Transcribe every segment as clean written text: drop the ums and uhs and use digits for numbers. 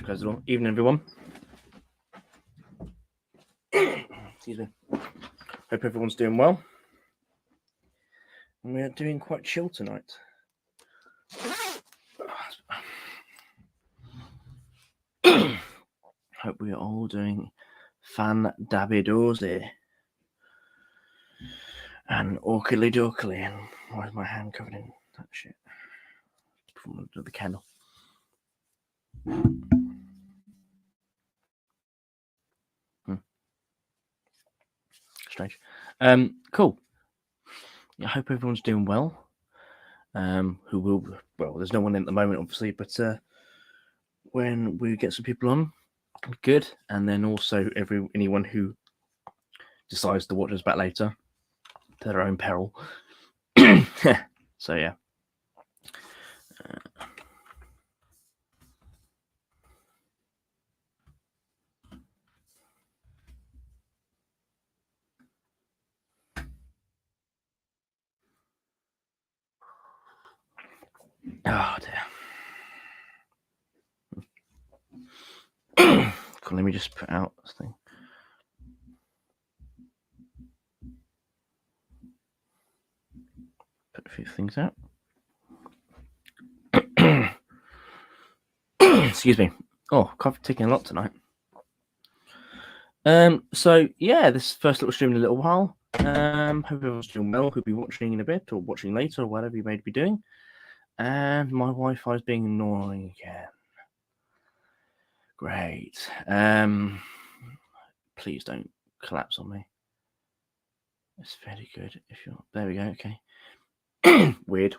close the door. Evening, everyone. Excuse me. Hope everyone's doing well. And we are doing quite chill tonight. Hope we are all doing fan-dabby-dozy. And orkily-dorkily. And why is my hand covered in that shit? From the candle. Strange. Cool. I hope everyone's doing well. Who will? Well, there's no one in at the moment, obviously, but when we get some people on, good. And then also anyone who decides to watch us back later, to their own peril. So yeah. Oh dear. Cool, let me just put out this thing. Put a few things out. Excuse me. Oh, coffee taking a lot tonight. So yeah, this first little stream in a little while. Hope everyone's doing well. Who'll be watching in a bit or watching later or whatever you may be doing. And my Wi-Fi is being annoying again. Great. Please don't collapse on me. It's very good. If you're there, we go. Okay. Weird.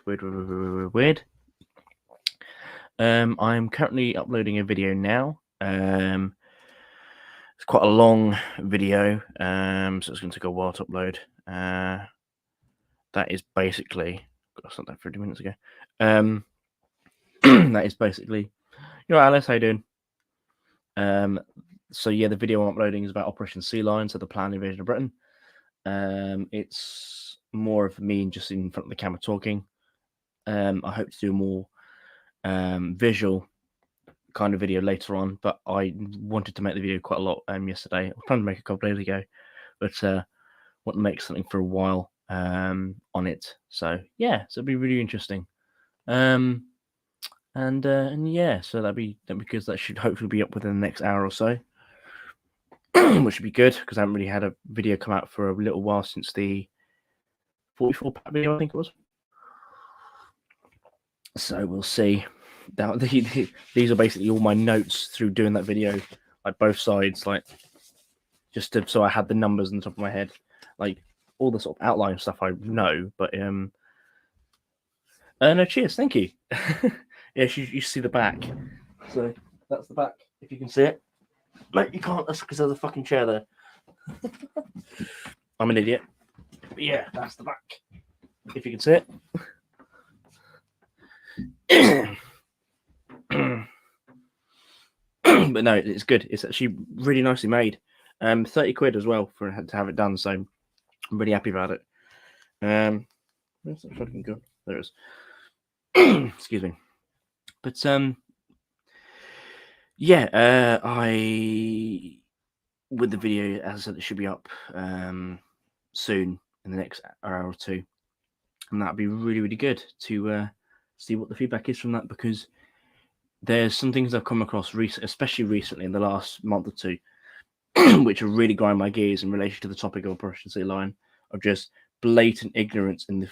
I'm currently uploading a video now. It's quite a long video, so it's going to take a while to upload. That is basically, I sent that 30 minutes ago. That is basically, Alice, how you doing? So yeah, the video I'm uploading is about Operation Sea Lion, so the planned invasion of Britain. It's more of me just in front of the camera talking. I hope to do a more visual kind of video later on, but I wanted to make the video quite a lot yesterday. I was planning to make a couple days ago, but want to make something for a while on it. So yeah, so it'll be really interesting. And yeah, so that'd be good. That should hopefully be up within the next hour or so, which would be good because I haven't really had a video come out for a little while since the 44 pack video, I think it was. So we'll see. Now, these are basically all my notes through doing that video, like both sides, like just so I had the numbers on the top of my head, like all the sort of outline stuff I know, but no, cheers, thank you. Yeah, you see the back, so that's the back. If you can see it, like you can't. That's because there's a fucking chair there. I'm an idiot. But yeah, that's the back. If you can see it. But no, it's good. It's actually really nicely made. 30 quid as well for to have it done. So I'm really happy about it. Where's that fucking gun? There it is. Excuse me. But yeah, I with the video, as I said, it should be up soon in the next hour or two, and that'd be really, really good to see what the feedback is from that, because there's some things I've come across especially recently in the last month or two, which are really grinding my gears in relation to the topic of Operation Sea Lion, of just blatant ignorance in the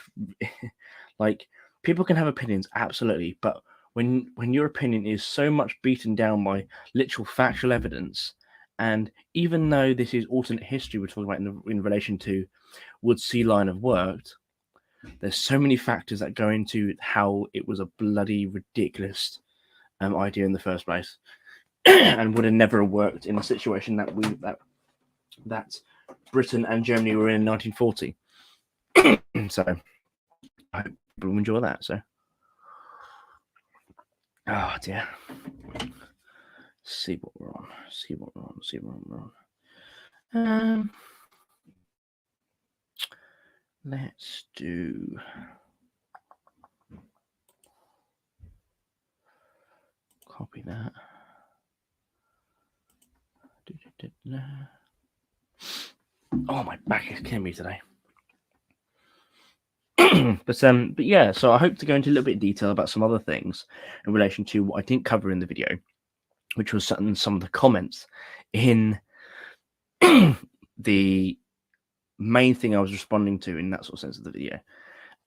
like. People can have opinions, absolutely, but when your opinion is so much beaten down by literal factual evidence, and even though this is alternate history we're talking about in relation to would Sea Lion have worked, there's so many factors that go into how it was a bloody ridiculous idea in the first place, and would have never worked in a situation that that Britain and Germany were in 1940. So I hope people enjoy that. So, oh dear. See what we're on. Let's do. Copy that. Oh, my back is killing me today. But yeah, so I hope to go into a little bit of detail about some other things in relation to what I didn't cover in the video, which was some of the comments in the main thing I was responding to in that sort of sense of the video.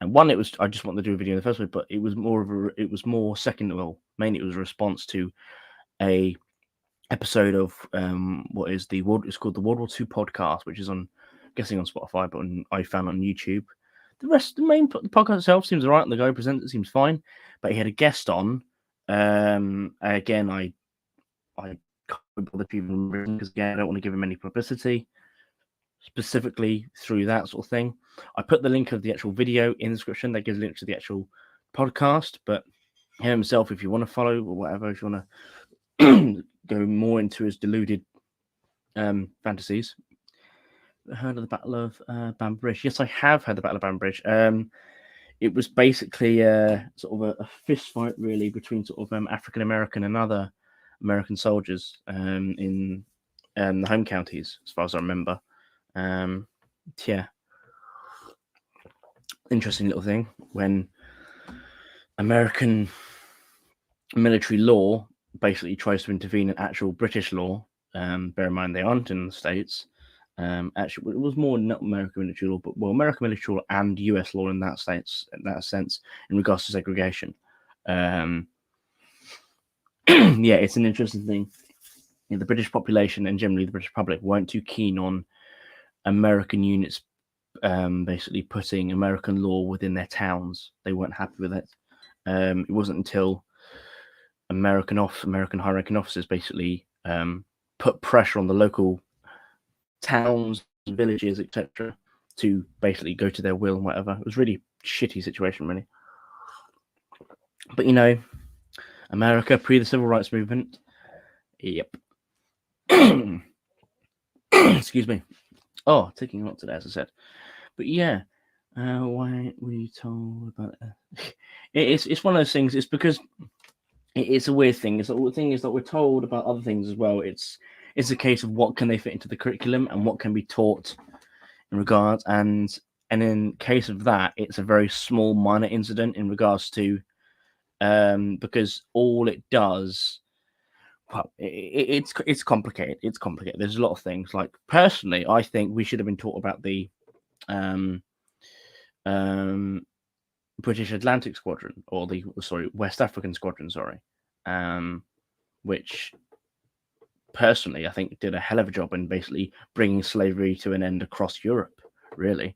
And one, it was I just wanted to do a video in the first place, but it was more second of all, mainly it was a response to a episode of it's called the World War II podcast, which is on, I'm guessing on Spotify, but I found on YouTube. The main podcast itself seems alright. The guy who presents it seems fine, but he had a guest on. Again, I can't bother to even remember because again, I don't want to give him any publicity specifically through that sort of thing. I put the link of the actual video in the description. That gives a link to the actual podcast, but him himself, if you want to follow or whatever, if you want to go more into his deluded fantasies. Heard of the Battle of Banbury Bridge? Yes, I have heard the Battle of Banbury Bridge. It was basically sort of a fist fight, really, between sort of African American and other American soldiers in the home counties, as far as I remember. Yeah, interesting little thing when American military law basically tries to intervene in actual British law. Bear in mind they aren't in the States. Actually, it was more not American military law, but American military law and US law in that sense in regards to segregation. Yeah, it's an interesting thing. The British population and generally the British public weren't too keen on American units basically putting American law within their towns. They weren't happy with it. It wasn't until American high-ranking officers basically put pressure on the local towns, villages, etc., to basically go to their will and whatever. It was a really shitty situation, really. But America pre the Civil Rights Movement. Yep. Excuse me. Oh, taking a lot today, as I said. But yeah, why were you told about it? It's one of those things. It's because it's a weird thing. The thing is that we're told about other things as well. It's a case of what can they fit into the curriculum and what can be taught in regards. And in case of that, it's a very small, minor incident in regards to because all it does. Well, it's complicated. It's complicated. There's a lot of things. Like personally, I think we should have been taught about the British Atlantic Squadron or the West African Squadron. Which personally I think did a hell of a job in basically bringing slavery to an end across Europe. Really,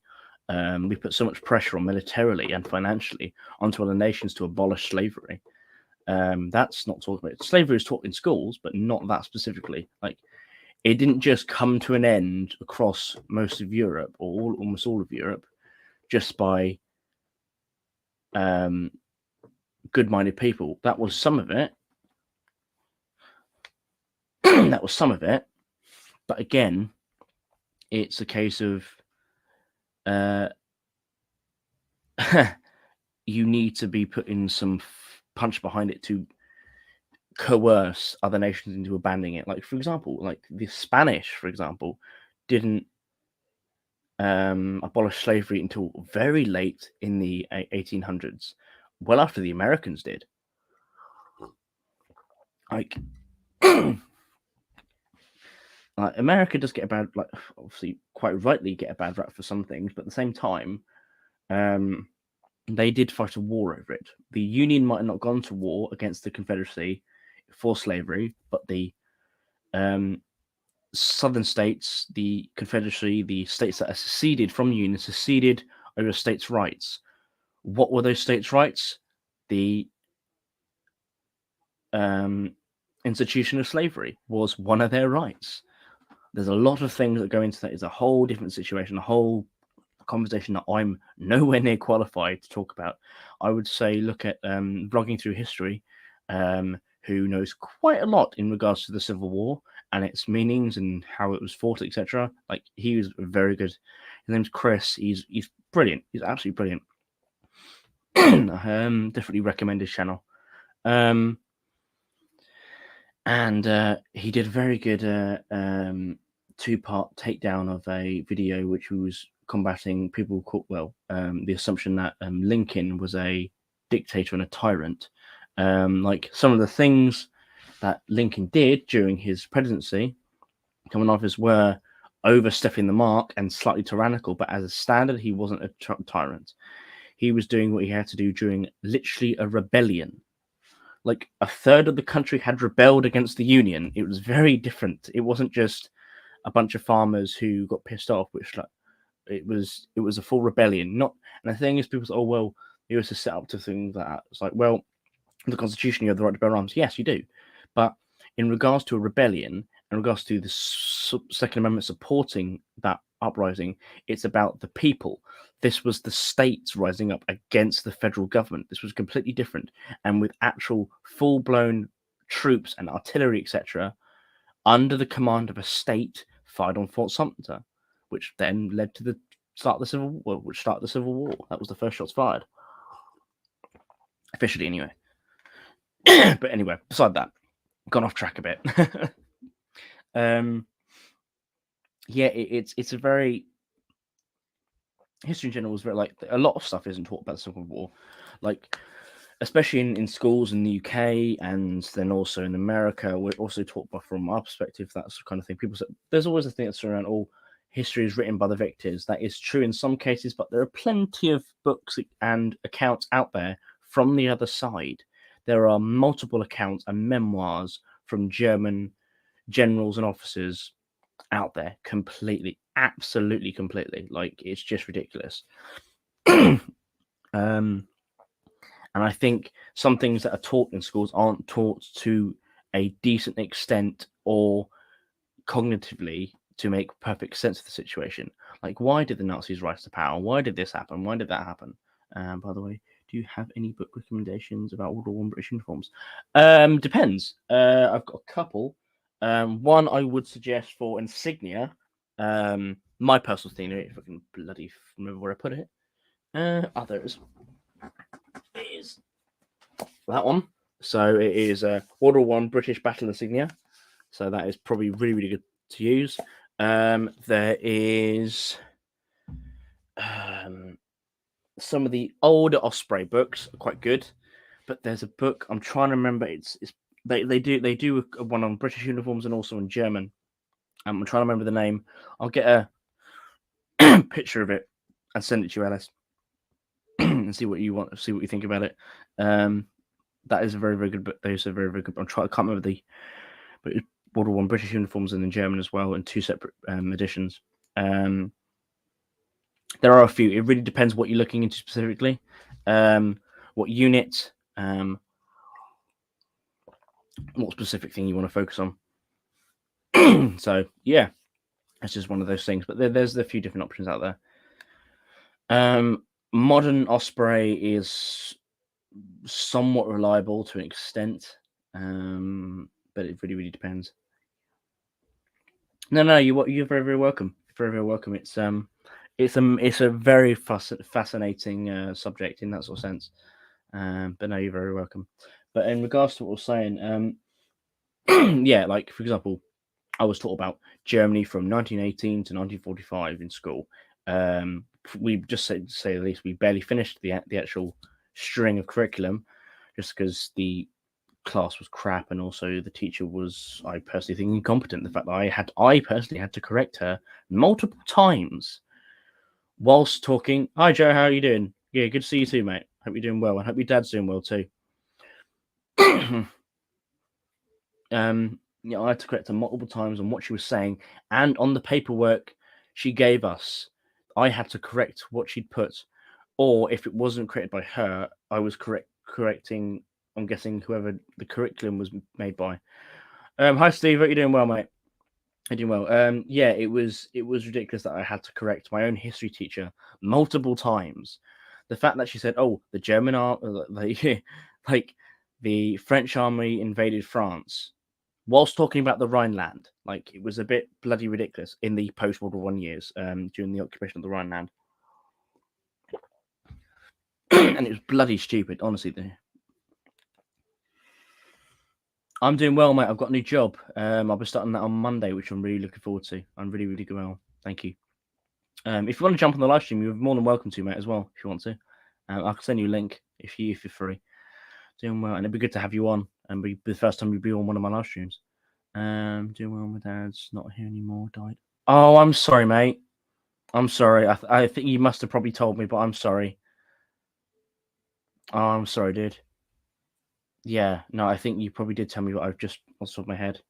we put so much pressure on militarily and financially onto other nations to abolish slavery. That's not talked about. Slavery is taught in schools, but not that specifically. Like, it didn't just come to an end across most of Europe or almost all of Europe just by good-minded people. That was some of it. That was some of it. But again, it's a case of you need to be putting some punch behind it to coerce other nations into abandoning it. Like, for example, like the Spanish, for example, didn't abolish slavery until very late in the 1800s, well after the Americans did. Like, America does get a bad, like, obviously quite rightly get a bad rap for some things, but at the same time, they did fight a war over it. The Union might not have gone to war against the Confederacy for slavery, but the southern states, the Confederacy, the states that are seceded from the Union, seceded over states' rights. What were those states' rights? The institution of slavery was one of their rights. There's a lot of things that go into that. It's a whole different situation, a whole conversation that I'm nowhere near qualified to talk about. I would say look at Vlogging Through History, who knows quite a lot in regards to the Civil War and its meanings and how it was fought, etc. Like, he was very good. His name's Chris. He's brilliant. He's absolutely brilliant. Definitely recommend his channel. And he did a very good 2-part takedown of a video which was combating people the assumption that Lincoln was a dictator and a tyrant. Like some of the things that Lincoln did during his presidency, coming off as were overstepping the mark and slightly tyrannical, but as a standard, he wasn't a tyrant. He was doing what he had to do during literally a rebellion. Like a third of the country had rebelled against the Union. It was very different. It wasn't just a bunch of farmers who got pissed off, which like it was a full rebellion. Not, and the thing is, people say, "Oh well, it was to set up to things like that." It's like, well, the Constitution, you have the right to bear arms. Yes, you do, but in regards to a rebellion, in regards to the Second Amendment supporting that uprising, it's about the people. This was the states rising up against the federal government. This was completely different, and with actual full-blown troops and artillery, etc., under the command of a state, fired on Fort Sumter, which then led to the start of the Civil War. That was the first shots fired, officially, anyway. But anyway, beside that, gone off track a bit. Yeah, it's a very, history in general is very, like, a lot of stuff isn't taught about the Civil War, like especially in schools in the UK and then also in America. We're also taught from our perspective, that's the kind of thing. People say there's always a thing that's around, all history is written by the victors. That is true in some cases, but there are plenty of books and accounts out there from the other side. There are multiple accounts and memoirs from German generals and officers out there, absolutely completely. Like, it's just ridiculous. And I think some things that are taught in schools aren't taught to a decent extent or cognitively to make perfect sense of the situation. Like, why did the Nazis rise to power? Why did this happen? Why did that happen? By the way, do you have any book recommendations about World War I British uniforms? Depends. I've got a couple. One I would suggest for insignia. My personal thing, if I can bloody remember where I put it. Others. It is that one. So it is World War I British battle insignia. So that is probably really, really good to use. There is some of the older Osprey books are quite good, but there's a book I'm trying to remember. They do one on British uniforms and also in German. I'm trying to remember the name. I'll get a picture of it and send it to you, Alice, and see what you think about it. That is a very, very good book. Those are very, very good. I can't remember but World War I British uniforms and in German as well, in 2 separate editions. There are a few. It really depends what you're looking into specifically, what unit, what specific thing you want to focus on. So yeah, it's just one of those things. But there's a few different options out there. Modern Osprey is somewhat reliable to an extent, but it really, really depends. No, you're very, very welcome. Very, very welcome. It's a very fascinating subject in that sort of sense. But no, you're very welcome. But in regards to what I was saying, yeah, like for example, I was taught about Germany from 1918 to 1945 in school. We just say the least, we barely finished the actual string of curriculum, just because the class was crap, and also the teacher was, I personally think, incompetent. The fact that I personally had to correct her multiple times whilst talking. Hi Joe, how are you doing? Yeah, good to see you too, mate. Hope you're doing well, and hope your dad's doing well too. I had to correct her multiple times on what she was saying, and on the paperwork she gave us, I had to correct what she'd put, or if it wasn't corrected by her, I was correcting. I'm guessing whoever the curriculum was made by. Hi Steve, are you doing well, mate? You're doing well. Yeah, it was ridiculous that I had to correct my own history teacher multiple times. The fact that she said, "Oh, the German like the French army invaded France," whilst talking about the Rhineland, like, it was a bit bloody ridiculous in the post-World War I years, during the occupation of the Rhineland. And it was bloody stupid, honestly. I'm doing well, mate. I've got a new job. I'll be starting that on Monday, which I'm really looking forward to. I'm really, really good. Well, thank you. If you want to jump on the live stream, you're more than welcome to, mate, as well. If you want to, I can send you a link if you're free. Doing well, and it'd be good to have you on, and be the first time you'd be on one of my live streams. Doing well. My dad's not here anymore. Died. Oh, I'm sorry, mate. I'm sorry. I think you must have probably told me, but I'm sorry. Oh, I'm sorry, dude. Yeah, no, I think you probably did tell me, but I've just off the top of my head.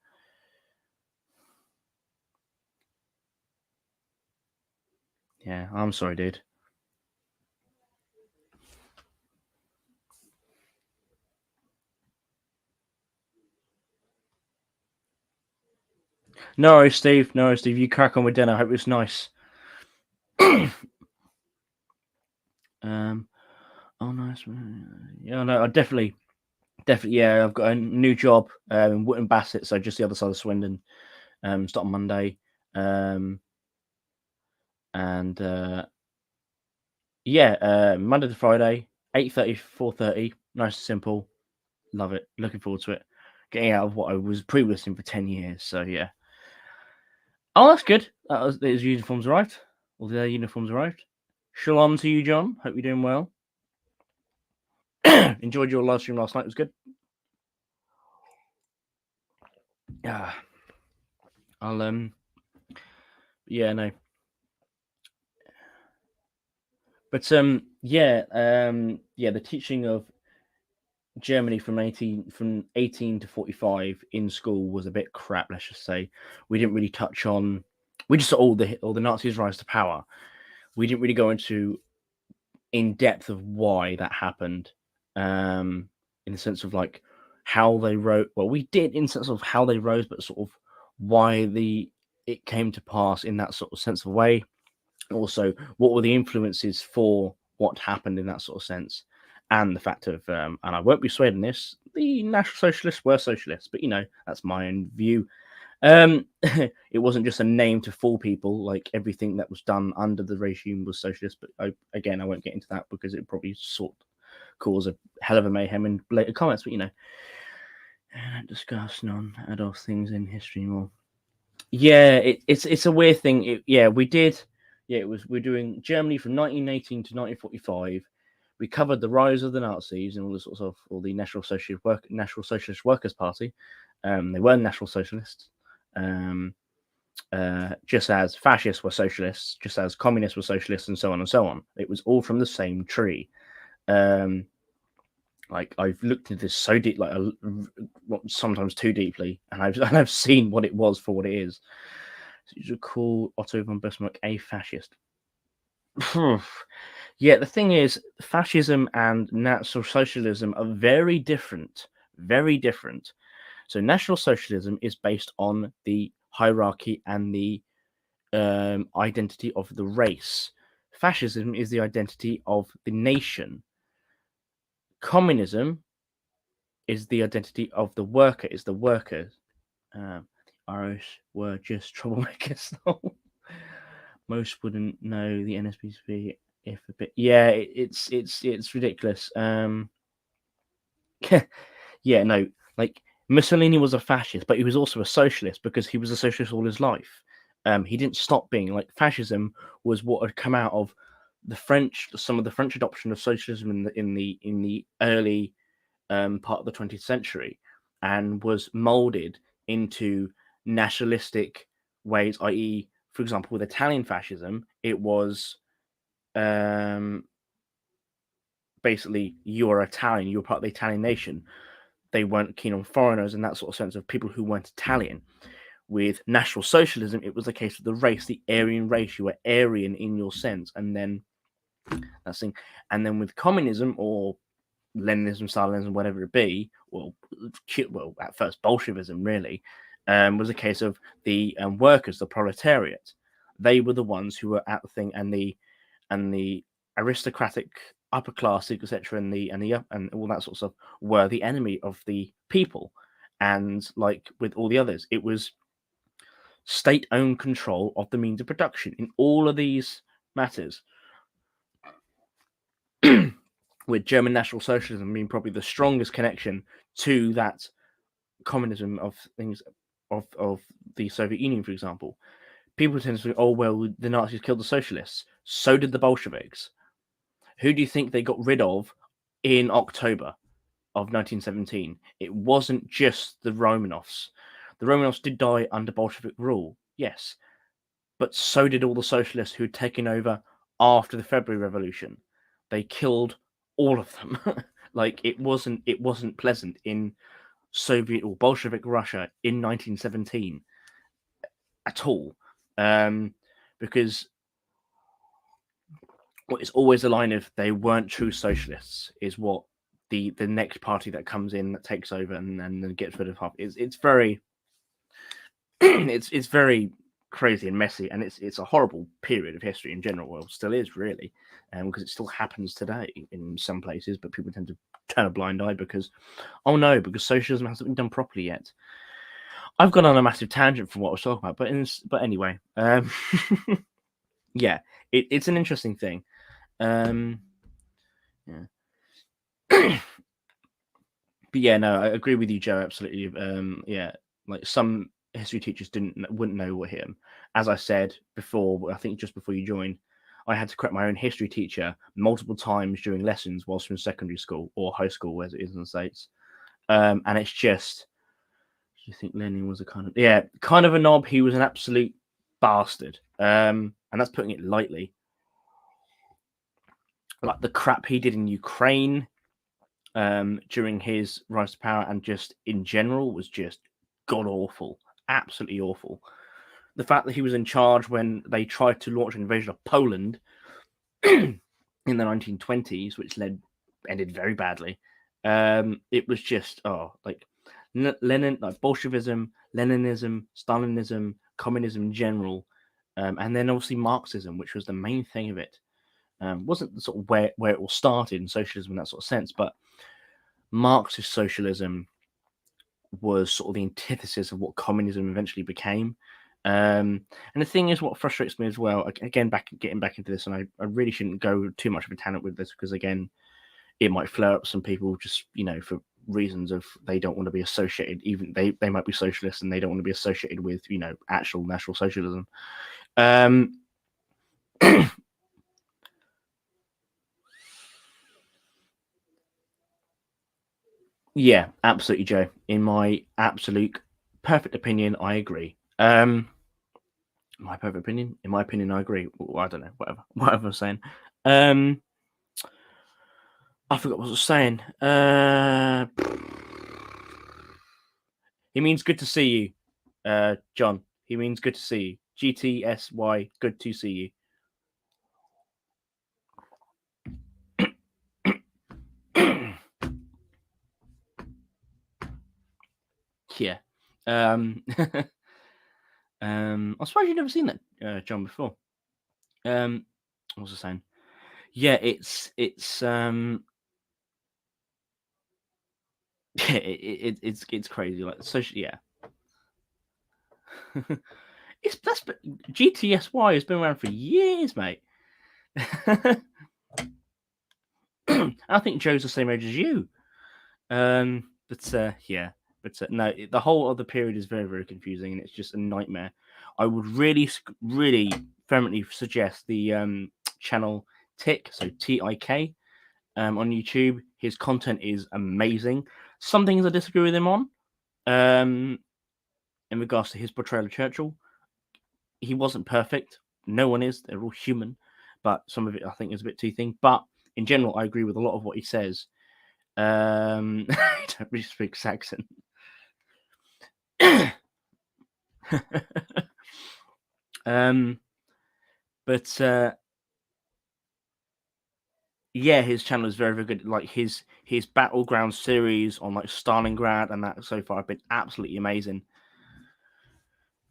Yeah, I'm sorry, dude. No worries, Steve. No worries, Steve. You crack on with dinner. I hope it's nice. Oh, nice. Yeah, no, I definitely. Yeah, I've got a new job in Wootton Bassett, so just the other side of Swindon. Start on Monday. Monday to Friday, 8:30, 4:30. Nice and simple. Love it. Looking forward to it. Getting out of what I was pre-listening for 10 years. So yeah. Oh, that's good. His uniforms arrived. All their uniforms arrived. Shalom to you, John. Hope you're doing well. Enjoyed your live stream last night. It was good. Yeah. I'll yeah, no. But the teaching of Germany from 18 to 45 in school was a bit crap, let's just say. We didn't really touch on we just saw all the Nazis rise to power. We didn't really go into in depth of why that happened. In the sense of like how they wrote. Well, we did in the sense of how they rose, but sort of why it came to pass in that sort of sense of way. Also, what were the influences for what happened in that sort of sense, and the fact of and I won't be swayed in this, the National Socialists were socialists, but that's my own view. It wasn't just a name to fool people. Like everything that was done under the regime was socialist. But I won't get into that because it probably cause a hell of a mayhem in later comments. But discuss non-adult things in history more. Yeah, it's a weird thing. We did. Yeah, we're doing Germany from 1918 to 1945. We covered the rise of the Nazis and all the sorts of all the National Socialist Workers Party. They were National Socialists. Just as fascists were socialists, just as communists were socialists, and so on and so on. It was all from the same tree. Like I've looked into this so deep, like sometimes too deeply, and I've seen what it was for what it is. So you should call Otto von Bismarck a fascist. Yeah, the thing is, fascism and National Socialism are very different. Very different. So National Socialism is based on the hierarchy and the identity of the race. Fascism is the identity of the nation. Communism is the identity of the worker. Is the workers. Irish were just troublemakers. Most wouldn't know the NSPCP if a bit. Yeah, it's ridiculous. Yeah, no, like Mussolini was a fascist, but he was also a socialist because he was a socialist all his life. He didn't stop being like fascism was what had come out of some of the French adoption of socialism in the early part of the 20th century, and was molded into nationalistic ways. I.e., for example, with Italian fascism, it was basically you are Italian, you're part of the Italian nation. They weren't keen on foreigners in that sort of sense of people who weren't Italian. With National Socialism, it was the case of the race, the Aryan race. You were Aryan in your sense, and then that's thing. And then with communism or Leninism, Stalinism, whatever it be, well, at first Bolshevism really was a case of the workers, the proletariat. They were the ones who were at the thing, and the aristocratic upper class, etc., and all that sort of stuff were the enemy of the people. And like with all the others, it was state-owned control of the means of production in all of these matters. With German National Socialism being probably the strongest connection to that communism of things of the Soviet Union, for example, people tend to think, oh well, the Nazis killed the socialists. So did the Bolsheviks. Who do you think they got rid of in October of 1917? It wasn't just the Romanovs. The Romanovs did die under Bolshevik rule, yes, but so did all the socialists who'd taken over after the February Revolution. They killed all of them. Like it wasn't pleasant in Soviet or Bolshevik Russia in 1917 at all, because it's always a line of they weren't true socialists is what the next party that comes in that takes over and then gets rid of half. It's very it's very crazy and messy, and it's a horrible period of history in general. Well, still is really, because it still happens today in some places, but people tend to turn a blind eye because socialism hasn't been done properly yet. I've gone on a massive tangent from what I was talking about, but anyway, yeah, it's an interesting thing. Yeah. But yeah, no, I agree with you, Joe. Absolutely. Yeah, like some history teachers wouldn't know what him. As I said before, I think just before you joined, I had to correct my own history teacher multiple times during lessons whilst in secondary school or high school, as it is in the States. And it's just, do you think Lenin was a kind of a knob? He was an absolute bastard. And that's putting it lightly. Like the crap he did in Ukraine during his rise to power and just in general was just god awful, absolutely awful. The fact that he was in charge when they tried to launch an invasion of Poland in the 1920s, which ended very badly. It was just like Lenin, like Bolshevism, Leninism, Stalinism, communism in general, and then obviously Marxism, which was the main thing of it. Wasn't sort of where it all started in socialism in that sort of sense, but Marxist socialism was sort of the antithesis of what communism eventually became. And the thing is, what frustrates me as well, again, getting back into this, and I really shouldn't go too much of a tangent with this because, again, it might flare up some people just, for reasons of they don't want to be associated, even they might be socialists and they don't want to be associated with, actual National Socialism. Yeah, absolutely, Joe. In my absolute perfect opinion, I agree. My perfect opinion? In my opinion, I agree. Well, I don't know, whatever I'm saying. I forgot what I was saying. He means good to see you, John. He means good to see you. GTSY, good to see you. Yeah. I suppose you've never seen that, John, before. What was I saying? Yeah, it's yeah, it's crazy. Like yeah. GTSY has been around for years, mate. I think Joe's the same age as you. Yeah. But no, the whole other period is very, very confusing, and it's just a nightmare. I would really, really firmly suggest the channel Tik, so TIK, on YouTube. His content is amazing. Some things I disagree with him on, in regards to his portrayal of Churchill. He wasn't perfect. No one is. They're all human, but some of it I think is a bit too thin. But in general, I agree with a lot of what he says. I don't really speak Saxon. But yeah, his channel is very, very good. Like his battleground series on like Stalingrad and that so far have been absolutely amazing.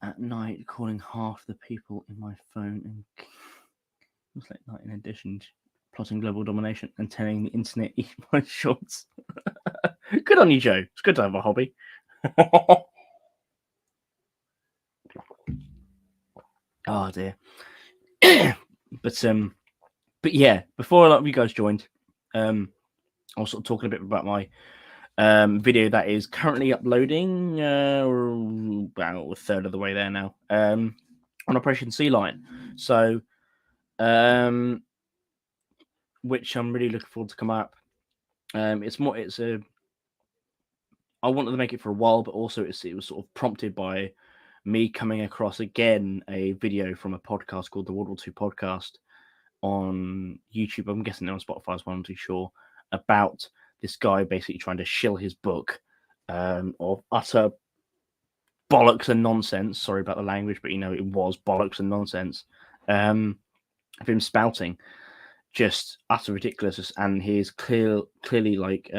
At night, calling half the people in my phone and looks like night in addition, plotting global domination and telling the internet eat my shorts. Good on you, Joe. It's good to have a hobby. Oh dear. But yeah, before a lot of you guys joined, I was sort of talking a bit about my video that is currently uploading. We're about a third of the way there now. On Operation Sea Lion. So, which I'm really looking forward to come up. I wanted to make it for a while, but also it was sort of prompted by me coming across again a video from a podcast called the World War II Podcast on YouTube. I'm guessing they're on Spotify as well, I'm too sure, about this guy basically trying to shill his book of utter bollocks and nonsense. Sorry about the language, but it was bollocks and nonsense. Of him spouting just utter ridiculousness, and his clearly like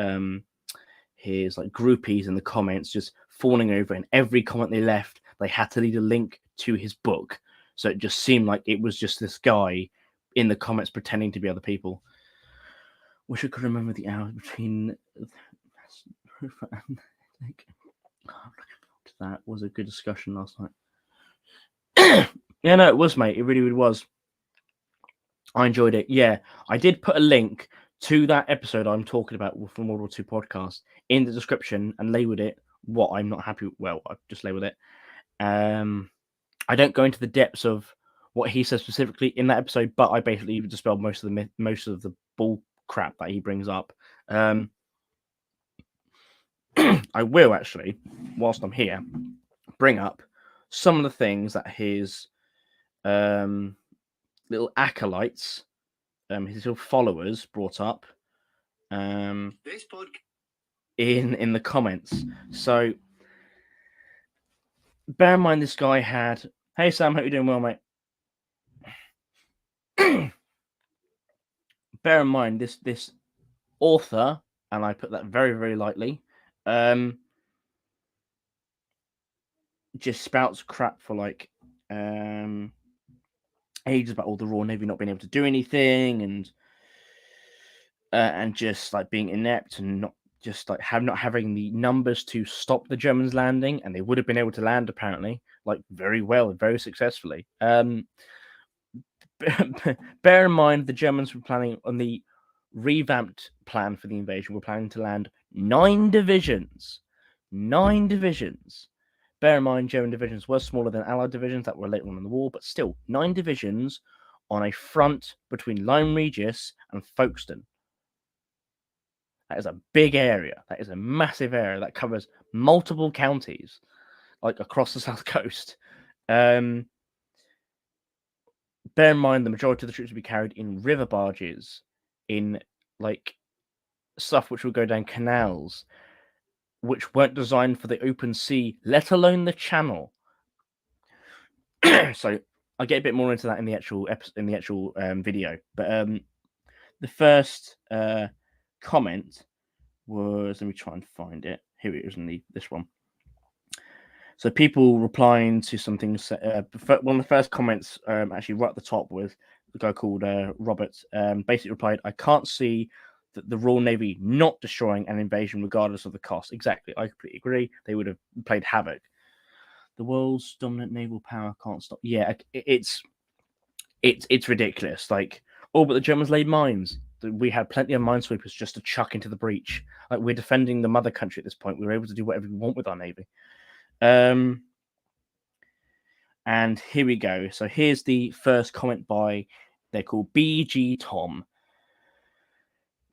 his like groupies in the comments just fawning over, and every comment they left, they had to leave a link to his book. So it just seemed like it was just this guy in the comments pretending to be other people. Wish I could remember the hours between. That was a good discussion last night. Yeah, no, it was, mate. It really, really was. I enjoyed it. Yeah, I did put a link to that episode I'm talking about from World War II podcast in the description and labeled it what I'm not happy with. Well, I've just labeled it. I don't go into the depths of what he says specifically in that episode, but I basically dispelled most of the bull crap that he brings up. I will actually, whilst I'm here, bring up some of the things that his little acolytes, his little followers brought up in the comments. So bear in mind, this guy had. Hey Sam, hope you're doing well, mate. Bear in mind this author, and I put that very, very lightly, just spouts crap for like ages about all the Royal Navy not being able to do anything, and just like being inept and not just like not having the numbers to stop the Germans landing, and they would have been able to land apparently, like very well and very successfully. Bear in mind, the Germans were planning on the revamped plan for the invasion. We're planning to land 9 divisions. 9 divisions. Bear in mind, German divisions were smaller than Allied divisions that were later on in the war, but still 9 divisions on a front between Lyme Regis and Folkestone. That is a big area. That is a massive area that covers multiple counties, like across the south coast. Bear in mind, the majority of the troops would be carried in river barges, in like stuff which would go down canals, which weren't designed for the open sea, let alone the channel. So I'll get a bit more into that in the actual video. But the first comment was, let me try and find it. Here it is in this one. So people replying to some things. One of the first comments, actually right at the top, was a guy called Robert. Basically replied, "I can't see the Royal Navy not destroying an invasion regardless of the cost." Exactly, I completely agree. They would have played havoc. The world's dominant naval power can't stop. Yeah, it's ridiculous. Like, oh, but the Germans laid mines. We had plenty of minesweepers just to chuck into the breach. Like, we're defending the mother country at this point. We're able to do whatever we want with our navy. And here we go. So here's the first comment by, they're called BG Tom.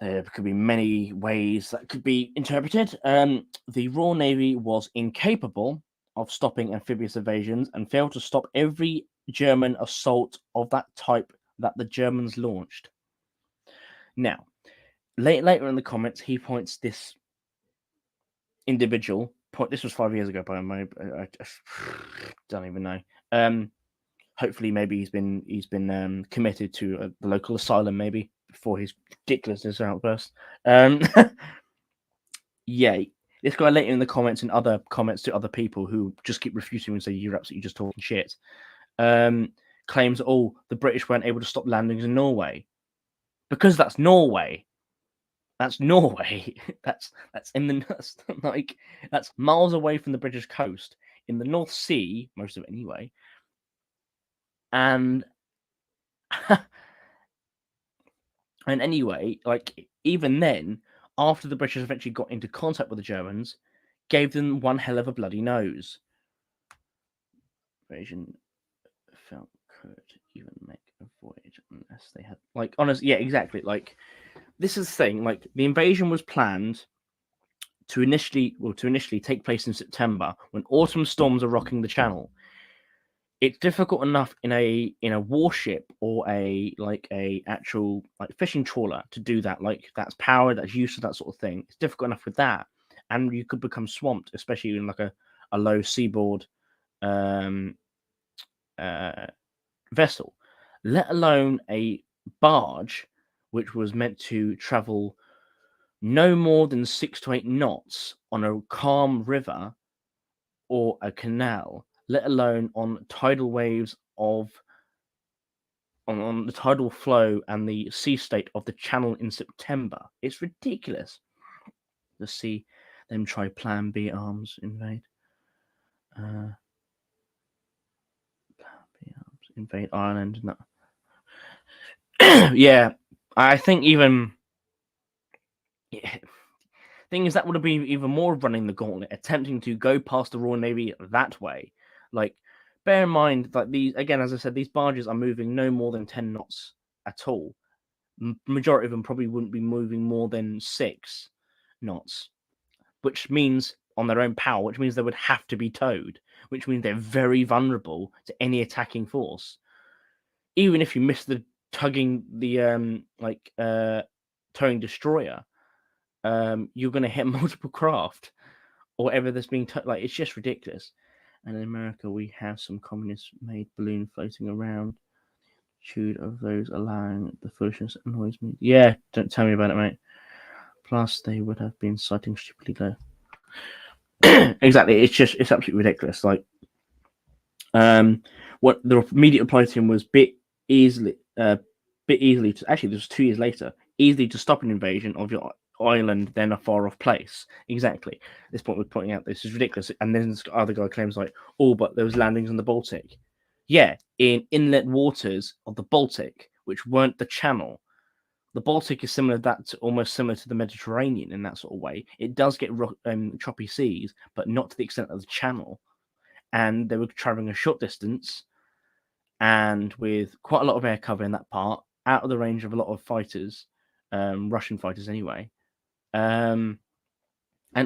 There could be many ways that could be interpreted. The Royal Navy was incapable of stopping amphibious invasions and failed to stop every German assault of that type that the Germans launched. Now, later in the comments, he points this individual. This was 5 years ago, by the way. I don't even know. Hopefully, maybe he's been committed to the local asylum, maybe before his ridiculousness outburst. Yeah, this guy later in the comments and other comments to other people who just keep refuting and say you're absolutely just talking shit. Claims, oh, the British weren't able to stop landings in Norway because that's Norway. That's Norway. That's in the that's miles away from the British coast in the North Sea, most of it anyway. And and anyway, like even then, after the British eventually got into contact with the Germans, gave them one hell of a bloody nose. Invasion felt could even make a voyage unless they had, like, honestly, yeah, exactly. Like, this is the thing. Like, the invasion was planned to initially take place in September when autumn storms are rocking the Channel. It's difficult enough in a warship or a actual like fishing trawler to do that. Like, that's power, that's used to that sort of thing. It's difficult enough with that, and you could become swamped, especially in like a low seaboard vessel, let alone a barge which was meant to travel no more than 6 to 8 knots on a calm river or a canal, let alone on tidal waves on the tidal flow and the sea state of the Channel in September. It's ridiculous to see them try Plan B arms invade. Plan B arms invade Ireland. No. Yeah, I think even. Yeah. Thing is, that would have been even more running the gauntlet, attempting to go past the Royal Navy that way. Like, bear in mind that these, again, as I said, these barges are moving no more than 10 knots at all. Majority of them probably wouldn't be moving more than 6 knots, which means on their own power, which means they would have to be towed, which means they're very vulnerable to any attacking force. Even if you miss the towing destroyer, you're going to hit multiple craft or whatever that's being like, it's just ridiculous. And in America, we have some communist-made balloon floating around. The of those allowing the foolishness annoys me. Yeah, don't tell me about it, mate. Plus, they would have been citing stupidly low. Exactly, it's absolutely ridiculous. Like, what the immediate reply to him was bit easily to, actually, this was 2 years later, easily to stop an invasion of your island than a far off place. Exactly. This point was pointing out this is ridiculous. And then this other guy claims like, oh, but there was landings on the Baltic. Yeah, in inlet waters of the Baltic, which weren't the Channel. The Baltic is almost similar to the Mediterranean in that sort of way. It does get choppy seas, but not to the extent of the Channel. And they were traveling a short distance, and with quite a lot of air cover in that part, out of the range of a lot of fighters, Russian fighters anyway. And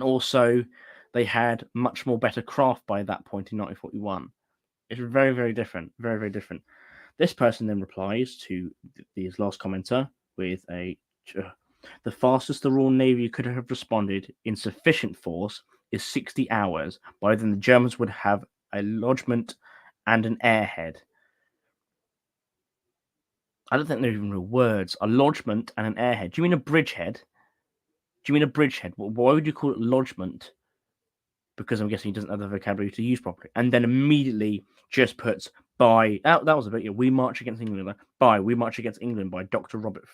also, they had much more better craft by that point in 1941. It's very, very different. Very, very different. This person then replies to his last commenter with the fastest the Royal Navy could have responded in sufficient force is 60 hours. By then, the Germans would have a lodgement and an airhead. I don't think they're even real words. A lodgement and an airhead. Do you mean a bridgehead? Do you mean a bridgehead? Why would you call it lodgement? Because I'm guessing he doesn't have the vocabulary to use properly. And then immediately just puts by. That was a bit. Yeah, we march against England. We march against England by Dr. Robert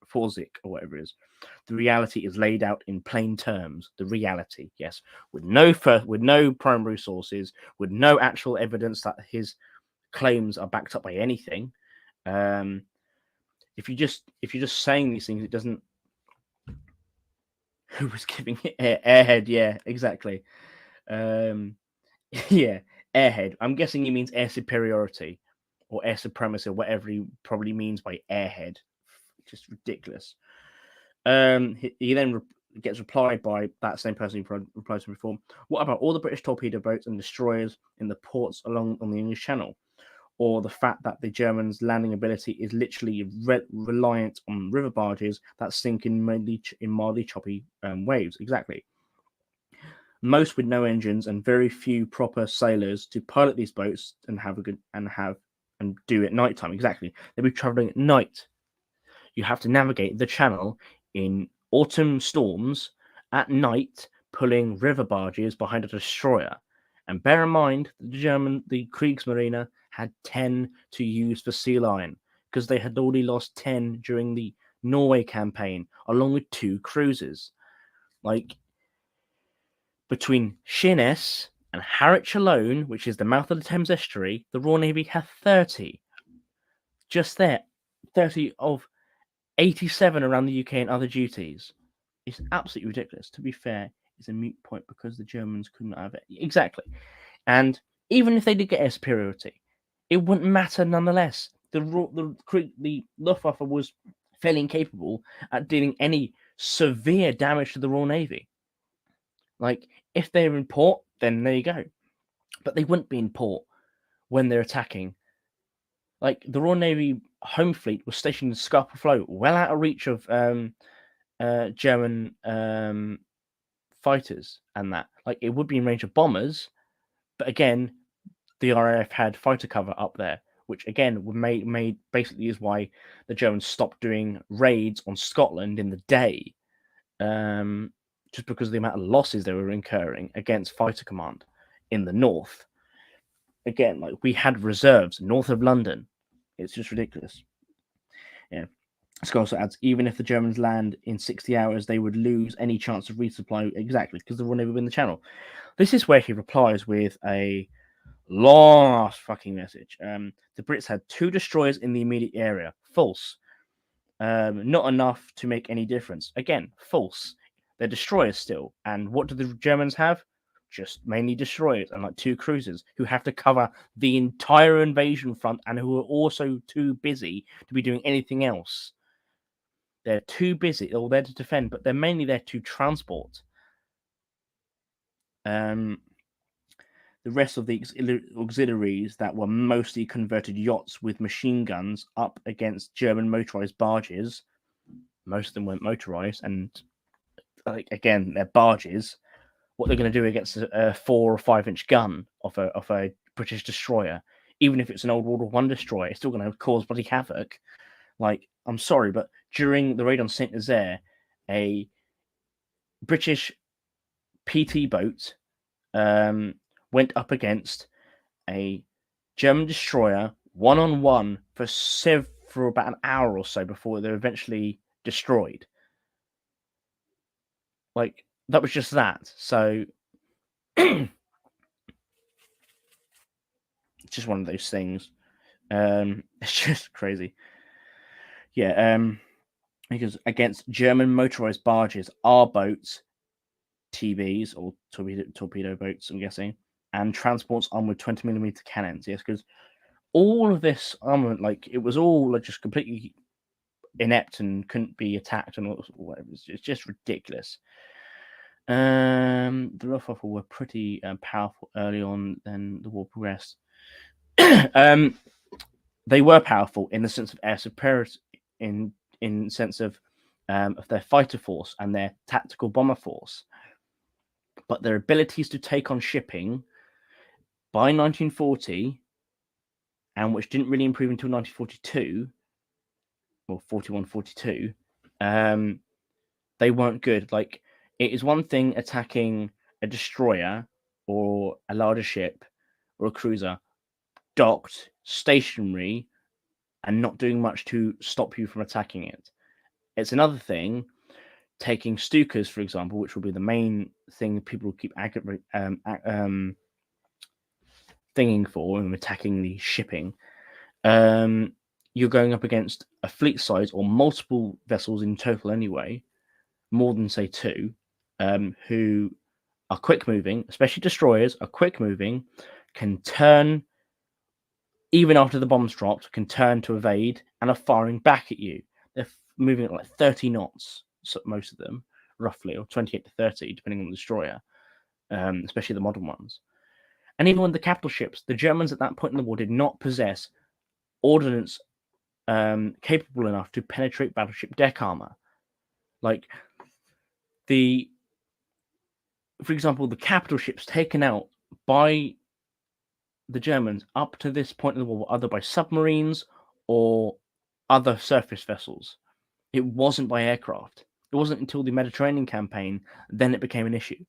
Forsyth or whatever it is. The reality is laid out in plain terms. The reality, yes, with no primary sources, with no actual evidence that his claims are backed up by anything. If you're just saying these things, it doesn't. Who was giving it airhead? Yeah, exactly. Yeah, airhead. I'm guessing he means air superiority or air supremacy or whatever he probably means by airhead. Just ridiculous. He then gets replied by that same person who replied to him before. What about all the British torpedo boats and destroyers in the ports on the English Channel? Or the fact that the Germans' landing ability is literally reliant on river barges that sink in mildly choppy waves. Exactly. Most with no engines and very few proper sailors to pilot these boats and do it at nighttime. Exactly. They'll be traveling at night. You have to navigate the Channel in autumn storms at night, pulling river barges behind a destroyer. And bear in mind, the Kriegsmarine had 10 to use for Sea Lion because they had already lost 10 during the Norway campaign, along with 2 cruisers. Like, between Sheerness and Harwich alone, which is the mouth of the Thames estuary, the Royal Navy had 30. Just there, 30 of 87 around the UK and other duties. It's absolutely ridiculous. To be fair, it's a moot point because the Germans couldn't have it. Exactly. And even if they did get air superiority, it wouldn't matter nonetheless. The Luftwaffe was fairly incapable at dealing any severe damage to the Royal Navy. Like, if they're in port, then there you go. But they wouldn't be in port when they're attacking. Like, the Royal Navy home fleet was stationed in Scapa Flow, well out of reach of German fighters and that. Like, it would be in range of bombers, but again, the RAF had fighter cover up there, which again made basically is why the Germans stopped doing raids on Scotland in the day, just because of the amount of losses they were incurring against fighter command in the north. Again, like, we had reserves north of London. It's just ridiculous. Yeah. Scott also adds, even if the Germans land in 60 hours, they would lose any chance of resupply. Exactly, because they will never win the channel. This is where he replies with a long ass fucking message. The Brits had 2 destroyers in the immediate area. False. Not enough to make any difference. Again, false. They're destroyers still. And what do the Germans have? Just mainly destroyers and like 2 cruisers who have to cover the entire invasion front and who are also too busy to be doing anything else. They're too busy, or there to defend, but they're mainly there to transport. The rest of the auxiliaries that were mostly converted yachts with machine guns up against German motorized barges. Most of them weren't motorized, and like, again, they're barges. What they're going to do against a 4 or 5 inch gun off a British destroyer, even if it's an old World War I destroyer, it's still going to cause bloody havoc. Like, I'm sorry, but during the raid on Saint Nazaire, a British PT boat went up against a German destroyer one-on-one for about an hour or so before they're eventually destroyed. Like, that was just that. So it's just one of those things. It's just crazy. Yeah. Because against German motorized barges, R boats, TBs or torpedo boats, I'm guessing, and transports armed with 20mm cannons. Yes, because all of this armament, like, it was all like just completely inept and couldn't be attacked and whatever. It's just ridiculous. The Luftwaffe were pretty powerful early on. Then the war progressed. They were powerful in the sense of air superiority, in sense of their fighter force and their tactical bomber force, but their abilities to take on shipping by 1940, and which didn't really improve until 1942 or 41, 42. They weren't good. Like, it is one thing attacking a destroyer or a larger ship or a cruiser docked, stationary, and not doing much to stop you from attacking it. It's another thing taking Stukas, for example, which will be the main thing people keep thinking for and attacking the shipping. You're going up against a fleet size or multiple vessels in total anyway, more than say 2, who are quick moving, especially destroyers are quick moving, can turn even after the bomb's dropped, can turn to evade and are firing back at you. They're moving at like 30 knots, so most of them, roughly, or 28 to 30, depending on the destroyer, especially the modern ones. And even with the capital ships, the Germans at that point in the war did not possess ordnance capable enough to penetrate battleship deck armor. Like, for example, the capital ships taken out by the Germans up to this point in the war were either by submarines or other surface vessels. It wasn't by aircraft. It wasn't until the Mediterranean campaign then it became an issue,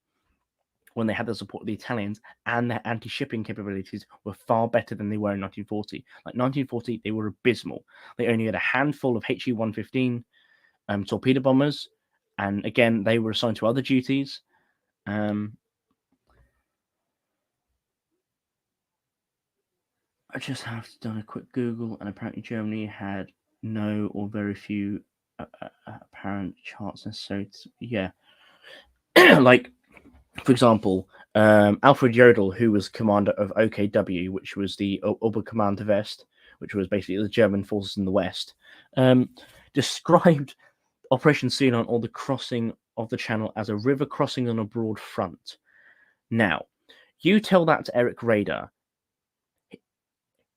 when they had the support of the Italians and their anti-shipping capabilities were far better than they were in 1940. Like 1940, they were abysmal. They only had a handful of HE-115 torpedo bombers, and again, they were assigned to other duties. I just have done a quick Google, and apparently Germany had no or very few apparent charts necessary. Yeah, like for example, Alfred Jodl, who was commander of OKW, which was the Oberkommando West, which was basically the German forces in the West, described Operation Ceylon, or the crossing of the Channel, as a river crossing on a broad front. Now, you tell that to Eric Rader.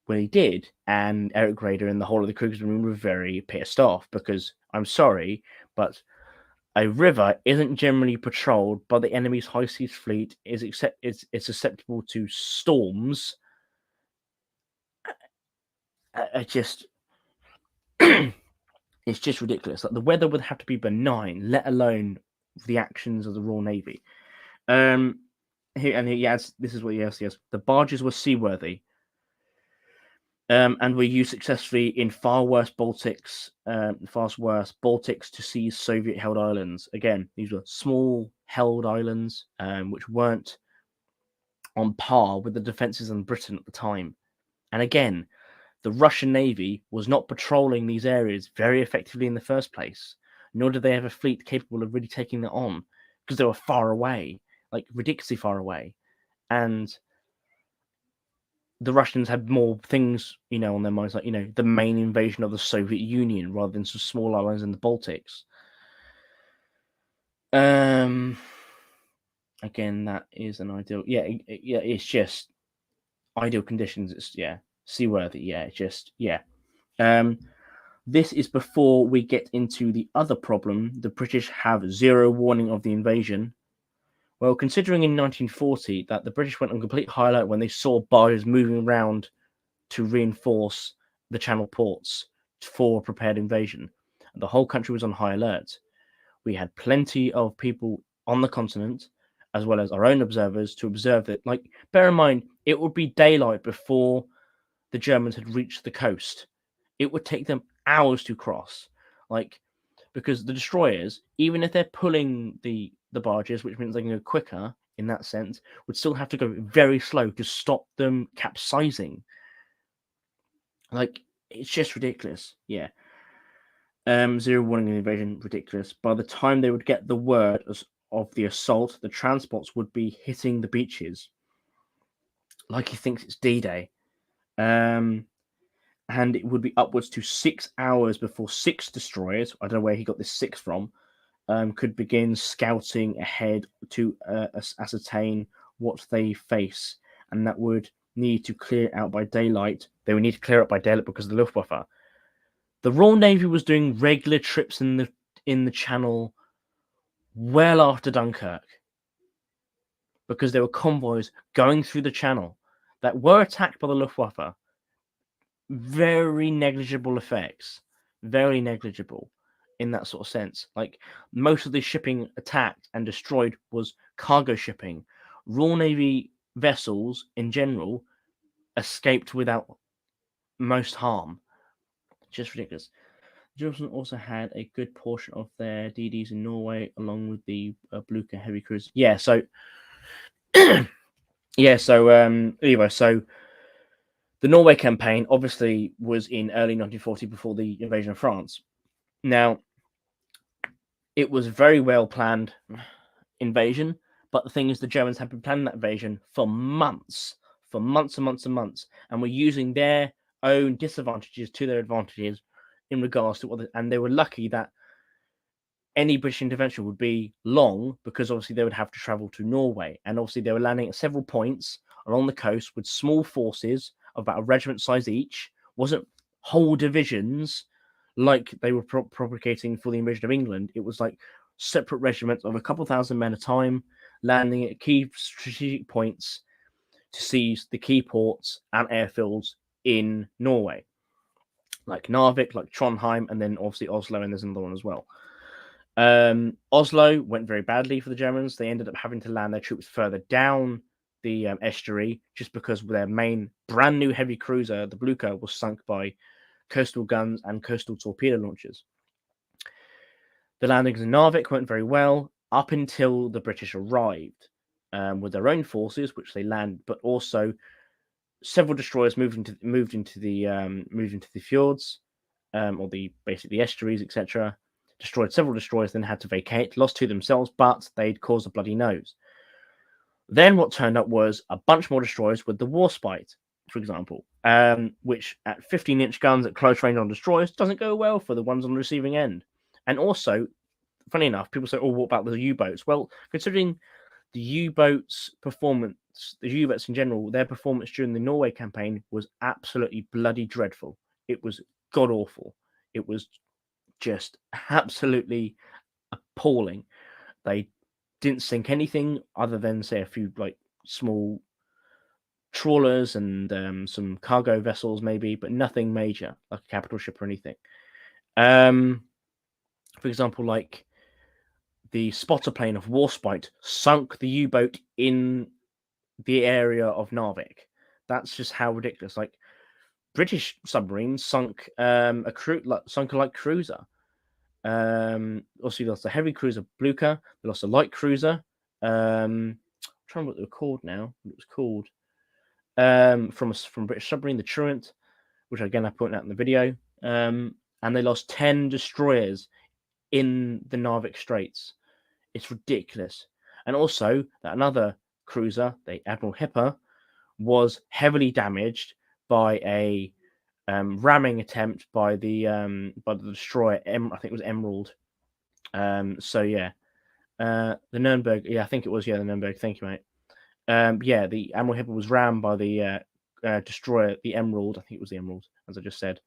Well, he did, and Eric Rader and the whole of the crew were very pissed off because, I'm sorry, but a river isn't generally patrolled by the enemy's high seas fleet. It's susceptible to storms. Just it's just ridiculous. Like, the weather would have to be benign, let alone the actions of the Royal Navy. He adds, this is what he has. The barges were seaworthy, and were used successfully in far worse Baltics to seize Soviet-held islands. Again, these were small held islands, which weren't on par with the defenses in Britain at the time. And again, the Russian Navy was not patrolling these areas very effectively in the first place, nor did they have a fleet capable of really taking that on, because they were far away, like ridiculously far away. And the Russians had more things, on their minds, like, the main invasion of the Soviet Union rather than some small islands in the Baltics. Again, that is an ideal. Yeah, it's just ideal conditions. It's seaworthy. It's just This is before we get into the other problem. The British have zero warning of the invasion. Well, considering in 1940 that the British went on complete high alert when they saw barges moving around to reinforce the Channel ports for a prepared invasion, and the whole country was on high alert. We had plenty of people on the continent, as well as our own observers, to observe it. Like, bear in mind, it would be daylight before the Germans had reached the coast. It would take them hours to cross, because the destroyers, even if they're pulling the barges, which means they can go quicker in that sense, would still have to go very slow to stop them capsizing. It's just ridiculous. Zero warning of the invasion, ridiculous. By the time they would get the word of the assault, the transports would be hitting the beaches. Like he thinks it's D-Day. And it would be upwards to 6 hours before 6 destroyers, I don't know where he got this 6 from, could begin scouting ahead to ascertain what they face. And that would need to clear it out by daylight. They would need to clear it by daylight because of the Luftwaffe. The Royal Navy was doing regular trips in the Channel well after Dunkirk, because there were convoys going through the Channel that were attacked by the Luftwaffe. Very negligible effects, very negligible in that sort of sense. Like, most of the shipping attacked and destroyed was cargo shipping. Royal Navy vessels in general escaped without most harm. Just ridiculous. Germans also had a good portion of their DDs in Norway, along with the Blucher heavy cruisers. Anyway, so the Norway campaign obviously was in early 1940, before the invasion of France. Now, it was a very well planned invasion, but the thing is, the Germans had been planning that invasion for months and months, and were using their own disadvantages to their advantages in regards to and they were lucky that any British intervention would be long, because obviously they would have to travel to Norway, and obviously they were landing at several points along the coast with small forces of about a regiment size each. Wasn't whole divisions like they were propagating for the invasion of England. It was like separate regiments of a couple thousand men at a time, landing at key strategic points to seize the key ports and airfields in Norway, like Narvik, like Trondheim, and then obviously Oslo, and there's another one as well. Oslo went very badly for the Germans. They ended up having to land their troops further down the estuary, just because their main brand new heavy cruiser, the Blucher, was sunk by coastal guns and coastal torpedo launchers. The landings in Narvik went very well up until the British arrived with their own forces, which they landed, but also several destroyers moved into the fjords, or the estuaries, etc. destroyed several destroyers, then had to vacate, lost 2 themselves, but they'd caused a bloody nose. Then what turned up was a bunch more destroyers with the Warspite, for example, which at 15-inch guns at close range on destroyers doesn't go well for the ones on the receiving end. And also, funny enough, people say, oh, what about the U-boats? Well, considering the U-boats' performance, the U-boats in general, their performance during the Norway campaign was absolutely bloody dreadful. It was god-awful. It was just absolutely appalling. They didn't sink anything other than, say, a few like small trawlers and some cargo vessels, maybe, but nothing major like a capital ship or anything. For example, like the spotter plane of Warspite sunk the U-boat in the area of Narvik. That's just how ridiculous. Like British submarines sunk sunk a light cruiser. Also, they lost a heavy cruiser Blucher. They lost a light cruiser. I'm trying to remember what they were called now. It was called from British submarine, the Truant, which again I pointed out in the video. And they lost 10 destroyers in the Narvik Straits. It's ridiculous. And also, that another cruiser, the Admiral Hipper, was heavily damaged by a ramming attempt by the destroyer. I think it was Emerald. So yeah, the Nuremberg. Yeah, I think it was. Yeah, the Nuremberg. Thank you, mate. Yeah, the Admiral Hipper was rammed by the destroyer, the Emerald. I think it was the Emerald, as I just said,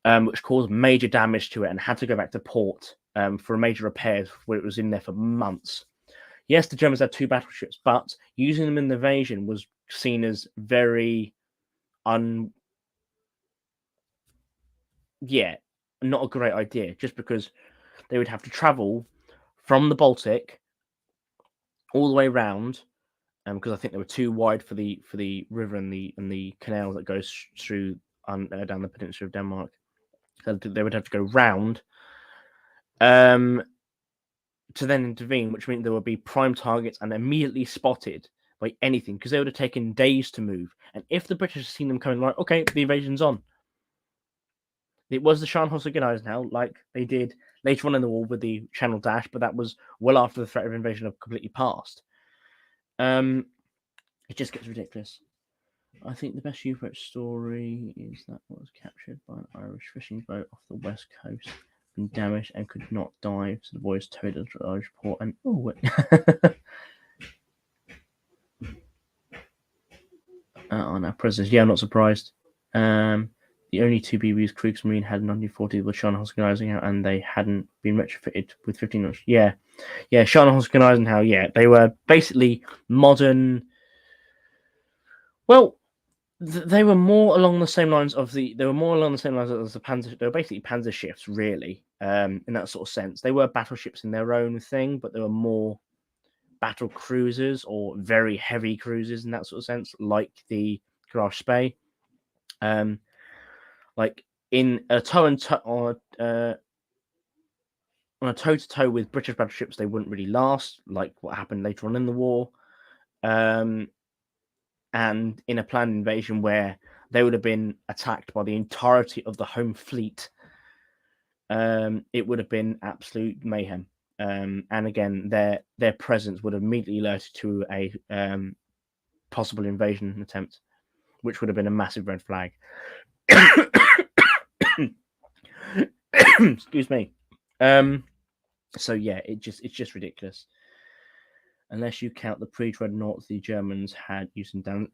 which caused major damage to it and had to go back to port for a major repairs, where it was in there for months. Yes, the Germans had 2 battleships, but using them in the invasion was seen as very not a great idea, just because they would have to travel from the Baltic all the way around, because I think they were too wide for the river and the canal that goes through down the peninsula of Denmark. So they would have to go round to then intervene, which meant there would be prime targets and immediately spotted by anything, because they would have taken days to move. And if the British had seen them coming, like, okay, the invasion's on. It was the Scharnhorst-Eisenhower, like they did later on in the war with the Channel Dash, but that was well after the threat of invasion had completely passed. It just gets ridiculous. I think the best U-boat story is that was captured by an Irish fishing boat off the west coast, been damaged and could not dive, so the boys towed it to the Irish port and on our prisoners. Yeah, I'm not surprised. The only 2 BBs Kriegsmarine had in 1940 were Scharnhorst-Eisenhower, and they hadn't been retrofitted with 15-inch. Yeah, Scharnhorst-Eisenhower. Yeah, they were basically modern. Well, they were more along the same lines of the. They were more along the same lines as the Panzer. They were basically Panzer ships, really, in that sort of sense. They were battleships in their own thing, but they were more battle cruisers or very heavy cruisers in that sort of sense, like the Graf Spee. Like in a on a toe-to-toe with British battleships, they wouldn't really last, like what happened later on in the war. And in a planned invasion where they would have been attacked by the entirety of the home fleet, it would have been absolute mayhem. And again, their presence would have immediately alerted to a possible invasion attempt, which would have been a massive red flag. Excuse me. So yeah, it's just ridiculous. Unless you count the pre-dreadnoughts the Germans had using down.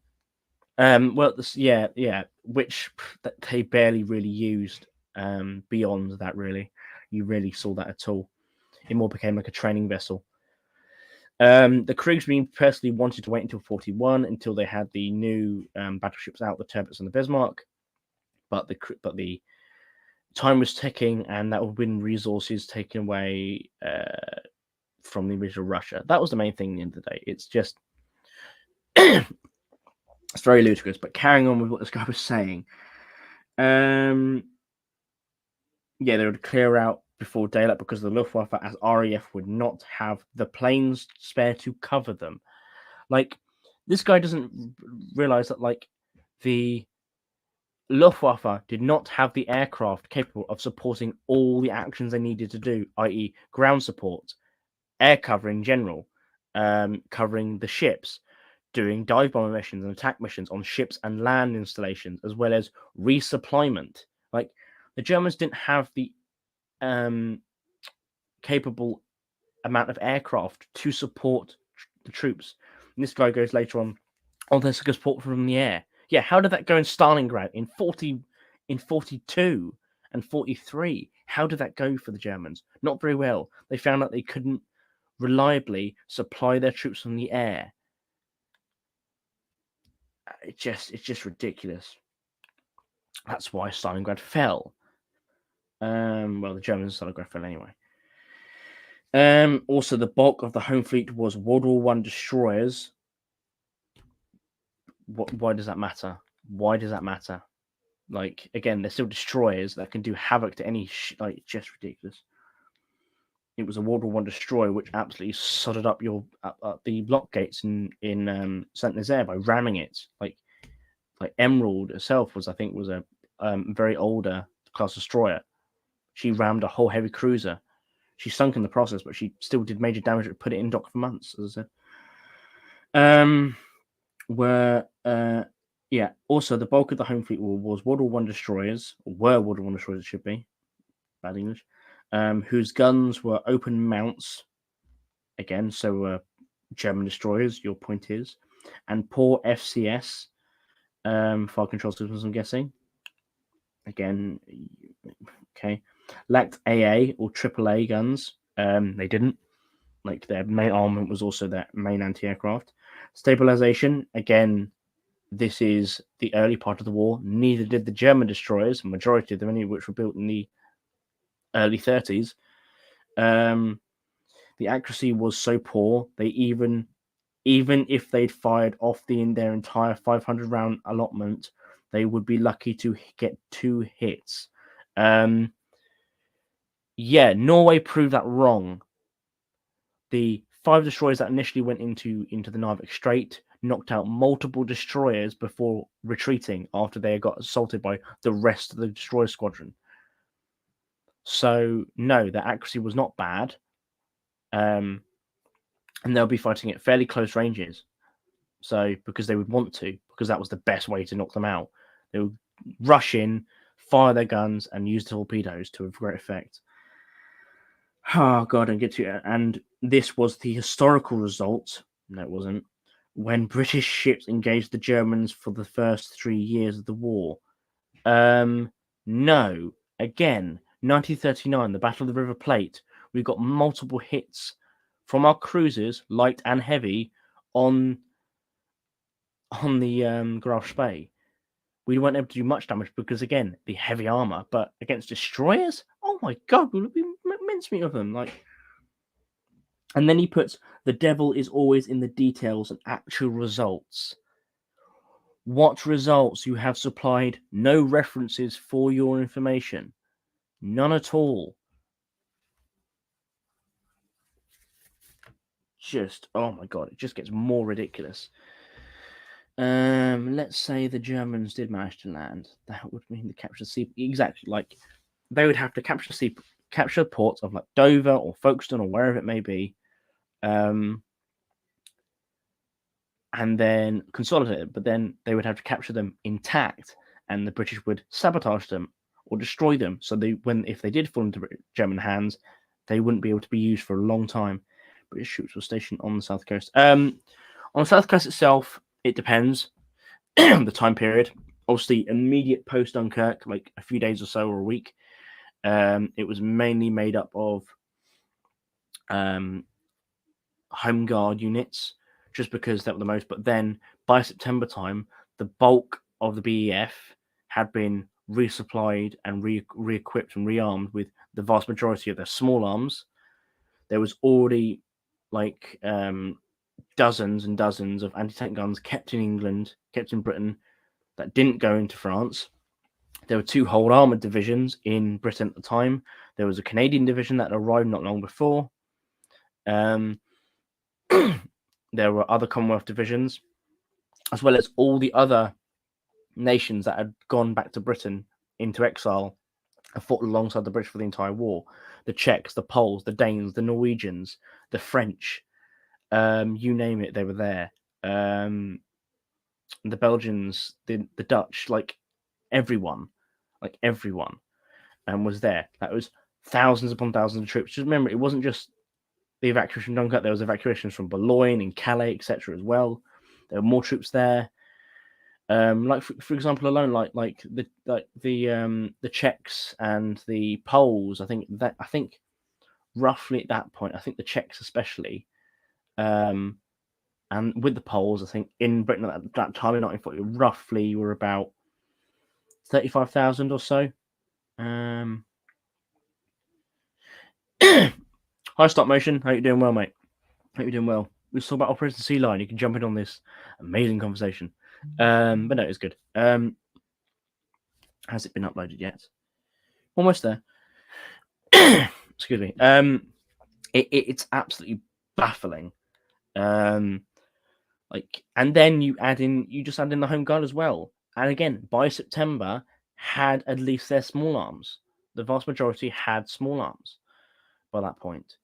Which they barely really used. Beyond that, really, you really saw that at all. It more became like a training vessel. The Kriegsmarine personally wanted to wait until 41 until they had the new battleships out, the Tirpitz and the Bismarck, but the time was ticking, and that would been resources taken away from the original Russia. That was the main thing at the end of the day. It's just it's very ludicrous. But carrying on with what this guy was saying, they would clear out before daylight because the Luftwaffe, as RAF, would not have the planes spare to cover them. Like, this guy doesn't realize that, like, the Luftwaffe did not have the aircraft capable of supporting all the actions they needed to do, i.e., ground support, air cover in general, covering the ships, doing dive bomber missions and attack missions on ships and land installations, as well as resupplyment. Like, the Germans didn't have the capable amount of aircraft to support the troops. And this guy goes later on, oh, there's support from the air. Yeah, how did that go in Stalingrad in 42 and 43? How did that go for the Germans? Not very well. They found out they couldn't reliably supply their troops from the air. It's just ridiculous. That's why Stalingrad fell. Well, the Germans Stalingrad fell anyway. Also, the bulk of the home fleet was World War I destroyers. Why does that matter? Why does that matter? Like, again, they're still destroyers that can do havoc to any like, just ridiculous. It was a World War I destroyer which absolutely sodded up the block gates in Saint Nazaire by ramming it. Like Emerald herself was a very older class destroyer. She rammed a whole heavy cruiser. She sunk in the process, but she still did major damage. It put it in dock for months, as I said. Yeah. Also, the bulk of the home fleet was World War I destroyers, or were World War I destroyers. It should be bad English. Whose guns were open mounts. Again, so German destroyers. Your point is, and poor FCS fire control systems. I'm guessing. Again, okay. Lacked AA or AAA guns. They didn't. Like, their main armament was also their main anti-aircraft. Stabilization, again, this is the early part of the war. Neither did the German destroyers, majority of them, many of which were built in the early 30s. The accuracy was so poor, they even if they'd fired off their entire 500 round allotment, they would be lucky to get 2 hits. Yeah, Norway proved that wrong. The 5 destroyers that initially went into the Narvik Strait knocked out multiple destroyers before retreating after they got assaulted by the rest of the destroyer squadron. So, no, the accuracy was not bad. And they'll be fighting at fairly close ranges. So, because they would want to, because that was the best way to knock them out. They would rush in, fire their guns, and use torpedoes to a great effect. Oh, God, and get to it. And this was the historical result. No, it wasn't. When British ships engaged the Germans for the first 3 years of the war. No. Again, 1939, the Battle of the River Plate. We got multiple hits from our cruisers, light and heavy, on the Graf Spee. We weren't able to do much damage because, again, the heavy armor. But against destroyers, oh my God, we'll be mincemeat of them. Like, and then he puts, the devil is always in the details and actual results. What results you have supplied? No references for your information. None at all. Just, oh my God, it just gets more ridiculous. Let's say the Germans did manage to land. That would mean the capture sea. Exactly, like, they would have to capture ports of like Dover or Folkestone or wherever it may be, and then consolidate it. But then they would have to capture them intact, and the British would sabotage them or destroy them. So if they did fall into German hands, they wouldn't be able to be used for a long time. British troops were stationed on the south coast. On the south coast itself, it depends the time period. Obviously, immediate post Dunkirk, like a few days or so or a week, it was mainly made up of Home Guard units, just because that were the most. But then by September time, the bulk of the BEF had been resupplied and re-equipped and rearmed with the vast majority of their small arms. There was already like dozens and dozens of anti-tank guns kept in England, kept in Britain, that didn't go into France. There were 2 whole armoured divisions in Britain at the time. There was a Canadian division that arrived not long before. There were other Commonwealth divisions, as well as all the other nations that had gone back to Britain into exile and fought alongside the British for the entire war. The Czechs, the Poles, the Danes, the Norwegians, the French, you name it, they were there. The Belgians, the Dutch, like everyone was there. That was thousands upon thousands of troops. Just remember, it wasn't just the evacuation from Dunkirk. There was evacuations from Boulogne and Calais, etc. as well. There were more troops there. Like for example, alone, like the Czechs and the Poles. I think roughly at that point, I think the Czechs especially, and with the Poles, I think in Britain at that time in 1940, roughly were about 35,000 or so. Hi, Stop Motion. How you doing? Well, mate. Hope you're doing well. We saw about Operation Sea Lion. You can jump in on this amazing conversation. But no, it's good. Has it been uploaded yet? Almost there. Excuse me. It's absolutely baffling. And then you just add in the Home Guard as well. And again, by September, had at least their small arms. The vast majority had small arms by that point.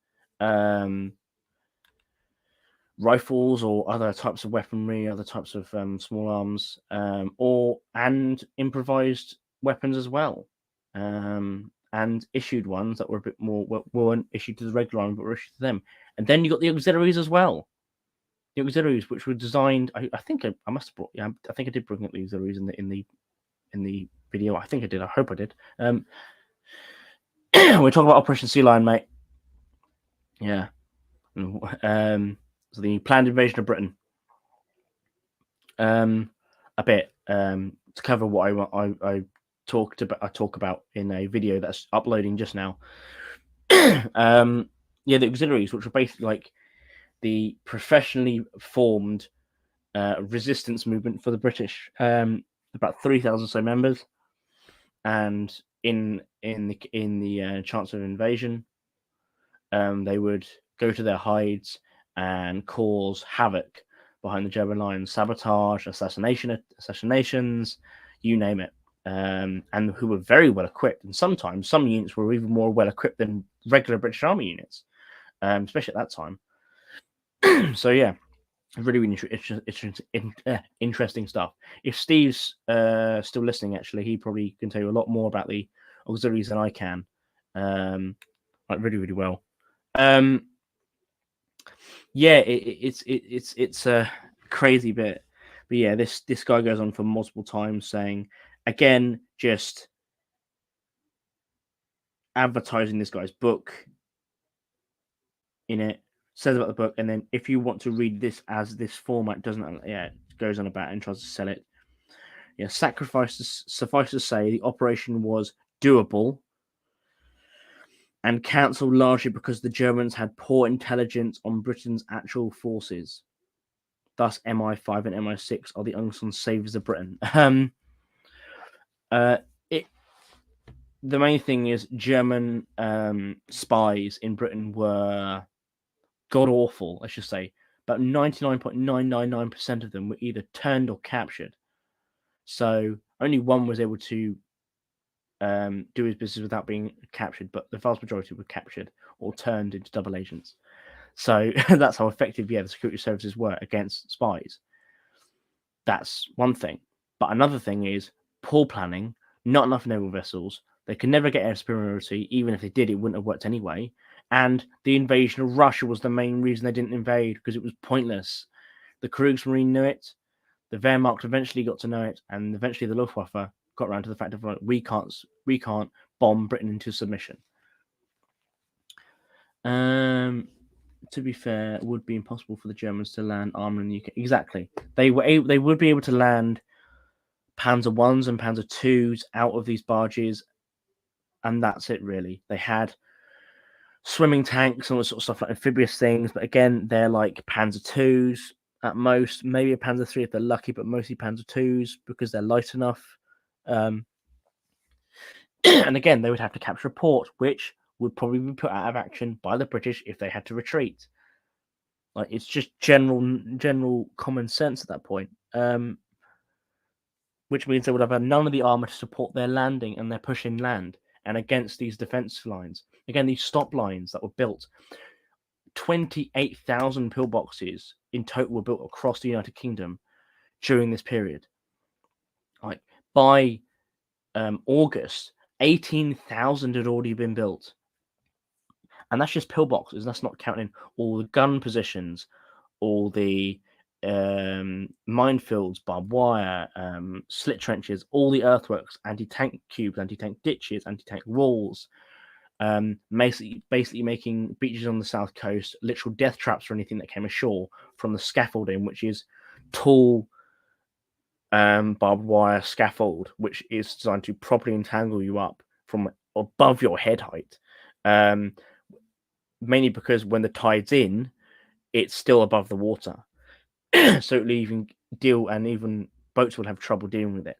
Rifles or other types of weaponry, other types of small arms, and improvised weapons as well, and issued ones that were a bit more weren't issued to the regular army, but were issued to them. And then you got the auxiliaries as well. The auxiliaries, which were designed, I think I must have brought. Yeah, I think I did bring up the auxiliaries in the video. I think I did. I hope I did. We're talking about Operation Sea Lion, mate. Yeah. So the planned invasion of Britain. A bit to cover what I talk about in a video that's uploading just now. The auxiliaries, which are basically like the professionally formed resistance movement for the British, about 3,000 so members, and in the chance of invasion, they would go to their hides and cause havoc behind the German lines, sabotage, assassinations, you name it, and who were very well equipped. And sometimes some units were even more well equipped than regular British Army units, especially at that time. So yeah, really interesting stuff. If Steve's still listening, actually, he probably can tell you a lot more about the auxiliaries than I can, like really well. Yeah, it's a crazy bit, but yeah, this guy goes on for multiple times saying, again, just advertising this guy's book in it, says about the book, and then if you want to read this as this format, it goes on about it and tries to sell it. Yeah, suffice to say, the operation was doable and cancelled largely because the Germans had poor intelligence on Britain's actual forces. Thus, MI5 and MI6 are the unsung saviors of Britain. The main thing is German spies in Britain were god awful, I should say. About 99.999% of them were either turned or captured. So only one was able to do his business without being captured, but the vast majority were captured or turned into double agents. So that's how effective, the security services were against spies. That's one thing. But another thing is poor planning, not enough naval vessels. They could never get air superiority. Even if they did, it wouldn't have worked anyway. And the invasion of Russia was the main reason they didn't invade, because it was pointless. The Kriegsmarine knew it. The Wehrmacht eventually got to know it. And eventually the Luftwaffe got around to the fact of, like, we can't bomb Britain into submission. To be fair, it would be impossible for the Germans to land armor in the UK. Exactly. They would be able to land Panzer 1s and Panzer 2s out of these barges, and that's it, really. They had swimming tanks and all sort of stuff, like amphibious things, but again, they're like Panzer 2s at most, maybe a Panzer 3 if they're lucky, but mostly Panzer 2s because they're light enough. And again, they would have to capture a port, which would probably be put out of action by the British if they had to retreat. Like, it's just general common sense at that point. which means they would have had none of the armor to support their landing and their push inland and against these defense lines. Again, these stop lines that were built, 28,000 pillboxes in total were built across the United Kingdom during this period. Like by August, 18,000 had already been built. And that's just pillboxes. That's not counting all the gun positions, all the minefields, barbed wire, slit trenches, all the earthworks, anti-tank cubes, anti-tank ditches, anti-tank walls, basically making beaches on the south coast literal death traps for anything that came ashore from the scaffolding, which is tall barbed wire scaffold, which is designed to properly entangle you up from above your head height. Mainly because when the tide's in, it's still above the water. So even boats will have trouble dealing with it.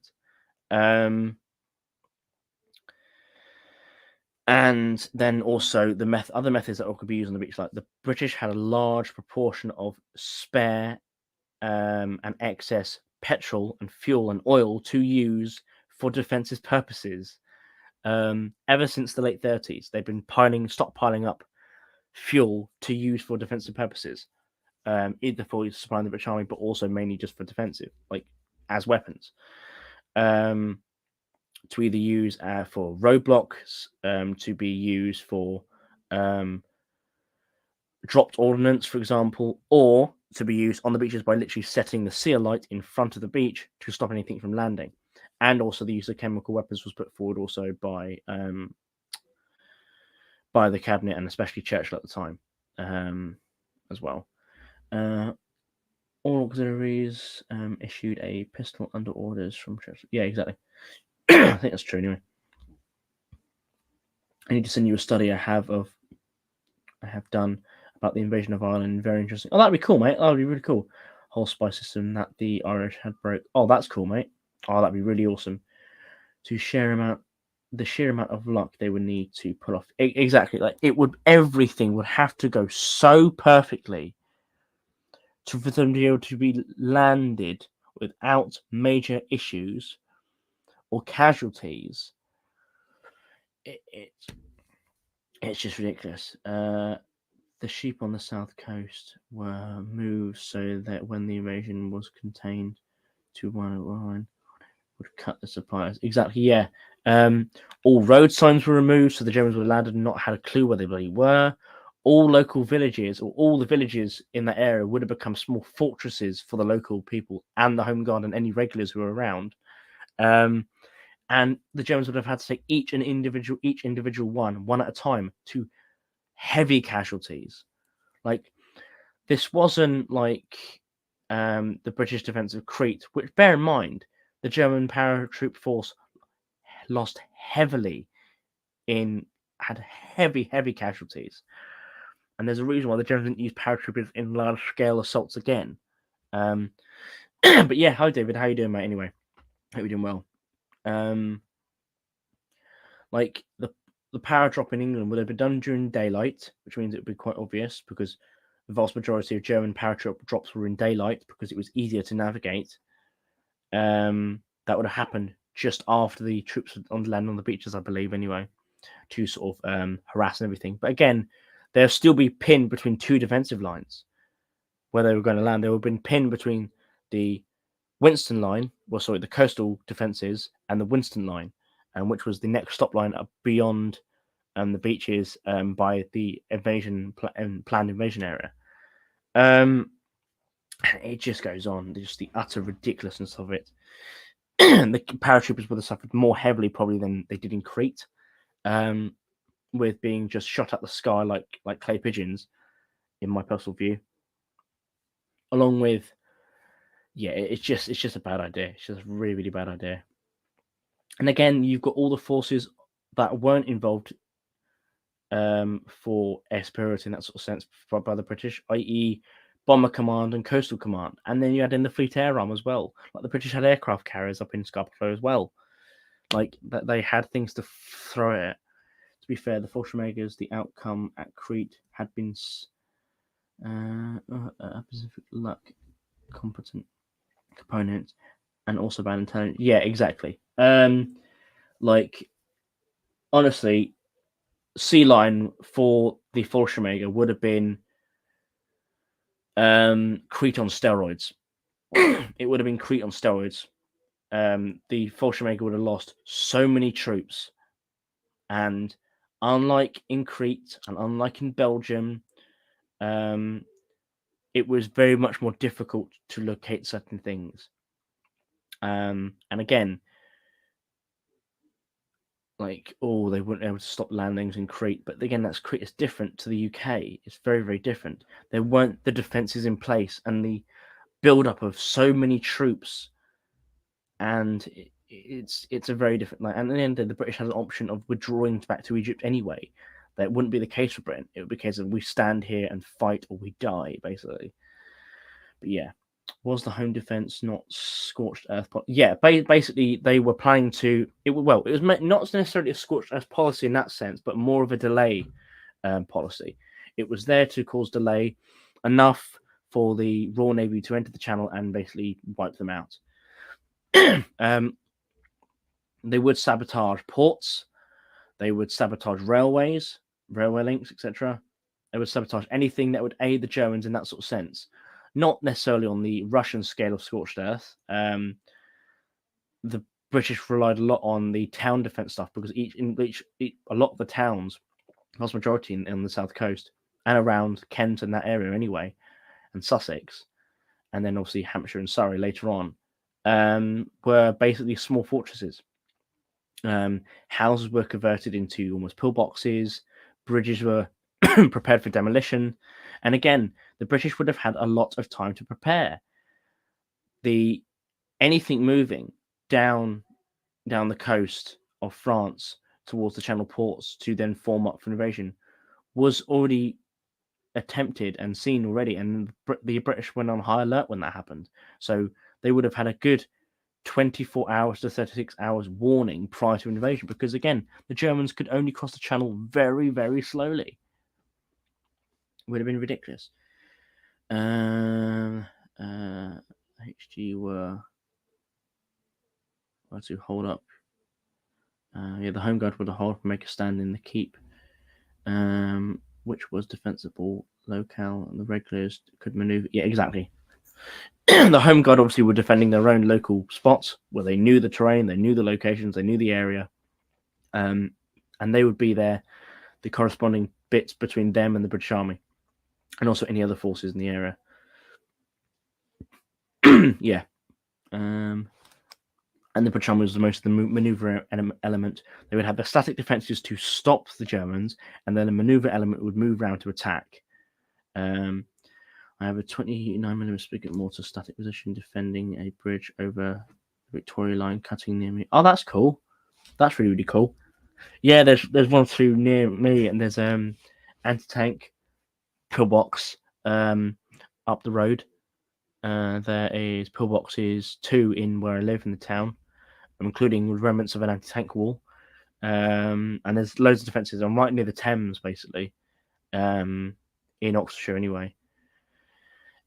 And then also the other methods that could be used on the beach, like the British had a large proportion of spare and excess petrol and fuel and oil to use for defensive purposes. Ever since the late 30s, they've been stockpiling up fuel to use for defensive purposes, either for supplying the British Army, but also mainly just for defensive, like as weapons. To either use for roadblocks, to be used for dropped ordnance, for example, or to be used on the beaches by literally setting the sea alight in front of the beach to stop anything from landing. And also the use of chemical weapons was put forward also by the cabinet and especially Churchill at the time, as well. All auxiliaries issued a pistol under orders from Churchill. Yeah, exactly. I think that's true anyway. I need to send you a study I have done about the invasion of Ireland. Very interesting. Oh, that'd be cool, mate. That would be really cool. Whole spy system that the Irish had broke. Oh, that's cool, mate. Oh, that'd be really awesome. The sheer amount of luck they would need to pull off. Exactly. Like everything would have to go so perfectly for them to be able to be landed without major issues or casualties. It's just ridiculous. The sheep on the south coast were moved so that when the invasion was contained to one line, would cut the supplies. Exactly, yeah. All road signs were removed, so the Germans would landed and not had a clue where they really were. All local villages, or all the villages in that area, would have become small fortresses for the local people and the home guard and any regulars who were around. And the Germans would have had to take each individual one at a time, to heavy casualties. Like, this wasn't like the British defense of Crete, which, bear in mind, the German paratroop force lost heavily had heavy casualties. And there's a reason why the Germans didn't use paratroopers in large-scale assaults again. But yeah, hi David, how you doing, mate? Anyway, hope you're doing well. Like the power drop in England would have been done during daylight, which means it would be quite obvious because the vast majority of German paratroop drops were in daylight because it was easier to navigate. That would have happened just after the troops would land on the beaches, I believe, anyway, to sort of harass and everything. But again, they'll still be pinned between two defensive lines where they were going to land. They would have been pinned between the Winston line, the coastal defenses, and the Winston line, which was the next stop line up beyond the beaches by the planned invasion area. It just goes on, just the utter ridiculousness of it. The paratroopers would have suffered more heavily probably than they did in Crete, with being just shot at the sky like clay pigeons, in my personal view. Along with, yeah, it's just a bad idea. It's just a really, really bad idea. And again, you've got all the forces that weren't involved for air superiority in that sort of sense by the British, i.e. Bomber Command and Coastal Command. And then you had in the Fleet Air Arm as well. Like the British had aircraft carriers up in Scarborough as well. Like that, they had things to throw at it. To be fair, the Fallschirmjägers, the outcome at Crete had been Pacific Luck competent component. and also bad intelligence. Yeah, exactly. Like honestly, Sea Lion for the Fallschirmjäger would have been Crete on steroids. It would have been Crete on steroids. The Fallschirmjäger would have lost so many troops, and unlike in Crete and unlike in Belgium, it was very much more difficult to locate certain things. And again, like, oh, they weren't able to stop landings in Crete, but again, that's Crete is different to the UK. It's very, very different. There weren't the defenses in place and the build-up of so many troops, and it's a very different. Like, and at the end of the day, the British had an option of withdrawing back to Egypt anyway. That wouldn't be the case for Britain. It would be a case of we stand here and fight or we die, basically. But yeah, was the home defense not scorched earth? Yeah, basically they were planning to. It was not necessarily a scorched earth policy in that sense, but more of a delay policy. It was there to cause delay enough for the Royal Navy to enter the Channel and basically wipe them out. They would sabotage ports. They would sabotage railways, railway links, etc. They would sabotage anything that would aid the Germans in that sort of sense. Not necessarily on the Russian scale of scorched earth. The British relied a lot on the town defense stuff because a lot of the towns, vast majority on the south coast and around Kent and that area anyway, and Sussex, and then obviously Hampshire and Surrey later on, were basically small fortresses. Houses were converted into almost pillboxes. Bridges were prepared for demolition. And again, the British would have had a lot of time to prepare. Anything moving down the coast of France towards the Channel ports to then form up for invasion was already attempted and seen already, and the British went on high alert when that happened. So they would have had a good 24 hours to 36 hours warning prior to invasion, because again, the Germans could only cross the Channel very, very slowly. It would have been ridiculous. HG were to hold up. The Home Guard would hold and make a stand in the keep, which was defensible locale, and the regulars could maneuver. Yeah, exactly. The Home Guard obviously were defending their own local spots where they knew the terrain, they knew the locations, they knew the area, and they would be there, the corresponding bits between them and the British Army, and also any other forces in the area. Yeah. And the British Army was the most of the maneuver element. They would have the static defenses to stop the Germans, and then the maneuver element would move around to attack. I have a 29mm spigot mortar static position defending a bridge over the Victoria Line, cutting near me. Oh, that's cool. That's really, really cool. Yeah, there's one or two near me, and there's anti-tank pillbox up the road. There is pillboxes 2 in where I live in the town, including remnants of an anti-tank wall. And there's loads of defences. I'm right near the Thames, basically, in Oxfordshire anyway.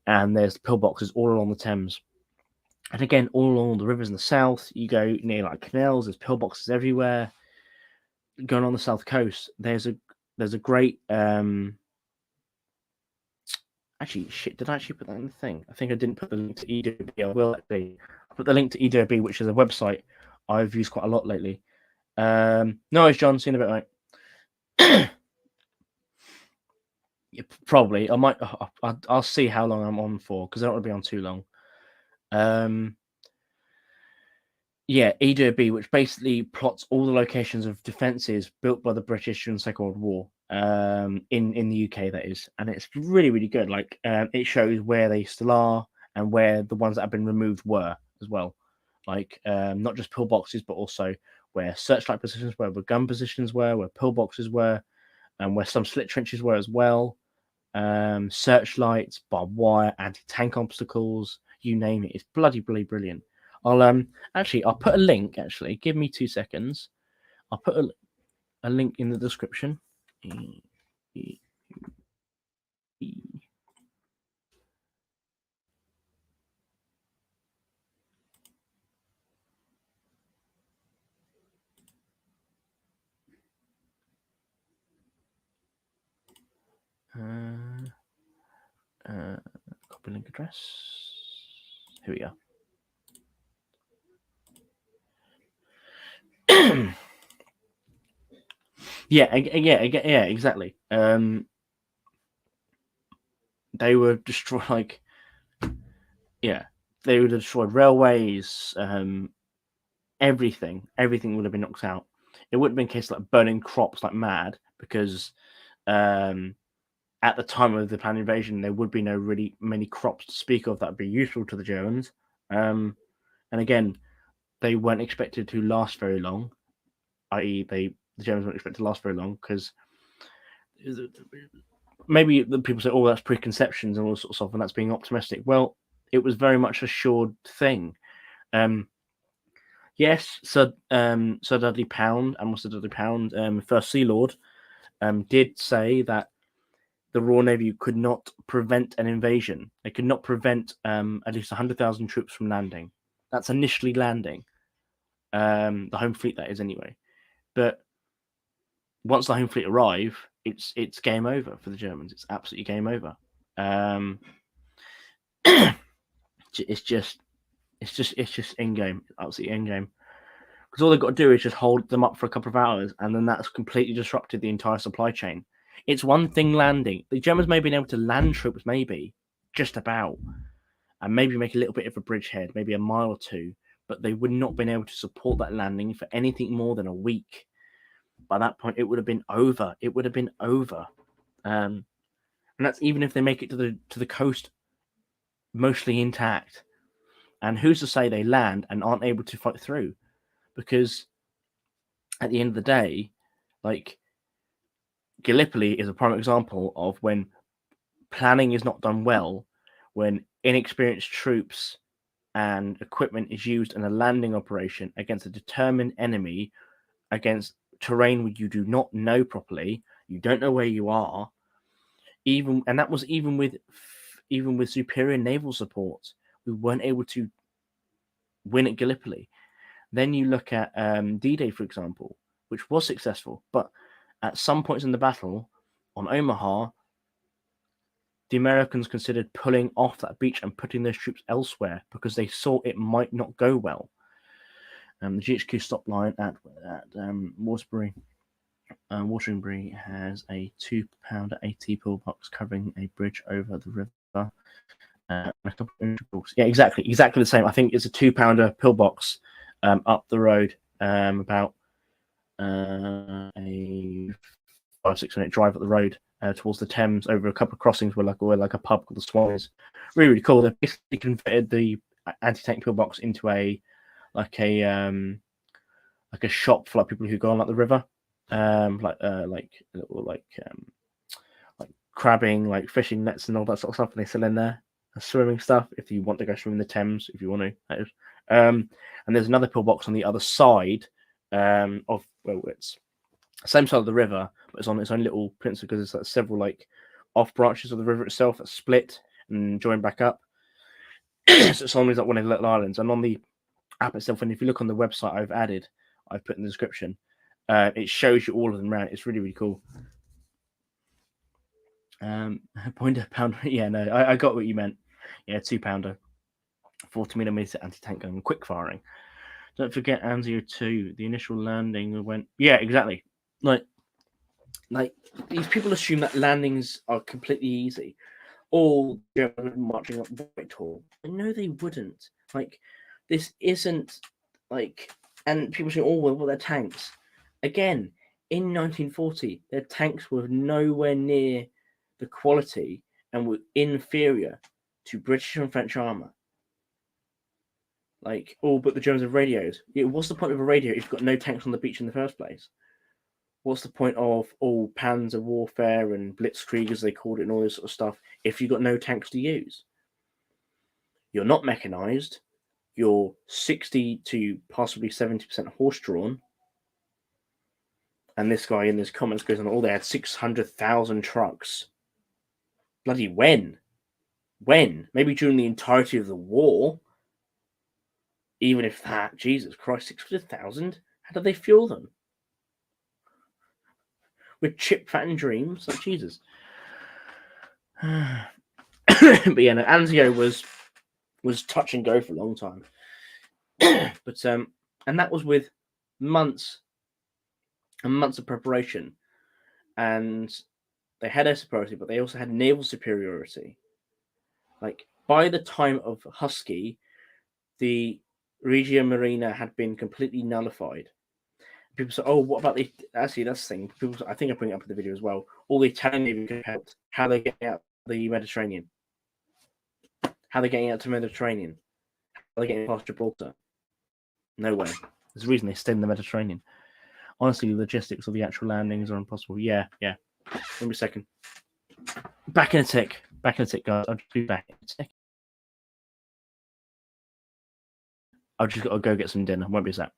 And there's pillboxes all along the Thames. And again, all along the rivers in the south, you go near like canals, there's pillboxes everywhere. Going on the south coast, there's a great actually, shit, did I actually put that in the thing? I think I didn't put the link to EWB. I will actually. I'll put the link to EWB, which is a website I've used quite a lot lately. No worries, John. See you in a bit, mate. Yeah, probably. I might. I'll see how long I'm on for, because I don't want to be on too long. Yeah, EWB, which basically plots all the locations of defences built by the British during the Second World War, in the UK, that is, and it's really, really good. Like, it shows where they still are and where the ones that have been removed were as well. Like, not just pillboxes, but also where searchlight positions were, where gun positions were, where pillboxes were, and where some slit trenches were as well. Searchlights, barbed wire, anti-tank obstacles, you name it. It's bloody brilliant. I'll put a link. Actually, give me 2 seconds. I'll put a link in the description. billing address. Here we are. Yeah, exactly. They were destroyed. They would have destroyed railways. Everything would have been knocked out. It wouldn't have been a case like burning crops like mad, because at the time of the planned invasion, there would be no really many crops to speak of that would be useful to the Germans. And again, they weren't expected to last very long, i.e., the Germans weren't expected to last very long, because maybe the people say, "Oh, that's preconceptions and all sorts of stuff, and that's being optimistic." Well, it was very much a assured thing. Yes, Sir Dudley Pound, Admiral Sir Dudley Pound, First Sea Lord, did say that the Royal Navy could not prevent an invasion. They could not prevent at least 100,000 troops from landing. That's initially landing. The Home Fleet, that is, anyway. But once the Home Fleet arrive, it's game over for the Germans. It's absolutely game over. It's just in game, absolutely in game. Because all they've got to do is just hold them up for a couple of hours, and then that's completely disrupted the entire supply chain. It's one thing landing. The Germans may have been able to land troops, maybe, just about, and maybe make a little bit of a bridgehead, maybe a mile or two, but they would not have been able to support that landing for anything more than a week. By that point, it would have been over. It would have been over. And that's even if they make it to the coast mostly intact. And who's to say they land and aren't able to fight through? Because at the end of the day, like, Gallipoli is a prime example of when planning is not done well, when inexperienced troops and equipment is used in a landing operation against a determined enemy, against terrain where you do not know properly, you don't know where you are. And that was even with superior naval support, we weren't able to win at Gallipoli. Then you look at D-Day, for example, which was successful, but at some points in the battle on Omaha, the Americans considered pulling off that beach and putting those troops elsewhere because they saw it might not go well. The GHQ stop line at Waterbury has a 2-pounder AT pillbox covering a bridge over the river. Yeah, exactly the same. I think it's a 2-pounder pillbox up the road, about a 5-6 minute drive up the road towards the Thames, over a couple of crossings where like a pub called the Swan is. Really cool. They basically converted the anti-tank pillbox into a shop for like people who go on like the river, like crabbing, like fishing nets and all that sort of stuff, and they sell in there. Swimming stuff if you want to go swim in the Thames, if you want to. And there's another pillbox on the other side of, well, it's same side of the river, but it's on its own little peninsula because there's like several like off branches of the river itself that split and join back up. So it's almost like one of the little islands. And on the app itself, and if you look on the website I've put in the description, it shows you all of them around. It's really, really cool. £1 yeah, no, I got what you meant. Yeah, 2-pounder, 40mm anti-tank gun, quick firing. Don't forget Anzio 2. The initial landing went. Yeah, exactly. Like these people assume that landings are completely easy. All marching up Whitehall. No, they wouldn't. Like, this isn't like. And people say, "Oh, well, they're tanks." Again, in 1940, their tanks were nowhere near the quality and were inferior to British and French armor. Like, but the Germans have radios. Yeah, what's the point of a radio if you've got no tanks on the beach in the first place? What's the point of panzer warfare and blitzkrieg, as they called it, and all this sort of stuff, if you've got no tanks to use? You're not mechanized. You're 60 to possibly 70% horse-drawn. And this guy in his comments goes on, they had 600,000 trucks. Bloody when? When? Maybe during the entirety of the war. Even if that, Jesus Christ, 600,000? How did they fuel them? With chip fat and dreams? Like, Jesus. But yeah, no, Anzio was touch and go for a long time. But and that was with months and months of preparation, and they had air superiority, but they also had naval superiority. Like by the time of Husky, the Regia Marina had been completely nullified. People say, "Oh, what about the?" Actually, that's the thing. People, I think I bring it up in the video as well. All the Italian Navy could help. How they're getting out the Mediterranean? How they're getting out to Mediterranean? How they're getting past Gibraltar? No way. There's a reason they stay in the Mediterranean. Honestly, the logistics of the actual landings are impossible. Yeah. Give me a second. Back in a tick, guys. I'll just be back in a tick. I've just got to go get some dinner. Won't be a sec.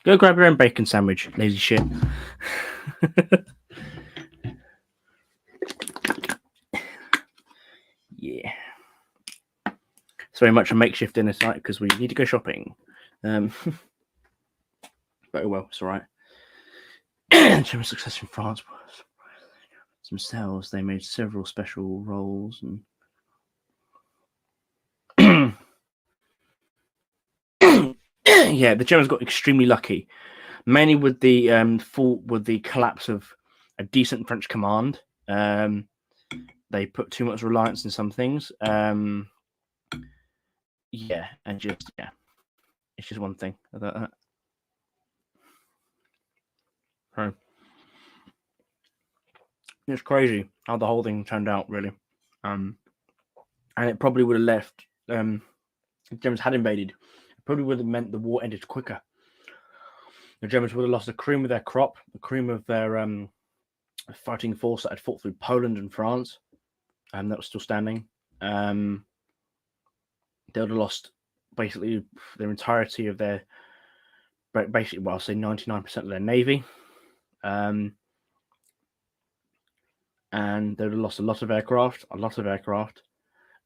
Go grab your own bacon sandwich, lazy shit. Yeah. It's very much a makeshift dinner tonight because we need to go shopping. But oh well, it's all right. German success in France was themselves. They made several special roles and yeah, the Germans got extremely lucky, mainly with the collapse of a decent French command. They put too much reliance in some things. Yeah, and just it's just one thing about that. So, it's crazy how the whole thing turned out, really. And it probably would have left. If Germans had invaded, it probably would have meant the war ended quicker. The Germans would have lost the cream of their crop, the cream of their fighting force that had fought through Poland and France, and that was still standing. They would have lost basically their entirety of their, basically, well, I'll say 99% of their navy. And they would have lost a lot of aircraft,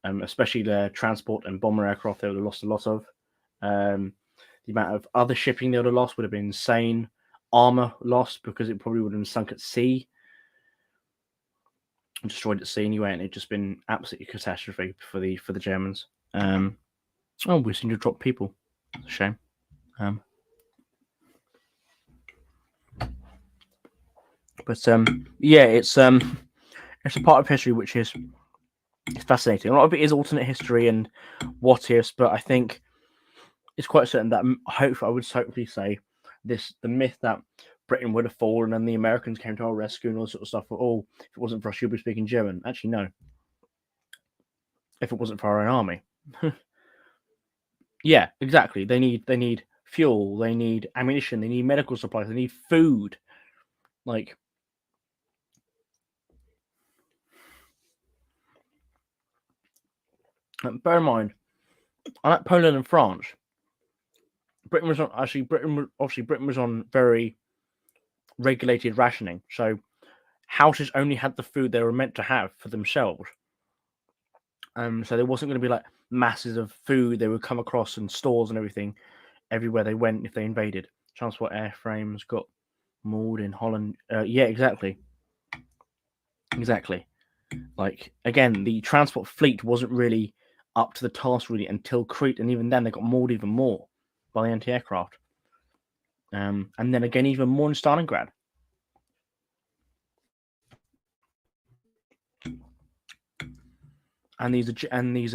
especially their transport and bomber aircraft. They would have lost a lot of. The amount of other shipping they would have lost would have been insane. Armor lost because it probably would have been sunk at sea, destroyed at sea anyway, and it'd just been absolutely catastrophe for the Germans. Oh, we seem to drop people. It's a shame. But yeah, it's a part of history which is fascinating. A lot of it is alternate history and what ifs, but I think it's quite certain that I would hopefully say the myth that Britain would have fallen and the Americans came to our rescue and all sort of stuff. Oh, if it wasn't for us, you'd be speaking German. Actually, no. If it wasn't for our own army. Yeah, exactly. They need fuel, they need ammunition, they need medical supplies, they need food. Like, bear in mind, unlike Poland and France, Britain was on very regulated rationing. So houses only had the food they were meant to have for themselves. So there wasn't going to be like masses of food they would come across and stores and everything everywhere they went if they invaded. Transport airframes got mauled in Holland. Yeah, exactly. Like, again, the transport fleet wasn't really up to the task really until Crete, and even then they got mauled even more. by the anti-aircraft. And then again, even more in Stalingrad. And these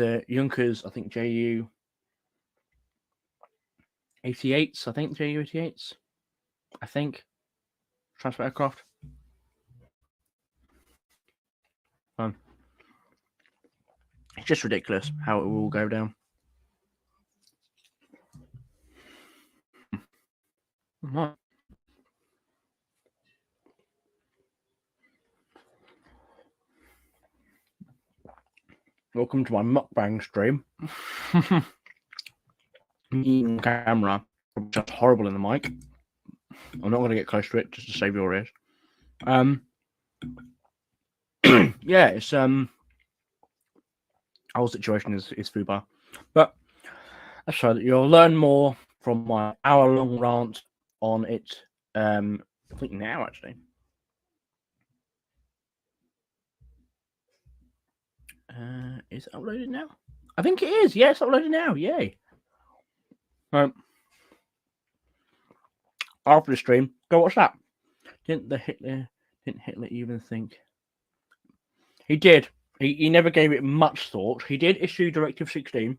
are Junkers, I think Ju 88s. I think Ju 88s. I think transport aircraft. It's just ridiculous how it will all go down. Right. Welcome to my mukbang stream. Eating camera, just horrible in the mic. I'm not going to get close to it just to save your ears. Yeah, it's our whole situation is Fubar, but that's so that you'll learn more from my hour-long rant on it. I think now actually. Is it uploaded now? I think it is. Yeah, it's uploaded now. Yay! After the stream, go watch that. Didn't Hitler even think? He did. He never gave it much thought. He did issue Directive 16,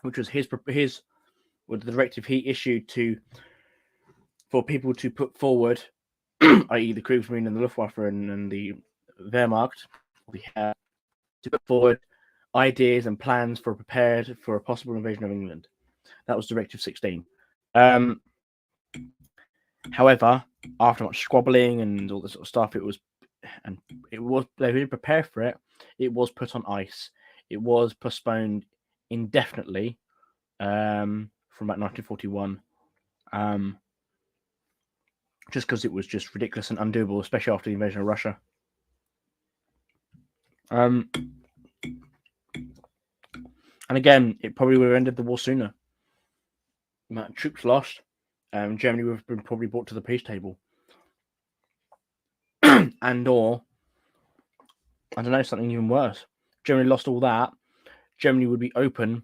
which was his with the directive he issued for people to put forward, i.e. the Kriegsmarine and the Luftwaffe and the Wehrmacht, to put forward ideas and plans prepared for a possible invasion of England. That was Directive 16. However, after much squabbling and all this sort of stuff, they didn't prepare for it. It was put on ice. It was postponed indefinitely from about 1941, just because it was just ridiculous and undoable, especially after the invasion of Russia. And again, it probably would have ended the war sooner. The amount of troops lost, Germany would have been probably brought to the peace table. And/or, I don't know, something even worse. Germany lost all that. Germany would be open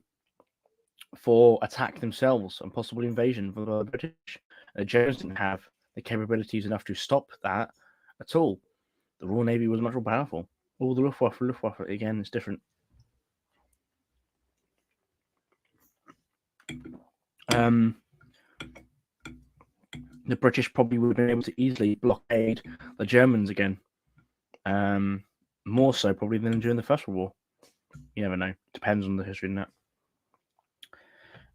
for attack themselves and possible invasion for the British. The Germans didn't have the capabilities enough to stop that at all. The Royal Navy was much more powerful. All the Luftwaffe again is different. The British probably would have been able to easily blockade the Germans again. More so probably than during the First World War. You never know. Depends on the history in that.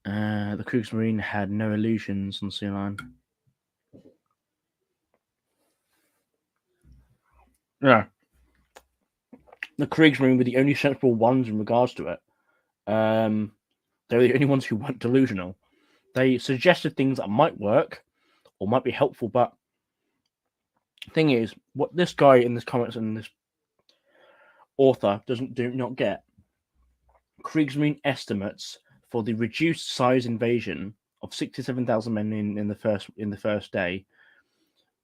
The Kriegsmarine had no illusions on sea line. Yeah. The Kriegsmarine were the only sensible ones in regards to it. They were the only ones who weren't delusional. They suggested things that might work or might be helpful, but the thing is, what this guy in this comments and this author do not get, Kriegsmarine estimates for the reduced size invasion of 67,000 men in the first day.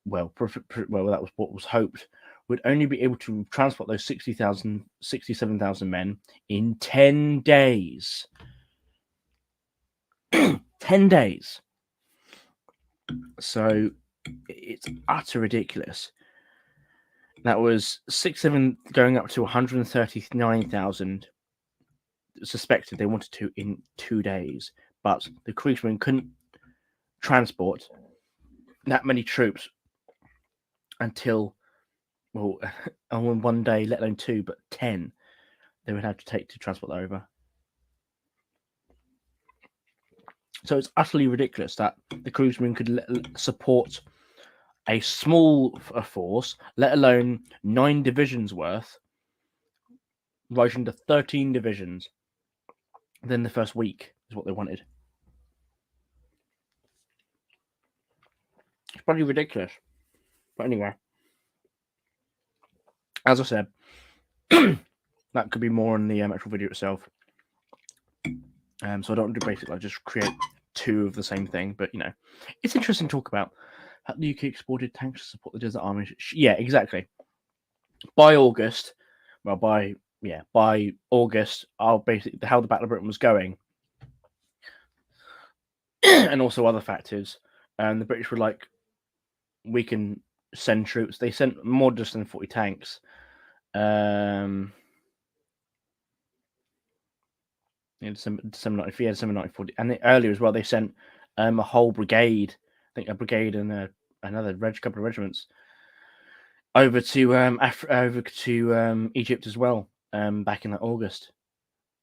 Well, that was what was hoped. Would only be able to transport those 67,000 men in 10 days. 10 days. So it's utter ridiculous. That was 67 going up to 139,000 suspected they wanted to in 2 days, but the Kriegsmarine couldn't transport that many troops until, well, on one day, let alone 2, but 10 they would have to take to transport that over. So it's utterly ridiculous that the Kriegsmarine could support a small force, let alone 9 divisions worth, rising to 13 divisions. Then the first week is what they wanted. It's pretty ridiculous. But anyway, as I said, that could be more in the actual video itself. So I don't want to basically just create 2 of the same thing, but you know, it's interesting to talk about how the UK exported tanks to support the Desert Army. Yeah, exactly. By August, I'll basically how the Battle of Britain was going. and also other factors. And the British were like, we can send troops. They sent more just than 40 tanks. In December 1940, and earlier as well, they sent a whole brigade, I think a brigade and another couple of regiments over to Egypt as well, back in August,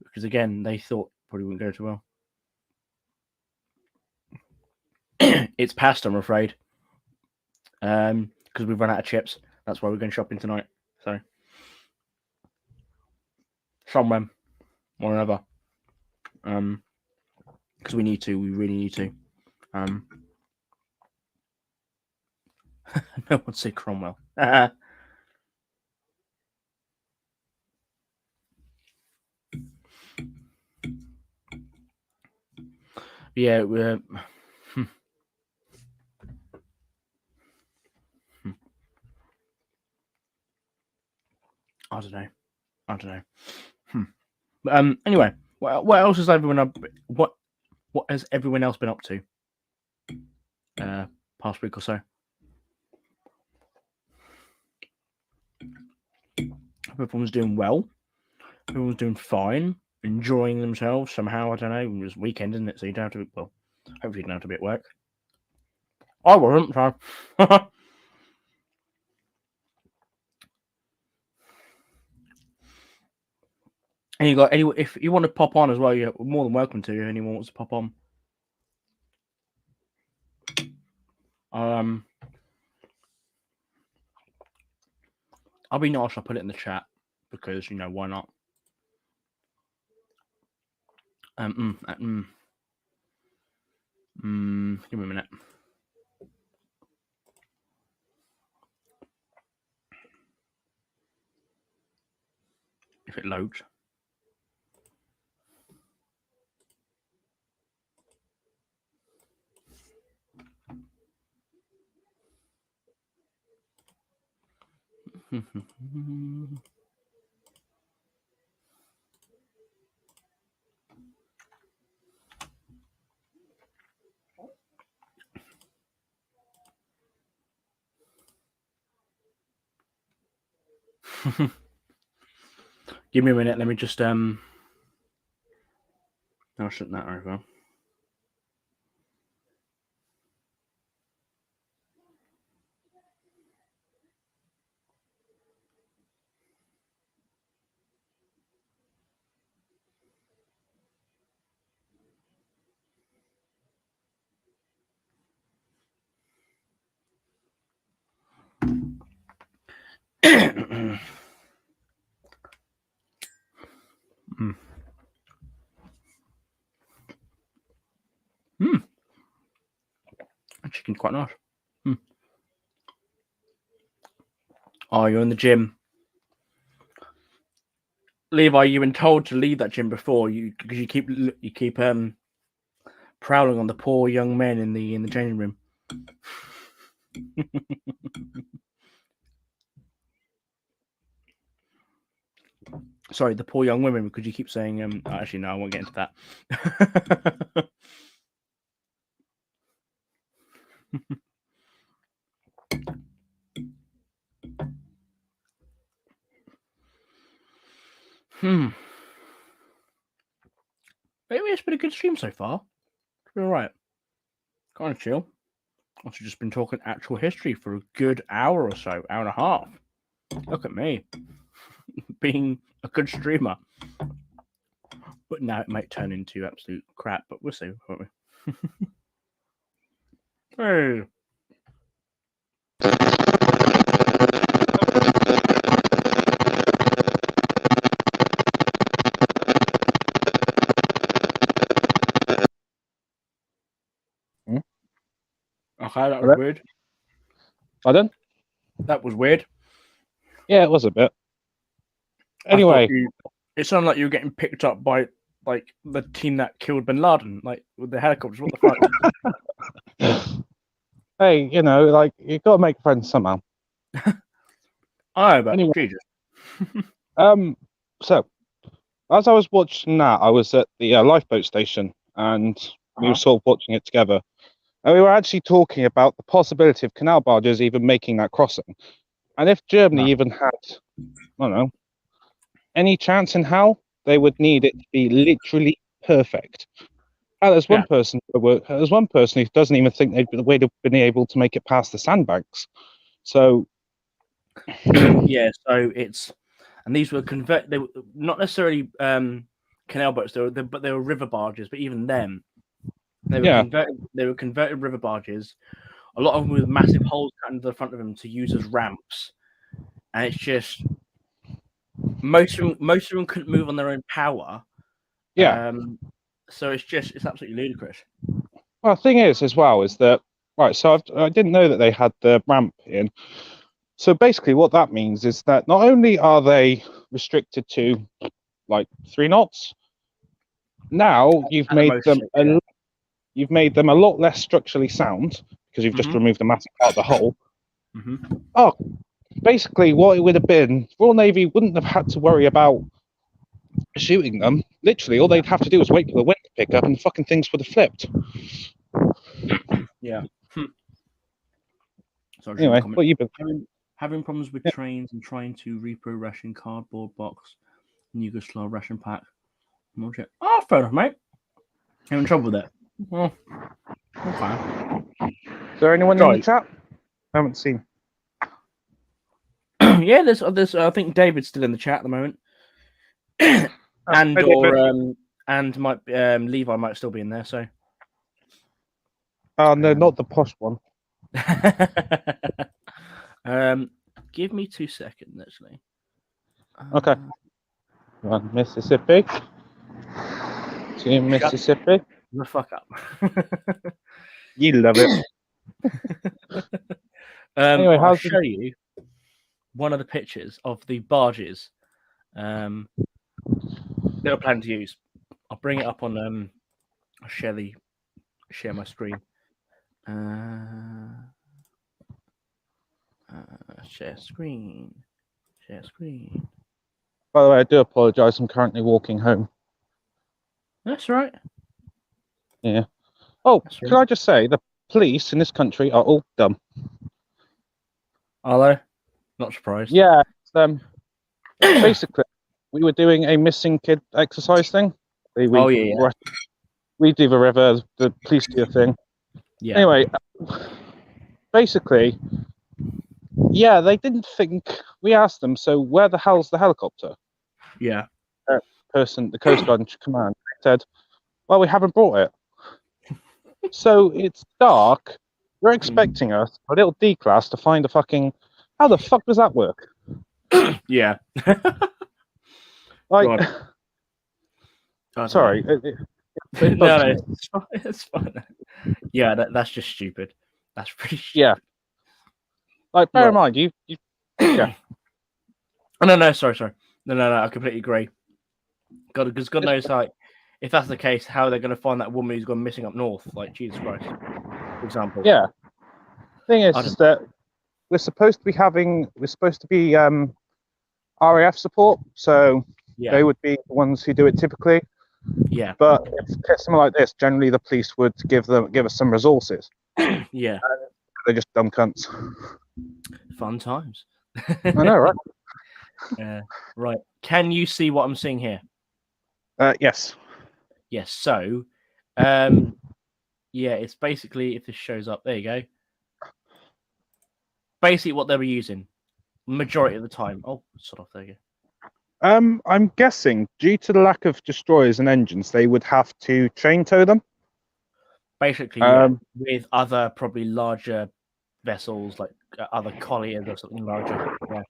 because again they thought probably wouldn't go too well. It's past, I'm afraid, because we've run out of chips. That's why we're going shopping tonight. So somewhere or another, because we really need to. No one say Cromwell. Yeah, I don't know. But anyway, what else has everyone up? What has everyone else been up to? Past week or so. Everyone's doing well. Everyone's doing fine, enjoying themselves somehow. I don't know. It was weekend, isn't it? So you don't have to. Well, hopefully you don't have to be at work. I wasn't. So. And you got if you want to pop on as well, you're more than welcome to. If anyone wants to pop on. I'll be nice. I'll put it in the chat because why not? Give me a minute. If it loads. Give me a minute. Let me just I'll shut that over. Chicken's quite nice. Oh, you're in the gym. Levi, you've been told to leave that gym before because you keep prowling on the poor young men in the changing room. Sorry, the poor young women, because you keep saying actually no, I won't get into that. Maybe it's been a good stream so far. It's been alright. Kind of chill. I've just been talking actual history for a good hour or so, hour and a half. Look at me. Being a good streamer. But now it might turn into absolute crap, but we'll see, won't we? Hey. Okay, that was weird. Pardon? That was weird. Yeah, it was a bit. Anyway, it sounded like you were getting picked up by like the team that killed Bin Laden, like with the helicopters. What the fuck? Hey, like you got to make friends somehow. I know, but anyway. Jesus. So as I was watching that, I was at the lifeboat station, and We were sort of watching it together. And we were actually talking about the possibility of canal barges even making that crossing. And if Germany even had, I don't know, any chance in hell, they would need it to be literally perfect. There's one person. There's one person who doesn't even think they'd have been able to make it past the sandbanks. So yeah, so and these were they were not necessarily canal boats, but they were river barges. But even them, they were converted river barges. A lot of them with massive holes cut into the front of them to use as ramps, and it's just most of them couldn't move on their own power. Yeah. So it's absolutely ludicrous. Well, the thing is, as well, is that right. So I didn't know that they had the ramp in. So basically, what that means is that not only are they restricted to like 3 knots, now you've made them a lot less structurally sound because you've just removed a massive part of the hull. Oh, basically, what it would have been, Royal Navy wouldn't have had to worry about shooting them. Literally, all they'd have to do is wait for the wind to pick up, and fucking things would have flipped. Yeah. So anyway, what you been having problems with trains and trying to repro ration cardboard box, Yugoslav ration pack. Oh, fair enough, mate. Having trouble with it. Well, I'm fine. Is there anyone in the chat? I haven't seen. Yeah, there's. I think David's still in the chat at the moment, and Levi might still be in there. So. Oh no, not the posh one. Give me 2 seconds, actually. Okay. One Mississippi. 2 Mississippi. The fuck up. You love it. Anyway, I'll show you one of the pictures of the barges that I plan to use. I'll bring it up on I'll share my screen. Share screen. By the way, I do apologise. I'm currently walking home. That's right. Yeah. Oh, can I just say the police in this country are all dumb. Are they? Not surprised. Yeah. Basically, we were doing a missing kid exercise thing. We do the river. The police do a thing. Yeah. Anyway, basically, yeah, they didn't think. We asked them, so where the hell's the helicopter? Yeah. The Coast Guard command said, well, we haven't brought it. So it's dark. We're expecting us, a little D-class, to find a fucking... How the fuck does that work? Yeah. Like... Sorry. No, it's fine. Yeah, that's just stupid. That's pretty stupid. Yeah. Like, bear in mind, you yeah. No, sorry. No, I completely agree. Because God knows, like, if that's the case, how are they going to find that woman who's gone missing up north? Like, Jesus Christ, for example. Yeah. Thing is that we're supposed to be RAF support, so they would be the ones who do it typically. Yeah. But if it's something like this, generally the police would give us some resources. Yeah. They're just dumb cunts. Fun times. I know, right? Right. Can you see what I'm seeing here? Yes. Yes. So, it's basically, if this shows up, there you go. Basically, what they were using, majority of the time. Oh, sort of. There you go. I'm guessing due to the lack of destroyers and engines, they would have to chain tow them. Basically, with other probably larger vessels, like other colliers or something larger. Yeah.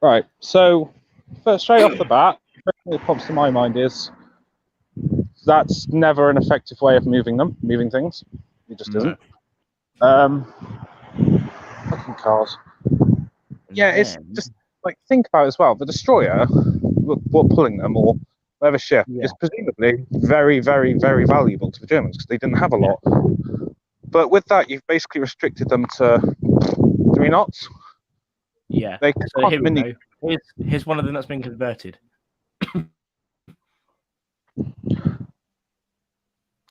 Right. So, first, straight off the bat, what pops to my mind is that's never an effective way of moving things. It just isn't. Fucking cars. Yeah, it's just like, think about it as well. The destroyer, what pulling them or whatever ship is presumably very, very, very valuable to the Germans because they didn't have a lot. But with that, you've basically restricted them to 3 knots. Yeah. They so here we go. Here's one of them that's been converted.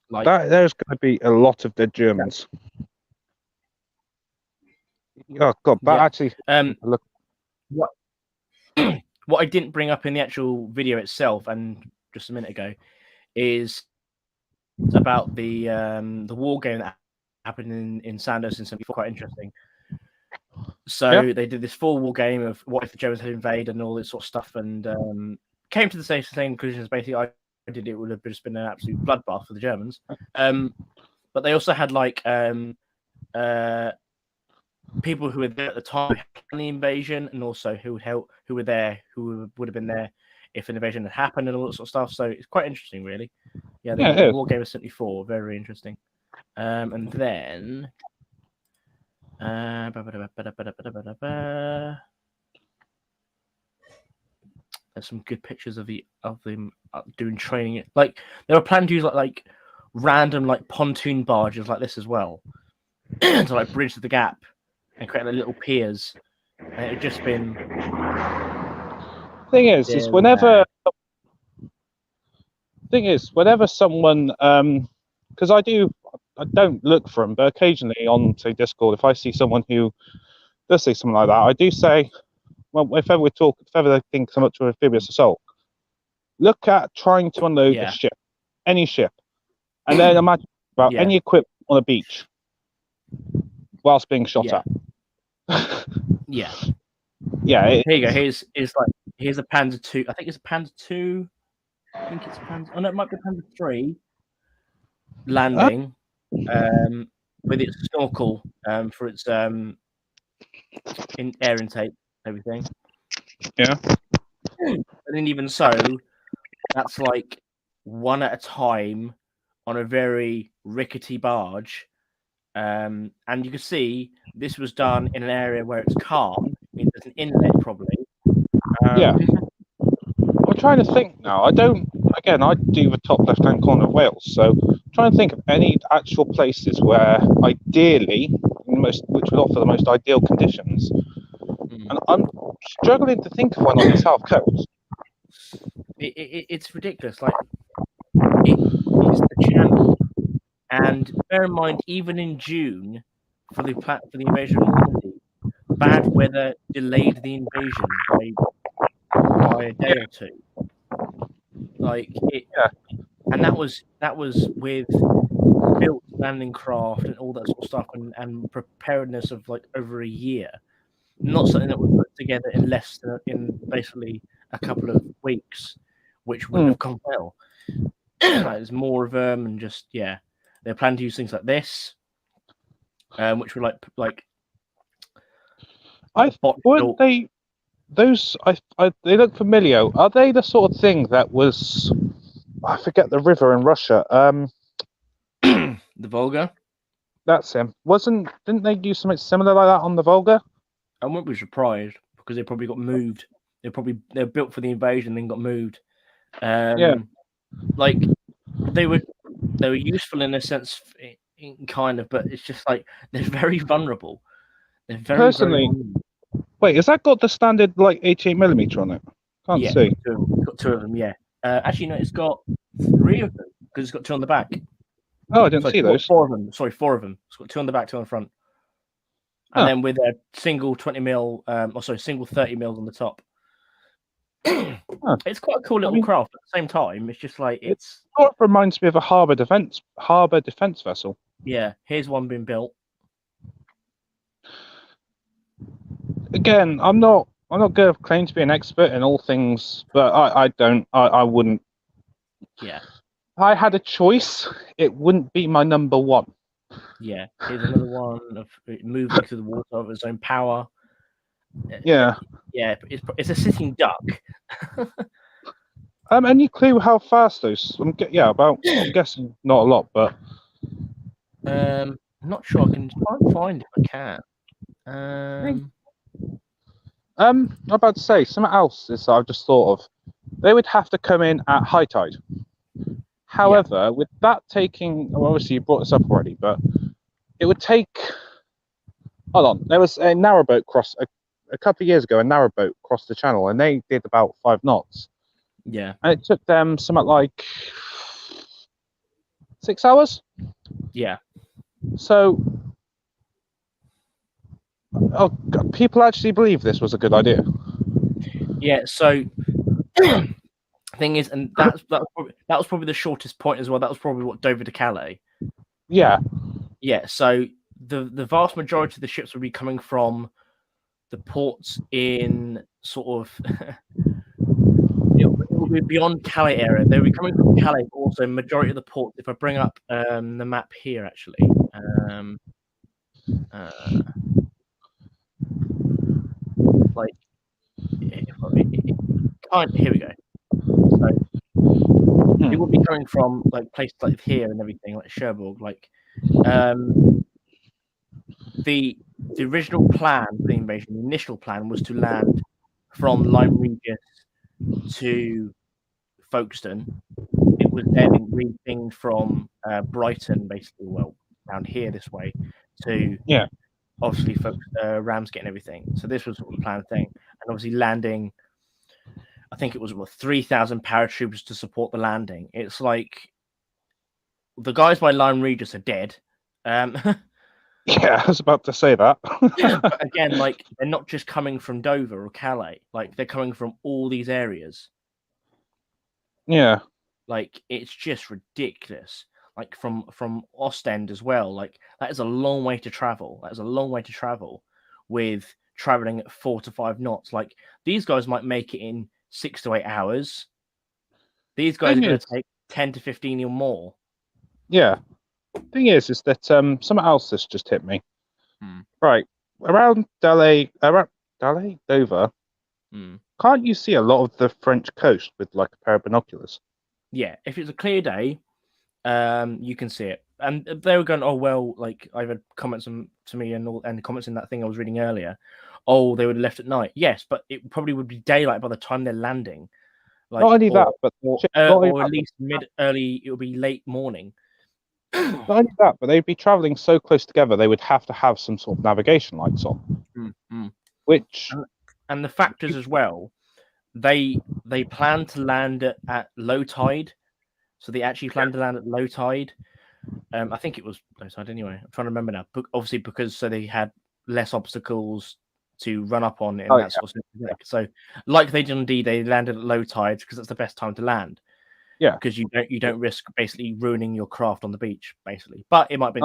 Like there's going to be a lot of dead Germans. Oh God, that yeah. actually look. What what I didn't bring up in the actual video itself, and just a minute ago, is about the war game that happened in Sandos in '74. Quite interesting. So they did this full war game of what if the Germans had invaded and all this sort of stuff, and came to the same conclusions. Basically, I did, it would have just been an absolute bloodbath for the Germans. But they also had like people who were there at the time in the invasion, and also who were there, who would have been there if an invasion had happened, and all that sort of stuff. So it's quite interesting, really. Yeah, the war game of '74, very interesting. And then there's some good pictures of them doing training. Like they were planning to use like random like pontoon barges like this as well to like bridge the gap and create like little piers. And it had just been. Thing is whenever someone because I don't look for them, but occasionally on say Discord, if I see someone who does say something like that, I do say, well, if ever they think so much of amphibious assault, look at trying to unload a ship, any ship, and then imagine about any equipment on a beach whilst being shot at. Yeah. Here you go. Here's a Panzer II. I think it's a Panzer II. I think it's a Panzer. Oh no, it might be a Panzer III landing with its snorkel for its in air intake, everything. Yeah. And then even so, that's like one at a time on a very rickety barge. And you can see this was done in an area where it's calm. There's an inlet, probably. I'm trying to think now. I do the top left-hand corner of Wales, so I'm trying to think of any actual places where ideally, which would offer the most ideal conditions. And I'm struggling to think of one on the south coast. It's ridiculous. Like it's the channel, and bear in mind, even in June, for the invasion of Normandy, bad weather delayed the invasion by a day or two. Like and that was with built landing craft and all that sort of stuff, and preparedness of like over a year. Not something that was put together in basically a couple of weeks, which wouldn't have gone well. There's more of them, and just they're planning to use things like this, which were like. Weren't they? They look familiar. Are they the sort of thing that was? I forget the river in Russia. The Volga. That's him. Didn't they do something similar like that on the Volga? I wouldn't be surprised because they probably got moved. They're built for the invasion, then got moved. Like they were useful in a sense, kind of, but it's just like they're very vulnerable. They're very personally. Wait, has that got the standard like 88mm on it? Can't see. Got two of them. Yeah. Actually, no, it's got 3 of them because it's got 2 on the back. Oh, I didn't see those. 4 of them. Sorry, 4 of them. It's got 2 on the back, 2 on the front. And then with a single 20mm, single 30mm on the top. It's quite a cool little craft. At the same time, it's just like it sort of reminds me of a harbour defense vessel. Yeah, here's one being built. Again, I'm not going to claim to be an expert in all things, but I wouldn't. Yeah. If I had a choice, it wouldn't be my number one. Yeah, here's another one of moving through the water of its own power. Yeah. Yeah, it's a sitting duck. Any clue how fast those? I'm guessing not a lot, but. I'm not sure. I can try and find if I can. I'm about to say something else is I've just thought of. They would have to come in at high tide. However, with that taking, obviously you brought this up already, but it would take. Hold on, there was a narrowboat cross a couple of years ago. A narrowboat crossed the channel, and they did about 5 knots. Yeah, and it took them something like 6 hours. Yeah. So, people actually believe this was a good idea. Yeah. So thing is, and that was probably the shortest point as well. That was probably what Dover to Calais. Yeah. Yeah. So the vast majority of the ships would be coming from the ports in sort of it will be beyond Calais area. They'll be coming from Calais, but also majority of the ports. If I bring up the map here, actually, like here we go. So it will be coming from like places like here and everything, like Cherbourg. Like the original plan for the invasion, the initial plan was to land from Lyme Regis to Folkestone. It was then re-pinged from Brighton, basically, well, down here this way, to obviously Ramsgate and everything. So this was sort of the planned thing, and obviously landing. I think it was 3,000 paratroopers to support the landing. It's like the guys by Lyme Regis are dead. Yeah, I was about to say that. But again, like they're not just coming from Dover or Calais, like they're coming from all these areas. Yeah. Like it's just ridiculous. Like from Ostend as well. Like that is a long way to travel. That is a long way to travel with traveling at 4 to 5 knots. Like these guys might make it in 6 to 8 hours. These guys are going to take 10 to 15 or more. Yeah. Thing is that something else that's just hit me. Right. Around Dover, can't you see a lot of the French coast with like a pair of binoculars? Yeah, if it's a clear day, you can see it. And they were going, oh well, like I've had comments to me and comments in that thing I was reading earlier. Oh, they would have left at night. Yes, but it probably would be daylight by the time they're landing. Like, not only that, but or at least early. It will be late morning. Not only that, but they'd be traveling so close together, they would have to have some sort of navigation lights on. Which and the factors as well. They plan to land at low tide, so they actually plan to land at low tide. I think it was low tide anyway. I'm trying to remember now. But obviously, because so they had less obstacles to run up on in that sort of thing. So, like they did on D-Day, they landed at low tides because that's the best time to land. Yeah, because you don't risk basically ruining your craft on the beach, basically. But it might be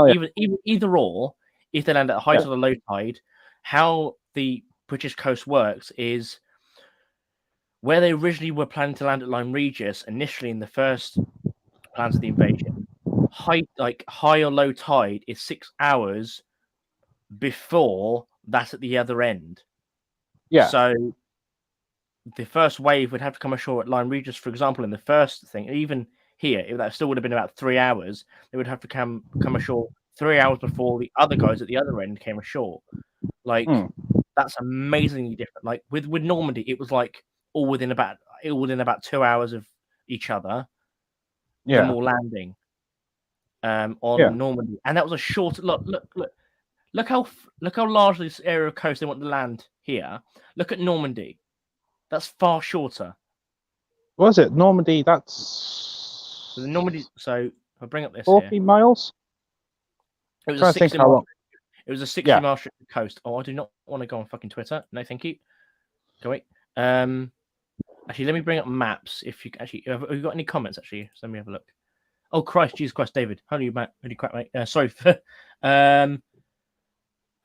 either or. If they land at high tide or low tide, how the British coast works is where they originally were planning to land at Lyme Regis initially in the first plans of the invasion. High or low tide is 6 hours before that's at the other end. Yeah. So the first wave would have to come ashore at Lyme Regis, for example, in the first thing. Even here, that still would have been about 3 hours. They would have to come ashore 3 hours before the other guys at the other end came ashore. Like that's amazingly different. Like with Normandy, it was like all within about 2 hours of each other. Them all landing on Normandy, and that was a short look how large this area of coast they want to land here. Look at Normandy. That's far shorter. What was it? Normandy, that's... So the Normandy, so if I bring up this 40 miles? It was a 60 mile. It was a 60 mile strip of coast. Oh, I do not want to go on fucking Twitter. No, thank you. Go wait. Actually, let me bring up maps. If you actually, have you got any comments? Actually, so let me have a look. Oh Christ, Jesus Christ, David. Holy crap, mate. Sorry for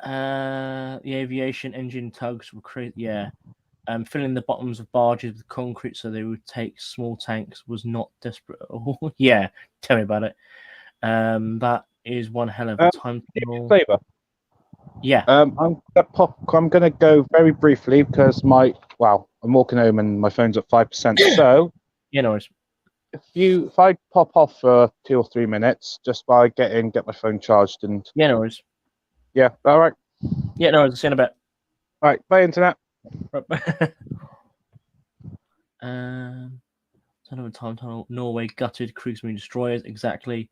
the aviation engine tugs were crazy. Yeah. Filling the bottoms of barges with concrete so they would take small tanks was not desperate. Oh, yeah, tell me about it. That is one hell of a time. Flavor. Yeah. I'm gonna go very briefly because I'm walking home and my phone's at 5%. So yeah, no worries. If I pop off for 2 or 3 minutes, just while I get my phone charged and yeah, no worries. Yeah, all right. Yeah, no worries. I'll see you in a bit. All right, bye, internet. Time tunnel. Norway gutted Kriegsmarine destroyers. Exactly.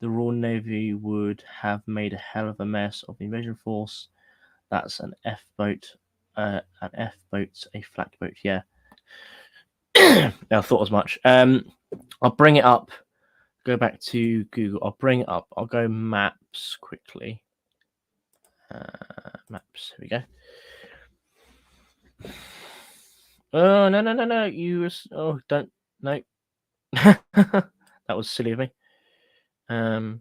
The Royal Navy would have made a hell of a mess of the invasion force. That's an F boat. A flak boat. Yeah. I thought as much. I'll bring it up go back to Google. I'll bring it up. I'll go maps quickly. Maps. Here we go. Oh no! Don't no. That was silly of me. That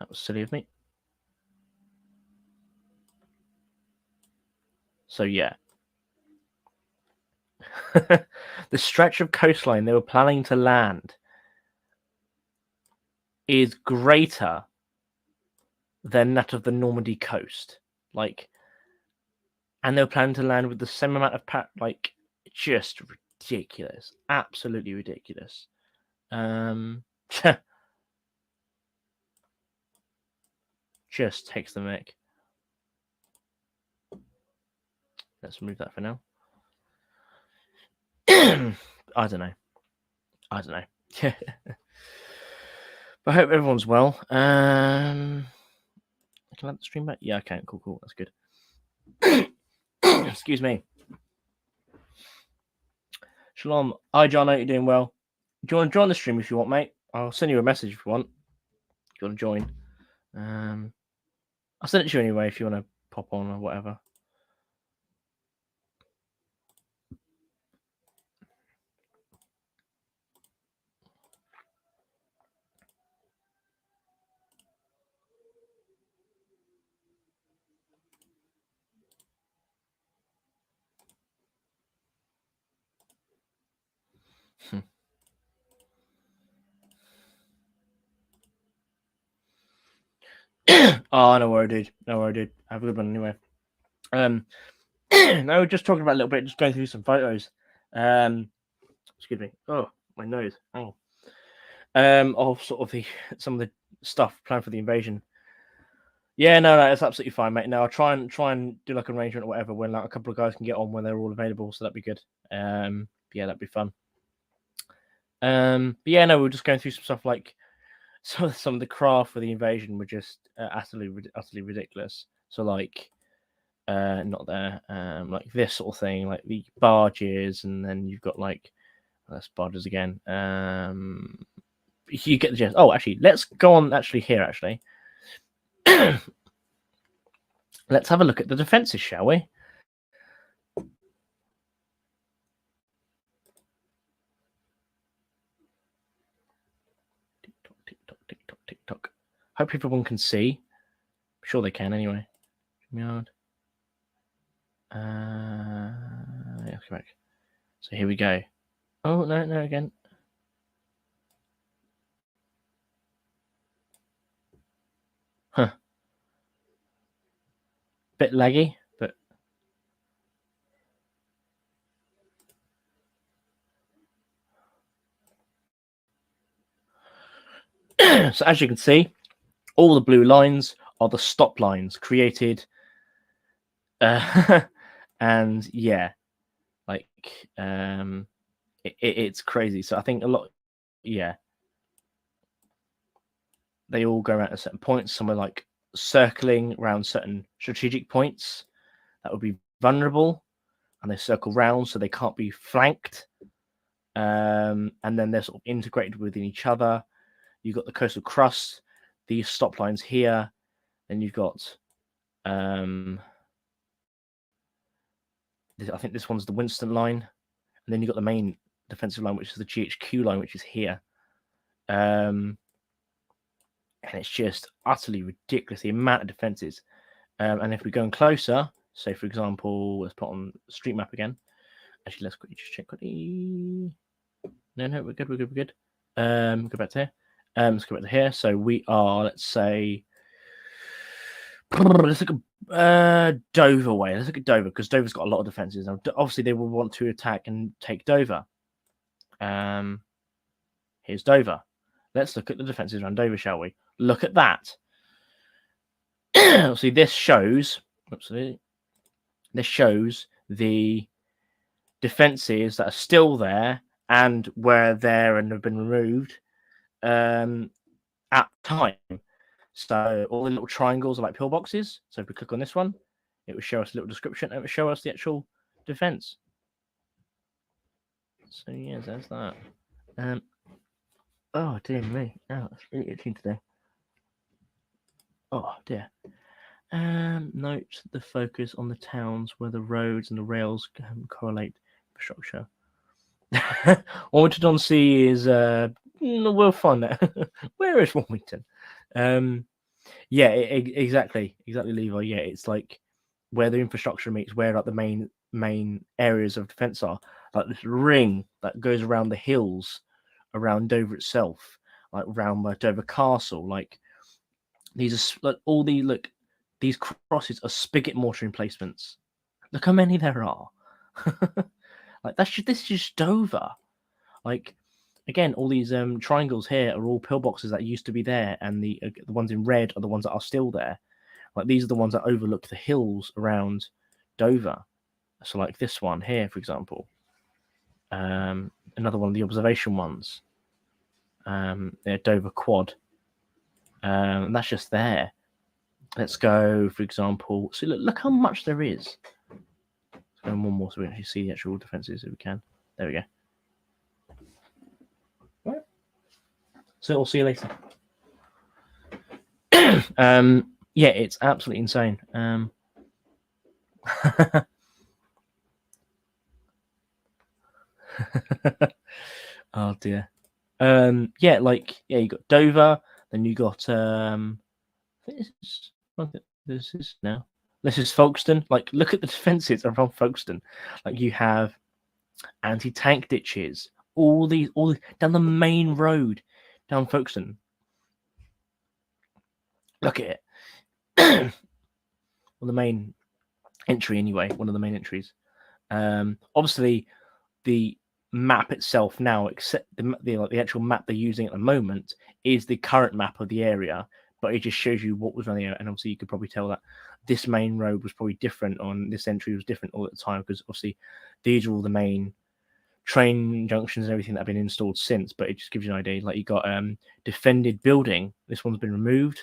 was silly of me. So yeah. The stretch of coastline they were planning to land is greater than that of the Normandy coast. Like, and they were planning to land with the same amount of just ridiculous. Absolutely ridiculous. Just takes the mic. Let's remove that for now. I don't know. But I hope everyone's well. Can I have the stream back? Yeah, I can. Cool. That's good. Excuse me. Shalom. Hi, John. I hope you're doing well. Do you want to join the stream if you want, mate? I'll send you a message if you want. If you want to join. I'll send it to you anyway if you want to pop on or whatever. Oh, no worry, dude. Have a good one anyway. No, we're just talking about a little bit, just going through some photos. Excuse me. Oh, my nose. Oh. Of sort of some of the stuff planned for the invasion. Yeah, no, it's absolutely fine, mate. No, I'll try and do like an arrangement or whatever when like a couple of guys can get on when they're all available, so that'd be good. Yeah, that'd be fun. But yeah, no, we're just going through some stuff like some of the craft for the invasion were just utterly ridiculous. So like, not there, like this sort of thing, like the barges, and then you've got like that's barges again. You get the gist. Oh, actually, let's go on. Here, let's have a look at the defenses, shall we? Tick-tock. Hope everyone can see. I'm sure they can anyway. Yard. Yeah, come back. So here we go. Oh, no, again. Huh. Bit laggy, but so as you can see, all the blue lines are the stop lines created. And yeah, like it's crazy. So I think a lot, yeah, they all go around at certain points. Some are like circling around certain strategic points that would be vulnerable, and they circle round so they can't be flanked. And then they're sort of integrated within each other. You've got the coastal crust, these stop lines here, and you've got I think this one's the Winston line, and then you've got the main defensive line, which is the GHQ line, which is here. And it's just utterly ridiculous, the amount of defenses. And if we go in closer, so for example, let's put on street map again. Actually, let's quickly just check quickly. No, we're good. Go back to here. Let's go back to here. So we are, let's say, let's look at Dover way. Let's look at Dover, because Dover's got a lot of defenses. Now, obviously, they will want to attack and take Dover. Here's Dover. Let's look at the defenses around Dover, shall we? Look at that. See, this shows. This shows the defenses that are still there and where there and have been removed at time. So all the little triangles are like pillboxes. So if we click on this one, it will show us a little description and it will show us the actual defense. So yeah, there's that. Oh dear me. Oh, it's really itching today. Oh dear. Note the focus on the towns where the roads and the rails correlate infrastructure. Wilmington on Sea is we'll find that. Where is Wilmington? Yeah, exactly, Levi. Yeah, it's like where the infrastructure meets, where like the main areas of defense are, like this ring that goes around the hills around Dover itself, like around Dover Castle. Like these are like all the these crosses are spigot mortar emplacements. Look how many there are. Like this is just Dover. Like again, all these triangles here are all pillboxes that used to be there, and the ones in red are the ones that are still there. Like these are the ones that overlook the hills around Dover. So like this one here, for example, another one of the observation ones. Dover Quad, and that's just there. Let's go, for example. So look how much there is. Let's go one more so we can actually see the actual defenses if we can. There we go. Right. So we'll see you later. Yeah, it's absolutely insane. Oh dear. Yeah, like you got Dover, then you got this is now. This is Folkestone. Like, look at the defenses around Folkestone. Like, you have anti-tank ditches, all these down the main road down Folkestone. Look at it. Well, the main entry anyway. One of the main entries. Obviously, the map itself now, except the actual map they're using at the moment, is the current map of the area, but it just shows you what was around the area. And obviously, you could probably tell that this main road was probably different, on this entry was different all at the time, because obviously these are all the main train junctions and everything that have been installed since. But it just gives you an idea. Like, you got defended building. This one's been removed,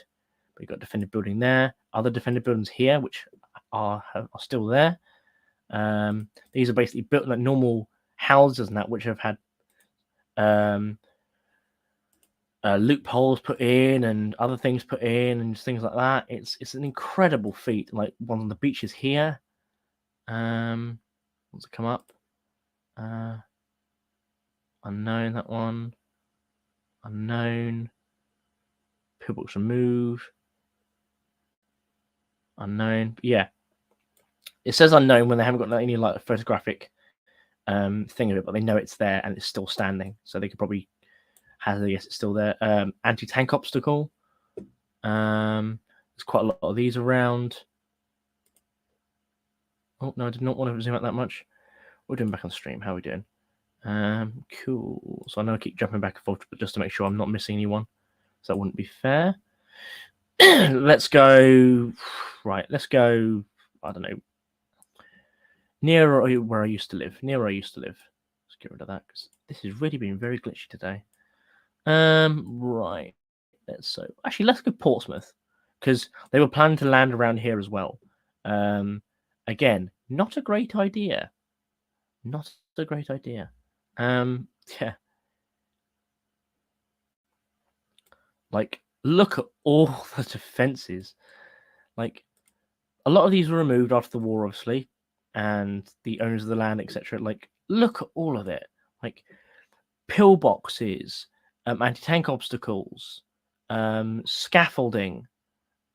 but you got defended building there. Other defended buildings here, which are still there. These are basically built like normal houses and that, which have had loopholes put in and other things put in and things like that. It's an incredible feat. Like one on the beaches here. Wants to come up. Unknown, that one. Unknown. Pillbox remove. Unknown. But yeah. It says unknown when they haven't got any like photographic thing of it, but they know it's there and it's still standing. So they could probably hazard, yes, it's still there. Anti-tank obstacle. There's quite a lot of these around. Oh no, I did not want to zoom out that much. We're doing back on stream. How are we doing? Cool. So I know I keep jumping back and forth, but just to make sure I'm not missing anyone. So that wouldn't be fair. Let's go. Right, let's go. I don't know. Near where I used to live. Let's get rid of that because this has really been very glitchy today. Right. Let's go Portsmouth because they were planning to land around here as well. Again, not a great idea. Yeah. Like, look at all the defenses. Like, a lot of these were removed after the war, obviously, and the owners of the land, etc. Like, look at all of it. Like, pillboxes, anti-tank obstacles, scaffolding,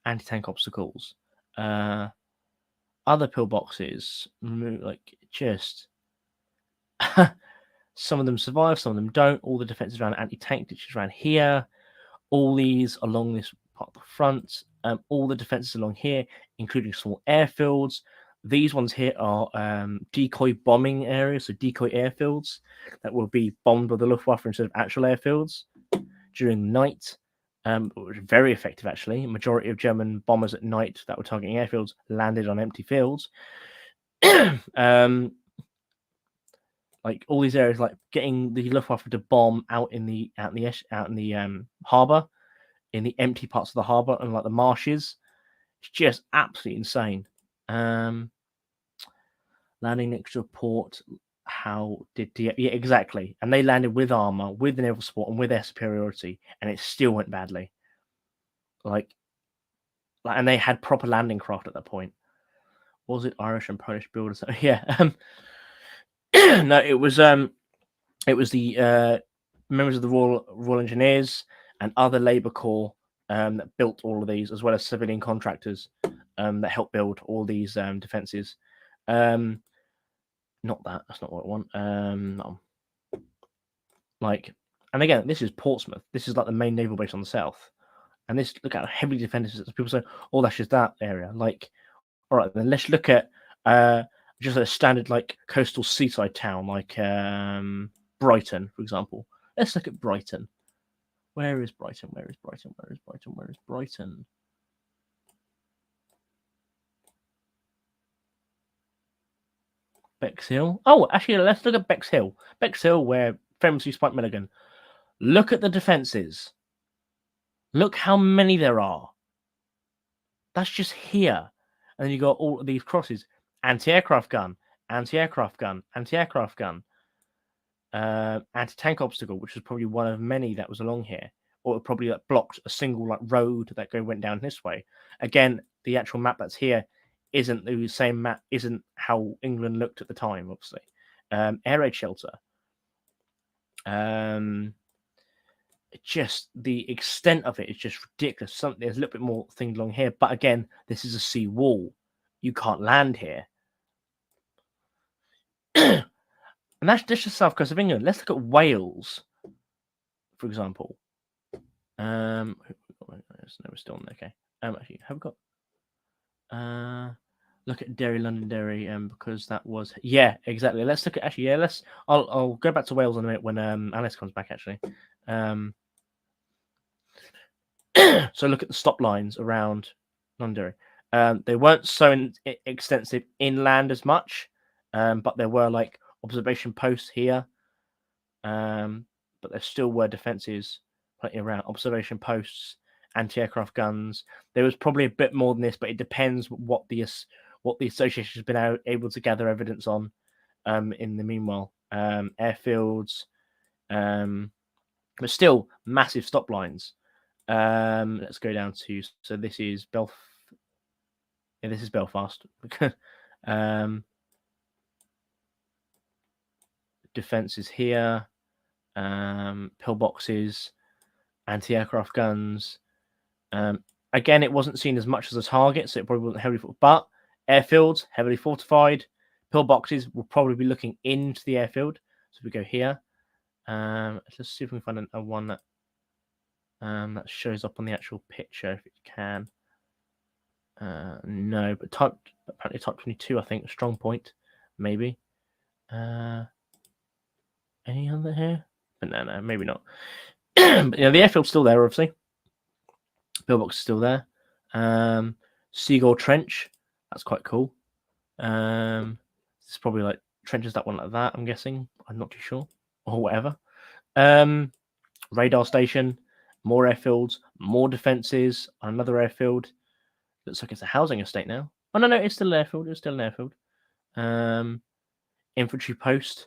anti-tank obstacles, other pillboxes, like just some of them survive, some of them don't. All the defenses around anti-tank ditches around here, all these along this part of the front, all the defenses along here, including small airfields. These ones here are decoy bombing areas, so decoy airfields that will be bombed by the Luftwaffe instead of actual airfields during the night. Which was very effective, actually. A majority of German bombers at night that were targeting airfields landed on empty fields. Like all these areas, like getting the Luftwaffe to bomb out in the harbour, in the empty parts of the harbour and like the marshes. It's just absolutely insane. Landing next to a port how did yeah, exactly. And they landed with armor, with the naval support, and with their superiority, and it still went badly. Like, and they had proper landing craft at that point. Was it Irish and Polish builders? Yeah. No, it was the members of the Royal Engineers and other Labour Corps that built all of these, as well as civilian contractors that helped build all these defences. Not that. That's not what I want. No. Like, and again, this is Portsmouth. This is like the main naval base on the south. And this, look at how heavily defended it is. People say, oh, that's just that area. Like, all right, then let's look at just a standard like coastal seaside town like Brighton, for example. Let's look at Brighton. Where is Brighton? Where is Brighton? Where is Brighton? Where is Brighton? Bexhill. Oh, actually, let's look at Bexhill. Bexhill, where famously Spike Milligan. Look at the defences. Look how many there are. That's just here. And then you got all of these crosses. Anti-aircraft gun, anti-aircraft gun, anti-aircraft gun. Anti-tank obstacle, which was probably one of many that was along here. Or it probably like, blocked a single like road that went down this way. Again, the actual map that's here isn't the same map, isn't how England looked at the time, obviously. Air raid shelter. Just the extent of it is just ridiculous. There's a little bit more things along here, but again, this is a sea wall. You can't land here. And that's just the south coast of England. Let's look at Wales, for example. No, we're still on. Okay. Actually, have we got? Look at Derry, Londonderry, because that was exactly. Let's look at actually. Yeah, let's. I'll go back to Wales in a minute when Alice comes back. Actually, so look at the stop lines around Londonderry. They weren't so extensive inland as much, but there were like observation posts here. But there still were defences plenty around, observation posts, anti-aircraft guns. There was probably a bit more than this, but it depends what the association has been able to gather evidence on. In the meanwhile, airfields, but still massive stop lines. Let's go down to this is Belfast. Yeah, this is Belfast. Defences here, pillboxes, anti-aircraft guns. Again, it wasn't seen as much as a target, so it probably wasn't heavily fortified. But airfields, heavily fortified. Pillboxes will probably be looking into the airfield. So we go here. Let's see if we can find a one that that shows up on the actual picture if it can. No, but apparently type 22, I think, a strong point, maybe. Any other here? But no, maybe not. But the airfield's still there, obviously. Pillbox is still there. Seagull Trench, that's quite cool. It's probably like trenches that one like that, I'm guessing. I'm not too sure. Or whatever. Radar station, more airfields, more defences, another airfield. Looks like it's a housing estate now. Oh no, it's still an airfield. It's still an airfield. Infantry post.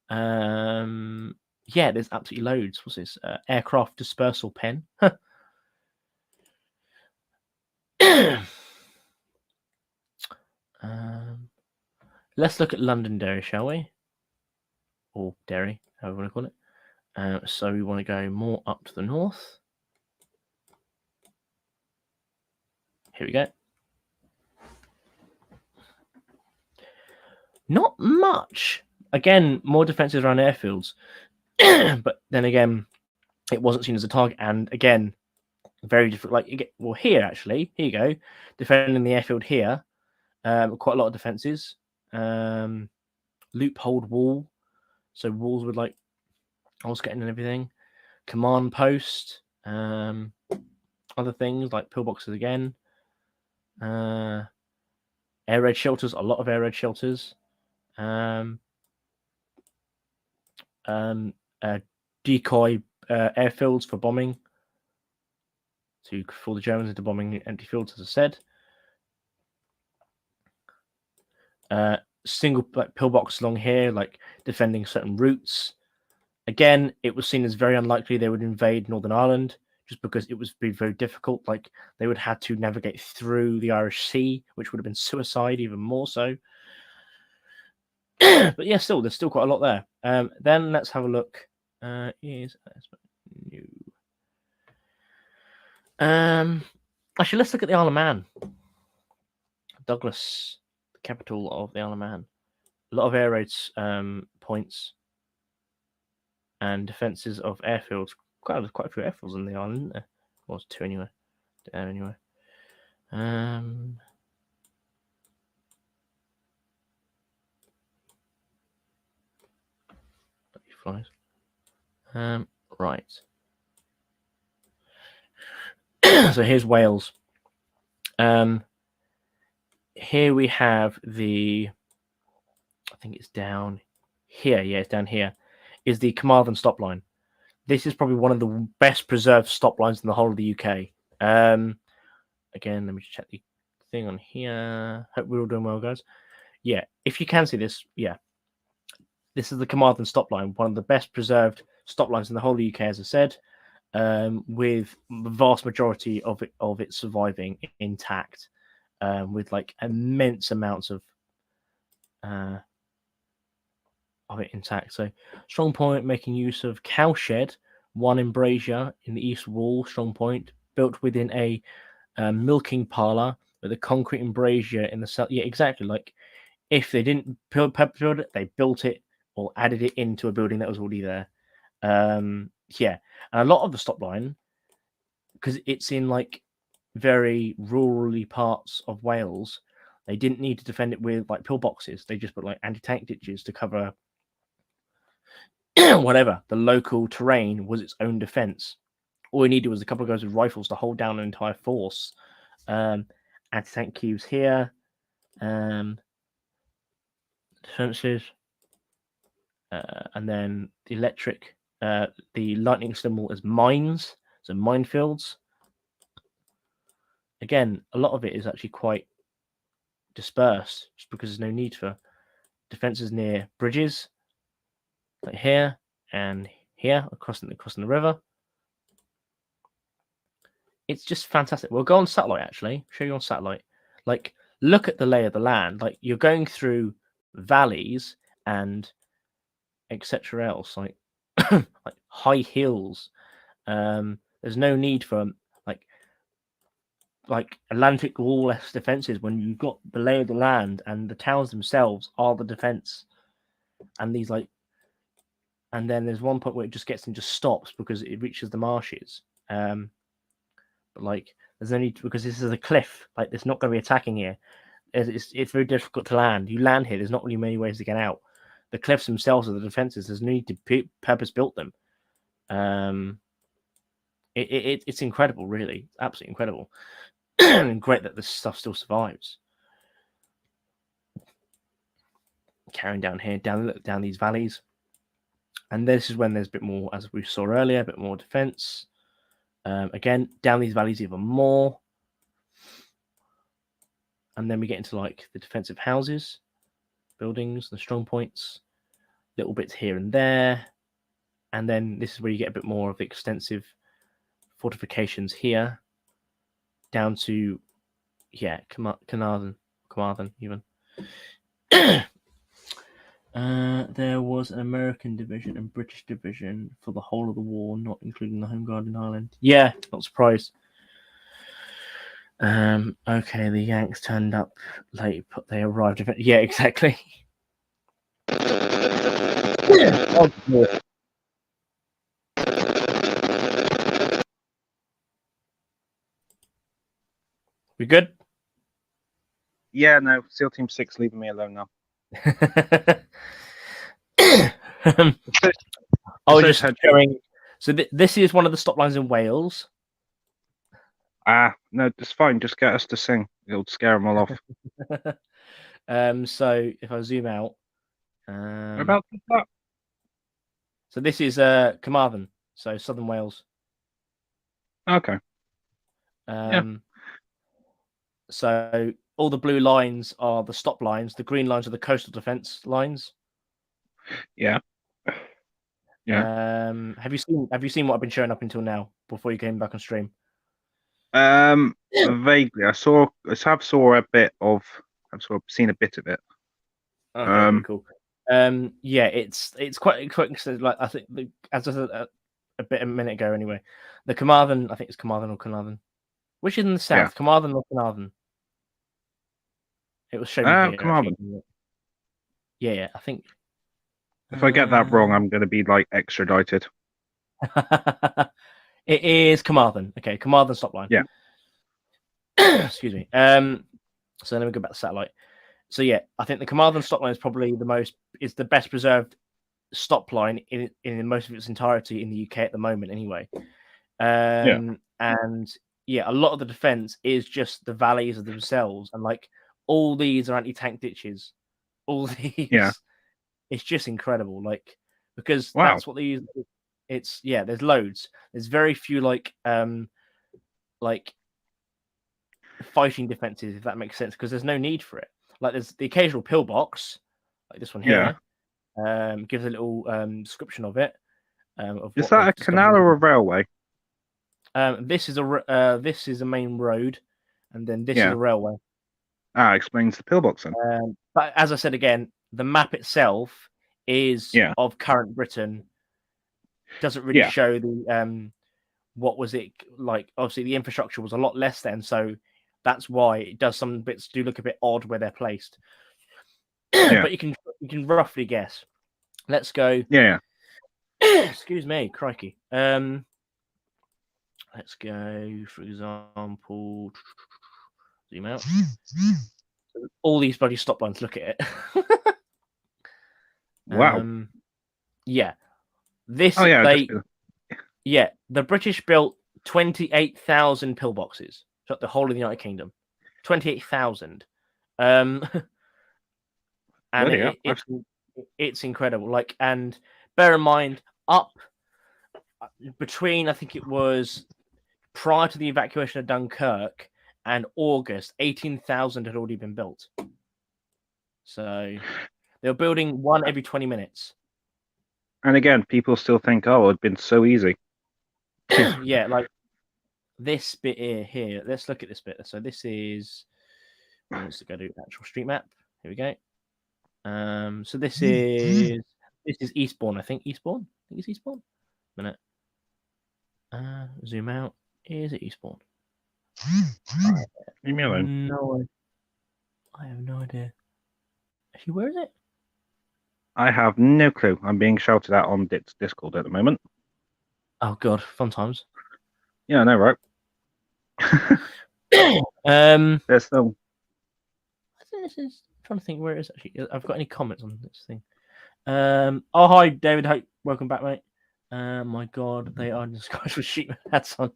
There's absolutely loads. What's this? Aircraft dispersal pen. Let's look at Londonderry, shall we? Or Derry, however you want to call it. So we want to go more up to the north. Here we go. Not much. Again, more defences around airfields. But then again, it wasn't seen as a target. And again, very different. Like, here, actually. Here you go. Defending the airfield here. Quite a lot of defences. Loophole wall. So walls with, like, holes getting and everything. Command post. Other things, like pillboxes again. Air raid shelters. A lot of air raid shelters. Decoy airfields for bombing to fool the Germans into bombing empty fields, as I said. single like pillbox along here, like defending certain routes. Again, it was seen as very unlikely they would invade Northern Ireland, just because it was be very difficult. Like they would have to navigate through the Irish Sea, which would have been suicide, even more so. But yeah, still, there's still quite a lot there. Then let's have a look. Is new. Actually, let's look at the Isle of Man. Douglas, the capital of the Isle of Man. A lot of air raids points and defenses of airfields. Quite a few airfields on the island, isn't there? Well, it's 2 anyway. Anyway. Flies. Right. So here's Wales. Here we have the, I think it's down here. Yeah, it's down here. Is the Carmarthen stop line. This is probably one of the best preserved stop lines in the whole of the UK. Again, let me just check the thing on here. Hope we're all doing well, guys. Yeah, if you can see this, yeah. This is the Carmarthen stop line, one of the best preserved stop lines in the whole of the UK, as I said, with the vast majority of it surviving intact, with like immense amounts of it intact. So strong point making use of cowshed, one embrasure in the east wall, strong point built within a milking parlor with a concrete embrasure in the south. Yeah, exactly. Like if they didn't build it, they built it or added it into a building that was already there. Yeah, and a lot of the stop line, because it's in like very rurally parts of Wales, they didn't need to defend it with like pillboxes. They just put like anti-tank ditches to cover whatever. The local terrain was its own defense. All you needed was a couple of guys with rifles to hold down an entire force. Anti-tank cubes here. Defenses. And then the electric, the lightning symbol is mines, so minefields. Again, a lot of it is actually quite dispersed, just because there's no need for defenses near bridges, like here and here, across the river. It's just fantastic. We'll go on satellite, actually. Show you on satellite. Like, look at the lay of the land. Like, you're going through valleys and etc. else, like like high hills. There's no need for like Atlantic wall-less defenses when you've got the lay of the land and the towns themselves are the defense. And these like, and then there's one point where it just gets and just stops because it reaches the marshes. But like, there's no need because this is a cliff. Like, there's not going to be attacking here. It's very difficult to land. You land here. There's not really many ways to get out. The cliffs themselves are the defenses. There's no need to purpose built them. It's incredible, really, absolutely incredible, and great that this stuff still survives. Carrying down here, down these valleys, and this is when there's a bit more, as we saw earlier, a bit more defense. Again, down these valleys even more, and then we get into like the defensive houses, buildings, the strong points, little bits here and there, and then this is where you get a bit more of the extensive fortifications here, down to Carmarthen even. There was an American division and British division for the whole of the war, not including the Home Guard in Ireland. Yeah, not surprised. Okay, the Yanks turned up late, but they arrived. Yeah, exactly. Oh, yeah. We good? Yeah, no, SEAL Team 6 leaving me alone now. I was just showing. So this is one of the stop lines in Wales. No, it's fine. Just get us to sing. It'll scare them all off. So if I zoom out, About that. So this is Carmarthen, so southern Wales. Okay. So all the blue lines are the stop lines. The green lines are the coastal defense lines. Yeah. Have you seen what I've been showing up until now before you came back on stream? Vaguely, I saw a bit of. I've sort of seen a bit of it. Okay, very cool. Yeah, it's quite like I think as I said a minute ago. Anyway, the Carmarthen, I think it's Carmarthen or Carnarvon. Which is in the south, Yeah. Carmarthen or Carnarvon? It was shown here. Carmarthen. Yeah, I think. If I get that wrong, I'm going to be like extradited. It is Carmarthen. Okay, Carmarthen stop line. Yeah. Excuse me. So let me go back to satellite. So yeah, I think the Carmarthen stop line is probably the best preserved stop line in most of its entirety in the UK at the moment, anyway. And yeah, a lot of the defense is just the valleys of themselves, and like all these are anti-tank ditches. All these, it's just incredible. Like because that's what they use. It's there's loads. There's very few like fighting defenses, if that makes sense, because there's no need for it. Like there's the occasional pillbox, like this one here. Gives a little description of it. Is that a canal or a railway? This is a main road, and then this is a railway. Explains the pillbox then. But as I said again, the map itself is of current Britain. Doesn't really show the what was it like. Obviously, the infrastructure was a lot less then, so that's why it does some bits do look a bit odd where they're placed. But you can roughly guess. Let's go. Excuse me, crikey. Let's go, for example, zoom out. All these bloody stop lines, look at it. Wow. Yeah. This the British built 28,000 pillboxes throughout the whole of the United Kingdom. 28,000. And it's incredible. Like, and bear in mind, up between, I think it was prior to the evacuation of Dunkirk and August, 18,000 had already been built. So they were building one every 20 minutes. And again, people still think, oh, it'd been so easy. Yeah, like this bit here. Let's look at this bit. So this is, let's go to actual street map. Here we go. So this is Eastbourne, I think. Eastbourne? I think it's Eastbourne. Minute. Zoom out. Is it Eastbourne? Leave me alone. No, I have no idea. Actually, where is it? I have no clue. I'm being shouted at on Discord at the moment. Oh God, fun times. Yeah, I know, right? There's no. This is I'm trying to think where it is actually. I've got any comments on this thing. Oh hi, David. Hope welcome back, mate. My God, they are disguised with sheep hats on.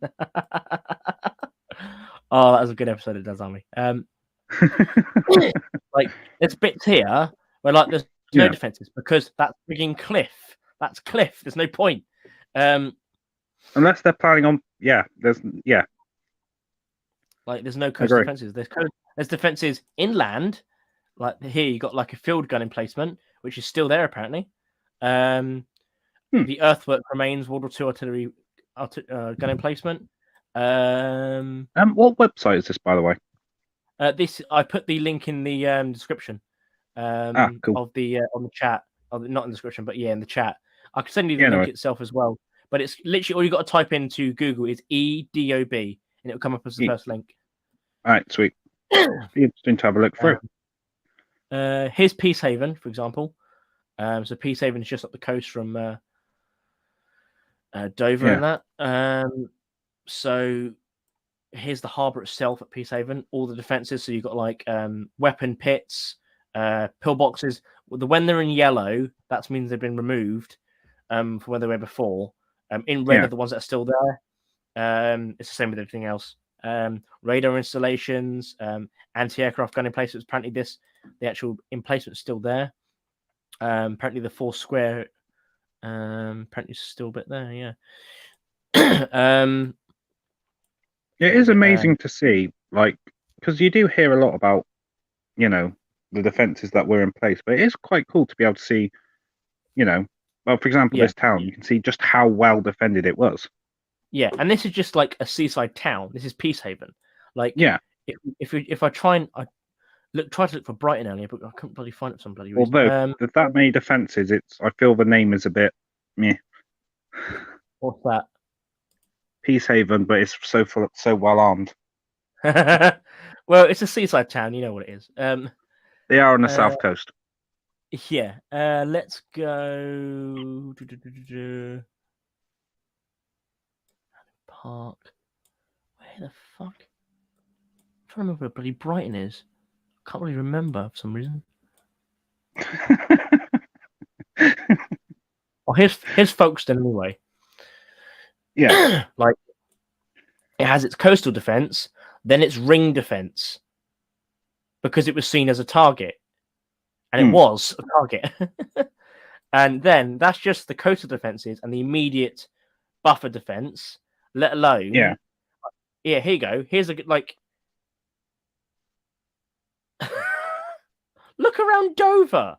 Oh, that was a good episode of Dad's Army. Like there's bits here where like there's no defenses because that's frigging cliff. That's cliff. There's no point. Unless they're planning on, like there's no coast defenses. There's defenses inland. Like here, you got like a field gun emplacement, which is still there apparently. The earthwork remains World War II artillery gun emplacement. What website is this, by the way? This I put the link in the description cool. of the on the chat. Not in the description, but in the chat. I can send you the link itself as well. But it's literally all you got to type into Google is EDOB, and it'll come up as the first link. All right, sweet. Be interesting to have a look through. Here's Peacehaven, for example. So Peacehaven is just up the coast from Dover and that. So here's the harbour itself at Peacehaven. All the defences. So you've got like weapon pits, pillboxes. When they're in yellow, that means they've been removed from where they were before. In red are the ones that are still there. It's the same with everything else. Radar installations, anti-aircraft gun emplacements. Apparently, the actual emplacement is still there. Apparently, the 4 square apparently still a bit there. It is amazing to see, like, because you do hear a lot about the defenses that were in place. But it is quite cool to be able to see, well, for example, Yeah. this town, you can see just how well defended it was. Yeah, and this is just like a seaside town. This is Peacehaven. Like, Yeah. If I try to look for Brighton earlier, but I couldn't bloody find it for some bloody reason. Although with that many defenses, I feel the name is a bit meh. What's that? Peacehaven, but it's so well armed. Well, it's a seaside town. You know what it is. They are on the south coast. Yeah. Let's go. Park. Where the fuck? I'm trying to remember where bloody Brighton is. I can't really remember for some reason. Well, here's Folkestone anyway. Yeah. Like, it has its coastal defense, then its ring defense, because it was seen as a target, and it was a target. And then that's just the coastal defenses and the immediate buffer defense, let alone Yeah. Here you go. Here's a like. Look around Dover.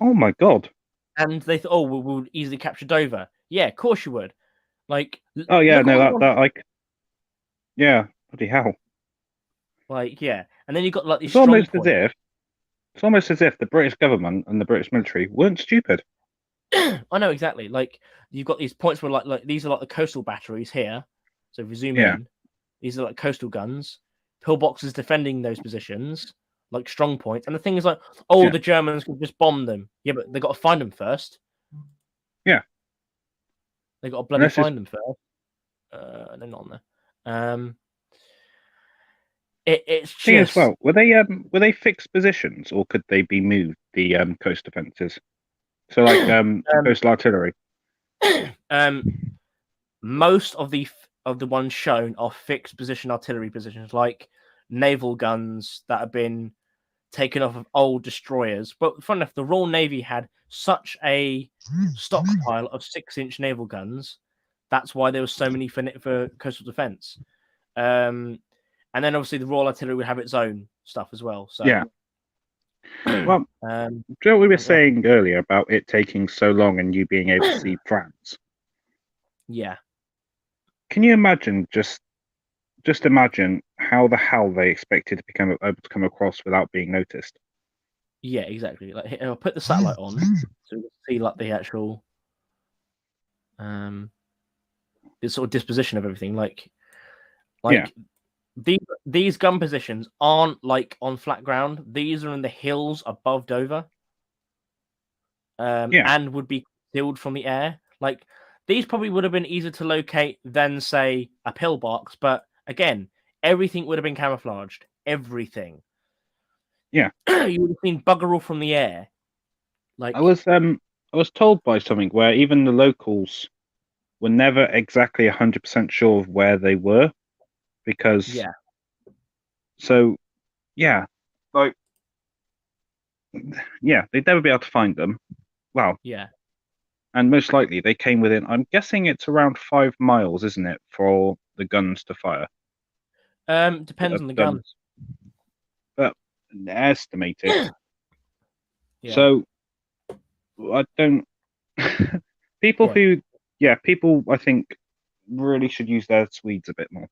Oh my god. And they thought, we'll easily capture Dover. Yeah, of course you would. Like, oh yeah, no, that like, yeah, bloody hell. Like, yeah, and then you got like these. It's almost as if the British government and the British military weren't stupid. I know exactly. Like, you've got these points where like these are like the coastal batteries here. So if we zoom in, these are like coastal guns. Pillboxes defending those positions, like strong points. And the thing is, like, the Germans can just bomb them. Yeah, but they got to find them first. Yeah, they got to bloody find them first. They're not on there. It's just as well. Were they fixed positions, or could they be moved? The coast defenses. So like coastal artillery. Most of the ones shown are fixed position artillery positions, like naval guns that have been taken off of old destroyers. But fun enough, the Royal Navy had such a stockpile of 6-inch naval guns. That's why there was so many for coastal defense. And then obviously the Royal Artillery would have its own stuff as well. So yeah. Well, do you know what we were saying earlier about it taking so long and you being able to see France? Yeah. Can you imagine just imagine how the hell they expected to become able to come across without being noticed? Yeah, exactly. Like, I'll put the satellite on so we can see like the actual the sort of disposition of everything. Like these gun positions aren't like on flat ground. These are in the hills above Dover. And would be concealed from the air. Like, these probably would have been easier to locate than, say, a pillbox. But again, everything would have been camouflaged. Everything. Yeah. You would have seen bugger all from the air. Like, I was told by something where even the locals were never exactly 100% sure of where they were, because they'd never be able to find them. Well, yeah. And most likely they came within, I'm guessing it's around 5 miles, isn't it, for the guns to fire? Depends on the gun. But estimated. So I don't people I think really should use their Swedes a bit more.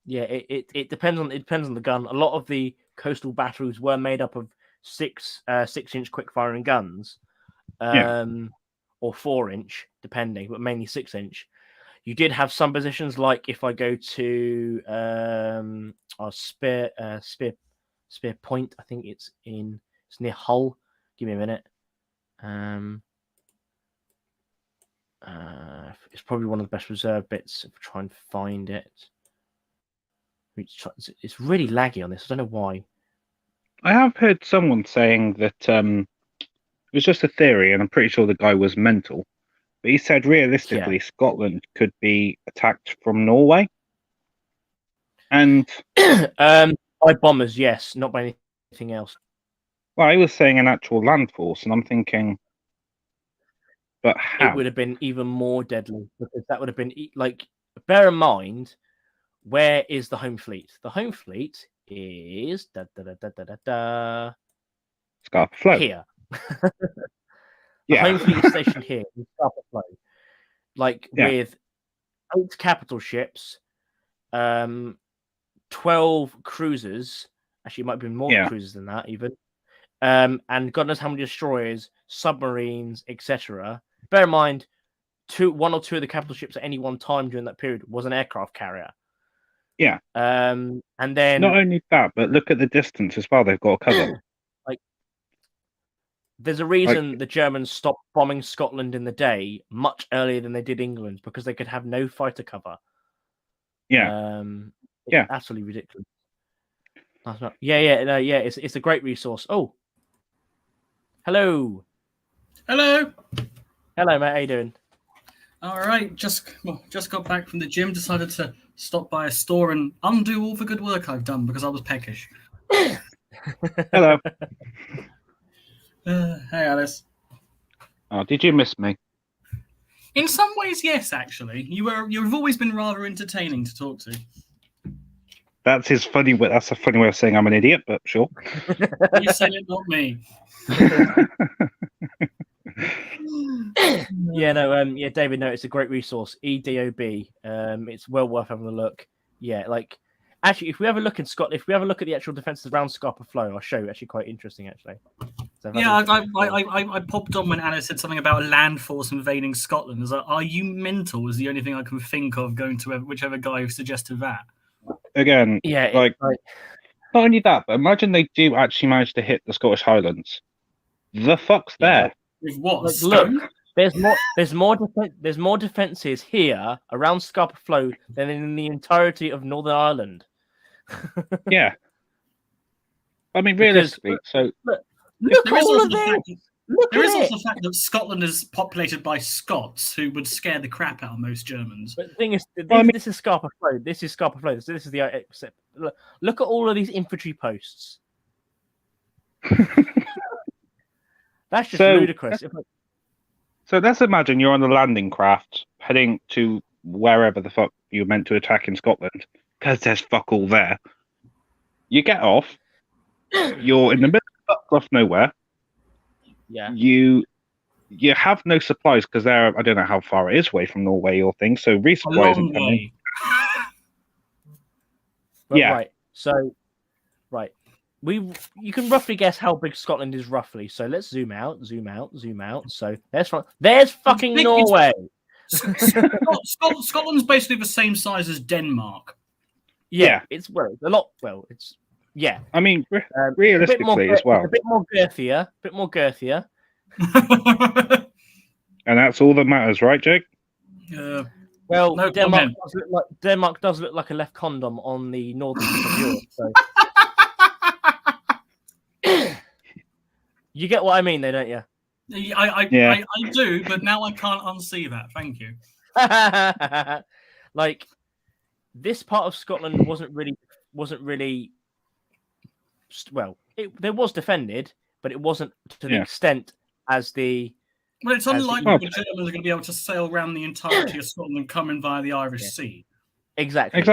Yeah, it depends on the gun. A lot of the coastal batteries were made up of 6-inch quick firing guns. Or 4-inch, depending, but mainly 6-inch. You did have some positions, like if I go to Spear Point, I think it's near Hull. Give me a minute. It's probably one of the best reserve bits. If I try and find it, it's really laggy on this. I don't know why. I have heard someone saying that it was just a theory, and I'm pretty sure the guy was mental. But he said realistically, Scotland could be attacked from Norway. And by bombers, yes, not by anything else. Well, he was saying an actual land force, and I'm thinking, but how? It would have been even more deadly, because that would have been like, bear in mind, where is the home fleet? The home fleet is Scarpa Flow. here. The Yeah. home fleet is stationed here in Scarpa Flow, like Yeah. with 8 capital ships, 12 cruisers. Actually, it might be more Yeah. cruisers than that, even. And God knows how many destroyers, submarines, etc. Bear in mind, 1 or 2 of the capital ships at any one time during that period was an aircraft carrier. Yeah. And then Not only that, but look at the distance as well. They've got to cover. there's a reason the Germans stopped bombing Scotland in the day much earlier than they did England, because they could have no fighter cover. Yeah. It's absolutely ridiculous. That's not, it's a great resource. Oh, hello, Hello. mate. How you doing? All right. Just got back from the gym. Decided to stop by a store and undo all the good work I've done because I was peckish. Hello. Hey, Alice. Oh, did you miss me? In some ways, yes. Actually, you've always been rather entertaining to talk to. That's a funny way of saying I'm an idiot, but sure. You said it, not me. David, no, it's a great resource. EDOB. It's well worth having a look. Yeah, like actually, if we have a look in Scotland, if we have a look at the actual defences around Scarpa Flow, I'll show you. Actually, quite interesting, actually. So I popped on when Alice said something about a land force invading Scotland. I was like, are you mental? Was the only thing I can think of going to whichever guy who suggested that. Again, yeah, not only that, but imagine they do actually manage to hit the Scottish Highlands. The fuck's there? With what? Like, look, there's more defences here around Scarpa Flow than in the entirety of Northern Ireland. Yeah. I mean, realistically, look all of this. There is also the fact that Scotland is populated by Scots who would scare the crap out of most Germans. But the thing is, this is Scarpa Flow. This is Scarpa Flow. This is the look at all of these infantry posts. That's just ludicrous. So let's imagine you're on a landing craft heading to wherever the fuck you're meant to attack in Scotland, because there's fuck all there. You get off. You're in the middle of nowhere. Yeah. You have no supplies because I don't know how far it is away from Norway or things. So resupply isn't coming. Right. So, you can roughly guess how big Scotland is roughly. So let's zoom out. So there's fucking Norway. Scotland's basically the same size as Denmark. Yeah. It's a lot. Well, it's. Yeah, I mean, realistically as well. A bit more girthier. And that's all that matters, right, Jake? Well, no Denmark does look like a left condom on the northern tip of Europe. So. You get what I mean, though, don't you? I do, but now I can't unsee that. Thank you. Like, this part of Scotland wasn't really. Well, there was defended, but it wasn't to the extent as the. Well, it's unlikely the Germans are going to be able to sail around the entirety of Scotland and come in via the Irish Sea. Exactly. If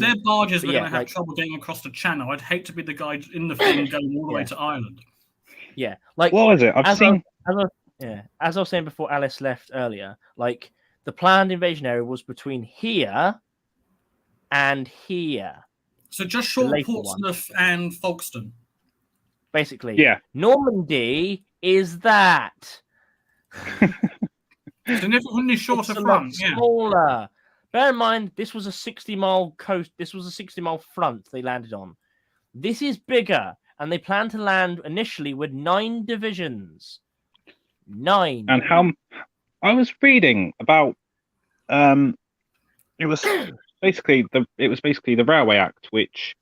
their barges were going to have trouble getting across the channel, I'd hate to be the guy in the thing going all the way to Ireland. Yeah, like what was it? As I was saying before Alice left earlier, like the planned invasion area was between here and here. So just short of Portsmouth and Folkestone. Basically. Yeah. Normandy is that. Significantly shorter front. Smaller. Bear in mind, this was a 60-mile coast. This was a 60-mile front they landed on. This is bigger, and they plan to land initially with 9 divisions. 9. And how? I was reading about. It was basically the Railway Act, which,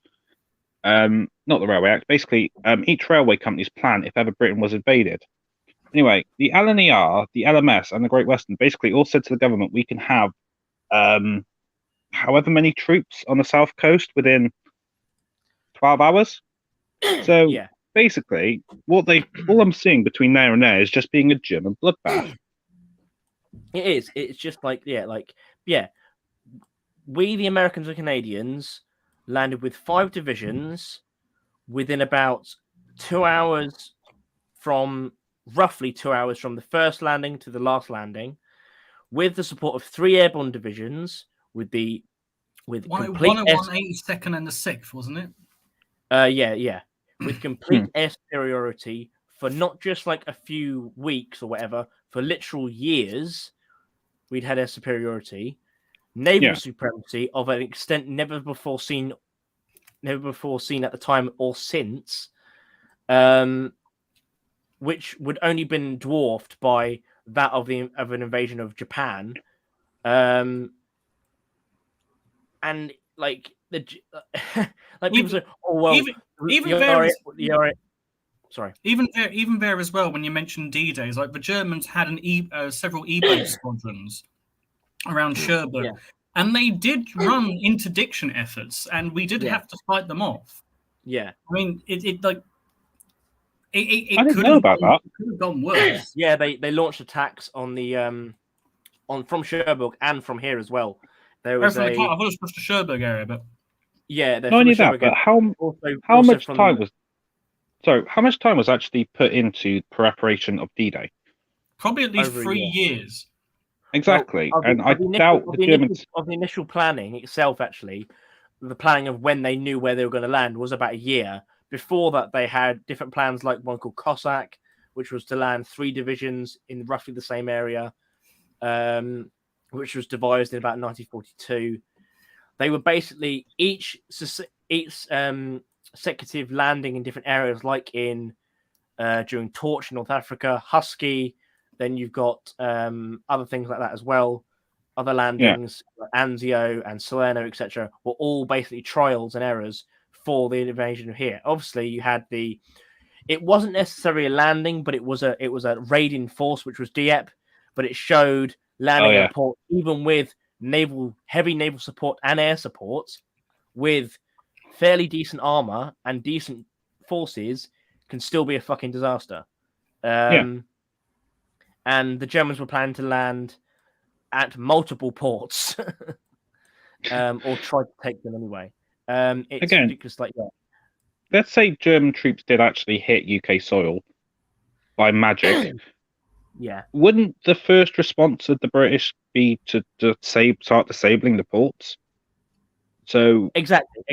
not the Railway Act. Basically, each railway company's plan if ever Britain was invaded. Anyway, the LNER, the LMS, and the Great Western basically all said to the government, we can have however many troops on the south coast within 12 hours. So basically, all I'm seeing between there and there is just being a German bloodbath. It is. It's just like yeah. We, the Americans and Canadians, landed with 5 divisions within about 2 hours roughly 2 hours from the first landing to the last landing, with the support of 3 airborne divisions, with complete 101, 82nd, and the 6th, wasn't it? yeah, with complete air superiority for not just like a few weeks or whatever, for literal years. We'd had air superiority, naval supremacy of an extent never before seen at the time or since, which would only been dwarfed by that of an invasion of Japan, and like the like people say, oh well, sorry. Even there as well, when you mentioned D-Day, like the Germans had several E-boat squadrons around Cherbourg, and they did run interdiction efforts, and we did have to fight them off. Yeah, I mean, it I didn't know about that. It could have gone worse. Yeah, they launched attacks on the from Cherbourg and from here as well. There was I thought it was supposed to Cherbourg area, but not only that, but how much time was actually put into preparation of D-Day? Probably at least 3 years. Exactly, and I doubt the Germans of the initial planning itself. Actually, the planning of when they knew where they were going to land was about a year. Before that, they had different plans, like one called Cossack, which was to land 3 divisions in roughly the same area, which was devised in about 1942. They were basically each consecutive landing in different areas, like during Torch in North Africa, Husky. Then you've got other things like that as well. Other landings, like Anzio and Salerno, etc., were all basically trials and errors for the invasion of here. Obviously, you had it wasn't necessarily a landing, but it was a raiding force, which was Dieppe, but it showed landing at a port, even with heavy naval support and air support, with fairly decent armor and decent forces, can still be a fucking disaster. And the Germans were planning to land at multiple ports, or try to take them anyway. It's ridiculous. Let's say German troops did actually hit UK soil by magic. Wouldn't the first response of the British be to start disabling the ports? So exactly.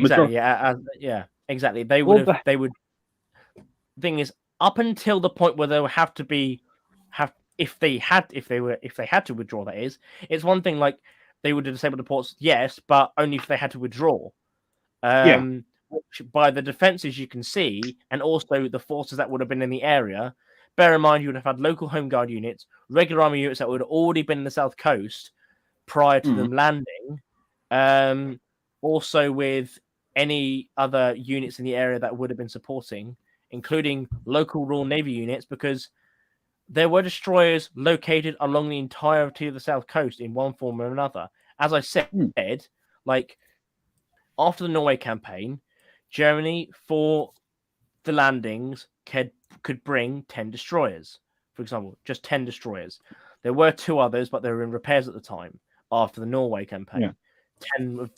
Exactly. They would. Thing is, up until the point where they would have to if they had to withdraw, that is, it's one thing. Like, they would have disabled the ports, yes, but only if they had to withdraw. Which, by the defenses you can see, and also the forces that would have been in the area. Bear in mind, you would have had local Home Guard units, regular army units that would have already been in the south coast prior to them landing. Also, with any other units in the area that would have been supporting, including local Royal Navy units, because there were destroyers located along the entirety of the south coast in one form or another. As I said, like, after the Norway campaign, Germany, for the landings, could bring 10 destroyers, for example, just 10 destroyers. There were 2 others, but they were in repairs at the time after the Norway campaign.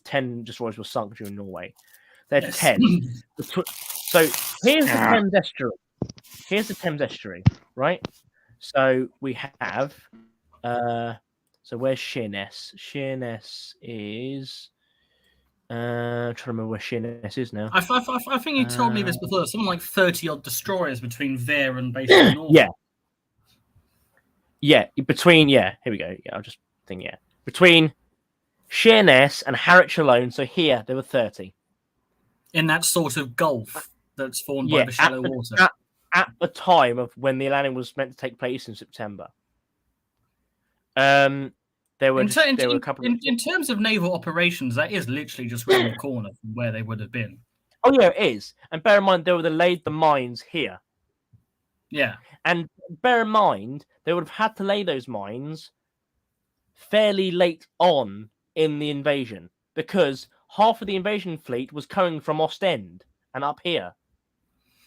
10 destroyers were sunk during Norway. There's 10. So here's the Thames estuary. Here's the Thames estuary, right? So we have, so where's Sheerness? Sheerness is, I'm trying to remember where Sheerness is now. I think you told me this before. Something like 30-odd destroyers between there and basically Norway. Here we go. I'll just think, between Sheerness and Harwich alone, so here there were 30. In that sort of gulf that's formed by the shallow water. At the time of when the landing was meant to take place in September. There were a couple in terms of naval operations, that is literally just around the corner from where they would have been. Oh yeah, it is. And bear in mind, they would have laid the mines here. Yeah. And bear in mind, they would have had to lay those mines fairly late on in the invasion, because half of the invasion fleet was coming from Ostend and up here.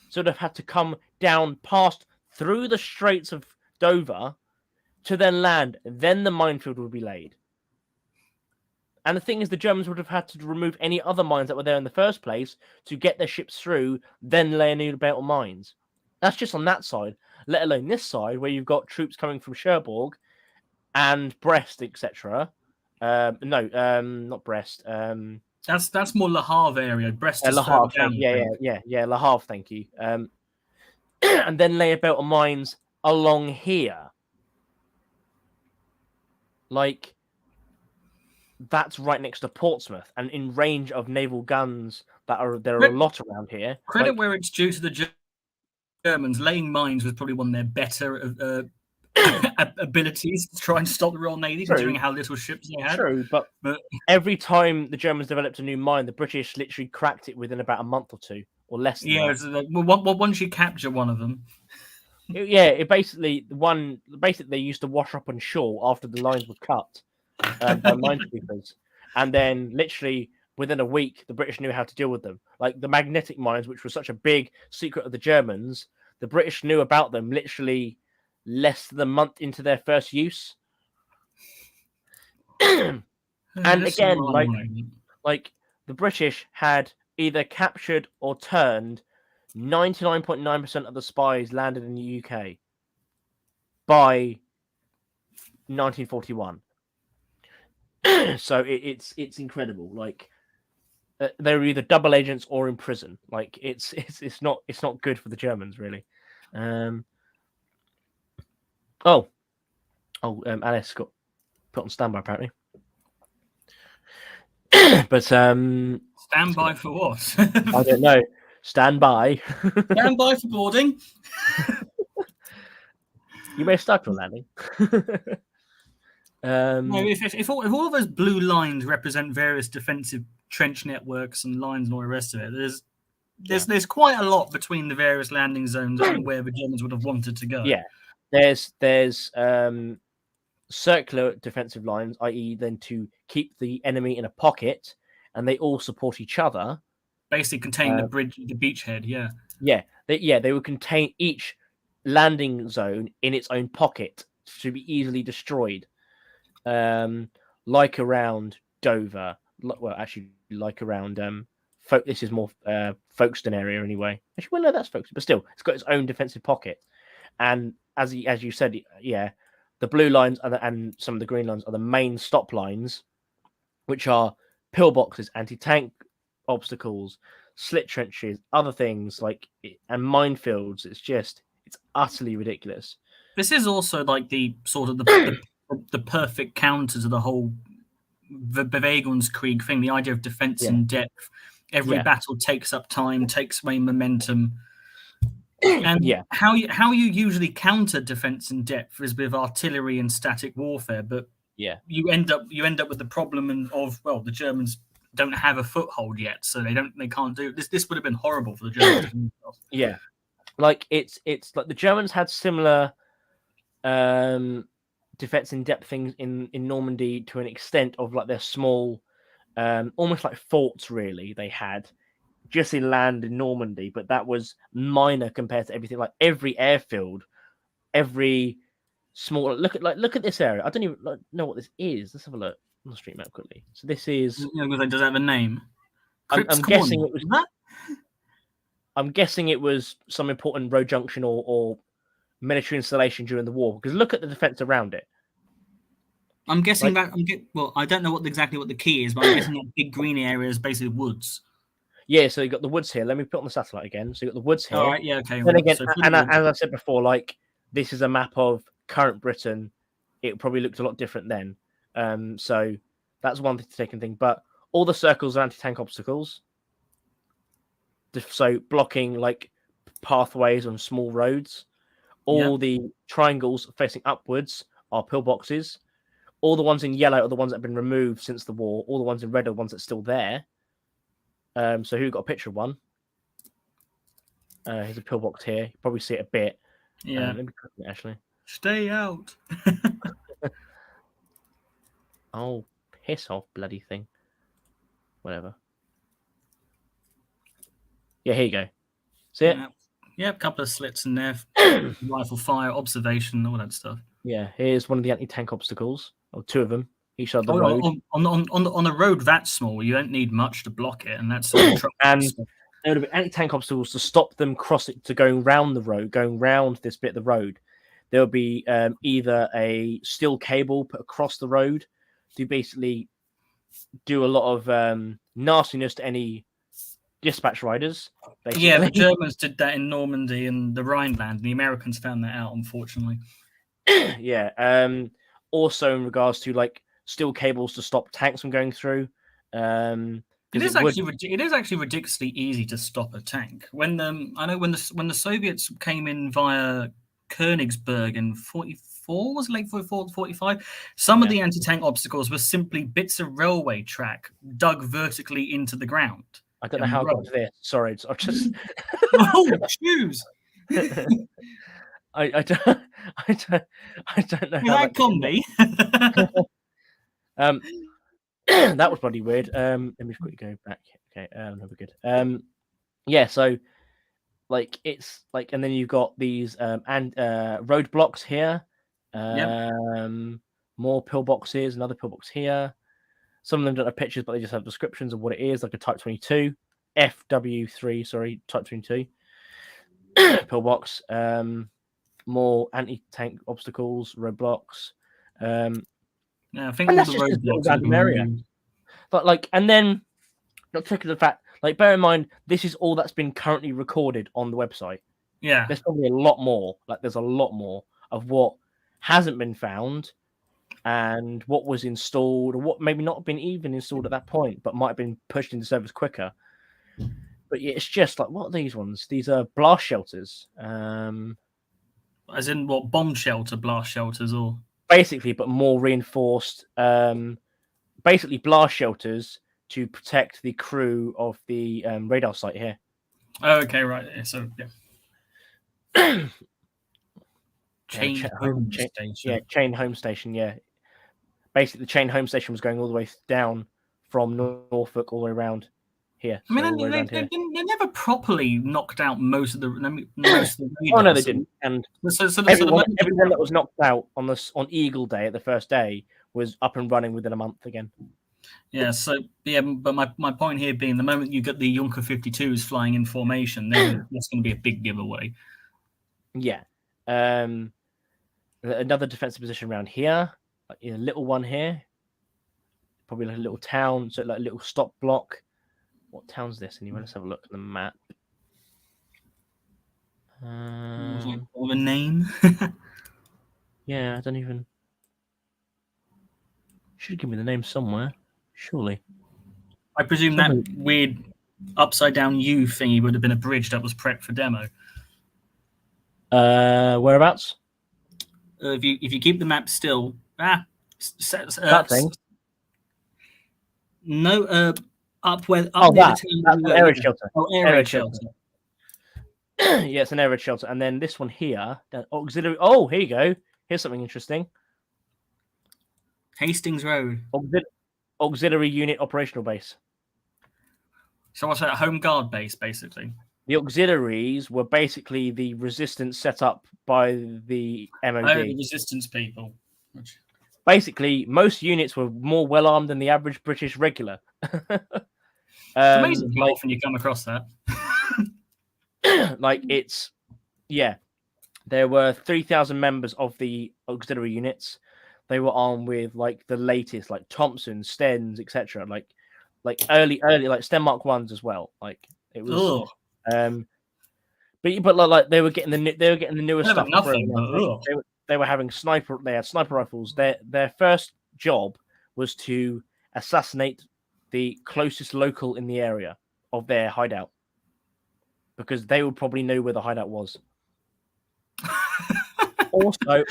So they'd have had to come down through the Straits of Dover to then land, then the minefield would be laid. And the thing is, the Germans would have had to remove any other mines that were there in the first place to get their ships through, then lay a new belt of mines. That's just on that side, let alone this side, where you've got troops coming from Cherbourg and Brest, etc. Not Brest. That's more Le Havre area. Brest is Le further Havre. down. Yeah. Le Havre. Thank you. And then lay a belt of mines along here. Like, that's right next to Portsmouth and in range of naval guns there are a lot around here. Credit where it's due to the Germans. Laying mines was probably one of their better abilities to try and stop the Royal Navy, considering how little ships they had. True, but every time the Germans developed a new mine, the British literally cracked it within about a month or two, or less than that. Once you capture one of them. It basically they used to wash up on shore after the lines were cut by minesweepers, and then literally within a week the British knew how to deal with them. Like the magnetic mines, which was such a big secret of the Germans, the British knew about them literally less than a month into their first use. And again, like the British had either captured or turned 99.9% of the spies landed in the UK by 1941. So it's incredible. Like they were either double agents or in prison. Like it's not good for the Germans, really. Alice got put on standby apparently. But stand by for what? I don't know. Stand by. Stand by for boarding. You may start your landing. If all of those blue lines represent various defensive trench networks and lines and all the rest of it, there's quite a lot between the various landing zones and where the Germans would have wanted to go. Yeah, there's circular defensive lines, i.e., then to keep the enemy in a pocket, and they all support each other. Basically, contain the bridge, the beachhead. They would contain each landing zone in its own pocket to be easily destroyed. Like around Dover, like around this is more Folkestone area anyway. Actually, well, no, that's Folkestone, but still, it's got its own defensive pocket. And as you said, the blue lines and some of the green lines are the main stop lines, which are pillboxes, anti-tank obstacles, slit trenches, other things and minefields. It's utterly ridiculous. This is also like the sort of the perfect counter to the whole Bewegungskrieg thing, the idea of defense in depth. Every battle takes up time, takes away momentum. And how you usually counter defense in depth is with artillery and static warfare, but you end up with the problem of the Germans don't have a foothold yet, so they can't do this. This would have been horrible for the Germans. Like it's like the Germans had similar defense in depth things in Normandy to an extent of like their small, almost like forts. Really, they had just in land in Normandy, but that was minor compared to everything. Like every airfield, every small look at this area. I don't even know what this is. Let's have a look on the street map quickly. So this is. Does it have a name? I'm guessing it was. I'm guessing it was some important road junction or military installation during the war. Because look at the defense around it. I'm guessing I don't know exactly what the key is, but I'm guessing that big green area is basically woods. Yeah, so you got the woods here. Let me put on the satellite again. So you got the woods here. All right, yeah, okay. Then again, as I said before, like this is a map of current Britain. It probably looked a lot different then. So that's one thing to take in thing. But all the circles are anti-tank obstacles. So blocking like pathways on small roads. All the triangles facing upwards are pillboxes. All the ones in yellow are the ones that have been removed since the war. All the ones in red are the ones that are still there. So who got a picture of one? Here's a pillbox here. You probably see it a bit. Yeah. Let me click it actually. Stay out. Oh, piss off, bloody thing. Whatever. Yeah, here you go. See it? Yeah, a couple of slits in there. Rifle fire, observation, all that stuff. Yeah, here's one of the anti-tank obstacles, or two of them, each side of the Oh, road. on a road that small, you don't need much to block it, and that's And there would have been anti-tank obstacles to stop them crossing to going round the road, going round this bit of the road. There would be either a steel cable put across the road to basically do a lot of nastiness to any dispatch riders. Basically. Yeah, the Germans did that in Normandy and the Rhineland. The Americans found that out, unfortunately. Yeah. Also, in regards to like steel cables to stop tanks from going through. It is actually ridiculously easy to stop a tank. When I know when the Soviets came in via Königsberg in 44, was it late 44, 45? Some of the anti-tank obstacles were simply bits of railway track dug vertically into the ground. I don't know how I got to this. Sorry, I've just oh, shoes. I don't know how that combi. That was bloody weird. Let me just quickly go back. Okay, no, we're good. Yeah, so like it's like, and then you've got these roadblocks here. More pillboxes, another pillbox here. Some of them don't have pictures, but they just have descriptions of what it is, like a Type 22, FW3, sorry, Type 22 pillbox. More anti-tank obstacles, roadblocks. Yeah, I think all the roadblocks random area. But like, and then not taking the fact, like, bear in mind, this is all that's been currently recorded on the website. Yeah, there's probably a lot more. Like, there's a lot more of what hasn't been found, and what was installed, or what maybe not been even installed at that point, but might have been pushed into service quicker. But yeah, it's just like, what are these ones? These are blast shelters. As in what, bomb shelter, blast shelters, or basically, but more reinforced. Basically, blast shelters to protect the crew of the radar site here. Oh, okay, right. So yeah. Chain home station. Yeah, chain home station. Yeah, basically, the chain home station was going all the way down from Norfolk all the way around here. I mean, they never properly knocked out most of the radars. Oh no, they didn't. And everyone that was knocked out on Eagle Day at the first day was up and running within a month again. Yeah. So yeah, but my point here being, the moment you get the Junker 52s flying in formation, then that's going to be a big giveaway. Yeah. Another defensive position around here, like a little one here, probably like a little town, so like a little stop block. What town's this anyway? Let's have a look at the map. Of a name? Yeah, I don't even. Should give me the name somewhere, surely. I presume that weird upside down U thingy would have been a bridge that was prepped for demo. Whereabouts? If you keep the map still, that thing. No, up where. That's an air raid shelter. Oh, air raid shelter. Yeah, it's an air raid shelter, and then this one here, auxiliary. Oh, here you go. Here's something interesting. Hastings Road. Auxiliary unit operational base. So what's that? A home guard base, basically. The auxiliaries were basically the resistance set up by the MOD. Oh, the resistance people. Basically, most units were more well armed than the average British regular. It's amazing how often you come across that. There were 3,000 members of the auxiliary units. They were armed with like the latest, like Thompson, Stens, etc. Like early, like Sten Mark 1s as well. Like it was. But like they were getting the newer stuff. They were having sniper. They had sniper rifles. Their first job was to assassinate the closest local in the area of their hideout, because they would probably know where the hideout was. also,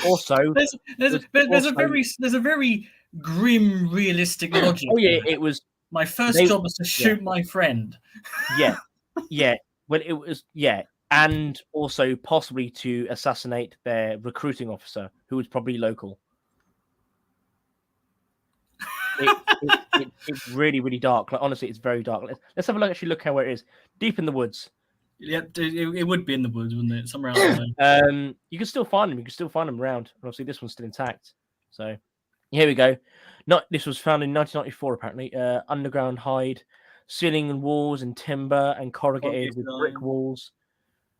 there's a very grim, realistic logic. Oh yeah, it was. My first job was to shoot my friend. Yeah. Well, it was and also possibly to assassinate their recruiting officer, who was probably local. It's really, really dark. Like honestly, it's very dark. Let's have a look. Actually, look where it is. Deep in the woods. Yeah, it would be in the woods, wouldn't it? Somewhere out there. You can still find them. You can still find them around. Obviously, this one's still intact. So here we go. This was found in 1994, apparently. Underground hide, ceiling and walls and timber and corrugated with brick walls,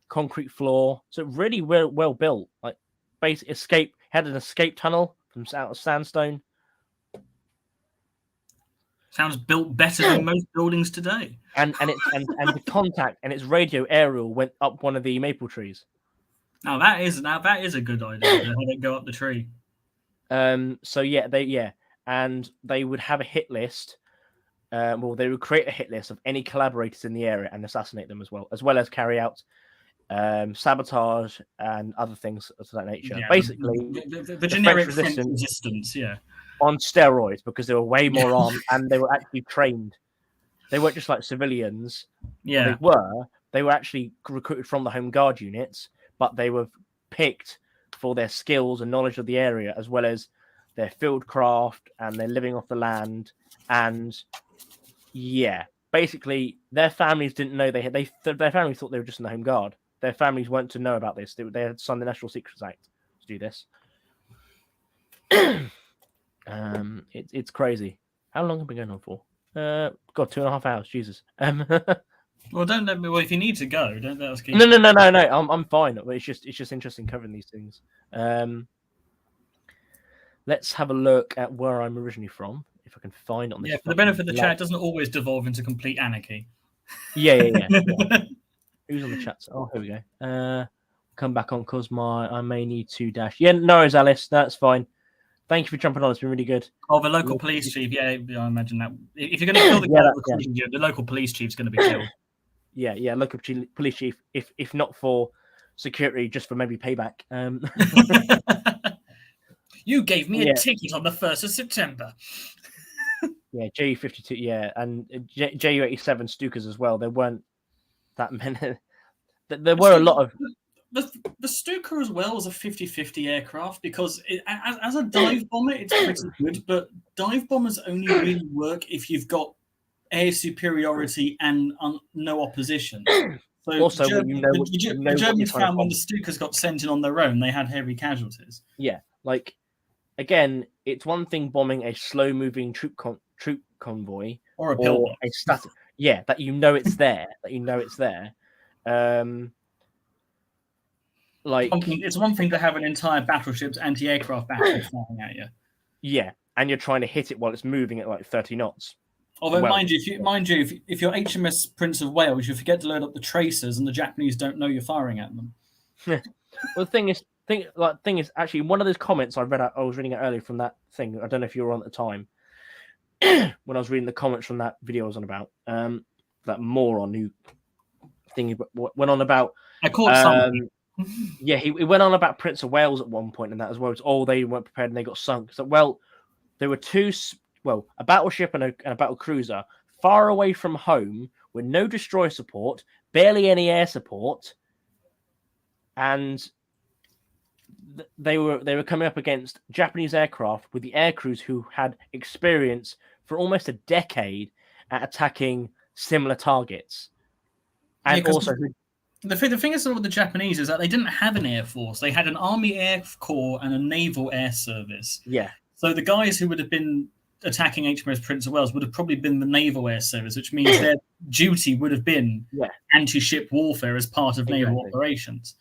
concrete floor. So really well built. Like basic escape. Had an escape tunnel from out of sandstone. Sounds built better than most buildings today. And the contact and its radio aerial went up one of the maple trees. Now that is a good idea. How they go up the tree. So and they would have a hit list. They would create a hit list of any collaborators in the area and assassinate them as well as carry out sabotage and other things of that nature. Yeah, basically, the generic French resistance, on steroids, because they were way more armed and they were actually trained. They weren't just like civilians. Yeah, they were actually recruited from the Home Guard units, but they were picked for their skills and knowledge of the area, as well as their field craft and their living off the land. And basically, their families didn't know their families thought they were just in the Home Guard. Their families weren't to know about this. They had signed the National Secrets Act to do this. It's crazy. How long have we been going on for? 2.5 hours. Jesus. Well, don't let me. Well, if you need to go, don't let us keep. No. I'm fine. It's just interesting covering these things. Let's have a look at where I'm originally from, if I can find on this. Yeah, for the benefit of the chat, it doesn't always devolve into complete anarchy. Yeah. Who's on the chat? Oh, here we go. Come back on because I may need to dash. Yeah, no worries, Alice. That's fine. Thank you for jumping on. It's been really good. Oh, the local police chief. Yeah, I imagine that. If you're going to kill the the local police chief's going to be killed. Yeah, local police chief. If not for security, just for maybe payback. You gave me a ticket on the 1st of September. Yeah, JU-52. Yeah, and JU-87 Stukas as well. There weren't that many. There were a lot of. The Stuka as well was a 50-50 aircraft because as a dive bomber, it's pretty good, but dive bombers only really work if you've got air superiority and no opposition. So also, the Germans found when the Stukas got sent in on their own, they had heavy casualties. Yeah, like, again, it's one thing bombing a slow-moving troop convoy or a static. Yeah, that it's there. Like, it's one thing to have an entire battleship's anti-aircraft battery flying at you. Yeah, and you're trying to hit it while it's moving at like 30 knots. Although, mind you, if you're HMS Prince of Wales, you forget to load up the tracers, and the Japanese don't know you're firing at them. Well, the thing is, actually, one of those comments I was reading it earlier from that thing. I don't know if you were on at the time when I was reading the comments from that video I was on about. That moron who went on about. I caught something. Yeah, he went on about Prince of Wales at one point, and that as well. It's, they weren't prepared and they got sunk. So, there were a battleship and a battle cruiser far away from home with no destroyer support, barely any air support, and they were coming up against Japanese aircraft with the air crews who had experience for almost a decade at attacking similar targets, and also. The thing is with the Japanese is that they didn't have an air force. They had an Army Air Corps and a Naval Air Service. Yeah. So the guys who would have been attacking HMS Prince of Wales would have probably been the Naval Air Service, which means their duty would have been anti-ship warfare as part of naval operations.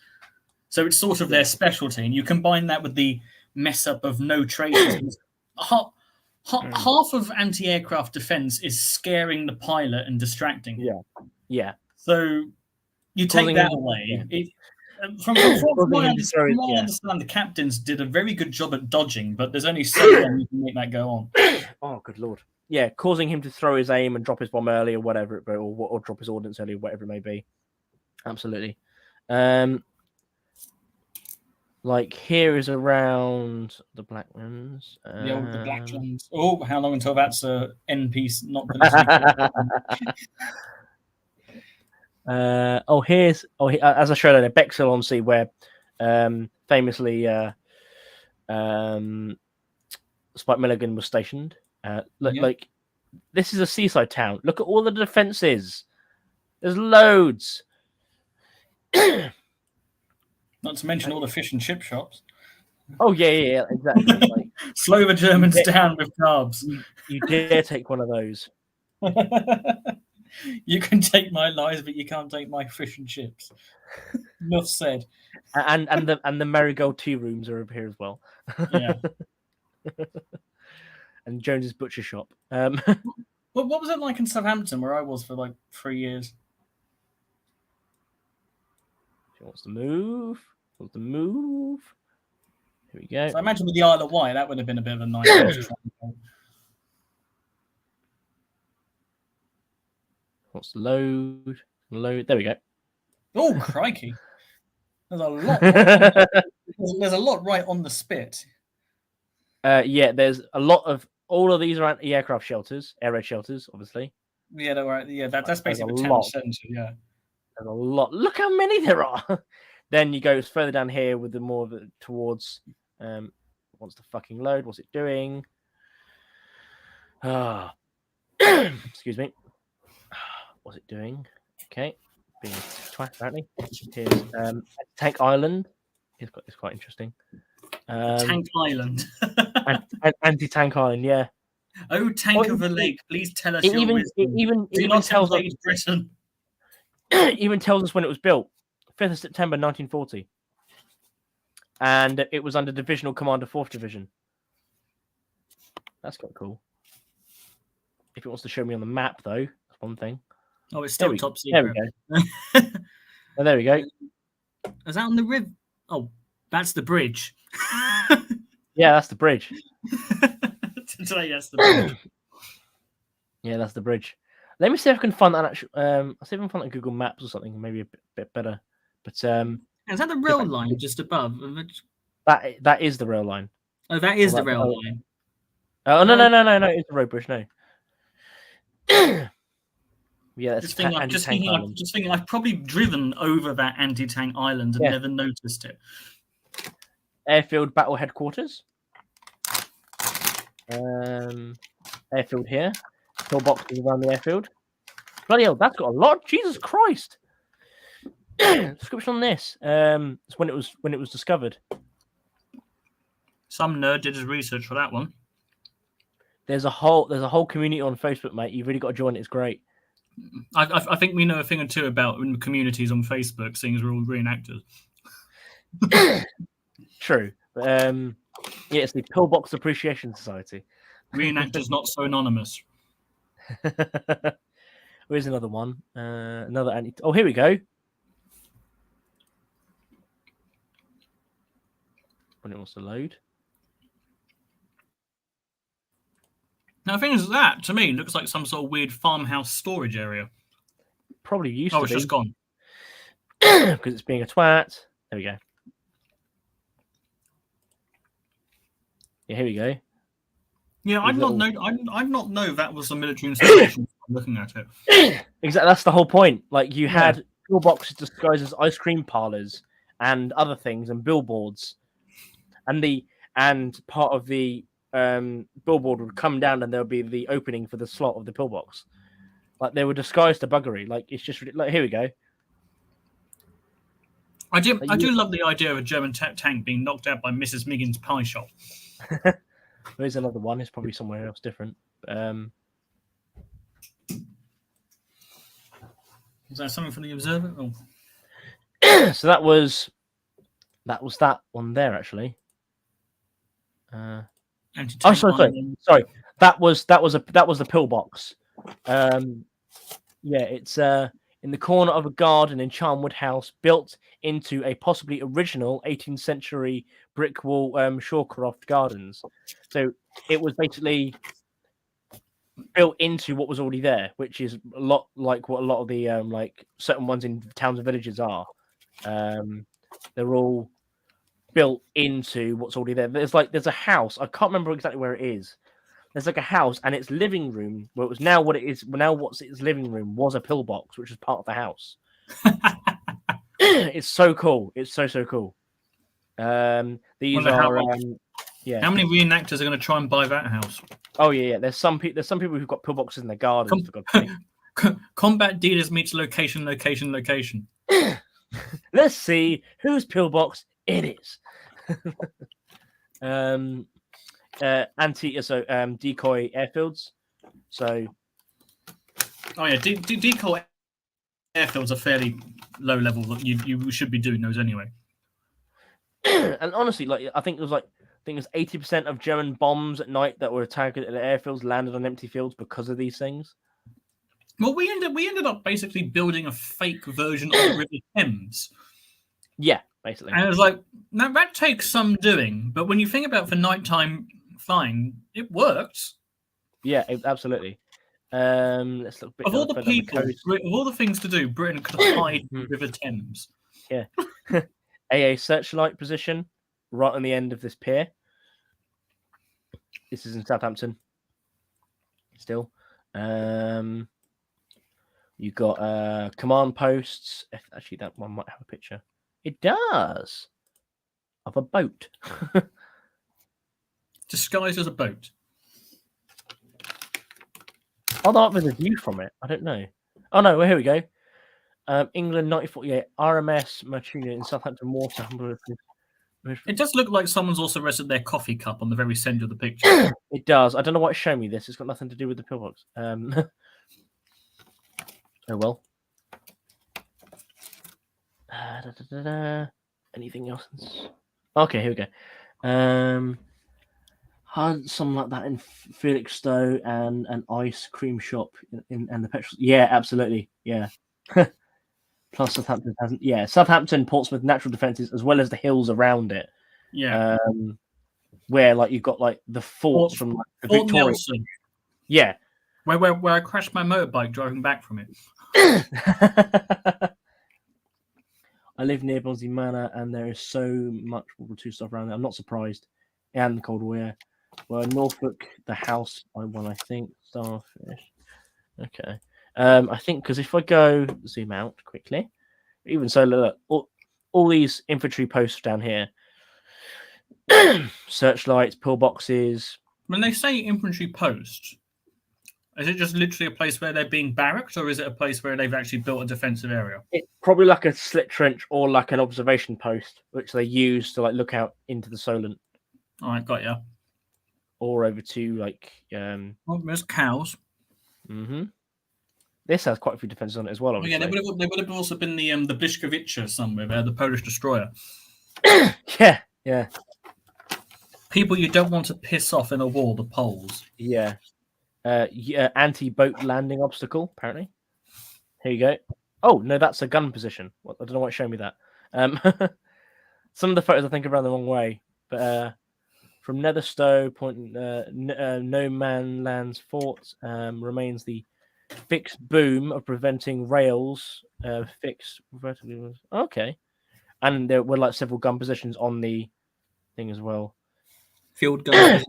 So it's sort of their specialty. And you combine that with the mess up of no traces. Half of anti-aircraft defense is scaring the pilot and distracting him. Yeah. So you take that away. From what I understand, the captains did a very good job at dodging, but there's only so long you can make that go on. Oh, good lord! Yeah, causing him to throw his aim and drop his bomb early, or whatever, or drop his ordnance early, whatever it may be. Absolutely. Like here is around the Blacklands. The Blacklands. Oh, how long until that's a NP not? As I showed earlier, Bexhill on Sea, where famously Spike Milligan was stationed. Like this is a seaside town. Look at all the defences. There's loads. Not to mention all the fish and chip shops. Oh yeah, exactly. Like, Slow the Germans down with carbs. you dare take one of those? You can take my lies, but you can't take my fish and chips. Enough said. And the Marigold tea rooms are up here as well. Yeah. And Jones's butcher shop. Well, what was it like in Southampton, where I was for like 3 years? She wants to move. Here we go. So I imagine with the Isle of Wight, that would have been a bit of a nightmare. Wants to load. There we go. Oh, crikey. There's a lot. There's a lot right on the spit. Yeah, there's a lot of all of these are aircraft shelters, air raid shelters, obviously. Yeah, that's basically the a town lot. centre. Yeah, There's a lot. Look how many there are. Then you go further down here with the more of it towards. Wants to fucking load. What's it doing? Excuse me. What's it doing? Okay, being twat apparently. Here's Tank Island. It's quite interesting. Tank Island. Anti-Tank Island, yeah. Oh, Tank of a Lake, please tell us your wisdom. It Do even not tells us invade Britain. even tells us when it was built. 5th of September 1940. And it was under Divisional Commander 4th Division. That's quite cool. If it wants to show me on the map, though, that's one thing. Oh, it's still top secret. There we go. Oh, there we go. Is that on the river? Oh, that's the bridge. Yeah, that's the bridge. Today, that's the bridge. Yeah, that's the bridge. Let me see if I can find that actual. I'll see if I can find that on Google Maps or something, maybe a bit better. But is that the rail line just above? that is the rail line. Oh, that is the rail line. Oh no! It's the road bridge. No. Yeah, that's just thinking, I've probably driven over that anti-tank island and never noticed it. Airfield Battle Headquarters. Airfield here. Pillboxes around the airfield. Bloody hell, that's got a lot. Jesus Christ. Description on this. It's when it was discovered. Some nerd did his research for that one. There's a whole community on Facebook, mate. You've really got to join it. It's great. I think we know a thing or two about communities on Facebook, seeing as we're all reenactors. True. But, yeah, it's the Pillbox Appreciation Society. Reenactors not so anonymous. Here's another one. Another anti. Oh, here we go. When it wants to load. Now, the thing is, that to me looks like some sort of weird farmhouse storage area. Probably used to be. Oh, it's just gone. Because it's being a twat. There we go. Yeah, here we go. Yeah, I've not known that was a military installation. I'm looking at it. Exactly, that's the whole point. Like you had pillboxes disguised as ice cream parlors and other things and billboards, and part of the billboard would come down and there would be the opening for the slot of the pillbox. Like they were disguised to buggery. Like it's just like here we go. I do love the idea of a German tank being knocked out by Mrs. Miggins' pie shop. There's another one. It's probably somewhere else different. Is that something from the Observer? Oh. So that was that one there actually. Sorry. That was the pillbox. Yeah, it's in the corner of a garden in Charnwood House, built into a possibly original 18th century brick wall Shawcroft Gardens. So it was basically built into what was already there, which is a lot like what a lot of the like certain ones in towns and villages are. They're all built into what's already there. There's a house. I can't remember exactly where it is. There's like a house, and its living room, well, it was now what it is. Now, what's its living room was a pillbox, which is part of the house. It's so cool. It's so cool. These are yeah. How many reenactors are going to try and buy that house? Oh yeah. There's some people who've got pillboxes in their gardens. Combat dealers meets location. There's Let's see whose pillbox it is. Decoy airfields. So, oh yeah, decoy airfields are fairly low level. You should be doing those anyway. And honestly, like I think it was 80% of German bombs at night that were targeted at airfields landed on empty fields because of these things. Well, we ended up basically building a fake version of the River Thames. Yeah, basically. And it was like, now that takes some doing, but when you think about for nighttime flying, it worked. Yeah, absolutely. Let's look. Of all the people, of all the things to do, Britain could hide the River Thames. Yeah. AA searchlight position right on the end of this pier. This is in Southampton. Still. You got command posts. Actually, that one might have a picture. It does. Of a boat. Disguised as a boat. Oh, there's a view from it. I don't know. Oh, no. Well, here we go. England 1948 RMS Martuna in Southampton Water. It does look like someone's also rested their coffee cup on the very center of the picture. It does. I don't know why it's showing me this. It's got nothing to do with the pillbox. Oh well. Anything else? Okay, here we go. Had something like that in Felixstowe and an ice cream shop in the petrol. Yeah, absolutely. Yeah. Plus Southampton hasn't. Yeah, Southampton, Portsmouth, natural defences as well as the hills around it. Yeah. Where like you've got like the forts from like, the Fort Victoria. Nelson. Yeah. Where I crashed my motorbike driving back from it. I live near Bonsley Manor, and there is so much World War II stuff around there. I'm not surprised. And the Cold War. Yeah. Well, Norfolk, the house I won, I think. Starfish. Okay. I think because if I go zoom out quickly, even so, look, all these infantry posts down here, searchlights, pillboxes. When they say infantry post, is it just literally a place where they're being barracked, or is it a place where they've actually built a defensive area? It's probably like a slit trench or like an observation post, which they use to like look out into the Solent. All right, got ya. Or over to like. Well, there's cows. Mm-hmm. This has quite a few defenses on it as well. Oh, yeah, they would have also been the Błyskawice somewhere there, the Polish destroyer. Yeah, yeah. People you don't want to piss off in a war, the Poles. Yeah. Anti-boat landing obstacle, apparently. Here you go. Oh, no, that's a gun position. I don't know why it's showing me that. Some of the photos I think are around the wrong way. But from Netherstowe, no man lands fort, remains the fixed boom of preventing rails fixed vertically. Okay. And there were like several gun positions on the thing as well. Field gun.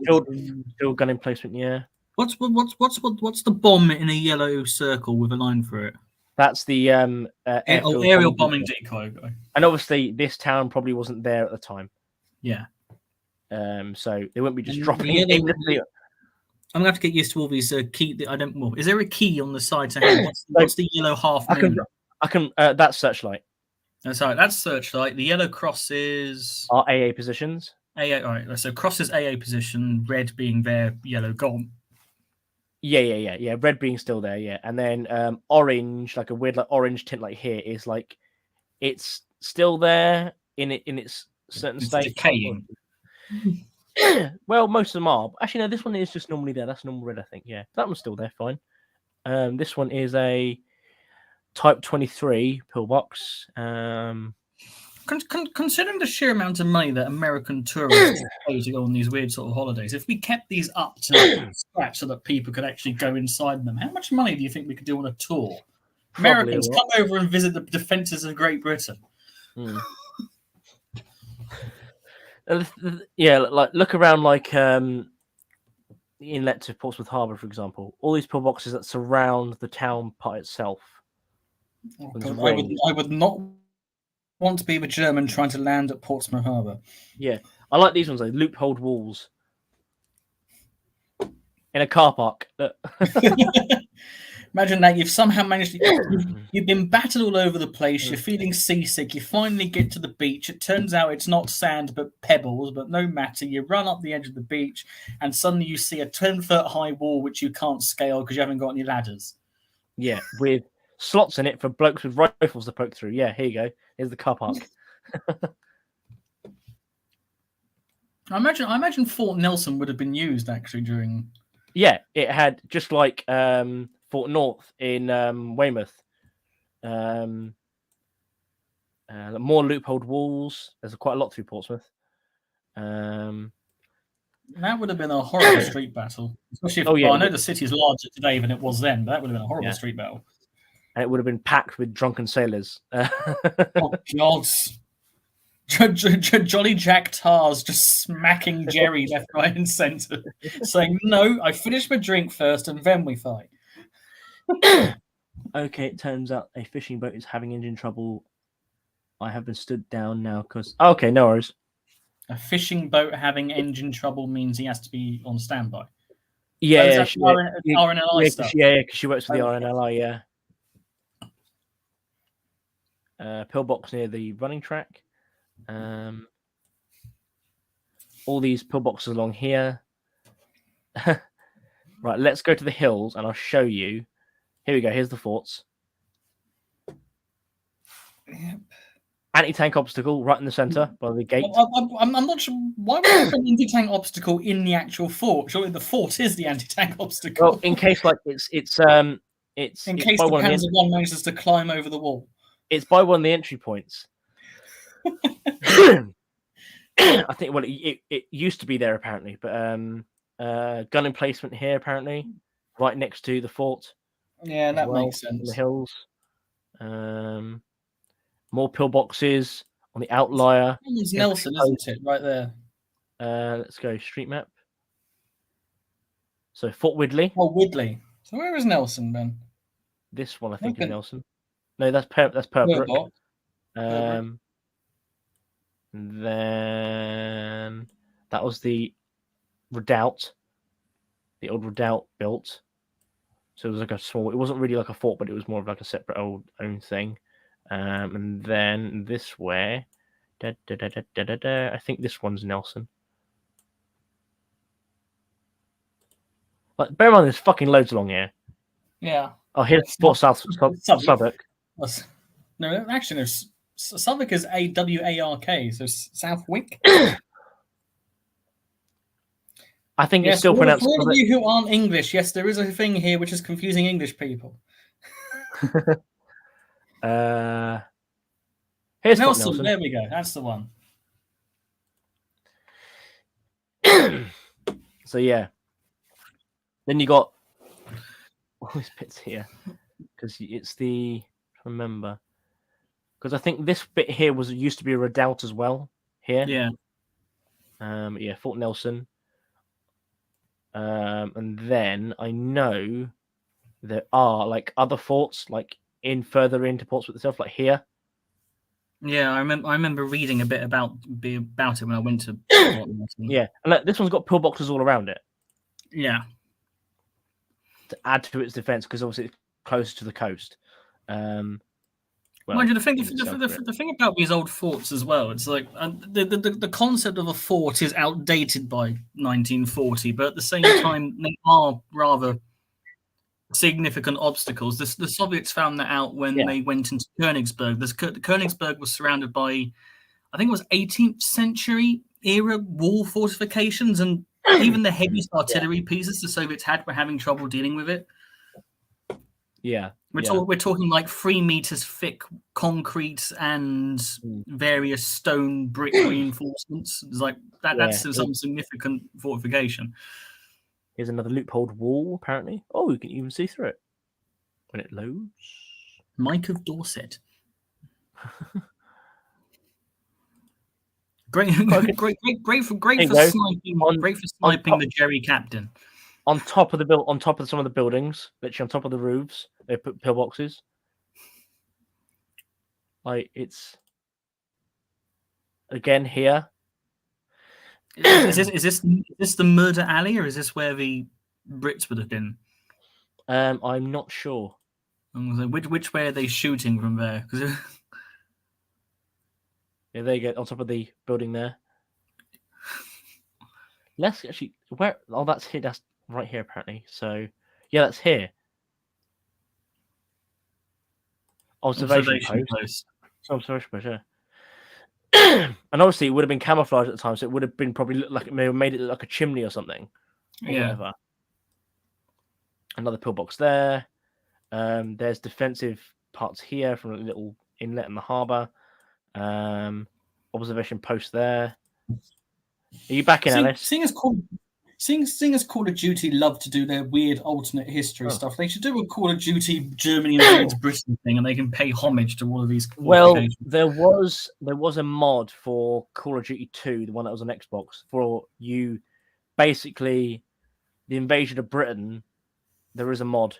field gun emplacement, yeah. What's the bomb in a yellow circle with a line through it? That's the aerial bombing decoy. And obviously, this town probably wasn't there at the time. Yeah. So they wouldn't be just dropping it. I'm gonna have to get used to all these key. I don't. Well, is there a key on the side to hand? What's the yellow half? I can. That's searchlight. No, sorry, that's searchlight. The yellow crosses are AA positions. AA. All right. So cross is AA position. Red being there. Yellow gone. Yeah. Red being still there. Yeah, and then orange, like a weird like orange tint, like here is like it's still there in its certain state. Decaying. Well, most of them are. Actually, no, this one is just normally there. That's normal red, I think. Yeah, that one's still there. Fine. This one is a Type 23 pillbox. Considering the sheer amount of money that American tourists pay to go on these weird sort of holidays, if we kept these up to scratch so that people could actually go inside them, how much money do you think we could do on a tour? Americans, come over and visit the defences of Great Britain. Yeah, like look around, like the inlet to Portsmouth Harbour, for example. All these pillboxes that surround the town part itself. I would not want to be a German trying to land at Portsmouth Harbour. Yeah, I like these ones. Like loopholed walls in a car park. Imagine Imagine that you've somehow managed to. You've been battered all over the place. You're feeling seasick. You finally get to the beach. It turns out it's not sand but pebbles, but no matter. You run up the edge of the beach, and suddenly you see a 10-foot high wall which you can't scale because you haven't got any ladders. Yeah, with slots in it for blokes with rifles to poke through. Yeah, here you go. Here's the car park. I imagine Fort Nelson would have been used actually during. Yeah, it had just like Fort North in Weymouth. More loopholed walls. There's quite a lot through Portsmouth. That would have been a horrible street battle. Especially if, yeah, well, I know the city is larger today than it was then, but that would have been a horrible street battle. And it would have been packed with drunken sailors. Oh, God. Jolly Jack Tars just smacking Jerry left, right, and centre, saying, "No, I finished my drink first, and then we fight." Okay, it turns out a fishing boat is having engine trouble. I have been stood down now because. Okay, no worries. A fishing boat having engine trouble means he has to be on standby. Yeah, RNLI stuff. Yeah, because she works for the RNLI. Yeah. Pillbox near the running track. All these pillboxes along here. Right, let's go to the hills and I'll show you. Here we go. Here's the forts. Yep. Anti-tank obstacle right in the center by the gate. I'm not sure why would you have an anti-tank obstacle in the actual fort. Surely the fort is the anti-tank obstacle. Well, in case like it's in case the Panzer I manages to climb over the wall. It's by one of the entry points. I think it used to be there apparently, but gun emplacement here apparently, right next to the fort. Yeah, that makes sense. In the hills. More pillboxes on the outlier. It's Nelson, isn't it? Right there. Let's go street map. So Fort Widley. Oh, Widley. So where is Nelson then? This one I think is Nelson. No, that's Purbrook. Then that was the redoubt, the old redoubt built. So it was like a small. It wasn't really like a fort, but it was more of like a separate own thing. And then this way, I think this one's Nelson. But bear in mind, there's fucking loads along here. Yeah. Oh, here's Fort Southwark. No, actually, there's Southwark is AWARK, so Southwick. I think it's still pronounced. For all of you who aren't English, yes, there is a thing here which is confusing English people. Here's Nelson. There we go. That's the one. So yeah. Then you got all these bits here because it's the remember because I think this bit here used to be a redoubt as well here. Yeah. Fort Nelson. And then I know there are like other forts like further into Portsmouth itself, like here. Yeah, I remember reading a bit about it when I went to Fort Nelson. Yeah, and this one's got pillboxes all around it. Yeah. To add to its defense, because obviously it's closer to the coast. Mind you, the thing about these old forts as well, it's like the concept of a fort is outdated by 1940, but at the same time, they are rather significant obstacles. The Soviets found that out when they went into Königsberg. Königsberg was surrounded by, I think it was 18th century era wall fortifications, and even the heaviest artillery pieces the Soviets had were having trouble dealing with it. Yeah. We're talking like 3 meters thick concrete and various stone brick reinforcements. It's like that's some significant fortification. Here's another loopholed wall, apparently. Oh, you can even see through it when it loads. Mike of Dorset. Great for sniping the Jerry Captain. On top of some of the buildings, literally on top of the roofs, they put pillboxes. Like it's again here. Is this the murder alley, or is this where the Brits would have been? I'm not sure. I'm gonna say, which way are they shooting from there? 'Cause Yeah, there you go, on top of the building there. Let's actually where. Oh, that's here. That's right here apparently. So yeah, that's here. Observation post. Observation post. Yeah. And obviously, it would have been camouflage at the time, so it would have been probably looked like it may have made it look like a chimney or something, or Yeah. whatever. Another pillbox there. There's defensive parts here from a little inlet in the harbour. Observation post there. Are you back in, Alice? Seeing as Call of Duty love to do their weird alternate history stuff, they should do a Call of Duty Germany invades Britain thing, and they can pay homage to all of these. Well, there was a mod for Call of Duty 2, the one that was on Xbox, for you. Basically, the invasion of Britain. There is a mod,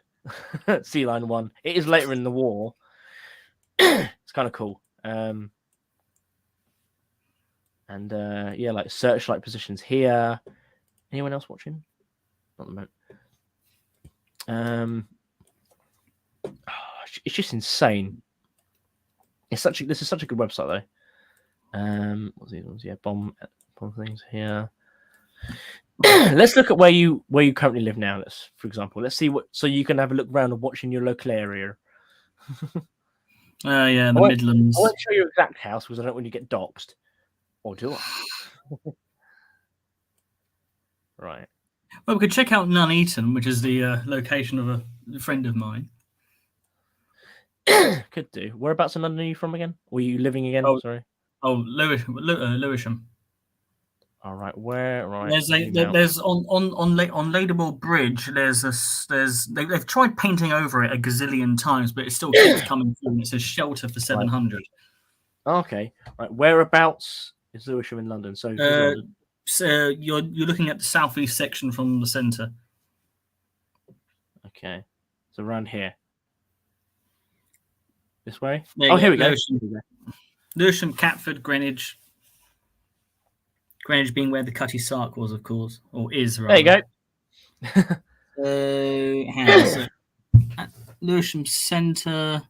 Sea Line 1. It is later in the war. It's kind of cool. And yeah, like searchlight positions here. Anyone else watching? Not the moment. It's just insane. This is such a good website though. What's these ones? Yeah, bomb things here. Let's look at where you currently live now. For example, let's see so you can have a look around and watch in your local area. Yeah, the Midlands. I won't show your exact house because I don't want you to get doxed. Or do I? Right. Well, we could check out Nuneaton, which is the location of a friend of mine. Could do. Whereabouts in London are you from again? Were you living again? Oh, sorry. Oh, Lewisham. All right. Where? Right. There's on Ladywell Bridge. They've tried painting over it a gazillion times, but it still keeps coming through. And it says shelter for 700. Okay. Right. Whereabouts is Lewisham in London? So you're looking at the southeast section from the centre. Okay. So around here. This way? Here we go. Lewisham, Catford, Greenwich. Greenwich being where the Cutty Sark was, of course, or is. Rather. There you go. Lewisham Centre.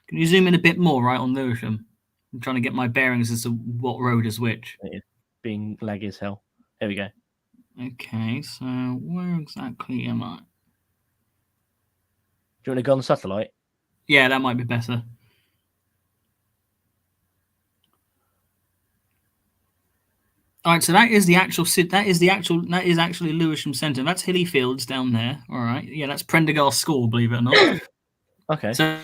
Can you zoom in a bit more, right, on Lewisham? I'm trying to get my bearings as to what road is which. Being laggy as hell. There we go. Okay, so where exactly am I? Do you want to go on the satellite? Yeah, that might be better. All right, so that is actually Lewisham Centre. That's Hilly Fields down there. All right, yeah, that's Prendergast School, believe it or not. Okay. So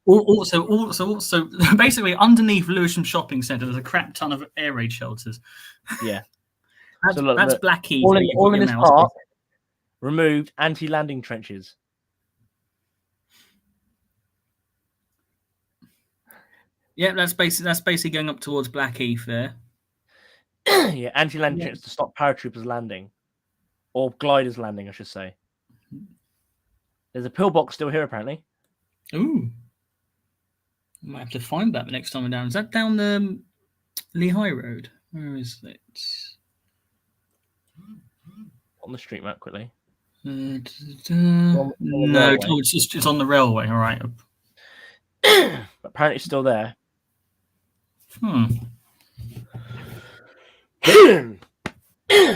also, basically, underneath Lewisham Shopping Centre, there's a crap ton of air raid shelters. Yeah, that's Blackheath. All in this park. Removed anti-landing trenches. Yeah, that's basically going up towards Blackheath there. Yeah, anti-landing trenches to stop paratroopers landing, or gliders landing, I should say. There's a pillbox still here, apparently. Ooh, I might have to find that the next time I'm down. Is that down the Lehigh Road? Where is it? On the street map, quickly. No, it's on the railway. All right. But apparently, it's still there.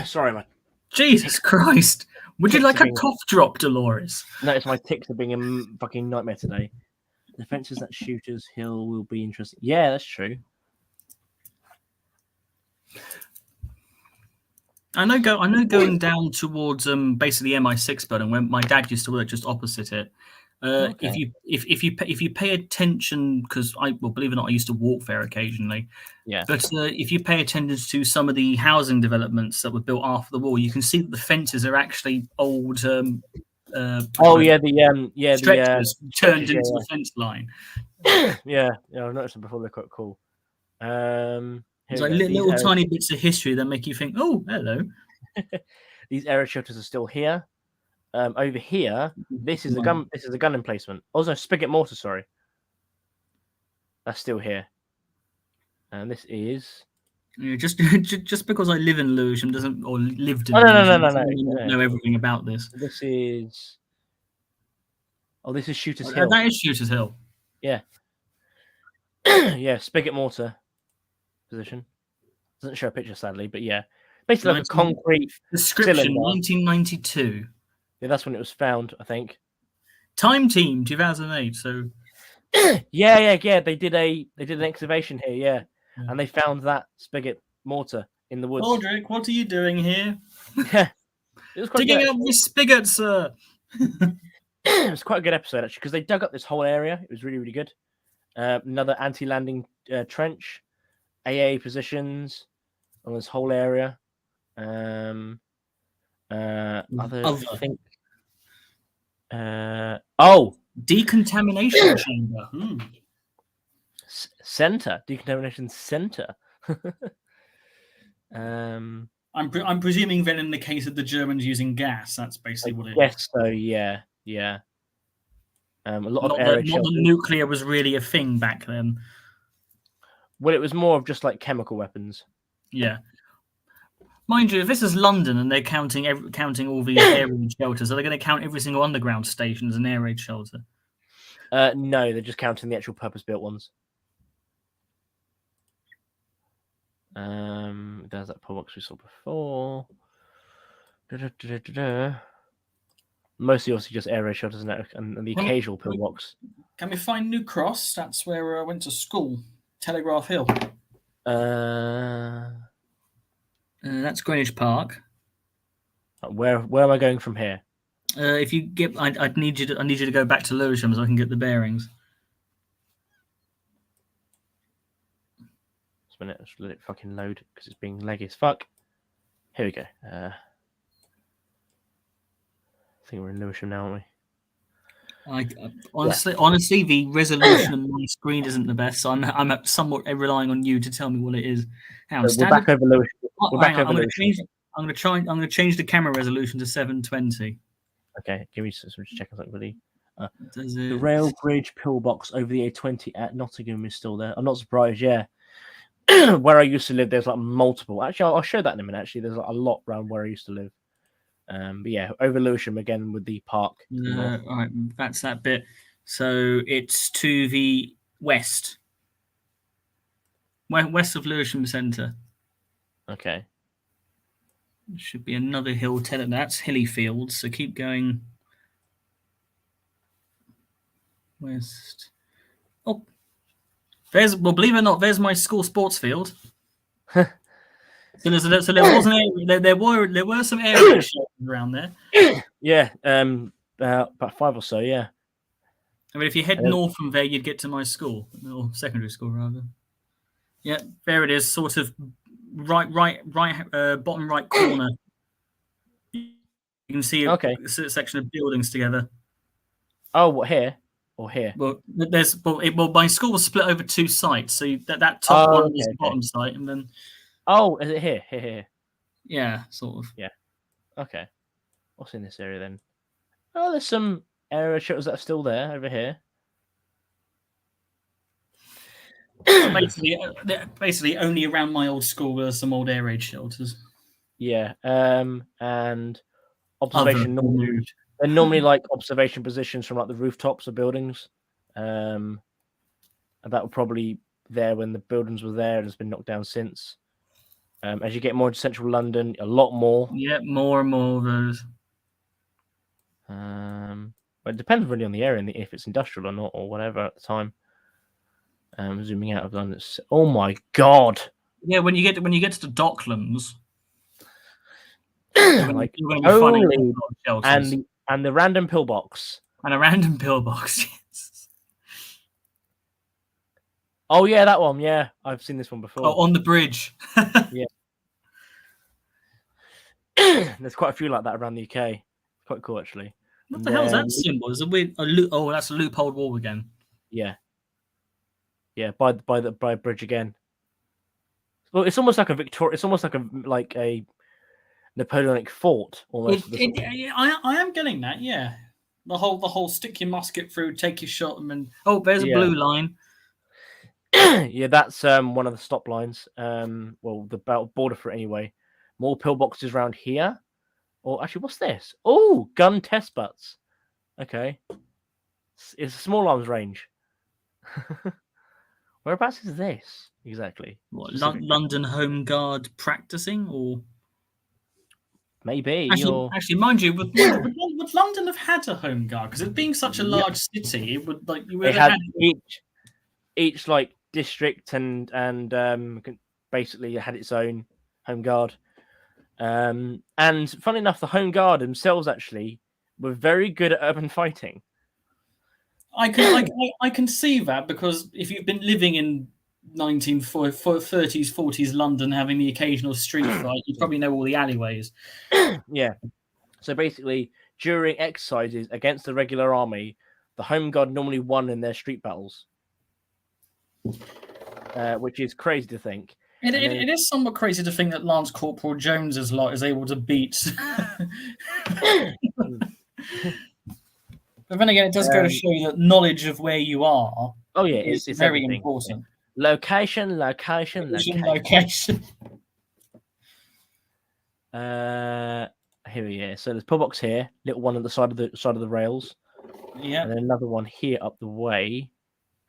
Sorry, man. Jesus Christ. Would you like a cough drop, Dolores? No, it's my ticks are being a fucking nightmare today. The fences that Shooters Hill will be interesting. Yeah, that's true. I know going down towards basically MI6 building where my dad used to work just opposite it. Okay. If you pay attention, because believe it or not, I used to walk there occasionally. Yeah. But if you pay attention to some of the housing developments that were built after the war, you can see that the fences are actually old. Stretches turned into the fence line. yeah, I've noticed them before. They're quite cool. It's like little tiny bits of history that make you think, "Oh, hello." These area shelters are still here. Over here, this is a gun. This is a gun emplacement. Also, spigot mortar. Sorry, that's still here. And this is Yeah, just because I live in Lewisham doesn't, or lived in Oh, no, Lewisham, no. doesn't mean I know everything about this. This is. Oh, this is Shooters Hill. That is Shooters Hill. Yeah. Yeah, spigot mortar position. Doesn't show a picture, sadly, but yeah. Basically like a concrete description, cylinder. 1992. Yeah, that's when it was found, I think. Time Team, 2008. So yeah. They did an excavation here, yeah. And they found that spigot mortar in the woods. Aldrich, what are you doing here? Yeah. It was quite digging good, up this spigot, sir. It was quite a good episode, actually, because they dug up this whole area. It was really, really good. Another anti-landing trench, AA positions on this whole area. I think. Decontamination chamber. Center, decontamination center. I'm presuming then in the case of the Germans using gas, that's basically what it is. Yes, so yeah. A lot of not the nuclear was really a thing back then. Well, it was more of just like chemical weapons. Yeah. Mind you, if this is London and they're counting all these air raid shelters, are they going to count every single underground station as an air raid shelter? No, they're just counting the actual purpose-built ones. There's that pillbox we saw before. Mostly, obviously, just air raid shelters and the occasional pillbox. Can we find New Cross? That's where I went to school. Telegraph Hill. That's Greenwich Park. Where am I going from here? If you get, I need you to go back to Lewisham so I can get the bearings. Just a minute, just let it fucking load because it's being laggy as fuck. Here we go. I think we're in Lewisham now, aren't we? Honestly, the resolution on my screen isn't the best, so I'm somewhat relying on you to tell me what it is. We're back over Lewisham. I'm going to change the camera resolution to 720. Okay, give me some checking something really. The rail bridge pillbox over the A20 at Nottingham is still there. I'm not surprised. Yeah, where I used to live, there's like multiple. Actually, I'll show that in a minute. Actually, there's like a lot around where I used to live. But yeah, over Lewisham again with the park. All right, that's that bit. So it's to the west of Lewisham Centre. Okay. There should be another hill. That's Hilly Fields. So keep going west. Oh, believe it or not, there's my school sports field. So there were some areas around there. Yeah, about 5 or so. Yeah. I mean, if you head north from there, you'd get to my school, or secondary school rather. Yeah, there it is. Sort of right, bottom right corner. You can see a section of buildings together. Oh, what, here or here? Well, my school was split over 2 sites, so that top one is the bottom site, and then. Oh, is it here? Here. Yeah, sort of. Yeah. Okay. What's in this area then? Oh, there's some area shelters that are still there over here. Basically, only around my old school were some old air raid shelters. Yeah. And observation. They're normally like observation positions from like the rooftops of buildings. And that were probably there when the buildings were there and has been knocked down since. As you get more into central London, a lot more. Yeah, more and more of those. But it depends really on the area and if it's industrial or not or whatever at the time. Zooming out of London. Oh my god! Yeah, when you get to the Docklands, like holy, and the random pillbox and a random pillbox. Yes. Oh yeah, that one. Yeah, I've seen this one before. Oh, on the bridge. Yeah. There's quite a few like that around the UK. Quite cool, actually. What the hell is that symbol? Is that's a loophole wall again. Yeah. Yeah, by bridge again. Well, it's almost like a Victoria. It's almost like a Napoleonic fort. Almost. I am getting that. Yeah, the whole stick your musket through, take your shot, and then there's a blue line. Yeah, that's one of the stop lines. Well, the border for it anyway. More pillboxes around here. Or actually, what's this? Oh, gun test butts. Okay, it's a small arms range. Whereabouts is this exactly? What, Specifically? London Home Guard practicing, or Maybe. actually, mind you, would London have had a Home Guard? Because it being such a large city, it would you would They have had had each like district and basically had its own Home Guard. And funny enough, the Home Guard themselves actually were very good at urban fighting. I can see that, because if you've been living in 1930s, 40s London, having the occasional street fight, you probably know all the alleyways. Yeah. So basically, during exercises against the regular army, the Home Guard normally won in their street battles, which is crazy to think. It is somewhat crazy to think that Lance Corporal Jones's lot is able to beat. But then again, it does go to show you that knowledge of where you are it's very everything. important. Location. Location. Here we are. So there's pillbox here, little one at the side of the rails. Yeah. And then another one here up the way.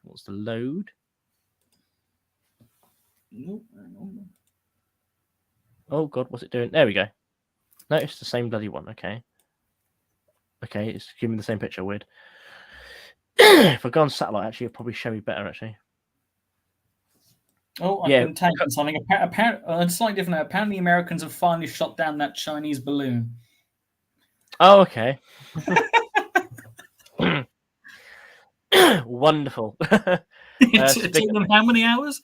What's the load? Oh god, what's it doing? There we go. No, it's the same bloody one. Okay, it's giving me the same picture. Weird. If I go on satellite, actually, it'll probably show me better. Actually. Oh, I've been taking something. Apparently, slightly different. Apparently, Americans have finally shot down that Chinese balloon. Oh, okay. Wonderful. It took them how many hours?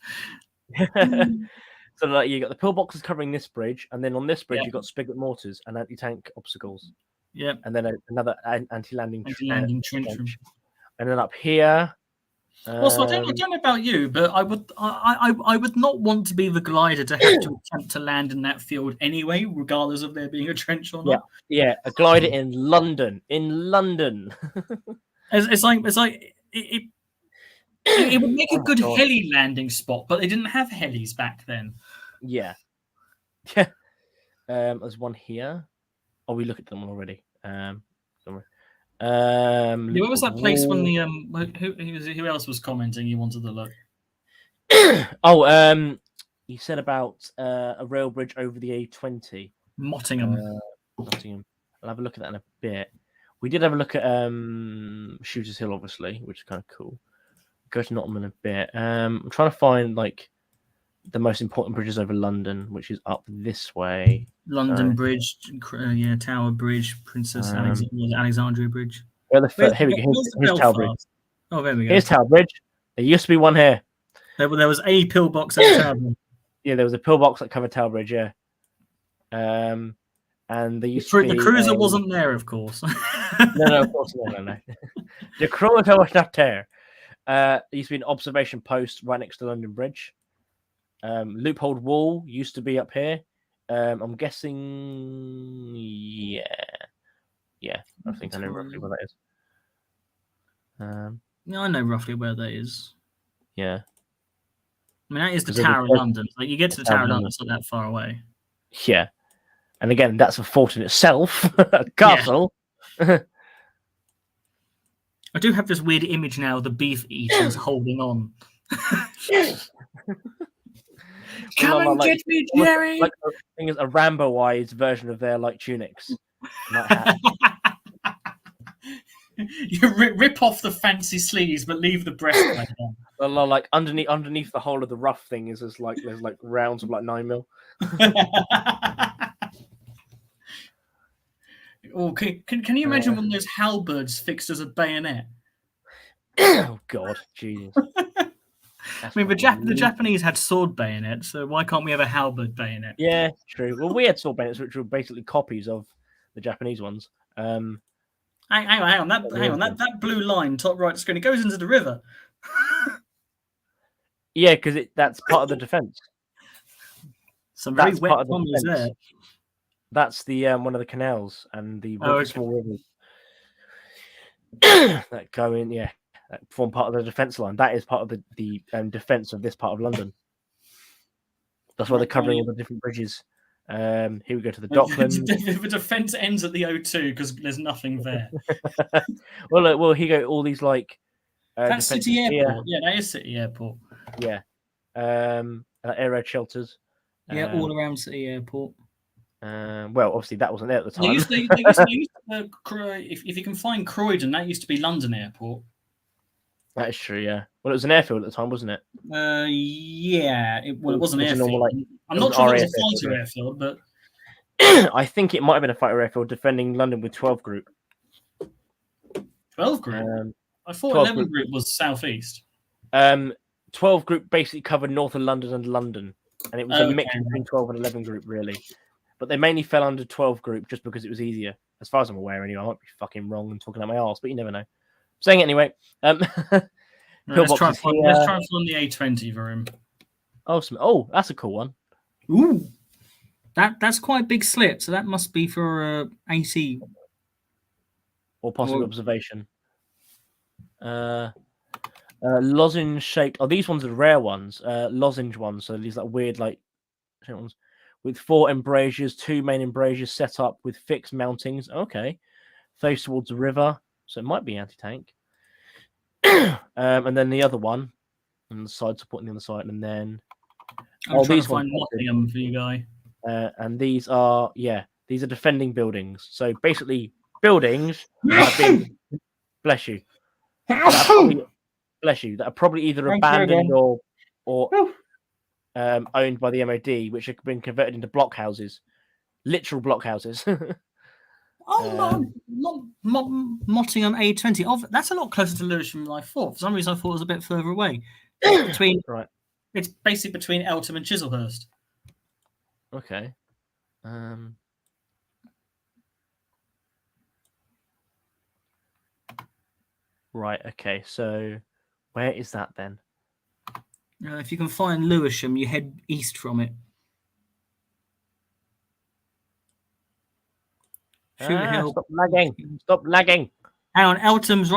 So like you got the pillboxes covering this bridge, and then on this bridge you've got spigot mortars and anti-tank obstacles. Yeah. And then another anti-landing trench. And then up here. Also, I don't know about you, but I would not want to be the glider to have to attempt to land in that field anyway, regardless of there being a trench or not. Yeah, a glider in London. It's like it would make a good heli landing spot, but they didn't have helis back then. Yeah. There's one here. Oh, we looked at them already. Somewhere. Where was that place when the who else was commenting you wanted to look? You said about a rail bridge over the A20. Mottingham. I'll have a look at that in a bit. We did have a look at Shooters Hill, obviously, which is kind of cool. Go to Nottingham in a bit. I'm trying to find like the most important bridges over London, which is up this way. London Bridge, Tower Bridge, Princess Alexandria Bridge. Here we go. Here's Tower Bridge. Oh, there we go. Here's Tower Bridge. There used to be one here. There was a pillbox at Tower Bridge. Yeah, there was a pillbox that covered Tower Bridge. Yeah. And there used to be the cruiser wasn't there, of course. No, of course no. The cruiser was not there. There used to be an observation post right next to London Bridge. Loophole Wall used to be up here. I'm guessing, yeah. I think I know roughly where that is. Yeah, I know roughly where that is. Yeah. I mean, that is the Tower of London. Like, you get to the Tower of London, it's not that far away. Yeah. And again, that's a fort in itself. A castle. Yeah. I do have this weird image now of the beef eaters holding on. Come and get me, Jerry! Like a Rambo-wise version of their like tunics. You rip off the fancy sleeves, but leave the breastplate on. Like underneath the whole of the rough thing is there's like rounds of like 9mm. Oh, can you imagine one of those halberds fixed as a bayonet? Oh God, Jesus! I mean, the Japanese had sword bayonets, so why can't we have a halberd bayonet? Yeah, true. Well, we had sword bayonets, which were basically copies of the Japanese ones. Hang on. That blue line, top right screen, it goes into the river. Yeah, because that's part of the defense. Some very wet bombers there. That's the one of the canals and the small rivers that go in. Yeah, form part of the defence line. That is part of the defence of this part of London. That's why they're covering all the different bridges. Here we go to the Docklands. The defence ends at the O2 because there's nothing there. well, here you go. All these like that's City Airport. Here. Yeah, that is City Airport. Yeah, air raid shelters. Yeah, all around City Airport. Well, obviously that wasn't there at the time. If you can find Croydon, that used to be London Airport. That is true. Yeah. Well, it was an airfield at the time, wasn't it? Yeah. It wasn't an airfield. Normal, I'm not sure it was a fighter airfield, but I think it might have been a fighter airfield defending London with 12 Group. 12 Group. I thought 11 Group was southeast. 12 Group basically covered north of London and London, and it was a mix between 12 and 11 Group, really. But they mainly fell under 12 Group just because it was easier, as far as I'm aware. Anyway, I might be fucking wrong and talking out my arse, but you never know. Saying it anyway. Let's try and find the A20 for him. Oh, that's a cool one. Ooh, that's quite a big slit. So that must be for AC or possible observation. Lozenge shaped. Oh, these ones are rare ones. Lozenge ones. So these like weird like ones with 4 embrasures, 2 main embrasures set up with fixed mountings. Okay, face towards the river, so it might be anti-tank. And then the other one on the side, supporting the other side, and then these find Nottingham for you guy. And these are defending buildings. So basically, buildings have been bless you, that are probably either abandoned or owned by the MOD, which have been converted into blockhouses, literal blockhouses. Nottingham A20. Oh, that's a lot closer to Lewisham than I thought. For some reason, I thought it was a bit further away. It's basically between Eltham and Chislehurst. Okay. Right. Okay. So, where is that then? If you can find Lewisham, you head east from it. Stop lagging. Hang on, Eltham's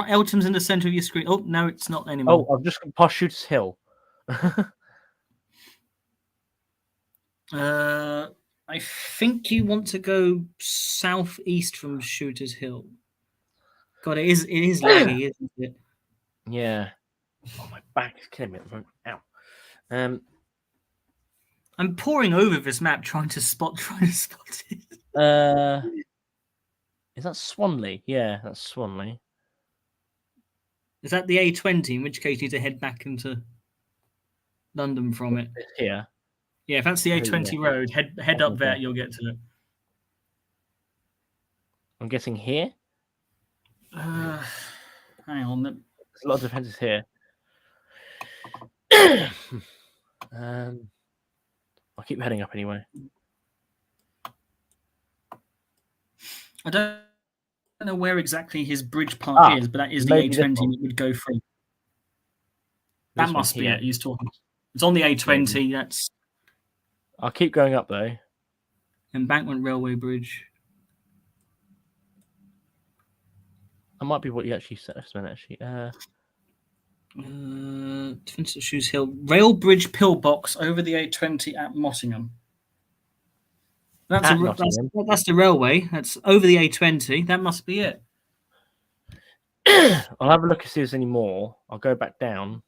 in the centre of your screen. Oh, no, it's not anymore. Oh, I've just gone past Shooters Hill. I think you want to go southeast from Shooters Hill. God, it is laggy, isn't it? Yeah. Oh, my back is killing me at the moment. Ow. I'm poring over this map trying to spot it. Is that Swanley? Yeah, that's Swanley. Is that the A20? In which case, you need to head back into London from it. It's here. Yeah, if that's the A20 road, head up there. You'll get to it. I'm guessing here. Hang on. There's a lot of defences here. I'll keep heading up anyway. I don't know where exactly his bridge part is, but that is the A20 that would go through. That must be it. He's talking. It's on the A20. That's. I'll keep going up though. Embankment Railway Bridge. That might be what you actually said. Actually, Defence of Shoes Hill Rail Bridge pillbox over the A20 at Mottingham. That's the railway. That's over the A20. That must be it. I'll have a look and see if there's any more. I'll go back down.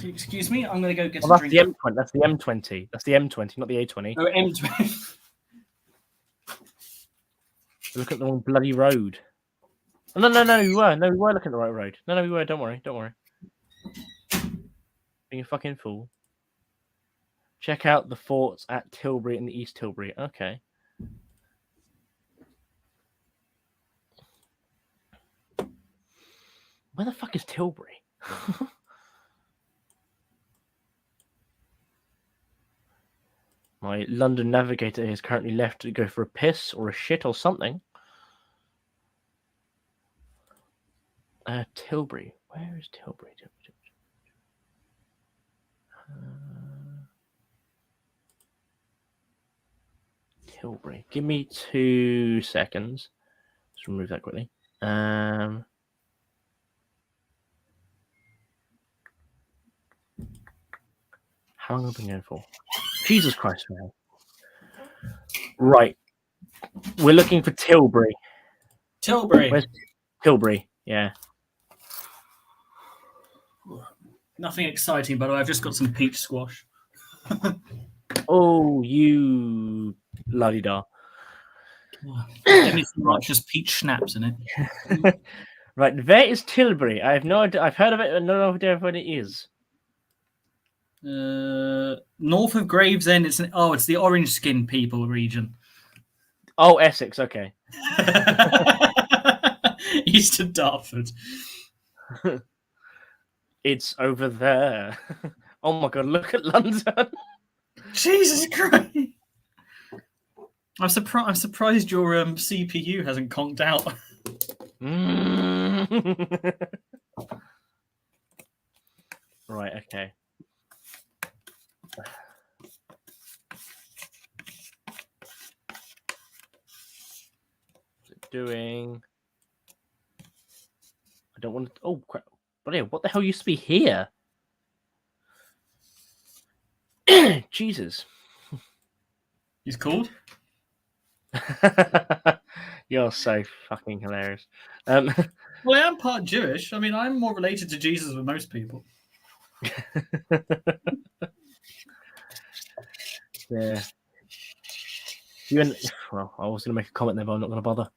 Excuse me, I'm going to go get a drink. That's the M20. That's the M20, not the A20. Oh, M20. Look at the wrong bloody road. No, we were looking at the right road. No, we were. Don't worry. Being a fucking fool. Check out the forts at Tilbury and the East Tilbury. Okay. Where the fuck is Tilbury? My London navigator is currently left to go for a piss or a shit or something. Tilbury. Where is Tilbury? Tilbury. Give me 2 seconds. Let's remove that quickly. How long have I been going for? Jesus Christ, man. Right. We're looking for Tilbury. Tilbury. Where's Tilbury? Yeah. Nothing exciting, by the way. I've just got some peach squash. Oh, you bloody da. Give me some righteous peach schnapps in it. Right, where is Tilbury? I have no idea. I've heard of it, but no idea what it is. North of Gravesend, it's the orange skin people region. Oh, Essex. Okay. East of Dartford. It's over there. Oh my god! Look at London. Jesus Christ! I'm surprised your CPU hasn't conked out. Right. Okay. What's it doing? I don't want to. Oh crap! Bloody hell, what the hell used to be here? Jesus. He's called? You're so fucking hilarious. Well, I am part Jewish. I mean, I'm more related to Jesus than most people. Yeah. Well, I was going to make a comment there, but I'm not going to bother.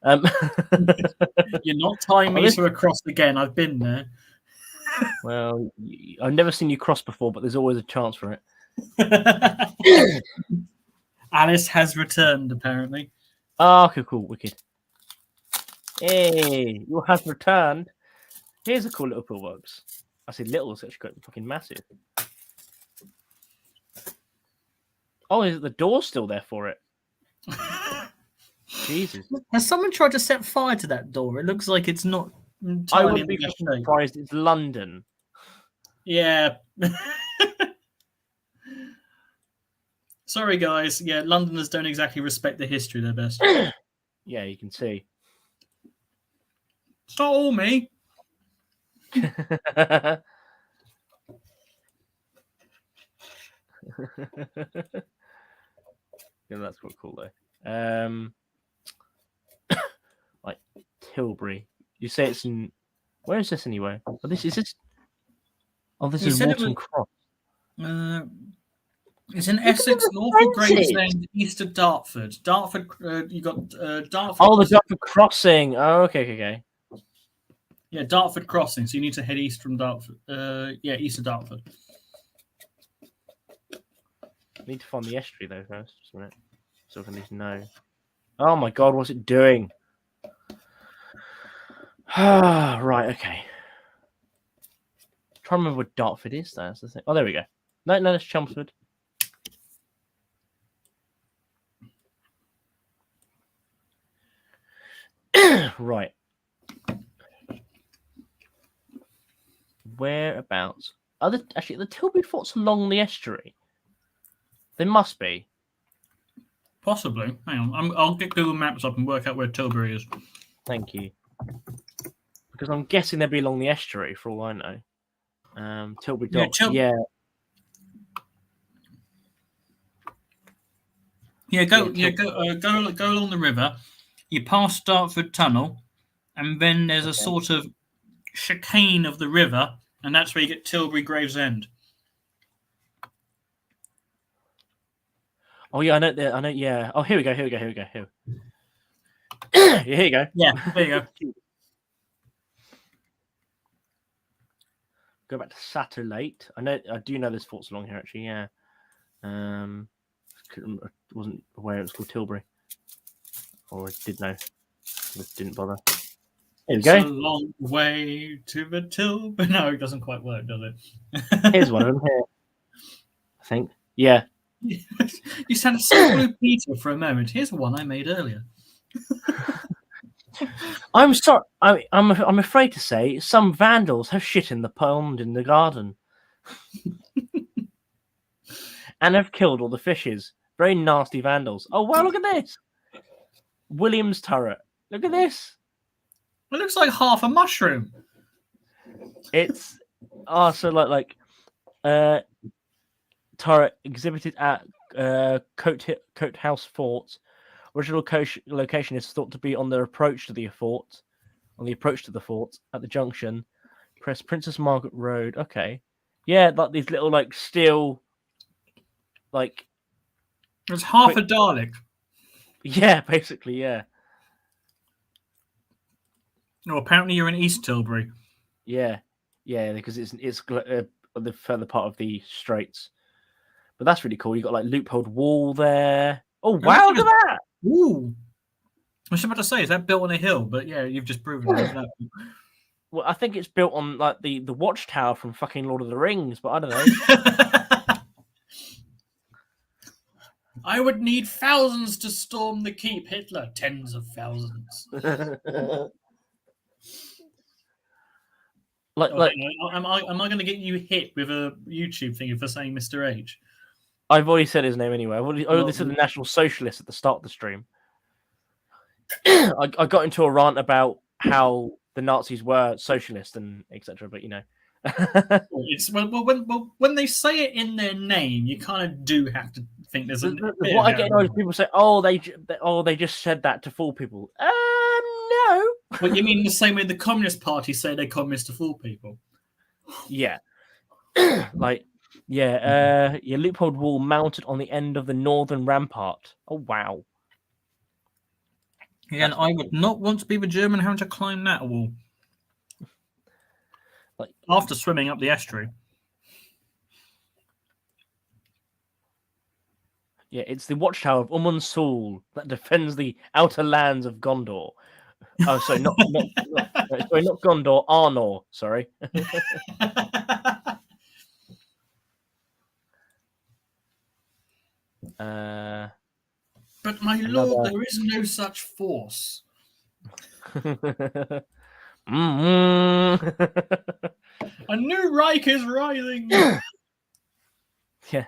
You're not tying me to a cross again. I've been there. Well, I've never seen you cross before, but there's always a chance for it. Alice has returned, apparently. Oh, okay, cool, wicked. Hey, you have returned. Here's a cool little pillbox. I said little, it's actually quite fucking massive. Oh, is the door still there for it? Jesus. Has someone tried to set fire to that door? It looks like it's not I entirely would be surprised it's London. Yeah. Sorry, guys. Yeah, Londoners don't exactly respect the history their best. Yeah, you can see. It's not all me. Yeah, that's quite cool though. Like Tilbury. You say it's in. Where is this anyway? Oh, this is this. Oh, this is Walton Cross. It's in Essex, north of Gravesend, east of Dartford. Dartford, you got Dartford. Oh, the Dartford Crossing. Oh, okay. Yeah, Dartford Crossing. So you need to head east from Dartford. Yeah, east of Dartford. I need to find the estuary though first, just a minute. So I need to know. Oh my god, what's it doing? Right, okay. Try to remember what Dartford is. That's the thing. Oh, there we go. No, that's Chelmsford. Right. Whereabouts? Are the Tilbury forts along the estuary? They must be. Possibly. Hang on. I'll get Google Maps up and work out where Tilbury is. Thank you. Because I'm guessing they'll be along the estuary for all I know. Tilbury Dock. Yeah. Go along the river. You pass Dartford Tunnel, and then there's a sort of chicane of the river, and that's where you get Tilbury Gravesend. Oh yeah, I know. Yeah. Oh, here we go. Here you go. Yeah, there you go. Go back to Satterlate. I do know there's forts along here actually. Yeah. I wasn't aware it was called Tilbury, or I did know, but didn't bother. Here we go. It's a long way to the Tilbury. No, it doesn't quite work, does it? Here's one of them here. I think. Yeah. You sounded so Blue Peter for a moment. Here's one I made earlier. I'm sorry. I'm afraid to say some vandals have shit in the pond in the garden, and have killed all the fishes. Very nasty vandals. Oh wow, look at this. Williams turret. Look at this. It looks like half a mushroom. It's also turret exhibited at Coat House Fort. Original location is thought to be on the approach to the fort. On the approach to the fort at the junction. Press Princess Margaret Road. Okay. Yeah, like these little steel It's half a Dalek. Yeah, basically, yeah. Oh, apparently you're in East Tilbury. Yeah, because it's the further part of the Straits. But that's really cool. You got Loophole Wall there. Oh wow, look at that! Ooh, I was about to say, is that built on a hill? But yeah, you've just proven that. Well, I think it's built on the watchtower from fucking Lord of the Rings, but I don't know. I would need thousands to storm the keep. Hitler, tens of thousands. Am I going to get you hit with a YouTube thing for saying Mr. H? I've already said his name anyway. I already said the National Socialist at the start of the stream. I got into a rant about how the Nazis were socialist and etc. But it's when they say it in their name, you kind of do have to think there's what I get annoyed is people say, they just said that to fool people. No. Well, you mean the same way the Communist Party say they're communist to fool people? Yeah. Your Loophole Wall mounted on the end of the northern rampart. Oh wow. Yeah, and I would not want to be the German having to climb that wall. After swimming up the estuary. Yeah, it's the watchtower of Sul that defends the outer lands of Gondor. Oh, sorry, not Gondor, Arnor. Sorry. But my lord, there is no such force. A new Reich is rising. Yeah.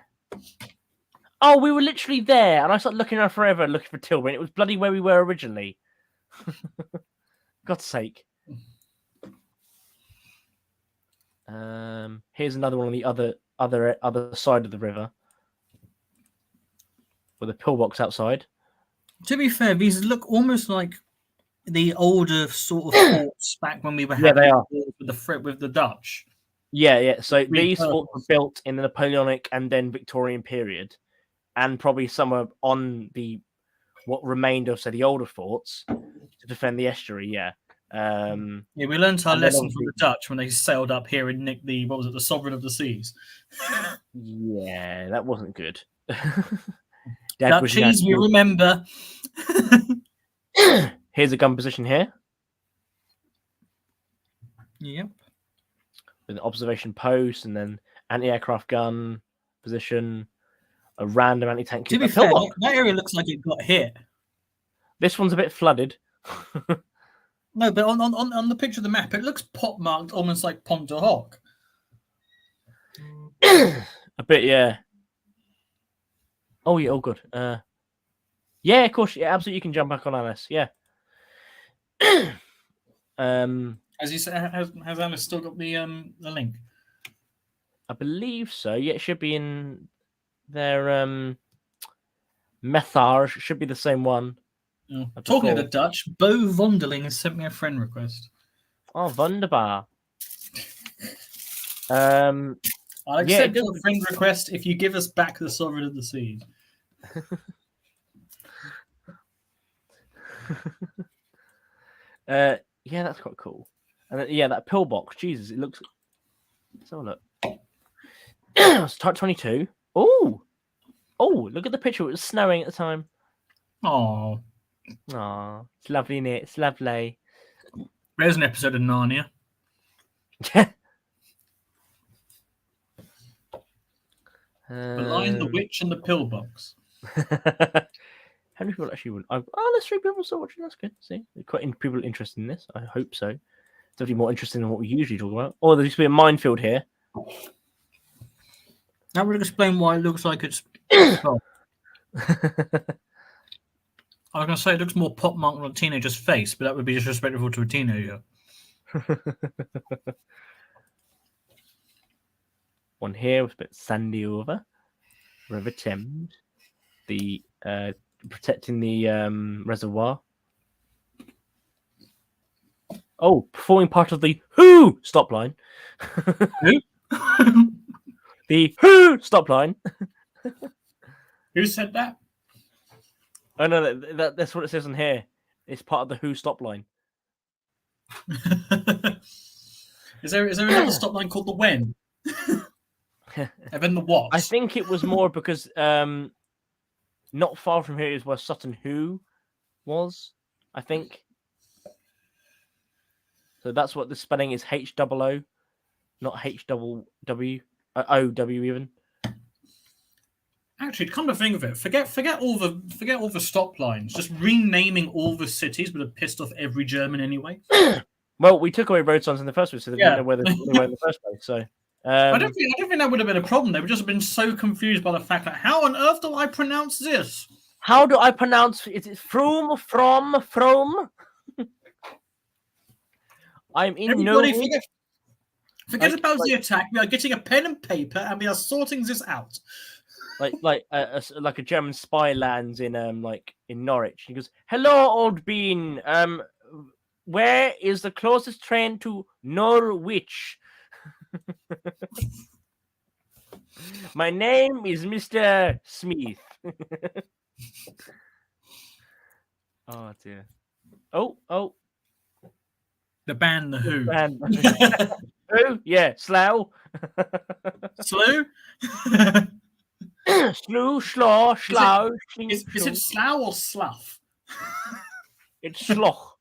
Oh, we were literally there, and I started looking around forever, looking for Tilbury, and it was bloody where we were originally. God's sake. Here's another one on the other side of the river, with a pillbox outside. To be fair, these look almost like the older sort of forts back when we were having they are. with the Dutch. Yeah. So these forts were built in the Napoleonic and then Victorian period, and probably somewhere on what remained of the older forts to defend the estuary. Yeah. We learned our lesson from the Dutch when they sailed up here and nicked the Sovereign of the Seas. Yeah, that wasn't good. Dutchies, you remember. Here's a gun position here. Yep. With an observation post and then anti-aircraft gun position, a random anti-tank. To be fair, that area looks like it got hit. This one's a bit flooded. No, but on the picture of the map, it looks pot-marked almost like Pont de Hoc. A bit, yeah. Oh, yeah, good. Yeah, of course. Yeah, absolutely. You can jump back on Alice. Yeah. As you said, has Alice still got the link? I believe so. Yeah, it should be in their Methar. Should be the same one. Oh. Talking of the Dutch, Bo Vondeling has sent me a friend request. Oh, wunderbar. I'll accept your friend request if you give us back the Sovereign of the Seas. Yeah, that's quite cool. And then, that pillbox. Jesus, it looks. Let's have a look. It's Type 22. Oh, look at the picture. It was snowing at the time. Oh, it's lovely, isn't it? It's lovely. There's an episode of Narnia. The Lion, the Witch, and the Pillbox. How many people actually would? There's 3 people still watching. That's good. See, quite people interested in this. I hope so. It's definitely more interesting than what we usually talk about. Oh, there used to be a minefield here. That would explain why it looks like it's. I was going to say it looks more pockmarked on a teenager's face, but that would be disrespectful to a teenager. One here with a bit sandy over. River Thames. The protecting the reservoir. Oh, performing part of the Who stop line. Who? The Who stop line. Who said that? Oh no, that's what it says on here. It's part of the Who stop line. Is there another stop line called the When? And then the What? I think it was more because not far from here is where Sutton Hoo was, I think. So that's what the spelling is, H-O-O, not H-W-W, O-W even. Actually, come to think of it, forget all the stop lines. Just renaming all the cities would have pissed off every German anyway. Well, we took away road signs in the first place, so they didn't know where they were in the first place. So I don't think that would have been a problem. They would just have been so confused by the fact that how on earth do I pronounce this? How do I pronounce it? Is from? I'm in Everybody forget about the attack. We are getting a pen and paper and we are sorting this out. Like a German spy lands in Norwich. He goes, "Hello, old bean. Where is the closest train to Norwich? My name is Mr. Smith." Oh dear. Oh. The band, the Who. Who? Yeah, Slough. Slough? Slough. Is it Slough or Slough? It's Slough.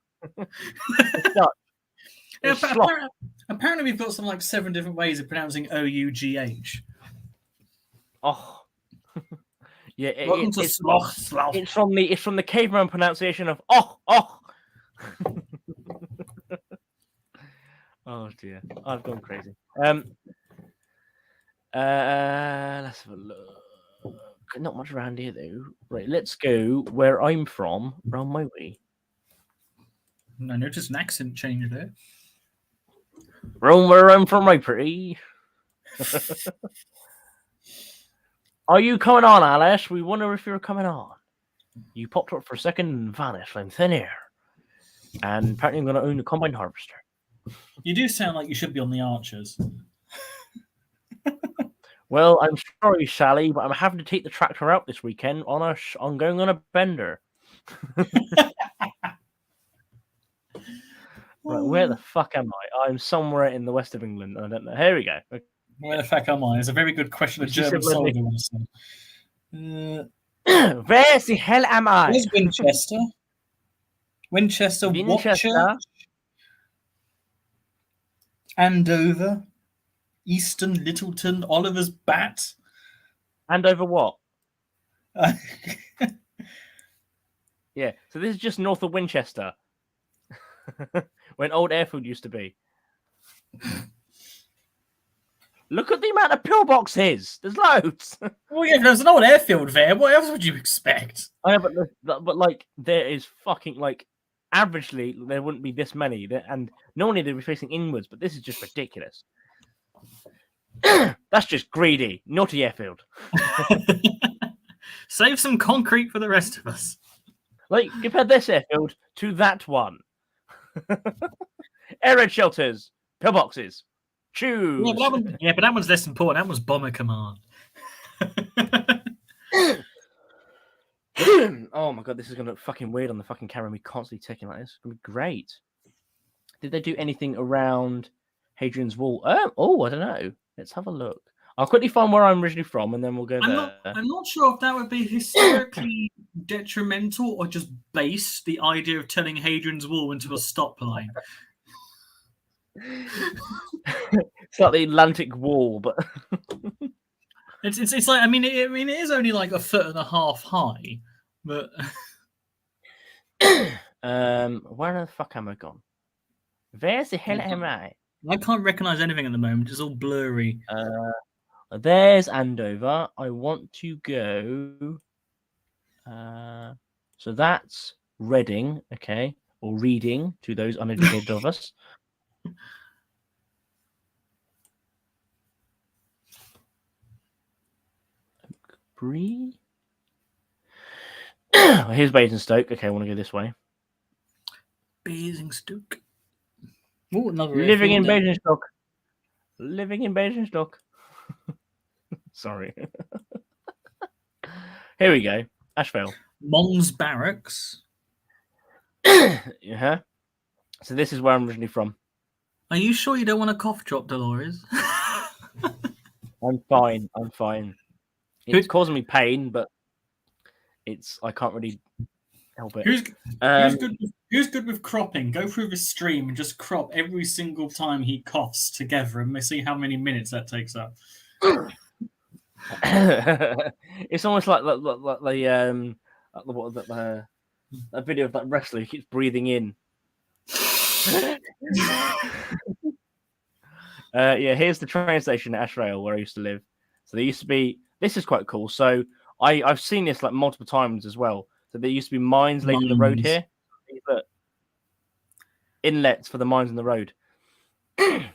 Apparently, we've got some like 7 different ways of pronouncing O-U-G-H. Oh. Yeah, it's Slough. It's from the caveman pronunciation of oh. Oh dear, I've gone crazy. Let's have a look. Not much around here though. Right, let's go where I'm from, round my way. I noticed an accent change there. Round where I'm from, my pretty. Are you coming on, Alice? We wonder if you're coming on. You popped up for a second and vanished like thin air. And apparently I'm going to own a combine harvester. You do sound like you should be on the Archers. Well, I'm sorry, Sally, but I'm having to take the tractor out this weekend I'm going on a bender. Right, where the fuck am I? I'm somewhere in the west of England. I don't know. Here we go. Okay. Where the fuck am I? It's a very good question. A German soldier wants to where the hell am I? Where's Winchester? Winchester. What church? Andover. Easton, Littleton, Oliver's Bat. Andover what? Yeah, so this is just north of Winchester. When old airfield used to be. Look at the amount of pillboxes. There's loads. Well, yeah, there's an old airfield there. What else would you expect? I know, but like there is fucking like averagely there wouldn't be this many, and normally they'd be facing inwards, but this is just ridiculous. That's just greedy, naughty airfield. Save some concrete for the rest of us. Like compare this airfield to that one. Air raid shelters, pillboxes. Choose. Yeah, but that one's less important. That was Bomber Command. Oh my god, this is gonna look fucking weird on the fucking camera. Me constantly ticking like this. It's gonna be great. Did they do anything around Hadrian's Wall? Oh, I don't know. Let's have a look. I'll quickly find where I'm originally from, and then we'll go there. I'm not sure if that would be historically detrimental or just base, the idea of turning Hadrian's Wall into a stop line. It's like the Atlantic Wall, but it's like I mean it is only like 1.5 feet high, but where the fuck am I gone? Where's the hell am I? I can't recognize anything at the moment. It's all blurry. There's Andover. I want to go So that's Reading, okay, or reading to those uneducated of us. Bree. Here's Basingstoke. Okay, I want to go this way. Basingstoke. Oh, another Living in airfield there. Basingstoke. Living in Basingstoke. Sorry. Here we go. Ashvale. Mons Barracks. Yeah. So this is where I'm originally from. Are you sure you don't want a cough drop, Dolores? I'm fine. I'm fine. It's causing me pain, but I can't really help it. Who's good with cropping? Go through the stream and just crop every single time he coughs together, and we'll see how many minutes that takes up. It's almost like the a video of that wrestler who keeps breathing in. Yeah, here's the train station at Ashrail where I used to live. So there used to be. This is quite cool. So I've seen this like multiple times as well. So there used to be mines laid in the road here. But inlets for the mines in the road. Can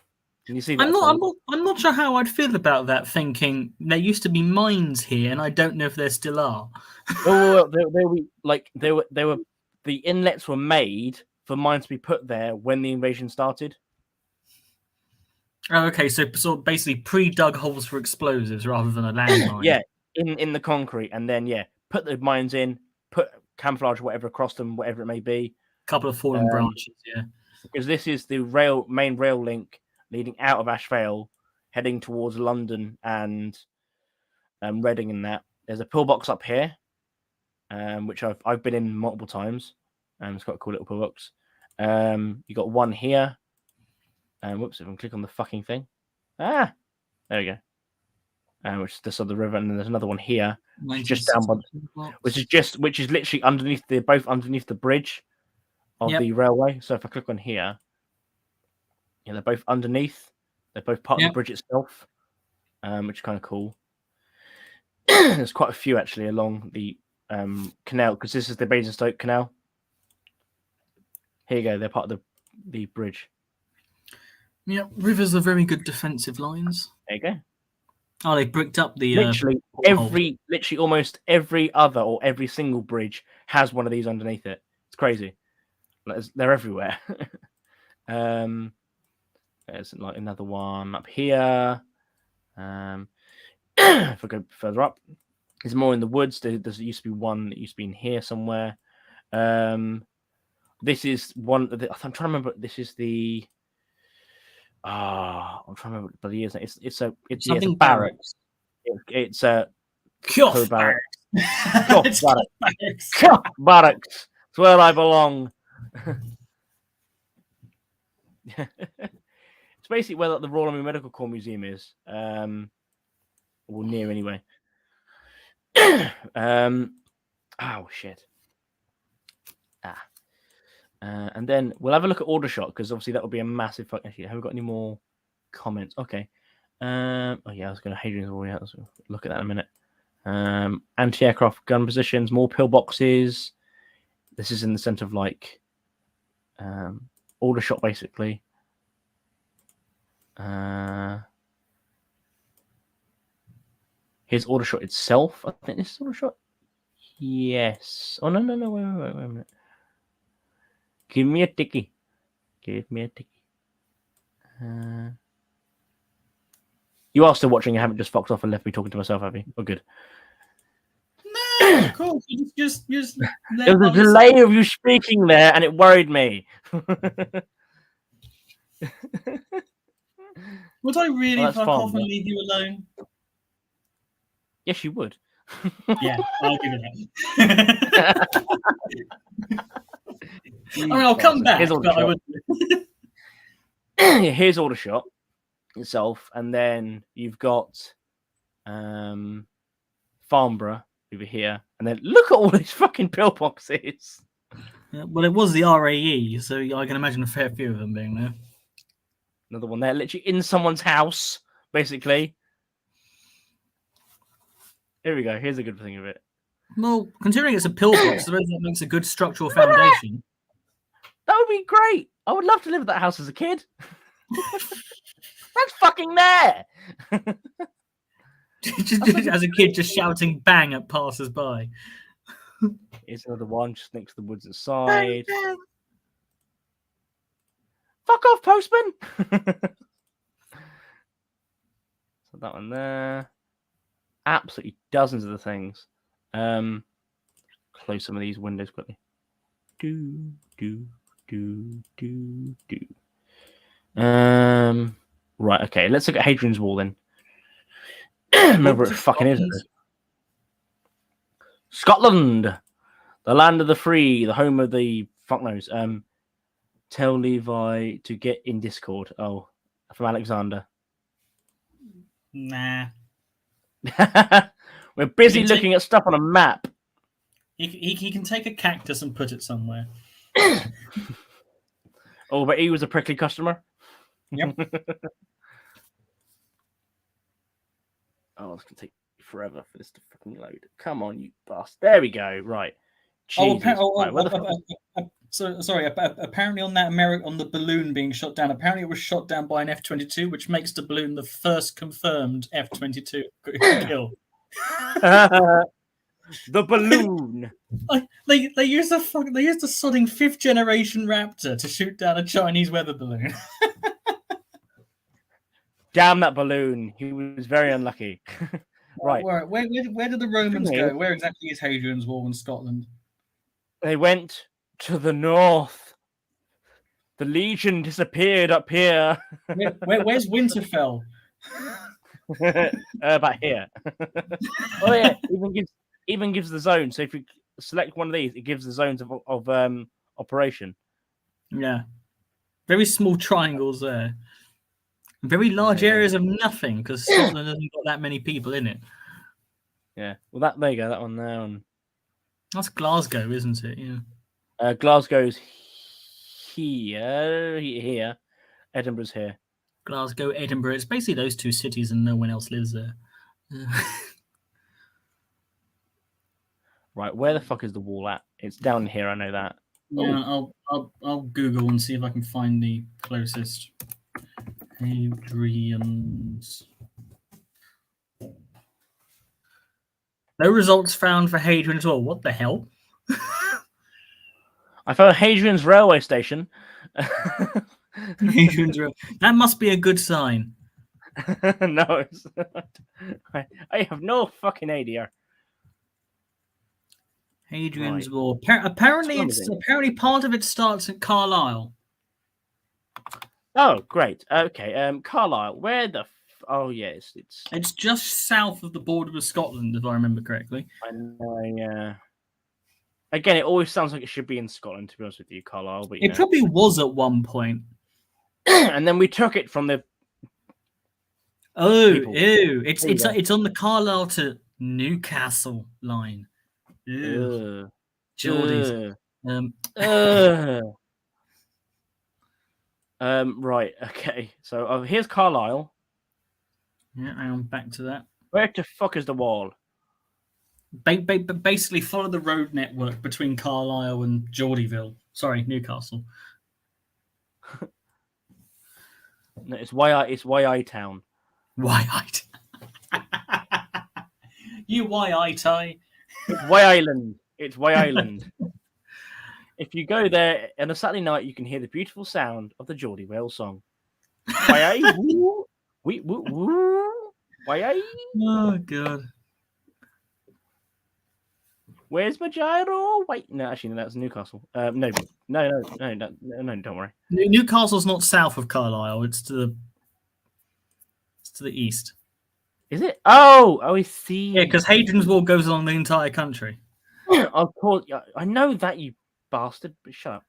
you see that? I'm not sure how I'd feel about that. Thinking there used to be mines here, and I don't know if there still are. Oh, they were the inlets were made for mines to be put there when the invasion started. Oh, okay, so basically pre-dug holes for explosives rather than a landmine. Yeah, in the concrete, and then put the mines in, put camouflage whatever across them, whatever it may be. A couple of fallen branches, yeah. Because this is the main rail link leading out of Ashvale, heading towards London and Reading. And that there's a pillbox up here, which I've been in multiple times. It's got a cool little pillbox. You got one here. Whoops! If I can click on the fucking thing, there we go. Which is this other river, and then there's another one here, which is just down by, which is literally underneath both underneath the bridge of the railway. So if I click on here, they're both underneath. They're both part of the bridge itself, which is kind of cool. There's quite a few actually along the canal, because this is the Basingstoke Canal. Here you go. They're part of the bridge. Yeah, rivers are very good defensive lines. There you go. Oh, they bricked up the literally almost every other or every single bridge has one of these underneath it. It's crazy. They're everywhere. There's like another one up here. If I go further up, there's more in the woods. There used to be one that used to be in here somewhere. This is one. I'm trying to remember. This is the. I'm trying to remember what the years. It's a barracks. It's a Cuff barracks. Cuff barracks. Cuff barracks. It's where I belong. It's basically where the Royal Army Medical Corps Museum is, or near anyway. Oh shit. And then we'll have a look at Aldershot, because obviously that will be a massive. Actually, have we got any more comments? Okay. Oh yeah, I was going to Hadrian's Wall. Yeah, let's look at that in a minute. Anti-aircraft gun positions, more pillboxes. This is in the centre of like Aldershot, basically. Here's Aldershot itself. I think this is Aldershot. Yes. Oh no! Wait a minute. Give me a ticky. Give me a ticky. You are still watching. You haven't just fucked off and left me talking to myself, have you? Oh, good. No, of course. You just there was a delay of you speaking there, and it worried me. Would I really fuck off and leave you alone? Yes, you would. Yeah, I'll give it that. I mean, I'll come back, but I would. Here's Aldershot itself, and then you've got Farnborough over here, and then look at all these fucking pillboxes. Yeah, well, it was the RAE, so I can imagine a fair few of them being there. Another one there, literally in someone's house, basically. Here we go. Here's a good thing of it. Well, considering it's a pillbox, I suppose that makes a good structural foundation. That would be great. I would love to live at that house as a kid. That's fucking there. As a kid, just shouting "bang" at passers-by. Here's another one just next to the woods inside. Fuck off, postman. So that one there. Absolutely dozens of the things. Close some of these windows quickly. Do. Right, okay. Let's look at Hadrian's Wall then. Remember it fucking is. Scotland, the land of the free, the home of the fuck knows. Tell Levi to get in Discord. Oh, from Alexander. Nah. We're busy looking at stuff on a map. He can take a cactus and put it somewhere. Oh, but he was a prickly customer. Yep. Oh, it's gonna take forever for this to fucking load. Come on, you bastard. There we go. Right. Jesus. Sorry. Apparently, on that on the balloon being shot down, apparently it was shot down by an F-22, which makes the balloon the first confirmed F-22 kill. The balloon. They used the sodding 5th generation Raptor to shoot down a Chinese weather balloon. Damn that balloon. He was very unlucky. Right. Where did the Romans go? Where exactly is Hadrian's Wall in Scotland? They went to the north. The Legion disappeared up here. Where's Winterfell? About here. Oh yeah, even gives the zone. So if you select one of these, it gives the zones of operation. Yeah, very small triangles there. Very large areas of nothing because Scotland hasn't got that many people in it. Yeah, well there you go. That one there. And... That's Glasgow, isn't it? Yeah. Glasgow's here. Edinburgh's here. Glasgow, Edinburgh. It's basically those two cities, and no one else lives there. Right, where the fuck is the wall at? It's down here. I know that. Yeah, I'll Google and see if I can find the closest. Hadrian's. No results found for Hadrian's Wall. What the hell? I found Hadrian's railway station. Hadrian's Railway. That must be a good sign. No, it's not. I have no fucking idea. Hadrian's Wall. Apparently part of it starts at Carlisle. Oh, great. Okay. Carlisle. Where the? Oh, yes. It's just south of the border with Scotland, if I remember correctly. I know. Yeah. Again, it always sounds like it should be in Scotland, to be honest with you, Carlisle. But it probably was at one point. And then we took it from the. Oh, ew! It's on the Carlisle to Newcastle line. Ew. Geordies. Right. Okay. So here's Carlisle. Yeah, I'm back to that. Where the fuck is the wall? Basically, follow the road network between Carlisle and Geordieville. Sorry, Newcastle. No, it's YI town. YI. You YI tie. It's Y Island. It's Y Island. If you go there on a Saturday night, you can hear the beautiful sound of the Geordie Whale song. Why woo, wee woo woo. Why? Oh god. Where's my gyro? Wait, no, actually, no, that's Newcastle. No, don't worry. Newcastle's not south of Carlisle. It's to the east. Is it? Oh, I see. Yeah, because Hadrian's Wall goes along the entire country. Of course, I know that, you bastard. But shut up.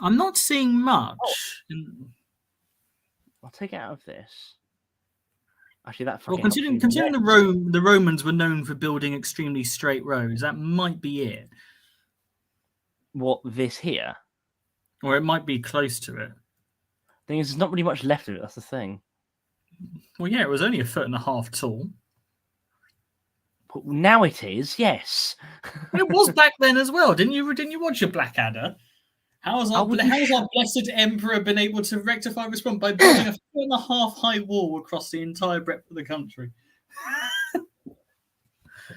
I'm not seeing much. I'll take it out of this. Actually, that. Well, considering the Romans were known for building extremely straight roads, that might be it. What, this here? Or it might be close to it. Thing is, there's not really much left of it. That's the thing. Well, yeah, it was only 1.5 feet tall. But now it is, yes. It was back then as well. Didn't you watch your Blackadder? How has our blessed emperor been able to rectify this problem by building a 4.5 high wall across the entire breadth of the country?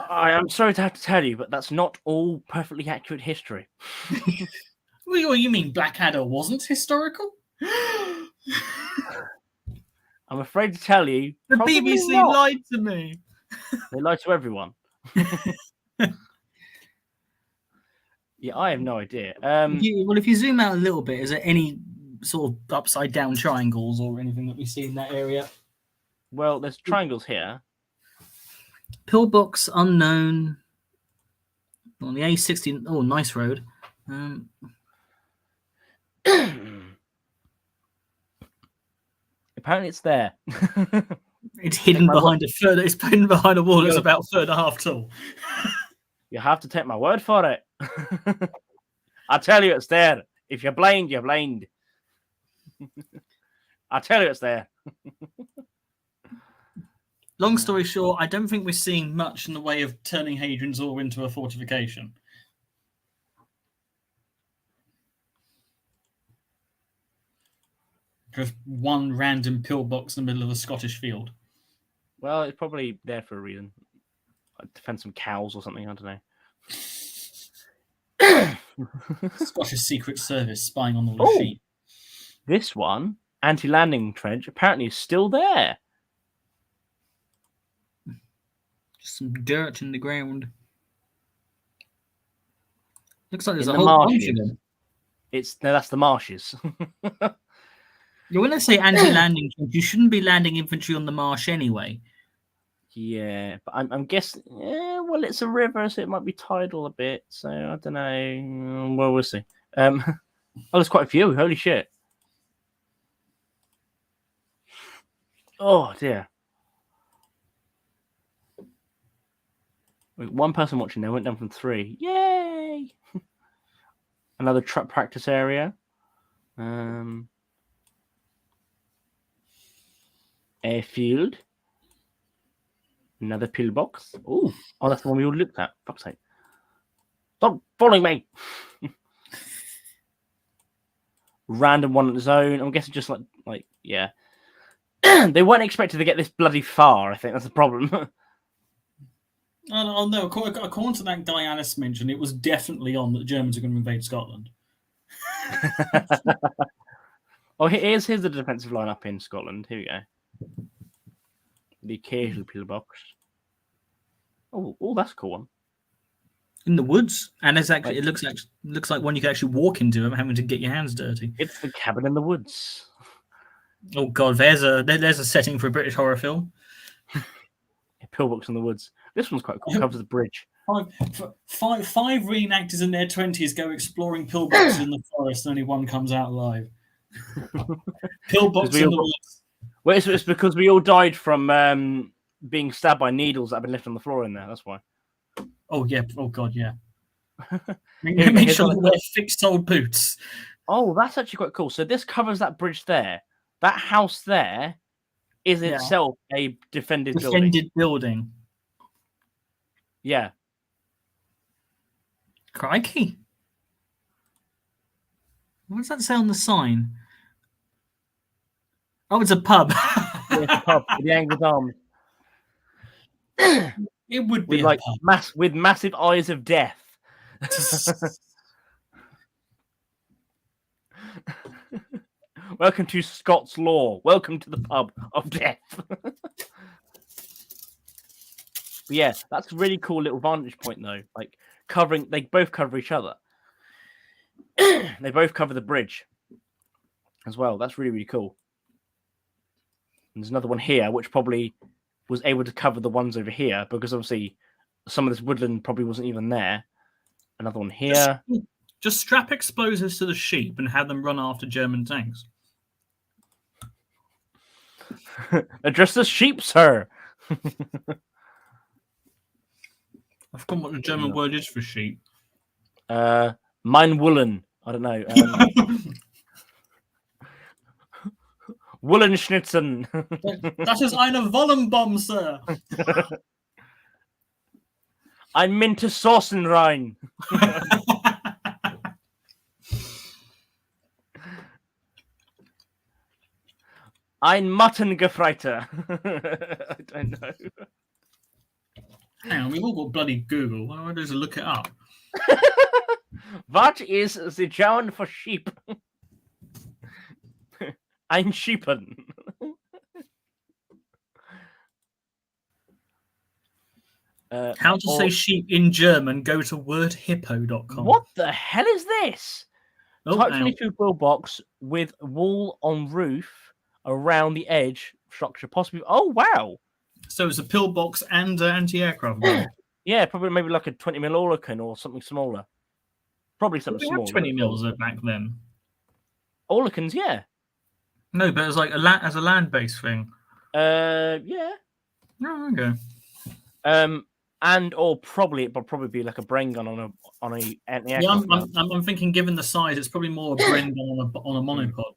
I am sorry to have to tell you, but that's not all perfectly accurate history. What do you mean Blackadder wasn't historical? I'm afraid to tell you, the BBC lied to me. They lie to everyone. Yeah, I have no idea. Well, if you zoom out a little bit, is there any sort of upside down triangles or anything that we see in that area? Well, there's triangles here. Pillbox unknown on the A60. Oh, nice road. Apparently, it's there. It's hidden behind It's hidden behind a wall that's about 1.5 feet tall. You have to take my word for it. I tell you, it's there. If you're blind, you're blind. I tell you, it's there. Long story short, I don't think we're seeing much in the way of turning Hadrian's Wall into a fortification. Just one random pillbox in the middle of a Scottish field. Well, it's probably there for a reason. Like defend some cows or something, I don't know. Scottish Secret Service spying on all the sheep. This one, anti-landing trench, apparently is still there. Just some dirt in the ground. Looks like there's a whole bunch of them. That's the marshes. When I say anti-landing trench, you shouldn't be landing infantry on the marsh anyway. Yeah, but I'm guessing. Yeah, well, it's a river, so it might be tidal a bit. So I don't know. Well, we'll see. Oh, there's quite a few. Holy shit! Oh dear. One person watching there went down from 3. Yay! Another truck practice area. Airfield. Another pillbox. Oh, that's the one we all looked at. Fuck's sake. Stop following me. Random one on its own. I'm guessing just like yeah. They weren't expected to get this bloody far. I think that's the problem. Oh no! According to that guy Alice mentioned, it was definitely on that the Germans are going to invade Scotland. Oh, here's the defensive line up in Scotland. Here we go. The occasional pillbox. Oh, that's a cool one. In the woods, and it's actually it looks like one you can actually walk into without having to get your hands dirty. It's the cabin in the woods. Oh god, there's a setting for a British horror film. Pillbox in the woods. This one's quite cool. Covers the bridge. Five reenactors in their 20s go exploring pillboxes in the forest, and only one comes out alive. Pillbox in the woods. Well, it's because we all died from being stabbed by needles that have been left on the floor in there. That's why. Oh yeah. Oh god, yeah. Make sure you wear fixed-soled boots. Oh, that's actually quite cool. So this covers that bridge there. That house there is itself a defended building. Yeah. Crikey. What does that say on the sign? Oh, it's a pub. Yeah, it's a pub with the angled arms. It would be with with massive eyes of death. Welcome to Scots Law. Welcome to the pub of death. Yeah, that's a really cool little vantage point, though. Like they both cover each other. They both cover the bridge as well. That's really, really cool. And there's another one here, which probably was able to cover the ones over here because obviously some of this woodland probably wasn't even there. Another one here. Just strap explosives to the sheep and have them run after German tanks. They're just as sheep, sir. I've forgotten what the German word is for sheep. Mine woolen. I don't know. Wollenschnitzen. Das ist eine Wollenbombe, sir. Ein Minte Soßen rein. Ein Mattengefreiter. I don't know. Hang on, we've all got bloody Google. Why don't I just look it up? What is the German for sheep? Ein Schiepen. How to say sheep in German, go to wordhippo.com. What the hell is this? Oh, Type hang on. 22 bill box with wall on roof around the edge structure, possibly. Oh, wow. So it's a pillbox and anti-aircraft gun. Yeah, probably maybe like a 20mm Oerlikon or something smaller. Probably Did something we have smaller. 20 mils back then? Oerlikons, yeah. No, but it's like as a land-based thing. Yeah. Oh, okay. And or probably it'll probably be like a brain gun on a Yeah, anti-aircraft. I'm thinking, given the size, it's probably more a brain gun on a monopod.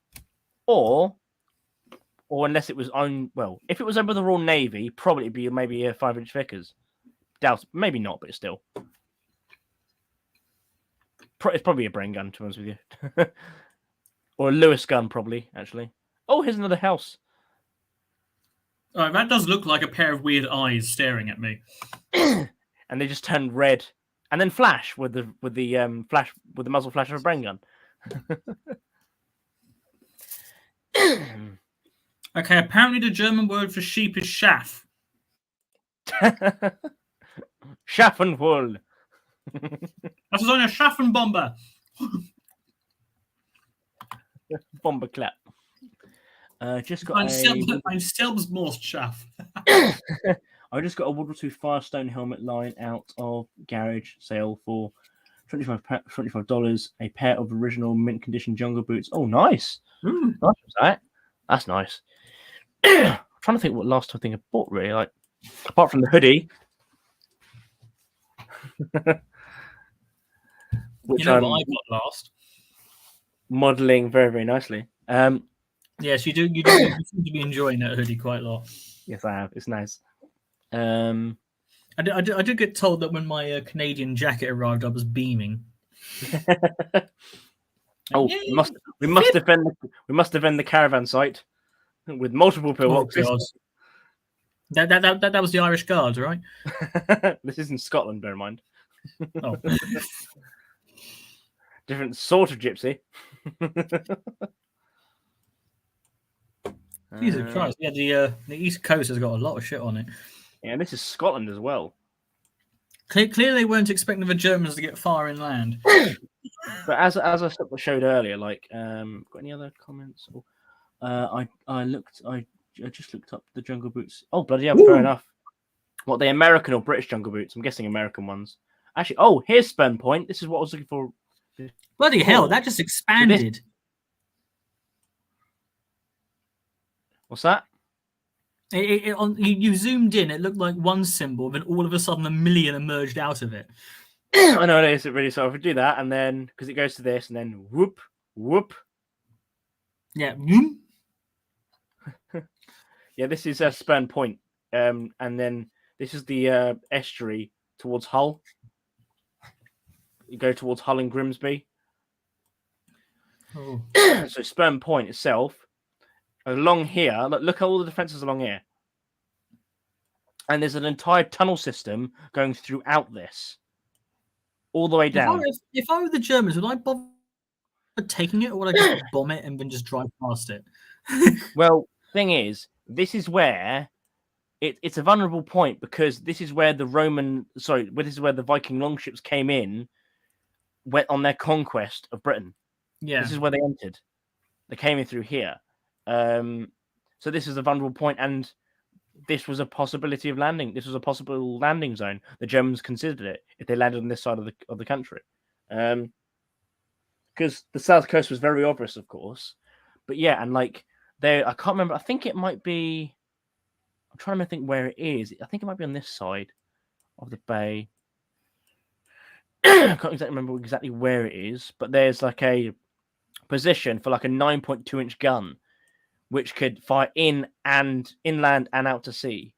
Or unless it was on, well, if it was over the Royal Navy, probably it'd be maybe a 5-inch Vickers. Doubt, maybe not, but still. It's probably a brain gun, to be honest with you. Or a Lewis gun, probably, actually. Oh, here's another house. That does look like a pair of weird eyes staring at me. And they just turn red and then flash with the muzzle flash of a brain gun. Okay, apparently the German word for sheep is Schaf. Schaffenwohl. Das ist eine Schaffenbombe. Bomberklapp. Just got Ein a... Selbstmordschaf. I just got a World War II Firestone helmet line out of garage sale for $25. A pair of original mint condition jungle boots. Oh, nice. Nice was that. That's nice. I'm trying to think what last thing I bought, really. Like, apart from the hoodie. Which You know I'm what I got last? modelling very, very nicely. Yes, you do. You seem to be enjoying that hoodie quite a lot. Yes, I have. It's nice. I did get told that when my Canadian jacket arrived, I was beaming. Oh, we must defend the caravan site with multiple pillboxes. That was the Irish Guards, right? This is in Scotland, bear in mind. Oh. Different sort of gypsy. Jesus Christ! Yeah, the East Coast has got a lot of shit on it. Yeah, and this is Scotland as well. Clearly, they weren't expecting the Germans to get far inland. But as I showed earlier, like, got any other comments? I just looked up the jungle boots. Oh, bloody hell! Fair enough. What, the American or British jungle boots? I'm guessing American ones. Actually, oh, here's Spurn Point. This is what I was looking for. Bloody hell! That just expanded. What's that? You zoomed in. It looked like one symbol, then all of a sudden a million emerged out of it. I know it is really. So if we do that, and then because it goes to this, and then whoop, whoop. Yeah. Yeah, this is Spurn Point, and then this is the estuary towards Hull. You go towards Hull and Grimsby. Oh. So Spurn Point itself, along here, look at all the defences along here. And there's an entire tunnel system going throughout this. All the way down. If I were the Germans, would I bother taking it, or would I just bomb it and then just drive past it? Well, thing is, this is where it's a vulnerable point, because this is where the Viking longships came in, went on their conquest of Britain. Yeah. This is where they entered. They came in through here. So this is a vulnerable point, and this was a possibility of landing. This was a possible landing zone. The Germans considered it if they landed on this side of the country, because the south coast was very obvious, of course. But yeah, and like I can't remember. I think it might be. I'm trying to think where it is. I think it might be on this side of the bay. I can't exactly remember exactly where it is, but there's like a position for like a 9.2-inch gun, which could fire inland and out to sea,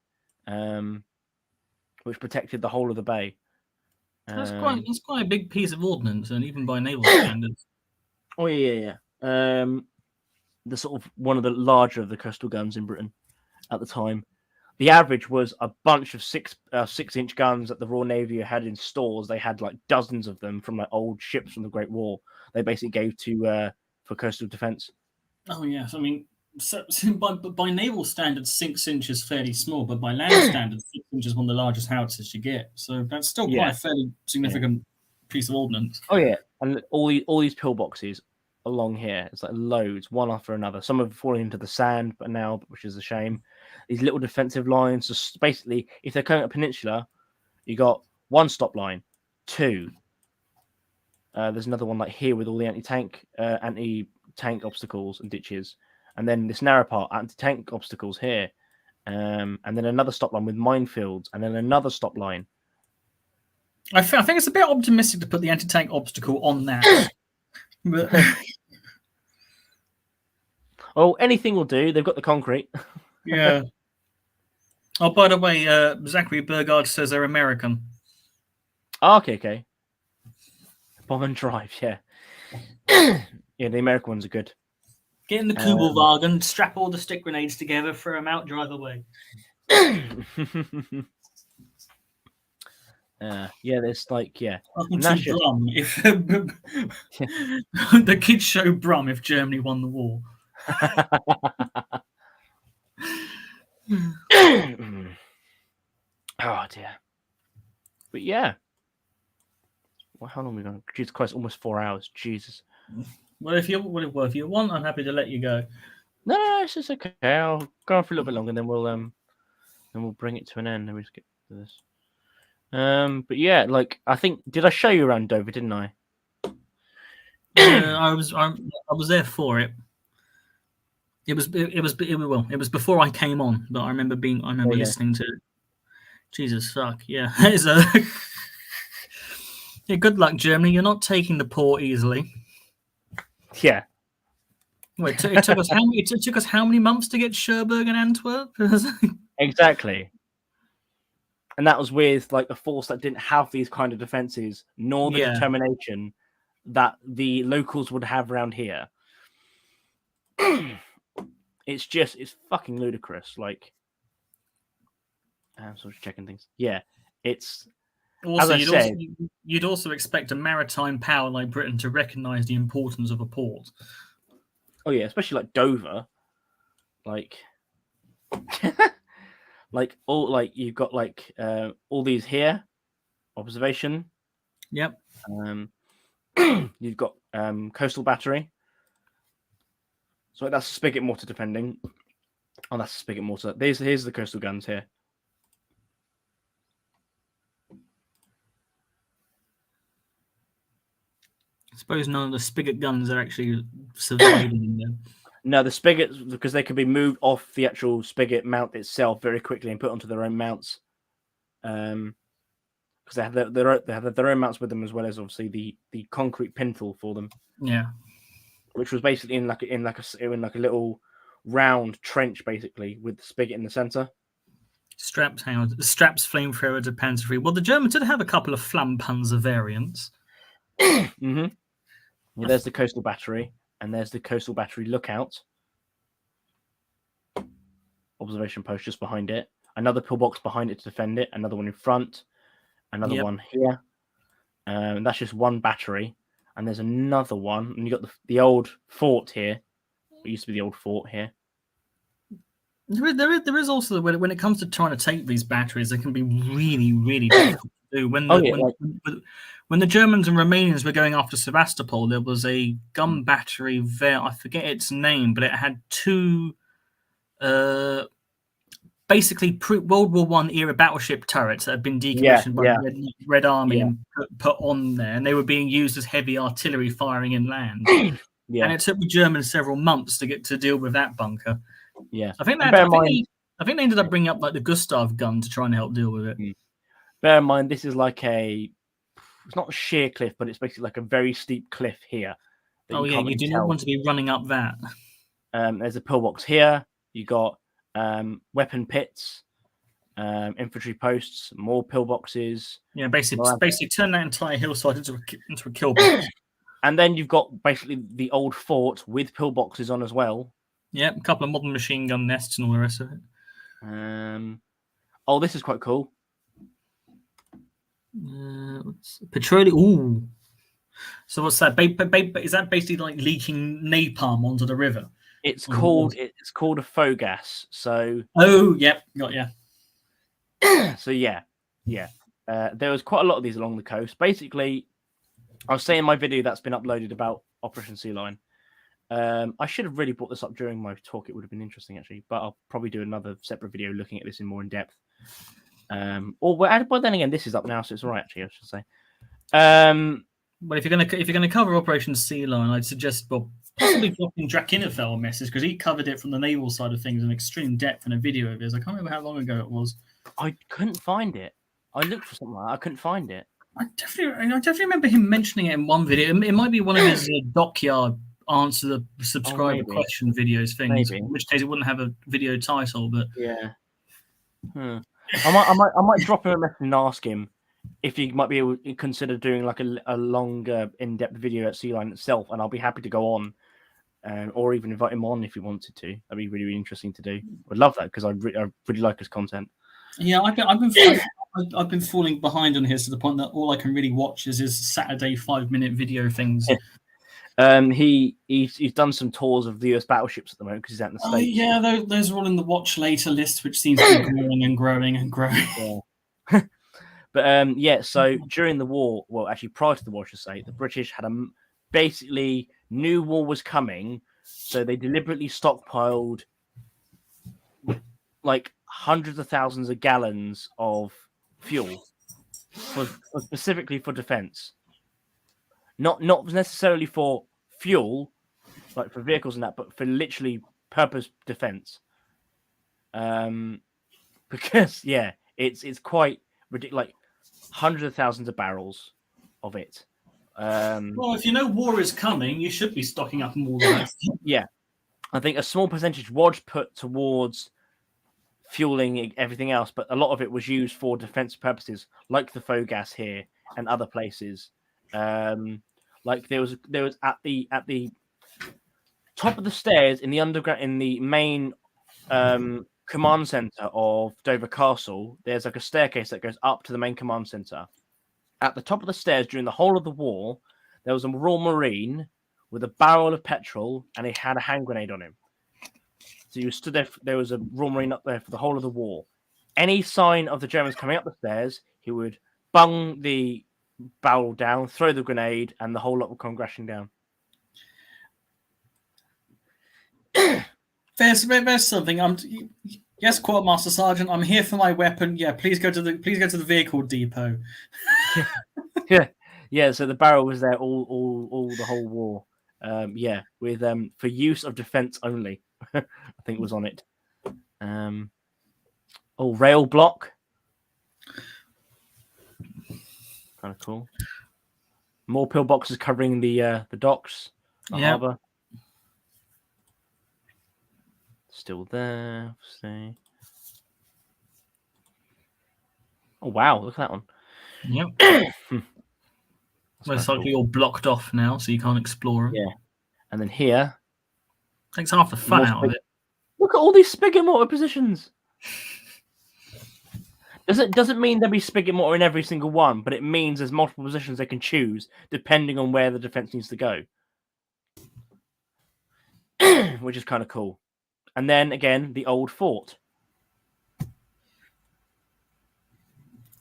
which protected the whole of the bay. That's quite a big piece of ordnance, and even by naval standards. Oh yeah. The sort of one of the larger of the coastal guns in Britain at the time. The average was a bunch of 6-inch guns that the Royal Navy had in stores. They had like dozens of them from like old ships from the Great War. They basically gave to for coastal defence. Oh yes, I mean, so by naval standards, 6 inches is fairly small, but by land standards, 6 inches is one of the largest howitzers you get. So that's still quite a fairly significant piece of ordnance. Oh yeah, and all these pillboxes along here, it's like loads, one after another. Some have fallen into the sand, but now, which is a shame. These little defensive lines, just basically, if they're coming up peninsula, you got one stop line, two. There's another one like here with all the anti-tank obstacles and ditches, and then this narrow part, anti-tank obstacles here, and then another stop line with minefields, and then another stop line. I think it's a bit optimistic to put the anti-tank obstacle on that. But... Oh, anything will do. They've got the concrete. Yeah. Oh, by the way, Zachary Burgard says they're American. Oh, okay. Bomb and drive, yeah. Yeah, the American ones are good. Get in the Kubelwagen, strap all the stick grenades together, throw them out, drive away. Yeah, there's like, Brum if the kids show Brum if Germany won the war. Oh dear. But yeah. Well, how long are we going? Jesus Christ, almost 4 hours. Jesus. Well, if you want, I'm happy to let you go. No, it's just okay. I'll go on for a little bit longer, and then we'll bring it to an end. Let me just get to this. But yeah, like I think, did I show you around Dover? Didn't I? I was there for it. It was before I came on, but I remember listening to it. Jesus fuck yeah. Yeah, good luck, Germany. You're not taking the port easily. Yeah. Wait, it took us how many months to get Cherbourg and Antwerp? Exactly. And that was with like a force that didn't have these kind of defenses, nor the determination that the locals would have around here. It's fucking ludicrous. Like, I'm sort of checking things. Yeah, it's. Also, you'd also expect a maritime power like Britain to recognise the importance of a port. Oh yeah, especially like Dover, like, you've got like all these here, observation. Yep. You've got coastal battery. So that's spigot mortar defending. Oh, that's spigot mortar. Here's the coastal guns here. I suppose none of the spigot guns are actually surviving in there. No, the spigots, because they can be moved off the actual spigot mount itself very quickly and put onto their own mounts. Because they have their own mounts with them, as well as obviously the concrete pintle for them. Yeah, which was basically in like a little round trench, basically with the spigot in the center. Straps flamethrower to Panzer III. Well, the Germans did have a couple of Flampanzer variants. Mm-hmm. Well, there's the coastal battery, and there's the coastal battery lookout. Observation post just behind it. Another pillbox behind it to defend it. Another one in front. Another one here. That's just one battery. And there's another one. And you got the old fort here. It used to be the old fort here. There is also, when it comes to trying to take these batteries, they can be really, really difficult to do. When the Germans and Romanians were going after Sevastopol, there was a gun battery there. I forget its name, but it had two basically World War I era battleship turrets that had been decommissioned by the Red Army and put on there, and they were being used as heavy artillery firing inland. And it took the Germans several months to deal with that bunker. Yeah, I think they ended up bringing up like the Gustav gun to try and help deal with it. Bear in mind, this is like it's not a sheer cliff, but it's basically like a very steep cliff here. You do not want to be running up that. There's a pillbox here. You got weapon pits, infantry posts, more pillboxes. Yeah, basically turn that entire hillside into a kill box. And then you've got basically the old fort with pillboxes on as well. Yeah, a couple of modern machine gun nests and all the rest of it. Oh, this is quite cool. Petroleum. Ooh. So what's that? Is that basically like leaking napalm onto the river? It's called a faux gas. So. Oh, yep, got ya. So yeah. There was quite a lot of these along the coast. Basically, I was saying in my video that's been uploaded about Operation Sea Lion. I should have really brought this up during my talk. It would have been interesting actually, but I'll probably do another separate video looking at this in more in depth. But then again, this is up now, so it's all right actually. I should say. Well, if you're gonna cover Operation Sea Lion, I'd suggest possibly dropping Drakinifel a message because he covered it from the naval side of things in extreme depth in a video of his. I can't remember how long ago it was. I couldn't find it. I looked for something like that. I couldn't find it. I definitely remember him mentioning it in one video. It might be one of his Dockyard answer the subscriber question videos things. In which case, it wouldn't have a video title. But yeah, I might drop him a message and ask him if he might be able to consider doing like a longer, in-depth video at Sea Lion itself, and I'll be happy to go on, or even invite him on if he wanted to. That'd be really, really interesting to do. I'd love that because I really like his content. Yeah, I've been falling behind on his to the point that all I can really watch is his Saturday 5-minute video things. He's done some tours of the US battleships at the moment because he's out in the States. Yeah, those are all in the watch later list, which seems to be growing and growing and growing. Yeah. But so during the war, well, actually prior to the war, I should say, the British had basically knew war was coming, so they deliberately stockpiled like hundreds of thousands of gallons of fuel specifically for defense, not necessarily for fuel, like for vehicles and that, but for literally purpose defense. Because it's quite ridiculous, like hundreds of thousands of barrels of it. Well, if you know war is coming, you should be stocking up more than that. Yeah, I think a small percentage was put towards fueling everything else, but a lot of it was used for defense purposes, like the faux gas here and other places. Like there was at the top of the stairs in the underground, in the main command center of Dover Castle, there's like a staircase that goes up to the main command center. At the top of the stairs during the whole of the war, there was a Royal Marine with a barrel of petrol, and he had a hand grenade on him. So you stood there. There was a Royal Marine up there for the whole of the war. Any sign of the Germans coming up the stairs, he would bung the barrel down, throw the grenade, and the whole lot would come crashing down. There's something. Yes, Quartermaster Sergeant. I'm here for my weapon. Yeah, please go to the vehicle depot. Yeah. So the barrel was there all the whole war. With for use of defense only. I think it was on it. Rail block. Kind of cool. More pillboxes covering the docks, the harbour. Still there. See. Oh wow! Look at that one. Yep. Most likely all blocked off now, so you can't explore them. Yeah. And then here. Takes half the fun out of it. Look at all these spigot mortar positions. Doesn't mean there'll be spigot mortar in every single one, but it means there's multiple positions they can choose depending on where the defense needs to go, which is kind of cool. And then again, the old fort.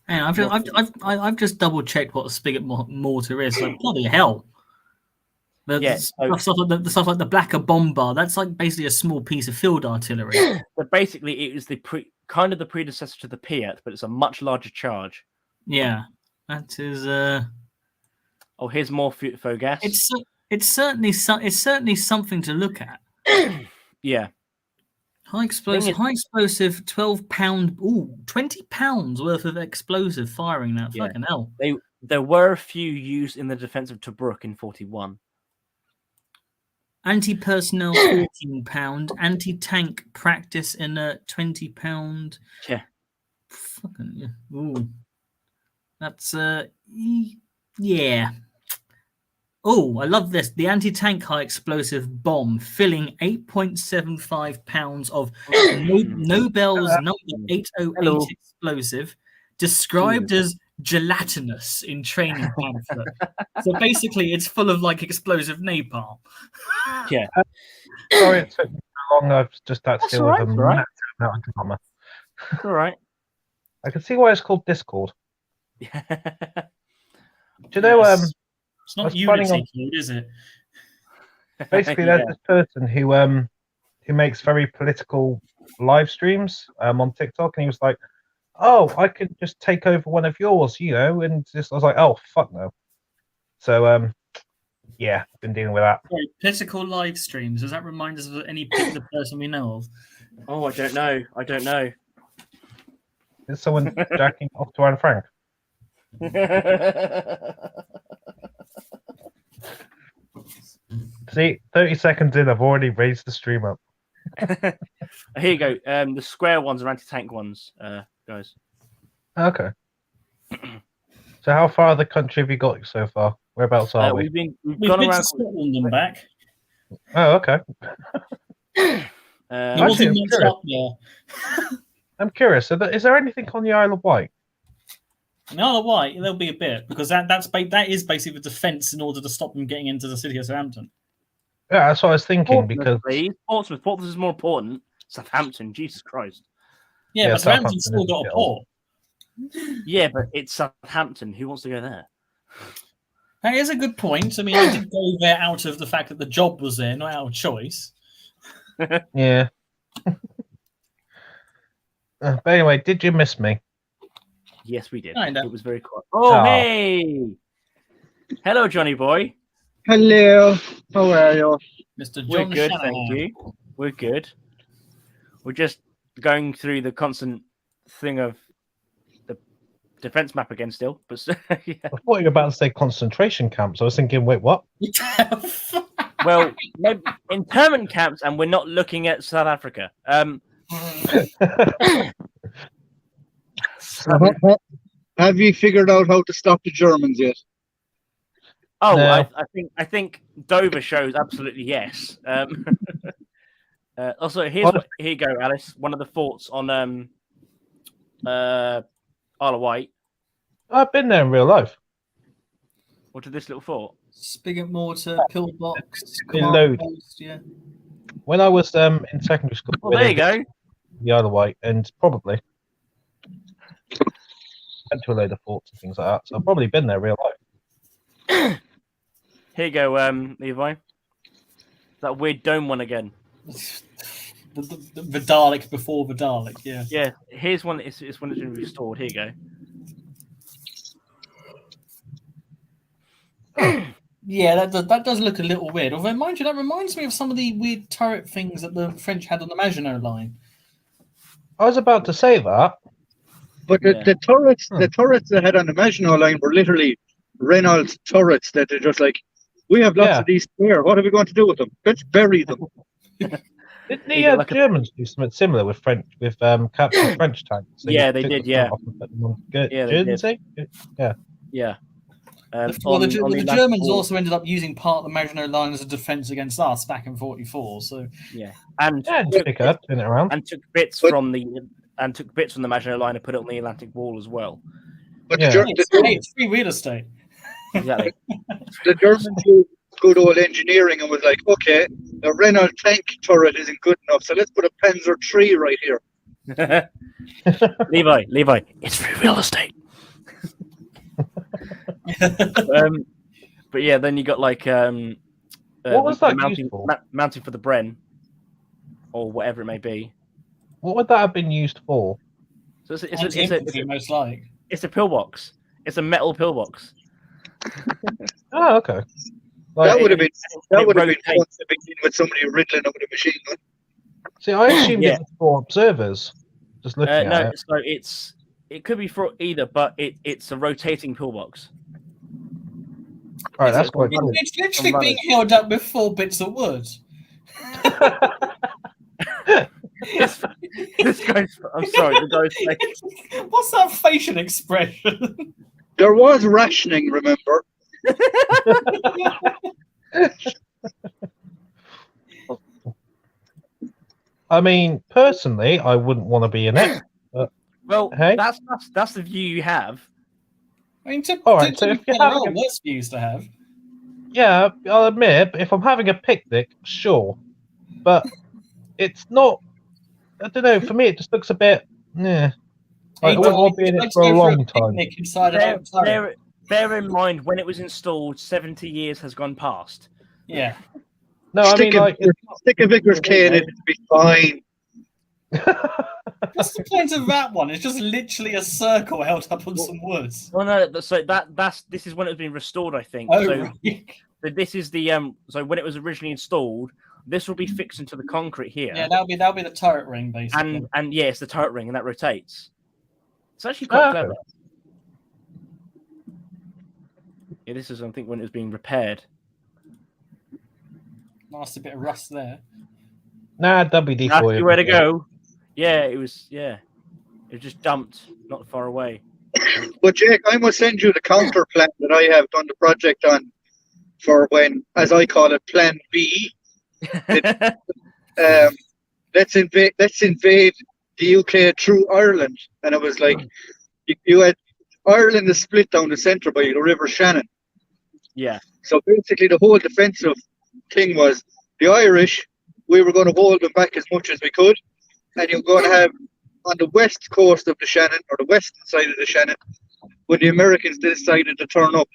Hey, I've just double checked what a spigot mortar is. Like bloody hell. Stuff like the Blacker Bomber. That's like basically a small piece of field artillery. But basically, it is the predecessor to the Piat, but it's a much larger charge. Yeah, that is. Here's more faux gas. It's certainly something to look at. Yeah. High explosive, 12 pound, 20 pounds worth of explosive firing that. Yeah. Fucking hell. There were a few used in the defense of Tobruk in 41. Anti-personnel £14, anti-tank practice inert £20. Yeah. Fucking yeah. Ooh. That's yeah. Oh, I love this. The anti-tank high explosive bomb filling 8.75 pounds of Nobel's number 808 Hello. explosive, described as gelatinous in training pamphlet. So basically, it's full of like explosive napalm. Yeah. Sorry it took me so long. I've just had to That's deal all with right, a it's all right. massive amount of drama. It's all right. I can see why it's called Discord. Yeah. Do you know? Yes. It's I not was planning Unity on- code, is it? Basically, Yeah. there's this person who makes very political live streams on TikTok, and he was like, "Oh, I could just take over one of yours, you know," and just I was like, "Oh, fuck no." So yeah, been dealing with that. Sorry, political live streams. Does that remind us of any particular person we know of? Oh, I don't know. I don't know. Is someone jacking off to Anne Frank? See, 30 seconds in, I've already raised the stream up. Here you go. The square ones are anti-tank ones, guys. Okay. So how far of the country have you got so far? Whereabouts are we? We've We've gone been around. to Scotland and back. Oh, okay. He Actually, wasn't I'm much curious. up there. I'm curious. Is there anything on the Isle of Wight? In the Isle of Wight, there'll be a bit because that is basically the defence in order to stop them getting into the city of Southampton. Yeah, that's what I was thinking because Please. Portsmouth is more important. Southampton, Jesus Christ. Yeah, Yeah, but Southampton's Southampton still is a got bit a port. Yeah, but it's Southampton. Who wants to go there? That is a good point. I mean, I did go there out of the fact that the job was there, not out of choice. yeah. But anyway, did you miss me? Yes, we did. Kinda. It was very quiet. Oh, Aw. hey! Hello, Johnny boy. Hello, how are you? Mr. We're John good, Shanahan. thank you. We're good. We're just going through the constant thing of the defense map again still. But yeah. I thought you were about to say concentration camps. I was thinking, wait, what? Well, maybe internment camps, and we're not looking at South Africa. Have you figured out how to stop the Germans yet? Oh, No. I think Dover shows absolutely yes. Also, here you go, Alice. One of the forts on Isle of Wight. I've been there in real life. What did this little fort? Spigot mortar, pillbox, Been command loaded. post, yeah. When I was in secondary school, Well, there you go. the Isle of Wight, and probably went to a load of forts and things like that. So I've probably been there in real life. Here you go, Levi. That weird dome one again. The Dalek before the Dalek, yeah. Yeah, here's one. It's one that's been restored. Here you go. Yeah, that does look a little weird. Although, mind you, that reminds me of some of the weird turret things that the French had on the Maginot Line. I was about to say that. But Yeah. the turrets they had on the Maginot Line were literally Renault turrets that they're just like, we have lots Yeah. of these spare. What are we going to do with them? Let's bury them. Didn't You the got like a- Germans do something similar with captured French tanks? Yeah, you they took did, the yeah. front off and put them on Yeah, they did. Guernsey? Yeah. Well, the Atlantic Germans Wall. also ended up using part of the Maginot Line as a defence against us back in '44. So Yeah, and Yeah, just pick it up, turn it around. and took bits But- from the Maginot Line and put it on the Atlantic Wall as well. But Yeah. it's free real estate. Exactly. the Germans used good old engineering and was like, okay, the Renault tank turret isn't good enough, so let's put a Panzer III right here. Levi, it's free real estate. But yeah, then you got like What was that mounting, used for? mounting for the Bren, or whatever it may be. What would that have been used for? So it's Anti-infantry, most like. a pillbox. It's a metal pillbox. Oh, okay. That Like, would have been fun rotates. to begin with somebody riddling up with a machine gun. see, I assumed Yeah. it was for observers. Just looking at No, it. so it could be for either, but it's a rotating pillbox. All right, that's quite It- funny. It's literally being held up with 4 bits of wood. This guy's. I'm sorry, the guy's like, What's that facial expression? There was rationing, remember? I mean, personally, I wouldn't want to be in it. well, Hey? that's the view you have. I mean, All right, to so be if you're fair, there having are worse views to have. Yeah, I'll admit, if I'm having a picnic, sure. But it's not, I don't know, for me it just looks a bit, yeah. I wouldn't want to be in it for a long time. Inside an old turret. Bear in mind, when it was installed, 70 years has gone past. Yeah. No, I mean, like, Stick a Vickers K in it, it'll be fine. What's the point of that one? It's just literally a circle held up on some wood. Well, no, so this is when it was being restored, I think. Oh, so right. this is the so when it was originally installed, this will be fixed into the concrete here. Yeah, that'll be the turret ring, basically. and yeah, it's the turret ring, and that rotates. It's actually quite clever. Yeah, this is, I think, when it was being repaired. Nasty bit of rust there. nah, WD-40. That's where to go. Yeah, it was. Yeah, it was just dumped not far away. But Jake, I must send you the counter plan that I have done the project on for when, as I call it, Plan B. Let's invade the UK through Ireland, and it was like you had Ireland is split down the centre by the River Shannon. Yeah. So basically, the whole defensive thing was the Irish. We were going to hold them back as much as we could, and you're going to have on the west coast of the Shannon, or the western side of the Shannon, when the Americans decided to turn up,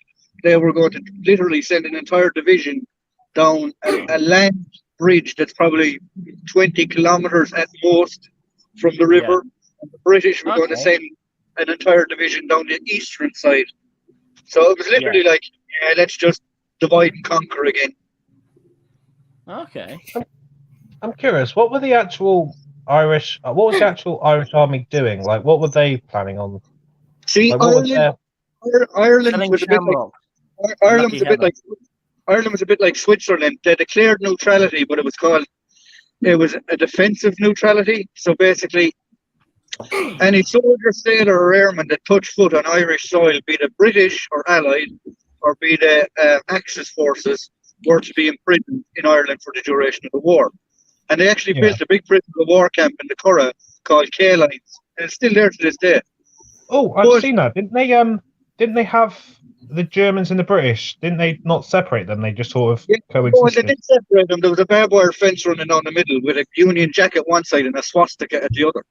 they were going to literally send an entire division down a land bridge that's probably 20 kilometers at most from the river. Yeah. And the British were going to send an entire division down the eastern side. So it was literally like, yeah, let's just divide and conquer again. Okay. I'm curious, what were the actual Irish, what was the actual Irish army doing? Like, what were they planning on? See, Like, what was their... Ireland Selling was a bit like shamrock. Ireland was a bit Lucky like Ireland was a bit like Switzerland. They declared neutrality, but it was a defensive neutrality. So basically, any soldier, sailor, or airman that touched foot on Irish soil, be the British or Allied, or be the Axis forces, were to be imprisoned in Ireland for the duration of the war. And they actually built a big prisoner of war camp in the Curragh called K-Lines, and it's still there to this day. Oh, I've seen that. Didn't they have the Germans and the British? Didn't they not separate them? They just sort of coexisted. Oh, they did separate them. There was a barbed wire fence running down the middle with a Union Jack at one side and a swastika at the other.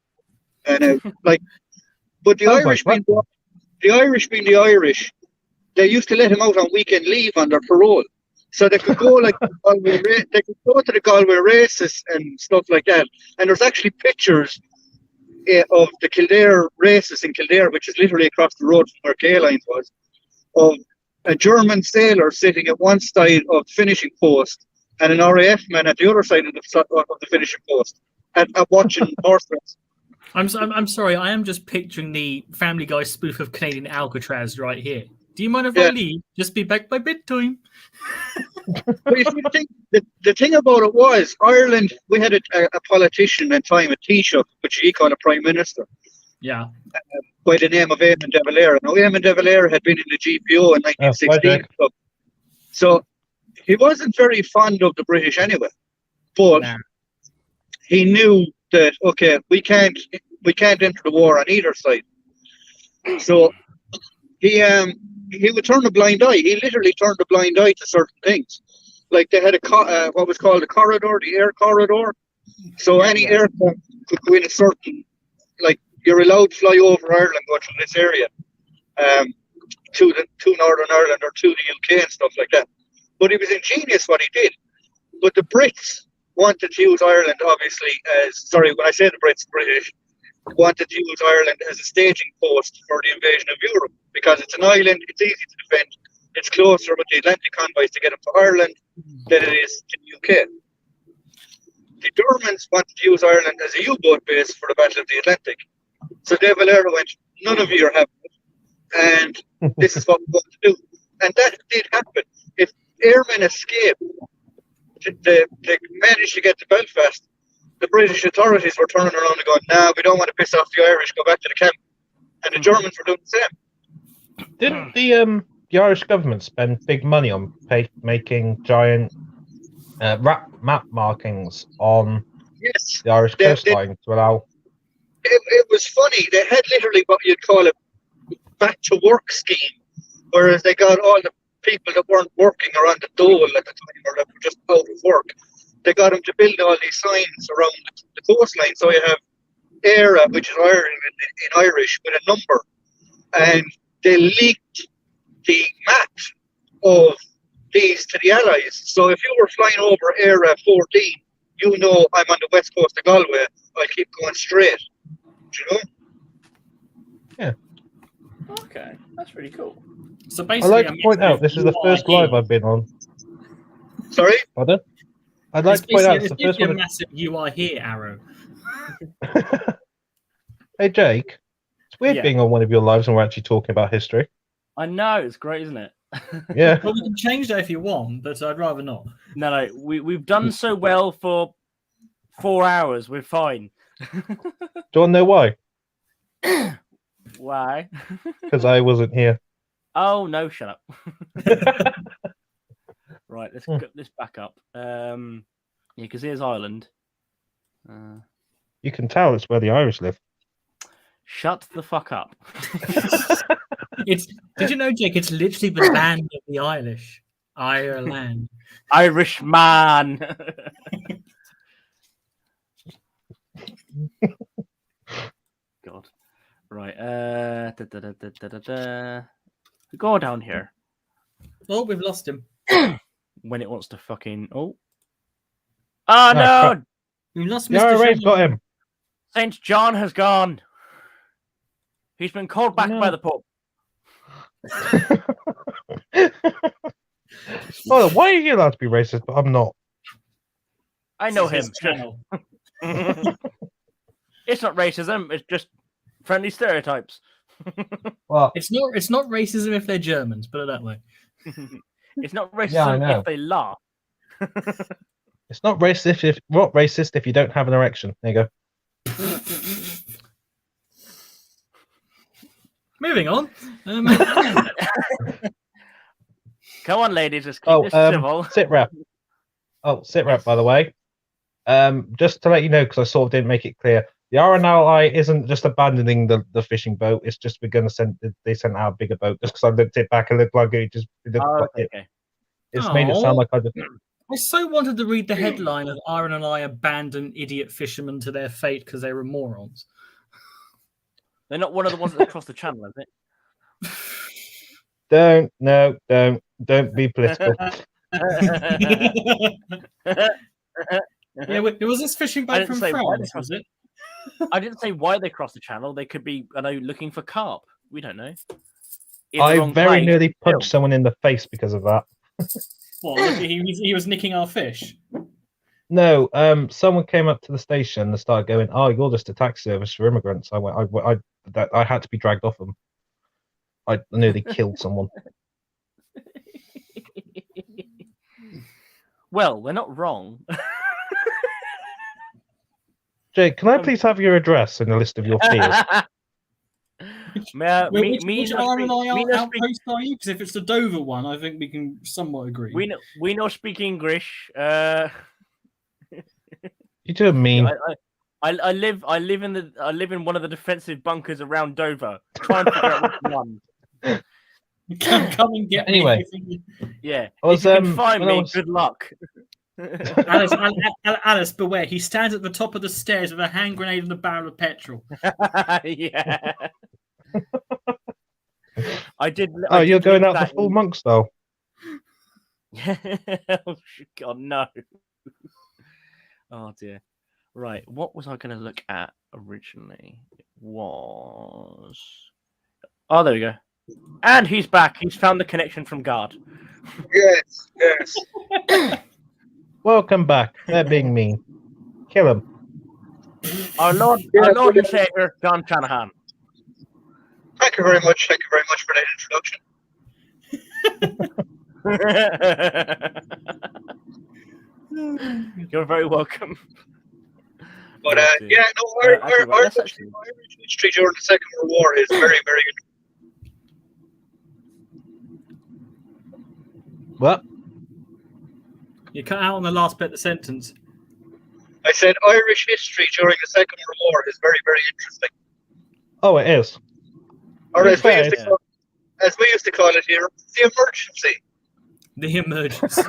And but the Irish being the Irish, they used to let him out on weekend leave under parole, so they could go like they could go to the Galway races and stuff like that. And there's actually pictures of the Kildare races in Kildare, which is literally across the road from where K-Lines was, of a German sailor sitting at one side of the finishing post and an RAF man at the other side of the finishing post at watching horse races. I'm sorry, I am just picturing the Family Guy spoof of Canadian Alcatraz right here. Do you mind if I leave? Just be back by bedtime. But you see, the thing about it was, Ireland, we had a politician at the time, a Taoiseach, which he called a Prime Minister. Yeah. By the name of Eamon de Valera. Now, Eamon de Valera had been in the GPO in 1916. So he wasn't very fond of the British anyway. But he knew that, okay, we can't enter the war on either side. So he would turn a blind eye. He literally turned a blind eye to certain things. Like they had what was called a corridor, the air corridor. So any aircraft could go in a certain, like you're allowed to fly over Ireland, go through this area, to Northern Ireland or to the UK and stuff like that. But he was ingenious what he did. But the Brits wanted to use Ireland, obviously, when I say the British wanted to use Ireland as a staging post for the invasion of Europe, because it's an island, it's easy to defend, it's closer with the Atlantic convoys to get them to Ireland than it is to the UK. The Germans wanted to use Ireland as a U-boat base for the Battle of the Atlantic. So De Valera went, none of you are having it, and this is what we're going to do. And that did happen. If airmen escaped, they managed to get to Belfast, the British authorities were turning around and going, "Nah, we don't want to piss off the Irish, go back to the camp." And the Germans were doing the same. Didn't the Irish government spend big money on making giant map markings on Yes. the Irish coastline to allow? It was funny. They had literally what you'd call a back to work scheme, whereas they got all the people that weren't working or on the dole at the time or that were just out of work. They got them to build all these signs around the coastline. So you have ERA, which is Ireland in Irish, with a number, and they leaked the map of these to the Allies. So if you were flying over ERA 14, you know I'm on the west coast of Galway. I keep going straight. Do you know? Okay, that's really cool. So I'd basically, like to point out this is the first live I've been on. Sorry? Pardon? I'd like to point out it's the first a one. massive "You Are Here" arrow. Hey Jake, it's weird being on one of your lives and we're actually talking about history. I know, it's great, isn't it? Yeah. Well, we can change that if you want, but I'd rather not. No, we've done so well for 4 hours. We're fine. Do you want to know why? Why? Because I wasn't here. Oh no! Shut up. Right, let's get this back up. Yeah, because here's Ireland. You can tell it's where the Irish live. Shut the fuck up. Did you know, Jake? It's literally the land of the Irish. Ireland. Irishman. God. Right. Go down here. Oh, we've lost him. When it wants to fucking no! We lost The Mr. IRA's got him. Saint John has gone. He's been called back by the Pope. Oh, why are you allowed to be racist, but I'm not? I know him. His channel. It's not racism. It's just friendly stereotypes. Well, It's not racism if they're Germans. Put it that way. It's not racism Yeah, I know. if they laugh. it's not racist if you don't have an erection. There you go. Moving on. Come on, ladies. Let's keep this civil. Sit rep. Oh, sit rep, by the way. Just to let you know, because I sort of didn't make it clear, the RNLI isn't just abandoning the fishing boat. It's just we're going to they sent out a bigger boat just because I looked it back and looked like it just Okay. It's made it sound like I just. I so wanted to read the headline of RNLI abandoned idiot fishermen to their fate because they were morons. They're not one of the ones that crossed the channel, is it? Don't be political. Yeah, was this fishing boat from France? Was it? I didn't say why they crossed the channel. They could be, looking for carp. We don't know. I very nearly punched someone in the face because of that. What? Look, he was nicking our fish. No, someone came up to the station and started going, "Oh, you're just a taxi service for immigrants." I had to be dragged off them. I nearly killed someone. Well, we're not wrong. Jake, can I please have your address and a list of your fears? Which RNLI outpost are you? Because if it's the Dover one, I think we can somewhat agree. We know speak English. You do mean. I live in one of the defensive bunkers around Dover. Try and figure out which one. Come and get me. Anyway. Yeah. If you can find me, good luck. Alice, beware. He stands at the top of the stairs with a hand grenade and a barrel of petrol. Yeah. I did. You're going out the full monk style. Oh God, no. Oh dear. Right, what was I going to look at originally? It was. Oh, there we go. And he's back. He's found the connection from God. Yes. Welcome back. They're being mean. Kill him. Our Lord and Savior, John Shanahan. Thank you very much. Thank you very much for that introduction. You're very welcome. But Oh, dear. yeah, no, Actually, right, that's actually- Irish history during the Second World War is very, very What? You cut out on the last bit of the sentence. I said Irish history during the Second World War is very, very interesting. Oh, it is. Or as we, Yeah, used to call, as we used to call it here, the emergency. The emergency.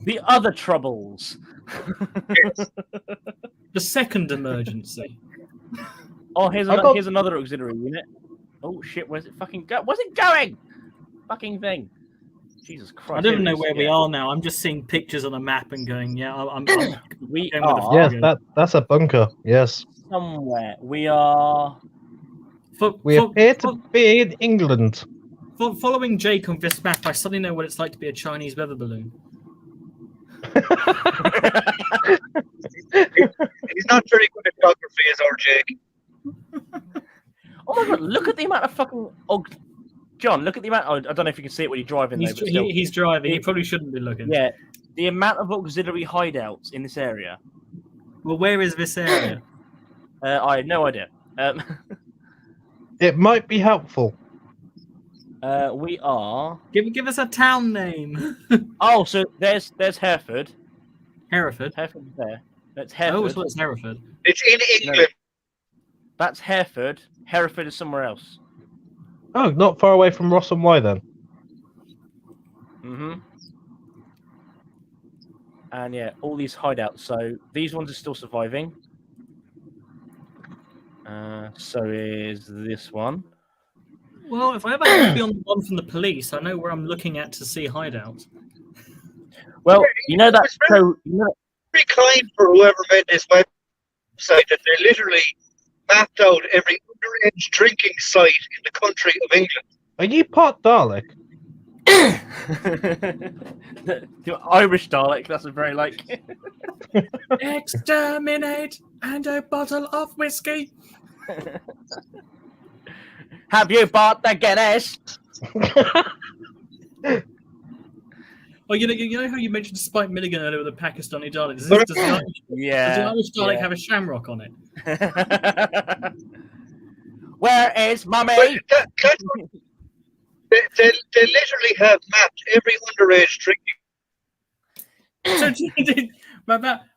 The other troubles. The second emergency. Oh, here's I another, got- here's another auxiliary unit. Oh shit, where's it fucking go? Where's it going? Fucking thing. Jesus Christ. I don't even here it know is. where we Yeah. are now. I'm just seeing pictures on a map and going, yeah, I'm We going with the are Yes, flow. that's a bunker. Yes. somewhere. We are. We appear to be in England. Following Jake on this map, I suddenly know what it's like to be a Chinese weather balloon. He's not very good at geography, is our Jake. Oh my god! Look at the amount of fucking. Oh, John, look at the amount. Oh, I don't know if you can see it when you're driving. He's, though, but still. he's driving. He probably shouldn't be looking. Yeah, the amount of auxiliary hideouts in this area. Well, where is this area? I have no idea. It might be helpful. We are. Give us a town name. Oh, so there's Hereford. Hereford. Hereford is there. That's Oh, Hereford. it's Hereford. It's in England. That's Hereford. Hereford is somewhere else. Oh, not far away from Ross and Y then. Mm-hmm. And yeah, all these hideouts. So these ones are still surviving. So is this one. Well, if I ever have to be on the one from the police, I know where I'm looking at to see hideouts. Well, you know that. It's very- So you know, Very kind for whoever made this website that they literally mapped out every underage drinking site in the country of England. Are you part Dalek? the Irish Dalek. That's a very like. Exterminate and a bottle of whiskey. Have you bought the Guinness? Oh, you know how you mentioned Spike Milligan earlier with the Pakistani Dalek? Does the Yeah. Irish Dalek yeah. have a shamrock on it? Where is Mummy? But they literally have mapped every underage drinking. So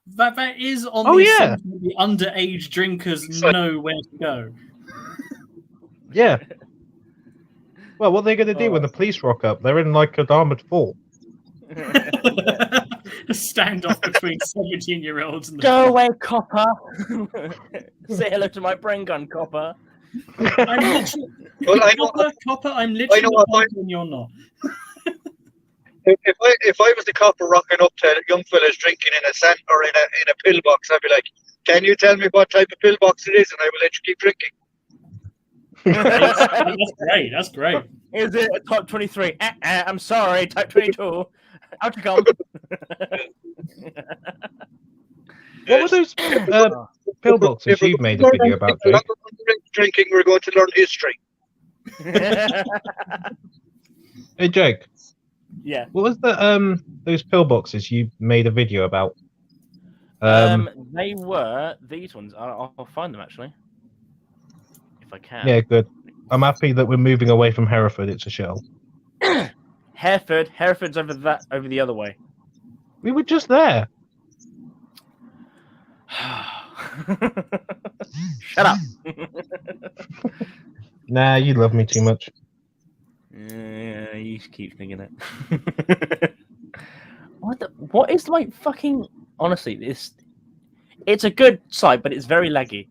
that is on Oh, the yeah. assumption that the underage drinkers know where to go. Yeah. Well, what are they going to do Oh. when the police rock up? They're in like an armored fort. A standoff between 17-year-olds and the Go away, copper. Say hello to my brain gun, copper. I'm literally, Well, I know- Copper, I'm literally know the what one when you're not. If I was the copper rocking up to young fellas drinking in a sand or in a pillbox, I'd be like, "Can you tell me what type of pillbox it is, and I will let you keep drinking." That's great. That's great. Is it a type 23? I'm sorry, type 22. Out you come. What were those pillboxes you made a video about, Jake? Drinking, we're going to learn history. Hey, Jake. Yeah. What was the those pillboxes you made a video about? They were these ones. I'll find them actually, if I can. Yeah, good. I'm happy that we're moving away from Hereford. It's a shell. Hereford's over the other way. We were just there. Shut up. Nah, you love me too much. Yeah, you keep thinking it. What is like fucking? Honestly, it's a good site, but it's very laggy.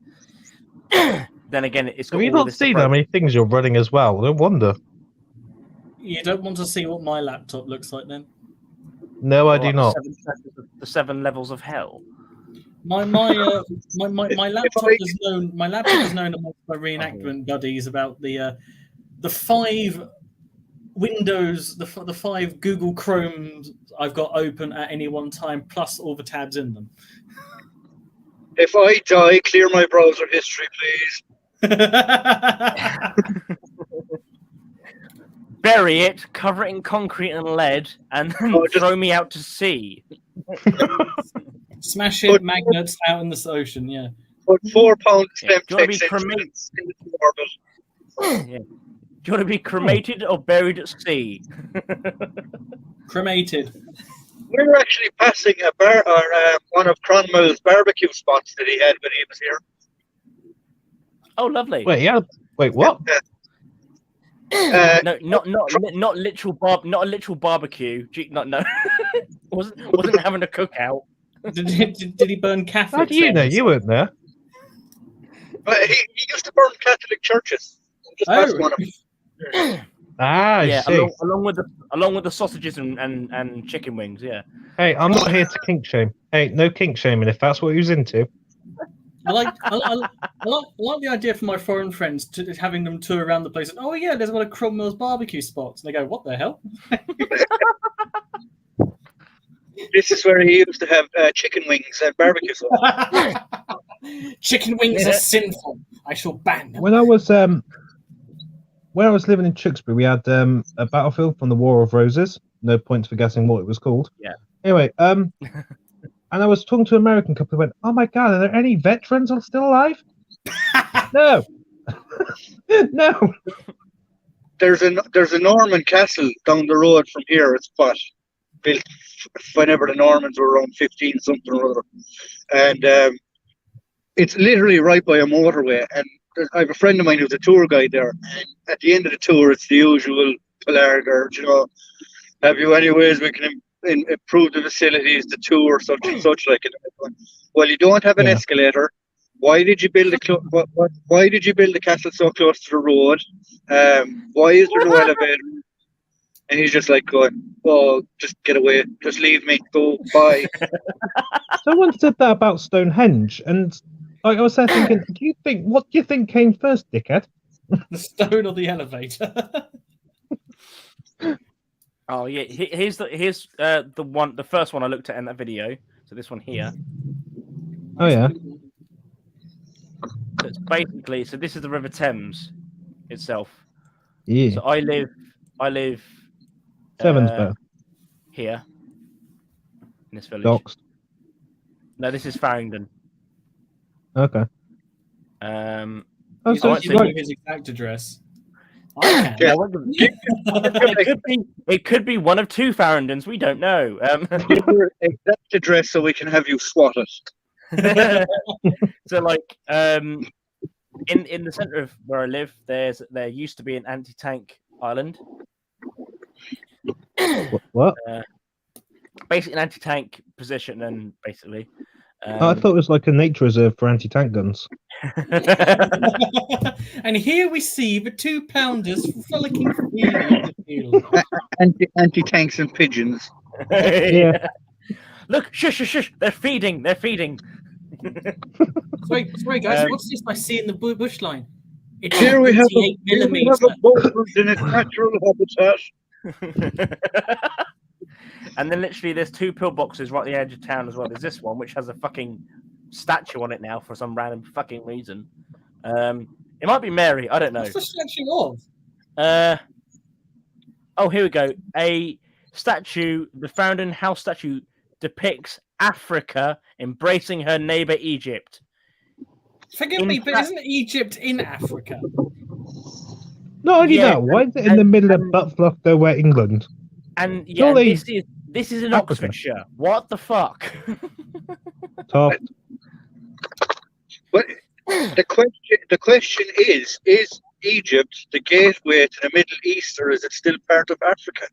Then again, it's got Have you all not this seen how many things you're running as well? No wonder. You don't want to see what my laptop looks like then? No, I do not. The 7 levels of hell. My laptop is known. My laptop is known amongst my reenactment buddies about the 5 Windows, the 5 Google Chromes I've got open at any one time, plus all the tabs in them. If I die, clear my browser history, please. bury it, cover it in concrete and lead, and then throw me out to sea. Smash it, magnets out in the ocean. Yeah. Put 4 pounds Yeah. stem Do you want to be in cremated? the orbit. Yeah. Do you want to be cremated or buried at sea? Cremated. We were actually passing a bar or one of Cromwell's barbecue spots that he had when he was here. Oh, lovely. Wait, yeah. Wait, what? No, not literal not a literal barbecue. No, wasn't having a cookout. Did he burn Catholics? How do you know? You weren't there. But he used to burn Catholic churches. Just passed one of them. Ah, I Yeah, see. along with the sausages and chicken wings. Yeah. Hey, I'm not here to kink shame. Hey, no kink shaming if that's what he was into. I like the idea for my foreign friends having them tour around the place. And, oh yeah, there's one of Cromwell's barbecue spots. And they go, what the hell? This is where he used to have chicken wings and barbecue sauce. Chicken wings are sinful. I shall ban them. When I was living in Tewkesbury, we had a battlefield from the War of Roses. No points for guessing what it was called. Yeah. Anyway, and I was talking to an American couple who went, "Oh my God, are there any veterans still alive?" No. No. There's a Norman castle down the road from here. It's built whenever the Normans were around 15 something or other, and it's literally right by a motorway. And I have a friend of mine who's a tour guide there. And at the end of the tour, it's the usual Pilarger, have you any ways we can improve the facilities, the tour, such and such like it. Well, you don't have an escalator. Why did you build why did you build the castle so close to the road? Why is there no elevator? And he's just like going, "Oh, just get away, just leave me, go, bye." Someone said that about Stonehenge, and I was there thinking, what do you think came first, dickhead? The stone or the elevator? Oh yeah, here's the first one I looked at in that video. So this one here. Oh yeah. So it's basically, this is the River Thames itself. Yeah. So I live Seven's better. here in this village. Doxed. No, this is Farringdon. Okay. He's so not it's giving like- you his exact address. I can. Yeah. It could be one of two Farringdons. We don't know. Give your exact address so we can have you swatted. So, like, in the center of where I live, there used to be an anti-tank island. What? Basically, an anti-tank position, and basically. I thought it was like a nature reserve for anti-tank guns. And here we see the 2-pounders frolicking freely in the field. Anti-tanks and pigeons. Yeah. Look, shush! They're feeding. Sorry, guys. What's this I see in the bush line? It's Here we have a 38mm. boat in its natural habitat. And then literally there's 2 pillboxes right at the edge of town as well. There's this one which has a fucking statue on it now for some random fucking reason. It might be Mary, I don't know. What's the statue of? Oh, here we go. A statue, the Farringdon House statue depicts Africa embracing her neighbor Egypt. Forgive me, but isn't Egypt in Africa? Not only Yeah, that, why is it in the middle of Buttfluff, nowhere, England? And yeah, Surely- this is in Africa. Oxfordshire. What the fuck? Top. But the question is Egypt the gateway to the Middle East, or is it still part of Africa?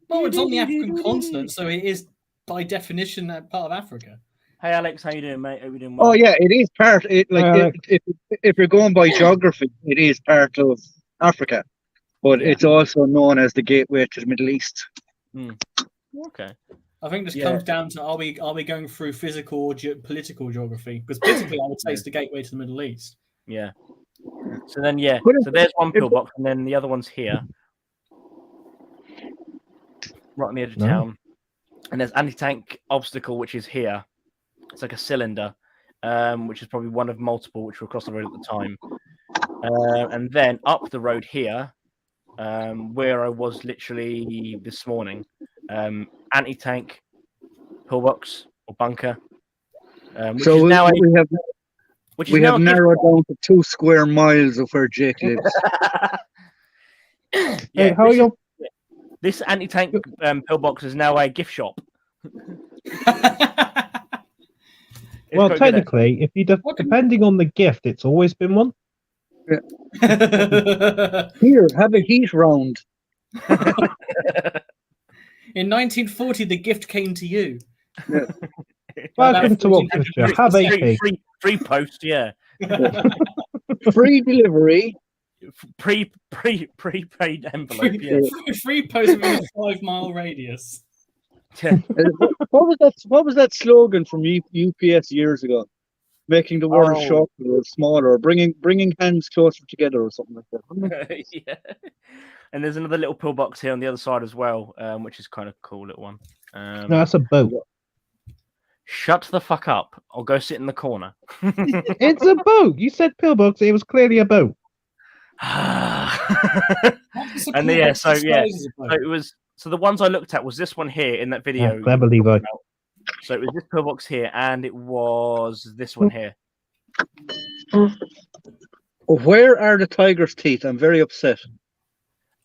Well, it's on the African continent, so it is by definition that part of Africa. Hey Alex, how you doing, mate? Hope you're doing well. Oh yeah, it is part. If you're going by geography, it is part of Africa, but it's also known as the gateway to the Middle East. Okay. I think this comes down to are we going through physical or political geography? Because politically, I would say it's the gateway to the Middle East. Yeah. So then, so there's one pillbox, and then the other one's here, right on the edge of town. And there's anti-tank obstacle, which is here. It's like a cylinder, which is probably one of multiple which were across the road at the time. And then up the road here, where I was literally this morning. Anti-tank pillbox or bunker. Which So is now a, we have which is we now have a gift narrowed down to 2 square miles of where Jake lives. Hey, Yeah, how are you? this anti-tank pillbox is now a gift shop. It's Well, quite good, technically, if you depending on the gift, it's always been one. Here, have a heat round. In 1940, the gift came to you. Welcome to About Oxfordshire. Have AP. free post, yeah. Free delivery. Prepaid envelope, yeah. Free post within a 5-mile radius. What was that slogan from UPS years ago? Making the world Oh. shorter or smaller, or bringing hands closer together, or something like that. Yeah. And there's another little pillbox here on the other side as well, which is kind of cool little one. No, that's a boat. Shut the fuck up. I'll go sit in the corner. It's a boat. You said pillbox. It was clearly a boat. And yeah, so it was. So the ones I looked at was this one here in that video. Yeah, clever, Levi. So it was this pillbox here, and it was this one here. Where are the tiger's teeth? I'm very upset.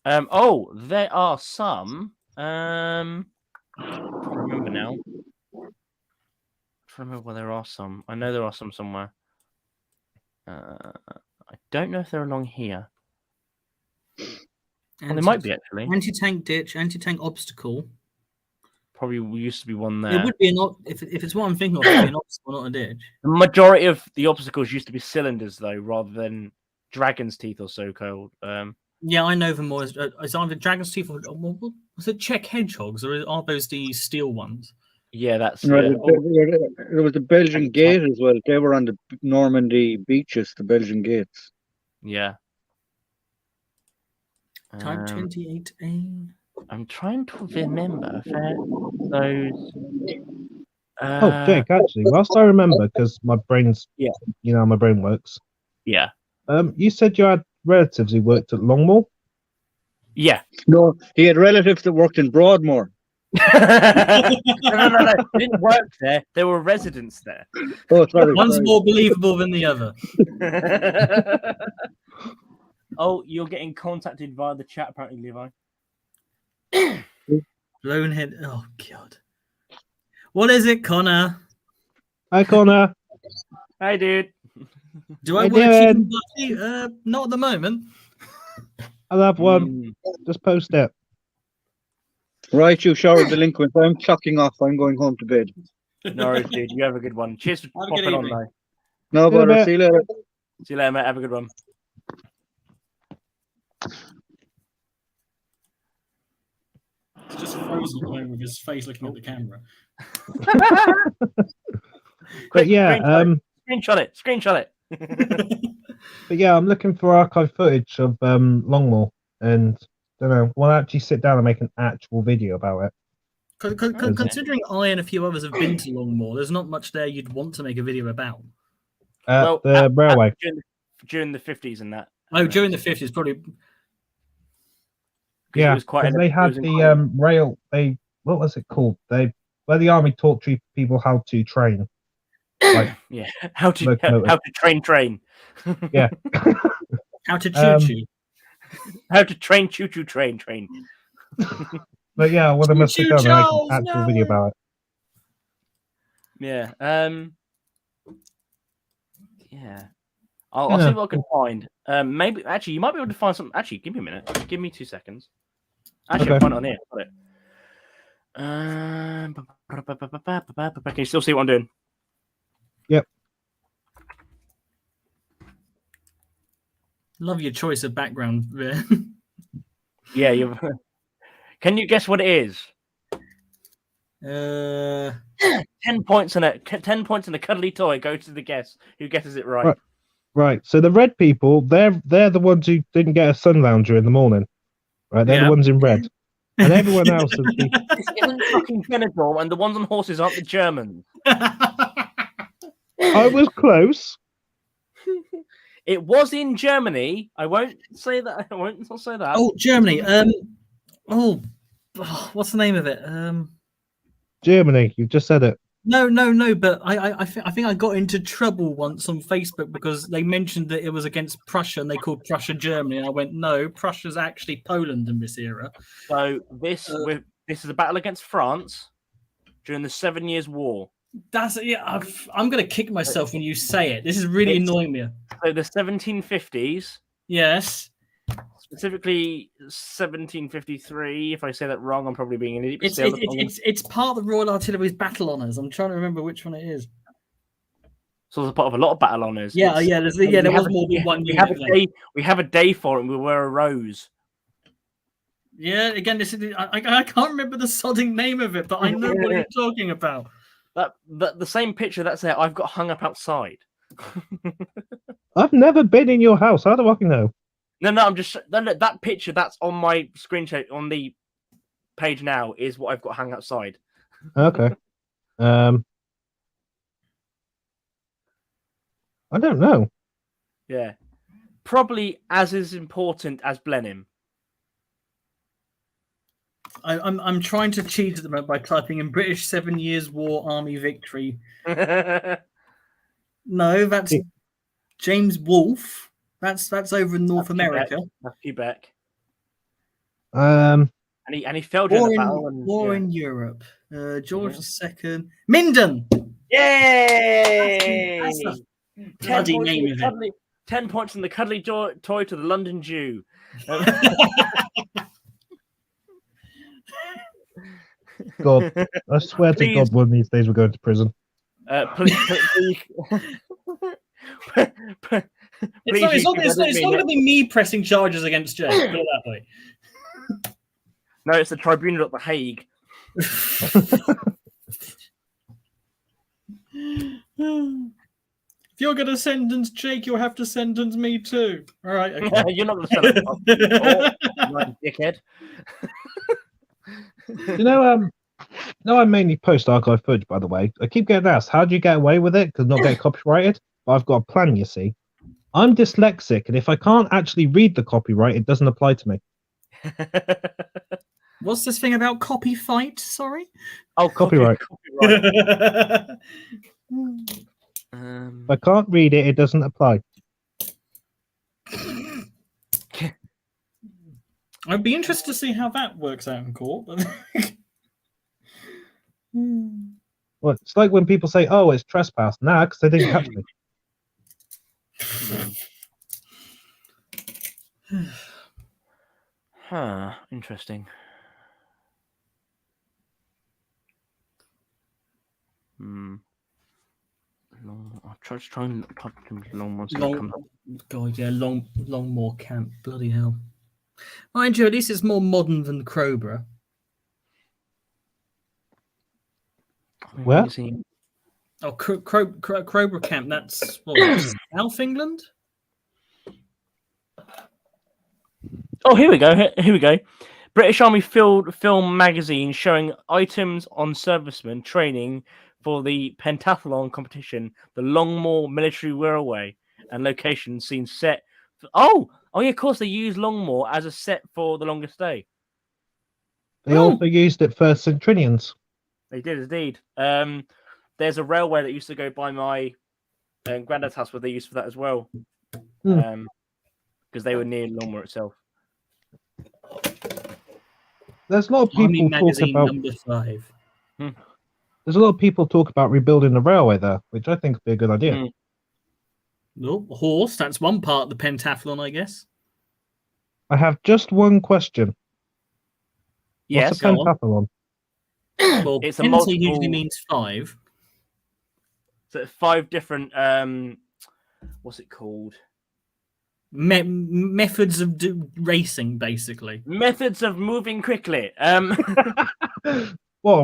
Oh, there are some. I can't remember now. I remember where there are some. I know there are some somewhere. I don't know if they're along here. Well, there might be actually. Anti-tank ditch, anti-tank obstacle. Probably used to be one there. It would be if it's what I'm thinking of, it would be an obstacle, not a ditch. The majority of the obstacles used to be cylinders, though, rather than dragon's teeth or so called. Yeah, I know them more as either dragon's teeth or was it Czech hedgehogs, or are those the steel ones? Yeah, that's. There was the Belgian Gate as well. They were on the Normandy beaches, the Belgian Gates. Yeah. Type 28A. I'm trying to remember those. Oh, Jake, actually, whilst I remember, because my brain's, Yeah. you know how my brain works. Yeah. You said you had relatives who worked at Longmore. Yeah. No, he had relatives that worked in Broadmoor. No. They didn't work there. There were residents there. Oh, sorry. One's more believable than the other. Oh, you're getting contacted via the chat, apparently, Levi. Blownhead. Oh, God. What is it, Connor? Hi, Connor. Hey, dude. Do I Hey, want to Darren. keep him lucky? Not at the moment. I'll have one. Just post it. Right, you shower delinquents. I'm clocking off. I'm going home to bed. No worries, dude. You have a good one. Cheers for Have a good popping on, evening. though. No See you in a bother. bit. See you later. See you later, mate. Have a good one. He's just frozen at the moment with his face looking at the camera. But yeah, Screenshot it. but yeah, I'm looking for archive footage of Longmore, and don't know. Want to actually sit down and make an actual video about it. Considering I and a few others have been to Longmore, there's not much there you'd want to make a video about. The railway. During the 50s and that. Oh, during the 50s, probably. Yeah, it was quite 'cause they had the rail. What was it called? Where the army taught people how to train. Like, yeah, how to locomotive. train. Yeah. How to choo-choo. How to train choo-choo train. But yeah, well, they must sit down and make Charles, an actual no. video about it. Yeah. Yeah. I'll see what I can find. Maybe actually you might be able to find something. Actually, give me a minute. Give me 2 seconds. Actually, I'll Okay. find it on here. Got it. Can you still see what I'm doing? Yep. Love your choice of background there. Yeah. You. Can you guess what it is? 10 points and a cuddly toy. Go to the guess. Who guesses it right? Right. So the red people, they're the ones who didn't get a sun lounger in the morning. Right. They're Yeah. the ones in red, and everyone else is the This isn't fucking Benidorm, and the ones on horses aren't the Germans. I was close. It was in Germany. I won't say that. I won't not say that. Oh, Germany. What's the name of it? Germany. You just said it. No. But I think I got into trouble once on Facebook because they mentioned that it was against Prussia and they called Prussia Germany. And I went, no, Prussia's actually Poland in this era. So this is a battle against France during the 7 Years' War. I'm going to kick myself when you say it. This is really annoying me. So the 1750s. Yes. Specifically 1753. If I say that wrong, I'm probably being an idiot. It's part of the Royal Artillery's battle honours. I'm trying to remember which one it is. So it's part of a lot of battle honours. There was more than one. We have a day for it, and we wear a rose. Yeah, again, I can't remember the sodding name of it, but I know what you're talking about. The same picture that's there, I've got hung up outside. I've never been in your house. How do I know? No, I'm just that picture that's on my screenshot on the page now is what I've got hung outside. Okay. I don't know. Yeah, probably as important as Blenheim. I'm trying to cheat at the moment by typing in British 7 Years' War Army victory. No, that's James Wolfe. That's over in North America. That's Quebec. Um, And he fell during the battle. War in Europe. George II. Minden. Yay! That's a bloody name of it. 10 points from the cuddly toy to the London Jew. God, I swear to God, one of these days we're going to prison. Please, it's not going to be me pressing charges against Jay. Put it that way. No, it's the tribunal at The Hague. If you're going to sentence Jake, you'll have to sentence me too. All right. Okay. You're not going to sentence me, dickhead. You know, no, I mainly post archive footage, by the way. I keep getting asked, how do you get away with it? Because not get copyrighted? But I've got a plan, you see. I'm dyslexic, and if I can't actually read the copyright, it doesn't apply to me. What's this thing about copy fight? Sorry? Oh, copyright. Copyright. If I can't read it, it doesn't apply. I'd be interested to see how that works out in court. Well, it's like when people say, oh, it's trespass. Nah, because they didn't catch me. Huh, interesting. I'll try and type in long ones. God, yeah, Longmore Camp. Bloody hell. Mind you, at least it's more modern than Crowborough. Where? Oh, Crowborough Camp. That's South England. Oh, here we go. British Army film magazine showing items on servicemen training for the pentathlon competition, the Longmore Military Railway, and location seen set. Oh, yeah, of course they used Longmore as a set for The Longest Day. They also used it for St. Trinian's. They did indeed. There's a railway that used to go by my granddad's house where they used for that as well, because they were near Longmore itself. There's a lot of people talk about number 5. There's a lot of people talk about rebuilding the railway there, which I think would be a good idea. No, horse. That's one part of the pentathlon, I guess. I have just one question. Yes, what's a pentathlon? Well, it's penta multiple... usually means 5. So 5 different. What's it called? Methods of racing, basically. Methods of moving quickly. Well,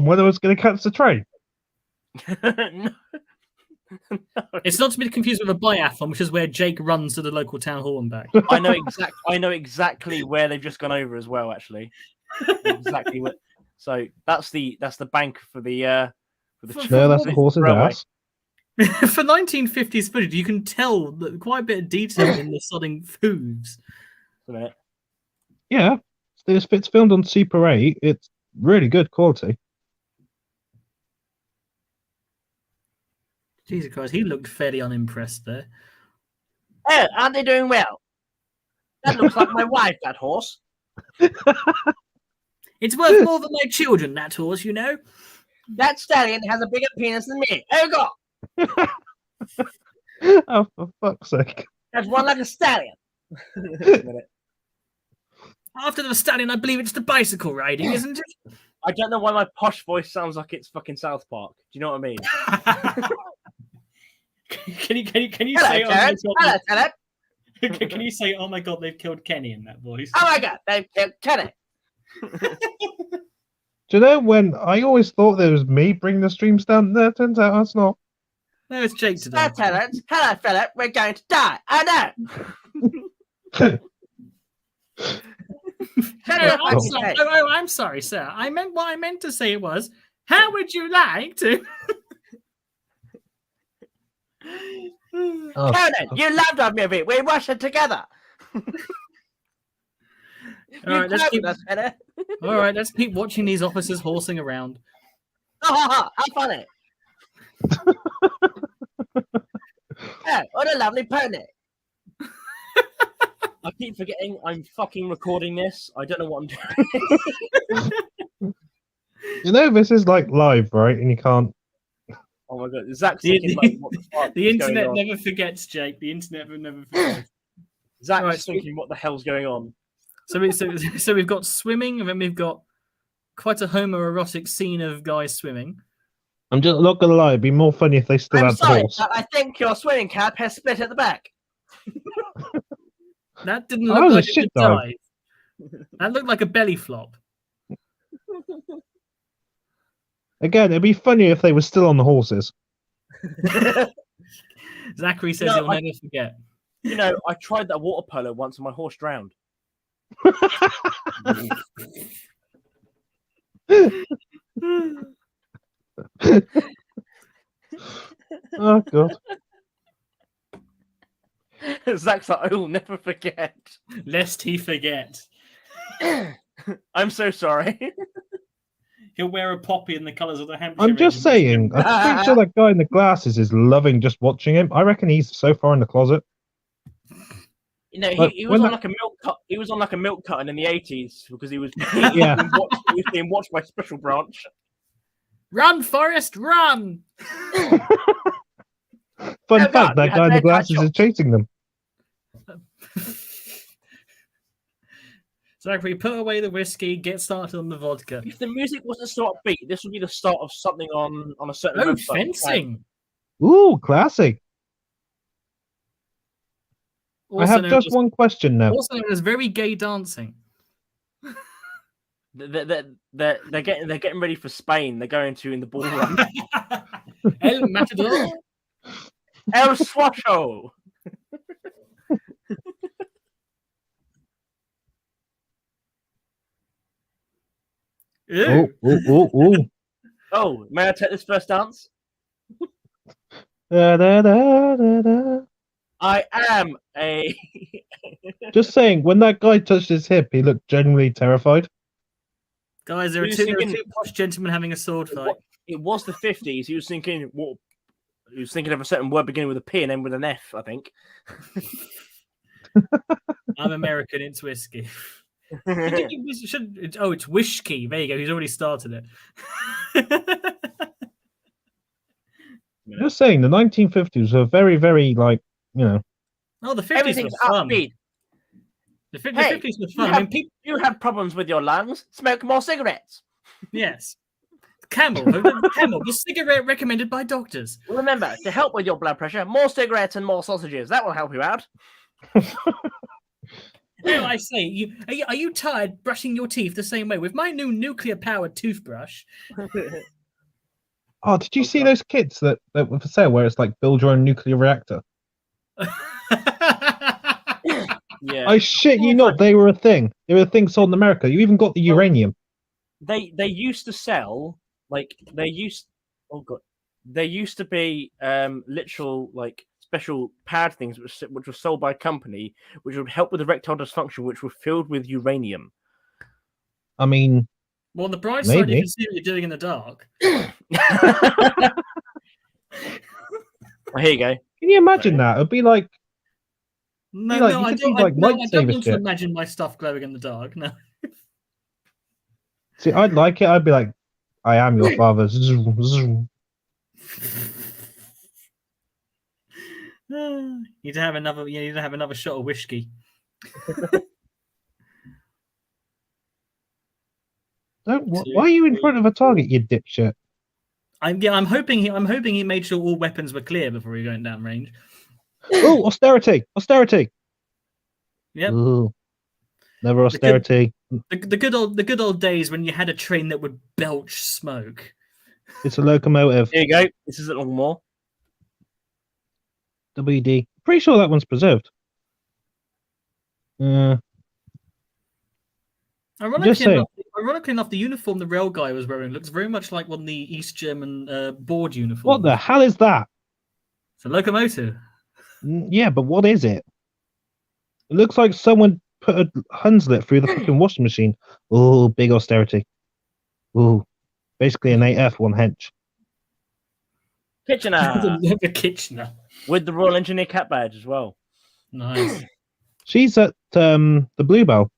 whether I was going to catch the train. No. It's not to be confused with a biathlon, which is where Jake runs to the local town hall and back. I know exactly where they've just gone over as well. Actually, exactly what. So that's the bank for the. No, that's the horse's ass. For 1950s footage, you can tell that quite a bit of detail in the sodding hooves. A minute. Yeah, if it's filmed on Super 8, it's really good quality. Jesus Christ, he looked fairly unimpressed there. Oh, aren't they doing well? That looks like my wife, that horse. It's worth more than my children, that horse, you know. That stallion has a bigger penis than me. Oh, God. Oh, for fuck's sake. That's one like a stallion. After the stallion, I believe it's the bicycle riding, isn't it? I don't know why my posh voice sounds like it's fucking South Park. Do you know what I mean? Can you Hello, say, Terrence. Hello, Terrence. can you say, oh my God, they've killed Kenny in that voice? Oh, my God, they've killed Kenny. Do you know when I always thought there was me bringing the streams down there? Turns out that's not. No, it's Jake today. Hello, Terrence. Hello, Philip. We're going to die. I know. I'm sorry, sir. What I meant to say was, how would you like to? Conan, you loved our movie. We watched it together. All right, let's keep watching these officers horsing around. How funny. Oh, what a lovely pony. I keep forgetting I'm fucking recording this. I don't know what I'm doing. You know, this is like live, right? And you can't. Oh my God. Zach's thinking, like, what the fuck The is going internet on? never forgets, Jake. The internet never forgets. Zach's Right, thinking, what the hell's going on? So we've got swimming, and then we've got quite a homoerotic scene of guys swimming. I'm just not gonna lie. It'd be more funny if they still I'm had sorry, horse. but I think your swimming cap has split at the back. That didn't That look was a like shit a dive. dive. That looked like a belly flop. Again, it'd be funny if they were still on the horses. Zachary says No, he'll never forget. You know, I tried that water polo once and my horse drowned. Oh God. Zach's like, I will never forget. Lest he forget. I'm so sorry. He'll wear a poppy in the colours of the Hampshire. I'm just saying. I'm pretty sure that guy in the glasses is loving just watching him. I reckon he's so far in the closet. You know, But he was when on like a milk cut. He was on like a milk carton in the 80s because he was Yeah. he was being watched by Special Branch. Run, Forrest, run! Fun Oh, fact: God, that you guy in the had glasses shots. is chasing them. Zachary, put away the whiskey, get started on the vodka. If the music wasn't so upbeat, this would be the start of something on a certain Oh, website. fencing! Ooh, classic. I Also have known just as- one question now. Also known as very gay dancing. They're getting ready for Spain. They're going to in the ballroom. El Matador. El Swasho. Oh, oh, oh, oh. Oh, may I take this first dance? Da, da, da, da, da. I am a. Just saying, when that guy touched his hip, he looked genuinely terrified. Guys, there are Who's two singing- posh gentlemen having a sword fight. It was the 50s. He was thinking what? He was thinking of a certain word beginning with a P and then with an F. I think. I'm American, it's whiskey. It's whiskey. There you go. He's already started it. Just saying, the 1950s were very, very, like, you know. Oh, the 50s Everything's were fun. upbeat. The 50s Hey, were You fun. I have, mean, people, you have problems with your lungs. Smoke more cigarettes. yes. Camel, the cigarette recommended by doctors. Remember, to help with your blood pressure, more cigarettes and more sausages. That will help you out. Well, I say, are you tired brushing your teeth the same way with my new nuclear-powered toothbrush? Oh, did you see those kits that were for sale where it's like build your own nuclear reactor? Yeah. I shit you not, they were a thing. They were a thing sold in America. You even got the uranium. They used to sell oh god, there used to be literal like special pad things which were sold by a company which would help with erectile dysfunction, which were filled with uranium. I mean, Well, on the bright side, you maybe. can see what you're doing in the dark. Here you go. Can you imagine that? It'd be like, No, like, no, you I could don't, see, like, no, I don't lightsaber want to shit. imagine my stuff glowing in the dark. No. see, I'd like it. I'd be like, I am your father. Zoom, zoom. You need to have another. You need to have another shot of whiskey. Why are you in front of a target, you dipshit? I'm hoping he made sure all weapons were clear before he went down range. Oh, austerity! Austerity! Yep. Ooh, never austerity. The good old days when you had a train that would belch smoke. It's a locomotive. Here you go. This isn't long more. WD. Pretty sure that one's preserved. Ironically enough, the uniform the rail guy was wearing looks very much like one of the East German board uniforms. What the hell is that? It's a locomotive. Yeah, but what is it? It looks like someone put a Hunslet through the fucking washing machine. Oh, big austerity. Ooh, basically an 8F, one hench. Kitchener The Kitchener. with the Royal Engineer Cat badge as well. Nice. She's at the Bluebell.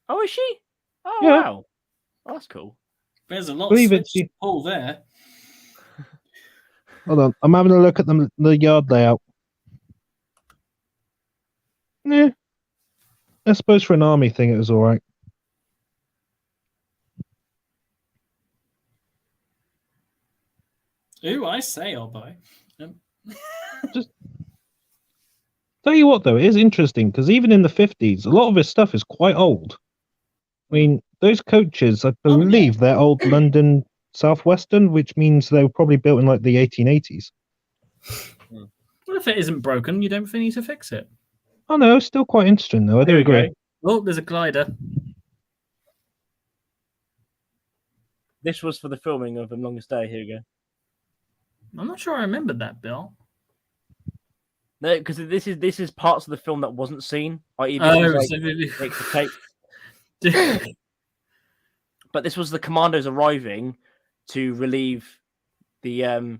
Oh, is she? Oh, Yeah. wow. Oh, that's cool. There's a lot Believe of it's she. pull there. Hold on, I'm having a look at the yard layout. Yeah, I suppose for an army thing it was all right. Ooh, I say I'll buy. Tell you what, though, it is interesting because even in the 50s, a lot of his stuff is quite old. I mean, those coaches, I believe they're old London Southwestern, which means they were probably built in like the 1880s. Well, if it isn't broken, you don't need to fix it. Oh no, still quite interesting though. I do There we agree. go. Oh, there's a glider. This was for the filming of The Longest Day. Here we go. I'm not sure I remembered that, Bill. No, because this is parts of the film that wasn't seen. I.e., Oh, this was, like, extra tape. But this was the commandos arriving to relieve the to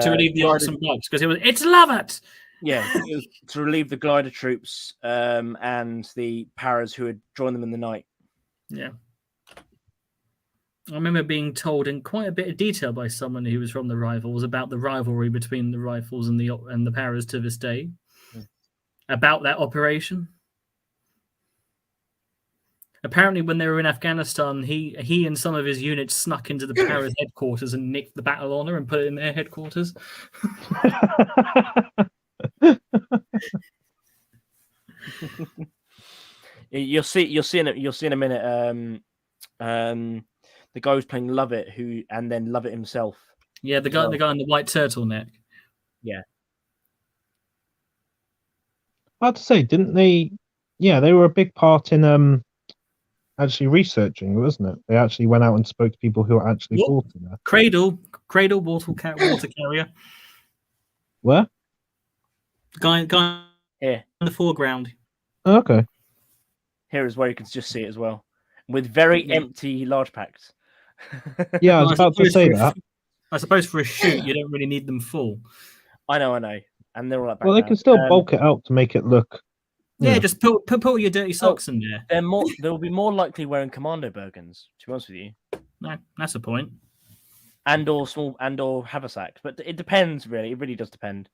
relieve the oxen box because it's Lovett. Yeah, it was to relieve the glider troops and the paras who had joined them in the night. Yeah. I remember being told in quite a bit of detail by someone who was from the Rifles about the rivalry between the Rifles and the paras to this day. About that operation. Apparently, when they were in Afghanistan, he and some of his units snuck into the paras headquarters and nicked the battle honor and put it in their headquarters. You'll see in a minute. The guy who's playing Lovett, and then Lovett himself. Yeah, the guy in the white turtleneck. Yeah. I have to say, didn't they? Yeah, they were a big part in actually researching, wasn't it? They actually went out and spoke to people who were actually fought in there. Cradle, water carrier. Where? Guy Here. in the foreground. Oh, okay. Here is where you can just see it as well, with very empty large packs. Yeah, I was about to say that. I suppose for a shoot, you don't really need them full. I know, and they're all like. Well, they can still bulk it out to make it look. Yeah, just put your dirty socks in there. They will be more likely wearing commando Bergens, to be honest with you. No, that's the point. or haversacks, but it depends really. It really does depend.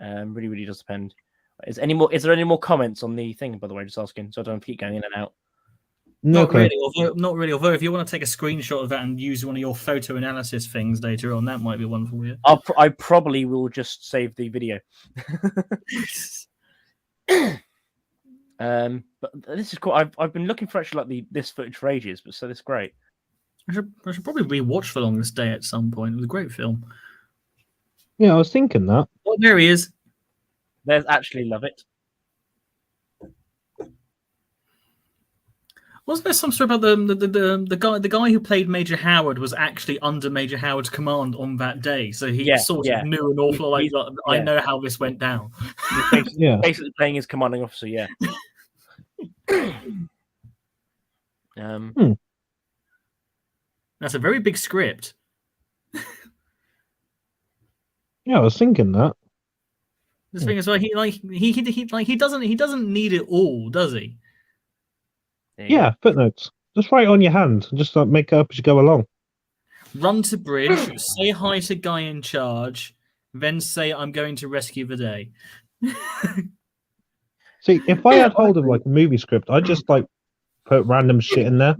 Really does depend. Is there any more comments on the thing? By the way, just asking, so I don't keep going in and out. Not really. Although, if you want to take a screenshot of that and use one of your photo analysis things later on, that might be one for you. I probably will just save the video. But this is cool. I've been looking for actually like this footage for ages, but so this is great. I should probably rewatch The Longest Day at some point. It was a great film. Yeah, I was thinking that. Oh, there he is. There's actually Lovett. Wasn't there some story about the guy who played Major Howard was actually under Major Howard's command on that day, so he sort of knew an awful lot. I know how this went down. He's basically playing his commanding officer. Yeah. That's a very big script. Yeah, I was thinking that. This thing is like he doesn't need it all, does he? Yeah, footnotes. Just write it on your hand and just make it up as you go along. Run to bridge, say hi to guy in charge, then say I'm going to rescue the day. See, if I had hold of like a movie script, I'd just like put random shit in there.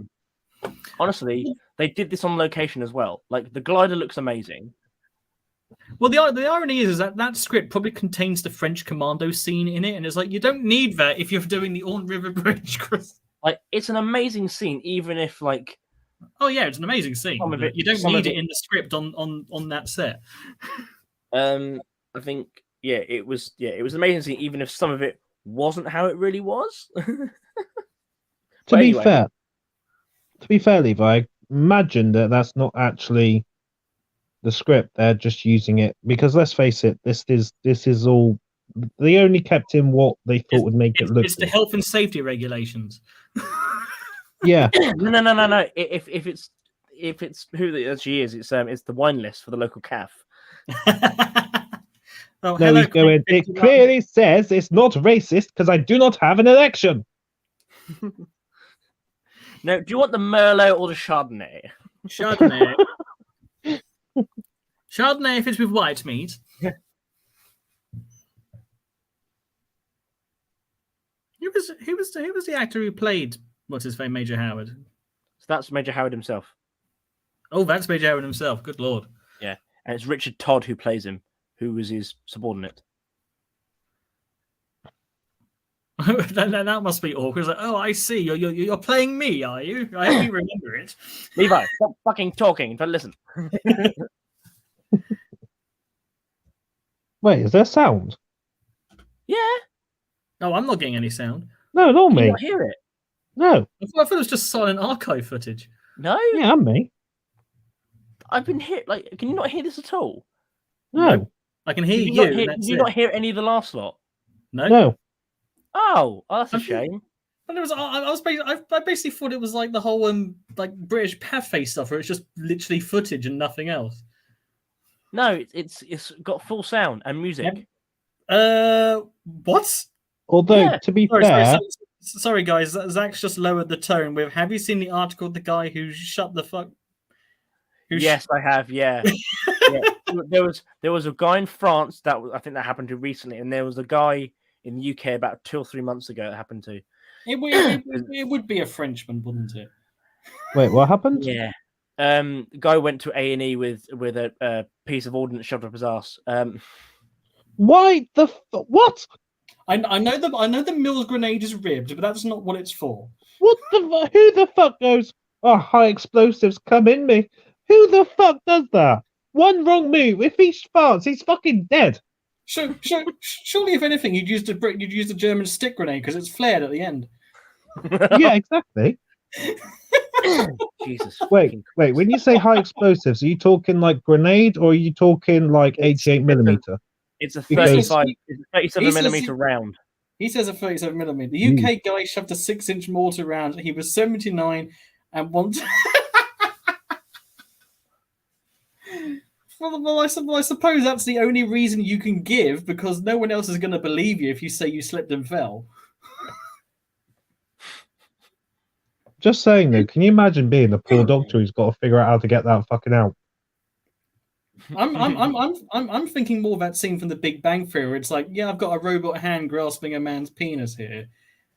Honestly, they did this on location as well. Like the glider looks amazing. Well, the irony is that that script probably contains the French commando scene in it, and it's like you don't need that if you're doing the Orne River Bridge. Like it's an amazing scene, even if like. Oh yeah, it's an amazing scene. You don't need it in the script on that set. I think it was an amazing scene, even if some of it wasn't how it really was. To be fair, Levi, imagine that's not actually the script. They're just using it because let's face it, this is all they only kept in what they thought would make it look. It's the health and safety regulations. Yeah. No. If it's who it actually is, it's the wine list for the local calf. No, he's going. It clearly says it's not racist because I do not have an election. No, do you want the Merlot or the Chardonnay? Chardonnay. Chardonnay if it's with white meat. Who was the actor who played what's his name, Major Howard? So that's Major Howard himself. Oh, that's Major Howard himself. Good lord. Yeah, and it's Richard Todd who plays him, who was his subordinate. that must be awkward. It's like, oh, I see. You're playing me, are you? I hope you remember it. Levi, stop fucking talking. But listen. Wait, is there sound? Yeah. No, I'm not getting any sound. No, not me. Can you not hear it? No. I thought it was just silent archive footage. No. Yeah, and me. I've been here. Like, can you not hear this at all? No. I can hear you. Did you not hear any of the last lot? No. No. Oh, that's a shame. But I basically thought it was like the whole like British Pathway stuff, where it's just literally footage and nothing else. No, it's got full sound and music. What? Although to be fair, sorry guys, Zach's just lowered the tone with. Have you seen the article? The guy who shut the fuck. Yes, I have. Yeah. Yeah. There was a guy in France I think that happened to recently, and there was a guy in the UK about 2 or 3 months ago that happened to. It would be a Frenchman, wouldn't it? Wait, what happened? Yeah. The guy went to A&E with a piece of ordnance shoved up his ass. Why the what? I know the Mills grenade is ribbed, but that's not what it's for. What the? Who the fuck goes? Oh, high explosives come in me. Who the fuck does that? One wrong move. If he farts, he's fucking dead. Surely, if anything, you'd use the German stick grenade because it's flared at the end. Yeah, exactly. Jesus. Wait. When you say high explosives, are you talking like grenade or are you talking like 88mm? It's a 37 millimeter round. He says a 37 millimeter. The UK guy shoved a 6-inch mortar round. He was 79 and wanted. Well, I suppose that's the only reason you can give because no one else is going to believe you if you say you slipped and fell. Just saying though, can you imagine being the poor doctor who's got to figure out how to get that fucking out? I'm thinking more of that scene from The Big Bang Theory where it's like, yeah, I've got a robot hand grasping a man's penis here.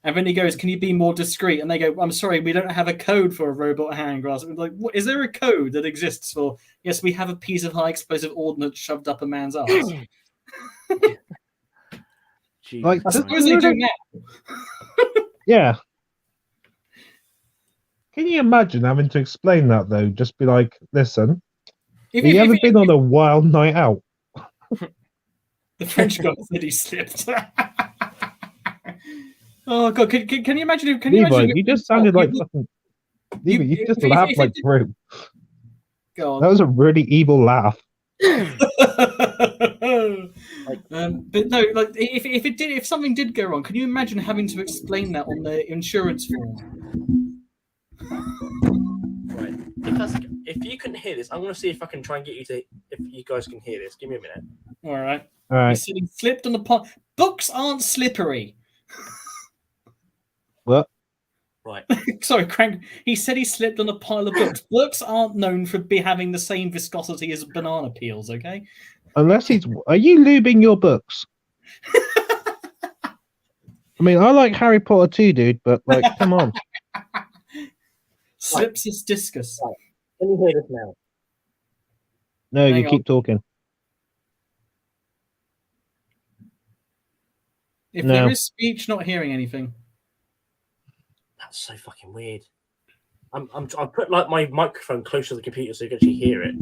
And then he goes, can you be more discreet? And they go, I'm sorry, we don't have a code for a robot hand grasp. Like, what, is there a code that exists for, yes, we have a piece of high explosive ordnance shoved up a man's ass? Like, I suppose they do now. Yeah. Can you imagine having to explain that, though? Just be like, listen, have you ever been on a wild night out? The French guy said he slipped. Oh god, can you imagine? Can Levi, imagine? you just sounded like fucking. Levi, you just laughed like Drew. God. That was a really evil laugh. But no, like if something did go wrong, can you imagine having to explain that on the insurance form? Right. If you couldn't hear this, I'm going to see if I can try and get you to. If you guys can hear this, give me a minute. All right. All right. He said he slipped on the pot. Books aren't slippery. What? Right. Sorry, Crank. He said he slipped on a pile of books. Books aren't known for having the same viscosity as banana peels. Okay. Unless he's. Are you lubing your books? I mean, I like Harry Potter too, dude, but like, come on. Slips is discus. Right. Can you hear this now? No, Hang you on. keep talking. If No. there is speech, not hearing anything. That's so fucking weird. I put like my microphone closer to the computer so you can actually hear it.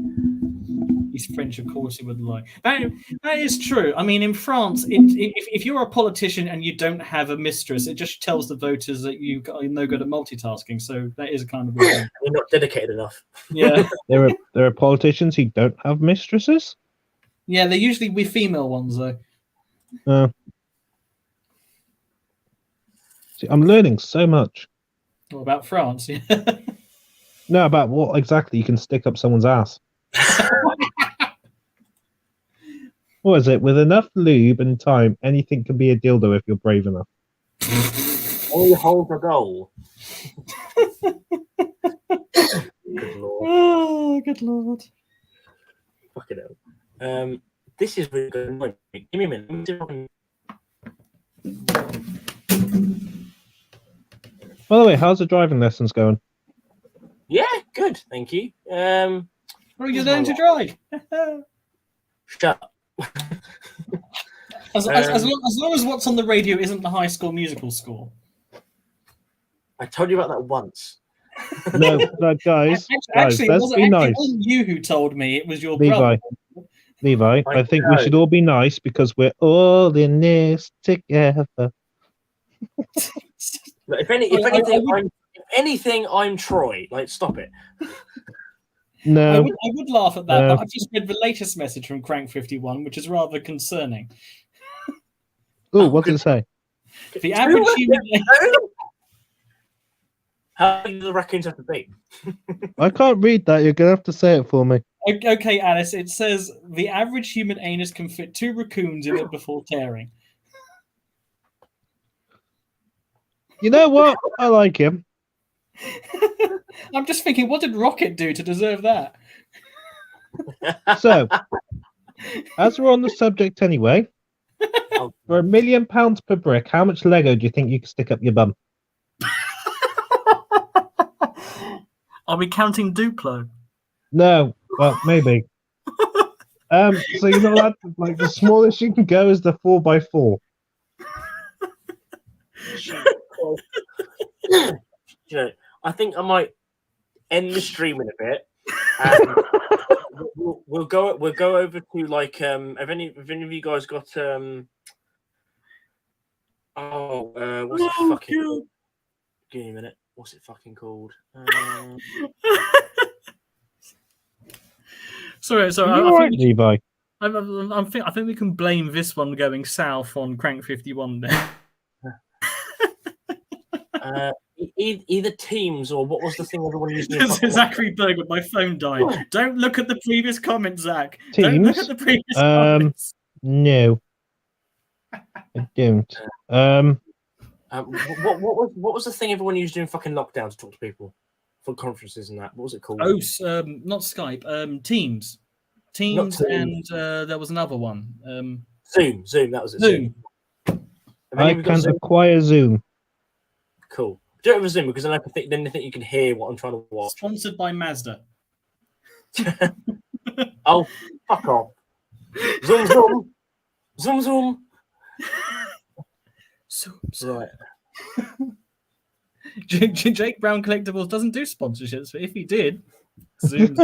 He's French, of course he would lie. That is true. I mean, in France, if you're a politician and you don't have a mistress, it just tells the voters that you are no good at multitasking. So that is a kind of weird thing. You're not dedicated enough. Yeah. There are politicians who don't have mistresses. Yeah, they're usually with female ones though. See, I'm learning so much. What about France? Yeah. No, about what exactly you can stick up someone's ass. What is it? With enough lube and time, anything can be a dildo if you're brave enough. Only hold the goal. Good lord. Oh, good lord. Fucking hell. This is really good. Give me a minute. Let me see if I can... By the way, how's the driving lessons going? Yeah, good. Thank you. Oh, you're learning to drive. Shut up. As long as what's on the radio isn't the High School Musical score. I told you about that once. No, guys, let's be nice. It wasn't you who told me, it was your Levi, brother. Levi, I think we should all be nice because we're all in this together. If anything, I'm Troy. Like, stop it. No, I would laugh at that, but I've just read the latest message from Crank51, which is rather concerning. Oh, what did it say? The average human. How do the raccoons have to be? I can't read that. You're gonna have to say it for me. Okay, Alice. It says the average human anus can fit 2 raccoons in it before tearing. You know what? I like him. I'm just thinking, what did Rocket do to deserve that? So, as we're on the subject anyway, for £1 million per brick, how much Lego do you think you could stick up your bum? Are we counting Duplo? No, well, maybe. So you're not allowed to, like, the smallest you can go is the 4x4. You know, I think I might end the stream in a bit. And we'll go over to like have any of you guys got what's it fucking called? Give me a minute. What's it fucking called? Sorry. Right, Levi. I think we can blame this one going south on Crank51 there. Either Teams or what was the thing everyone used? Zachary Berg with my phone died. Don't look at the previous comment, Zach. Teams? Don't look at the previous comments. No, I don't. What was the thing everyone used during fucking lockdown to talk to people for conferences and that? What was it called? Oh, not Skype. Teams. Teams, and there was another one. Zoom. That was it. Zoom. I can acquire Zoom. Cool. Do it with Zoom because then I think you can hear what I'm trying to watch. Sponsored by Mazda. Oh, fuck off. Zoom. Right. Jake Brown Collectibles doesn't do sponsorships, but if he did, Zoom.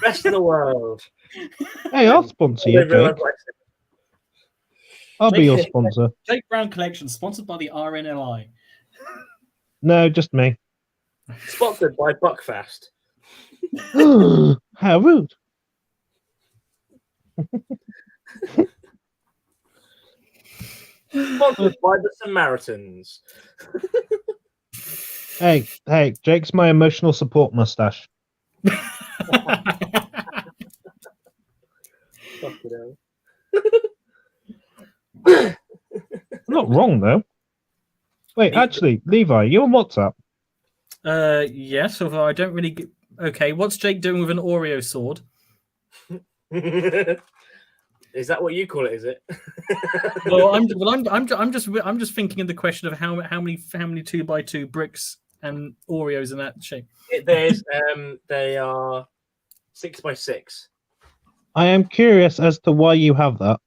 Best in the world. Hey, I'll sponsor you, Jake. I'll be your sponsor. Jake Brown Collection, sponsored by the RNLI. No, just me. Sponsored by Buckfast. How rude. Sponsored by the Samaritans. Hey, Jake's my emotional support mustache. Fucking hell. Not wrong though. Wait, actually, Levi, you on WhatsApp? Yes, although I don't really get... Okay, what's Jake doing with an Oreo sword? Is that what you call it? Is it? Well, I'm just thinking of the question of how many 2x2 bricks and Oreos in that shape. They are 6x6. I am curious as to why you have that.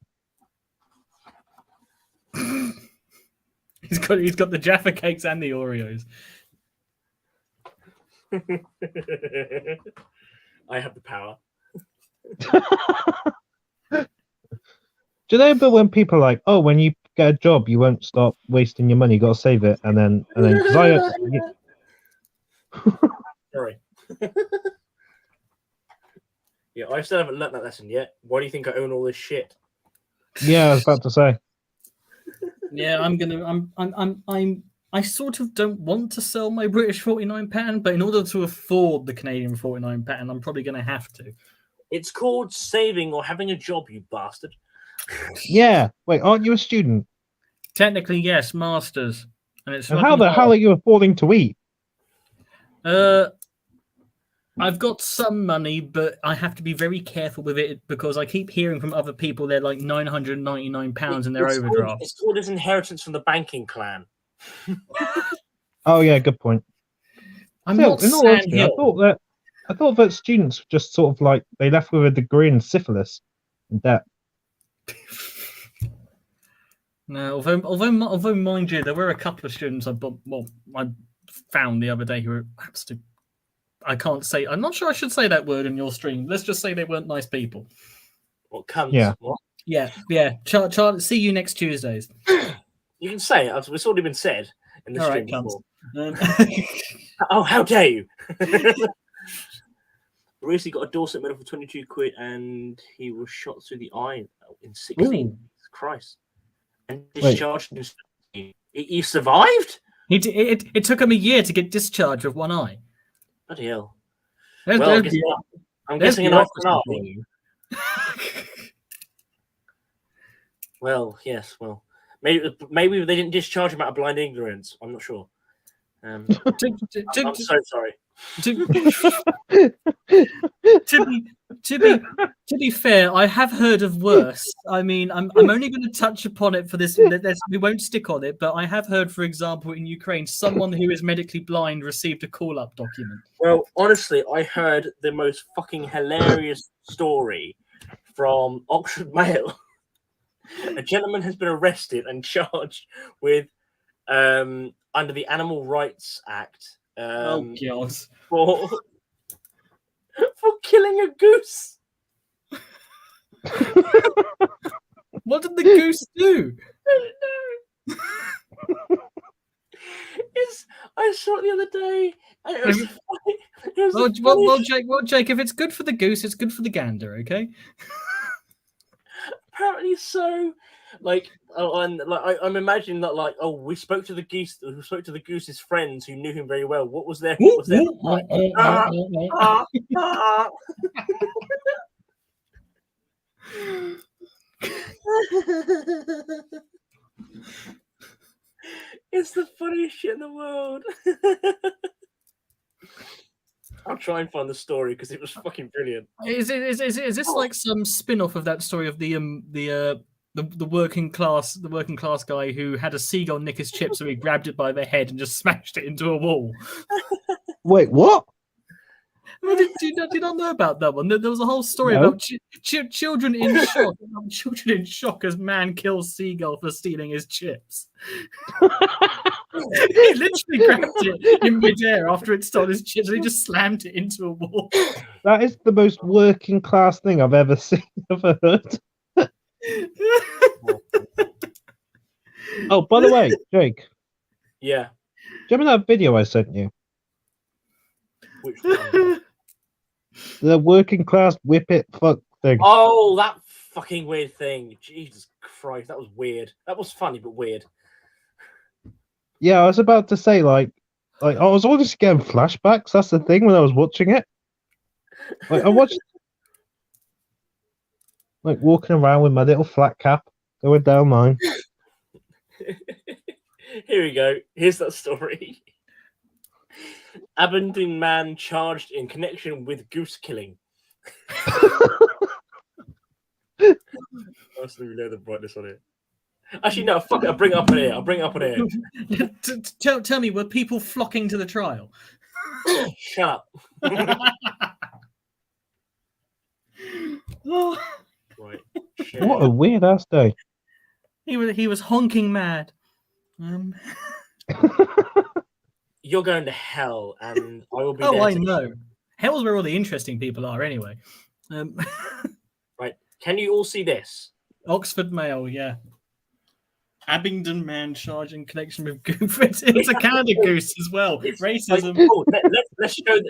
He's got the Jaffa cakes and the Oreos. I have the power. Do you know, but when people are like, oh, when you get a job, you won't stop wasting your money, you got to save it, and then, because Sorry. Yeah, I still haven't learnt that lesson yet. Why do you think I own all this shit? Yeah, I was about to say. Yeah, I sort of don't want to sell my British 49 pattern, but in order to afford the Canadian 49 pattern, I'm probably going to have to. It's called saving or having a job, you bastard. Yeah. Wait, aren't you a student? Technically, yes, masters. And how the hell are you affording to eat? I've got some money, but I have to be very careful with it because I keep hearing from other people they're like £999 in their overdraft. It's called his inheritance from the banking clan. Oh yeah, good point. I'm not in all honesty, I thought that students just sort of like they left with a degree in syphilis and debt. No, although mind you, there were a couple of students I found the other day who were absolute. I can't say. I'm not sure I should say that word in your stream. Let's just say they weren't nice people. What comes? Yeah. What? Yeah. Charlie, see you next Tuesdays. You can say it. It's already been said in the All stream right, before. Oh, how dare you! Recently got a Dorset medal for 22 quid, and he was shot through the eye in 16. Ooh. Christ! And discharged. He survived. It took him a year to get discharged with one eye. Bloody hell! There's I'm guessing an eye for an eye. Well, yes. Well, maybe they didn't discharge him out of blind ignorance. I'm not sure. I'm so sorry. To be fair, I have heard of worse. I mean, I'm only going to touch upon it for this. We won't stick on it, but I have heard, for example, in Ukraine, someone who is medically blind received a call-up document. Well, honestly, I heard the most fucking hilarious story from Oxford Mail. A gentleman has been arrested and charged with under the Animal Rights Act. Oh God! For killing a goose. What did the goose do? I don't know. I saw it the other day. And it was funny. Well, Jake, if it's good for the goose, it's good for the gander. Okay. Apparently so. I'm imagining that. We spoke to the goose. We spoke to the goose's friends who knew him very well. What was their? It's the funniest shit in the world. I'll try and find the story because it was fucking brilliant. Is this like some spin-off of that story of the working class guy who had a seagull nick his chip, so he grabbed it by the head and just smashed it into a wall? Wait, what? Did you not know about that one? There was a whole story about children in shock. Children in shock as man kills seagull for stealing his chips. He literally grabbed it in midair after it stole his chips and he just slammed it into a wall. That is the most working class thing I've ever seen, ever heard. Oh, by the way, Jake, Yeah. do you remember that video I sent you? Which one? The working class whip it fuck thing. Oh, that fucking weird thing. Jesus Christ, that was weird. That was funny, but weird. Yeah, I was about to say, like I was always getting flashbacks. That's the thing when I was watching it. Like, I watched, like, walking around with my little flat cap going down mine. Here we go. Here's that story. Aberdeen man charged in connection with goose killing. I also know the brightness on it. Actually, no, fuck it. I'll bring it up on here. Tell me, were people flocking to the trial? Shut up. Right. Shit. What a weird ass day. He was honking mad. You're going to hell, and I will be Oh, there. I know. Hell's where all the interesting people are, anyway. Right. Can you all see this? Oxford Mail, yeah. Abingdon man charged in connection with goose. It's a Canada goose as well. Racism. Like, oh,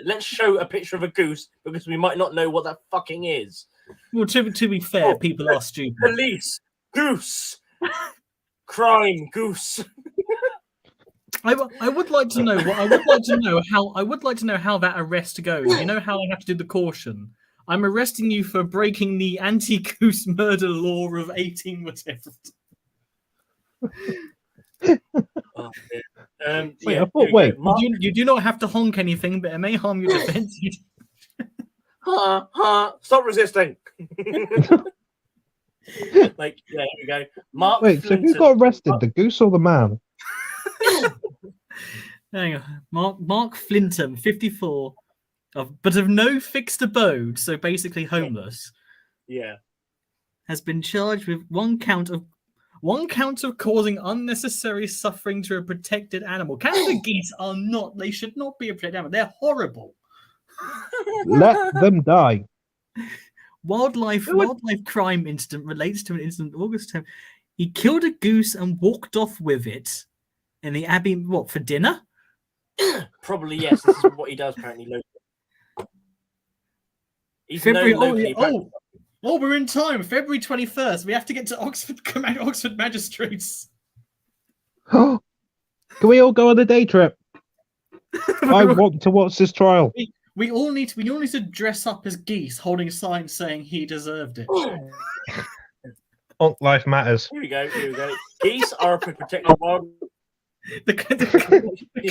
let's show a picture of a goose because we might not know what that fucking is. Well, to be fair, people are stupid. Police, goose, crime, goose. I would like to know how that arrest goes. You know how I have to do the caution. I'm arresting you for breaking the anti-goose murder law of 18 whatever. Oh, yeah. Wait, Yeah, I thought, wait, You do not have to honk anything, but it may harm your defense. Stop resisting. Like, yeah, here we go. Mark. wait, so who got arrested, the goose or the man? Hang on. Mark Flintham, 54, but of no fixed abode, so basically homeless, Yeah. has been charged with one count of causing unnecessary suffering to a protected animal. Canada geese are not. They should not be a protected animal. They're horrible. Let them die. Wildlife crime incident relates to an incident August 10th. He killed a goose and walked off with it in the Abbey. What, for dinner? Probably yes. This is what he does apparently locally. He's February. known locally. We're in time. February 21st. We have to get to Oxford Magistrates. Can we all go on a day trip? I want to watch this trial. We all need to dress up as geese, holding signs saying he deserved it. Life matters. Here we go. Geese are a protected wild. The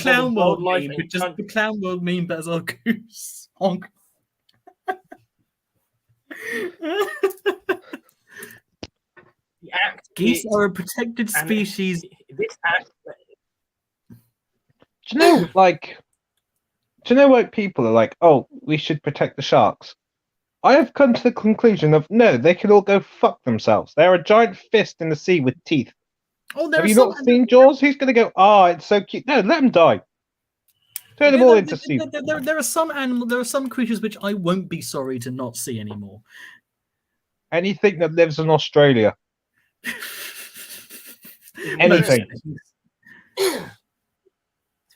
clown world meme, just the clown world meme, but as a goose. Honk. Geese are a protected species. This act. Do you know, like, what people are like? Oh, we should protect the sharks. I have come to the conclusion of no, they can all go fuck themselves. They're a giant fist in the sea with teeth. Oh, have you not seen Jaws? Who's going to go? Oh, it's so cute. No, let them die. Turn them all into sea. There are some animals. There are some creatures which I won't be sorry to not see anymore. Anything that lives in Australia. Anything. It's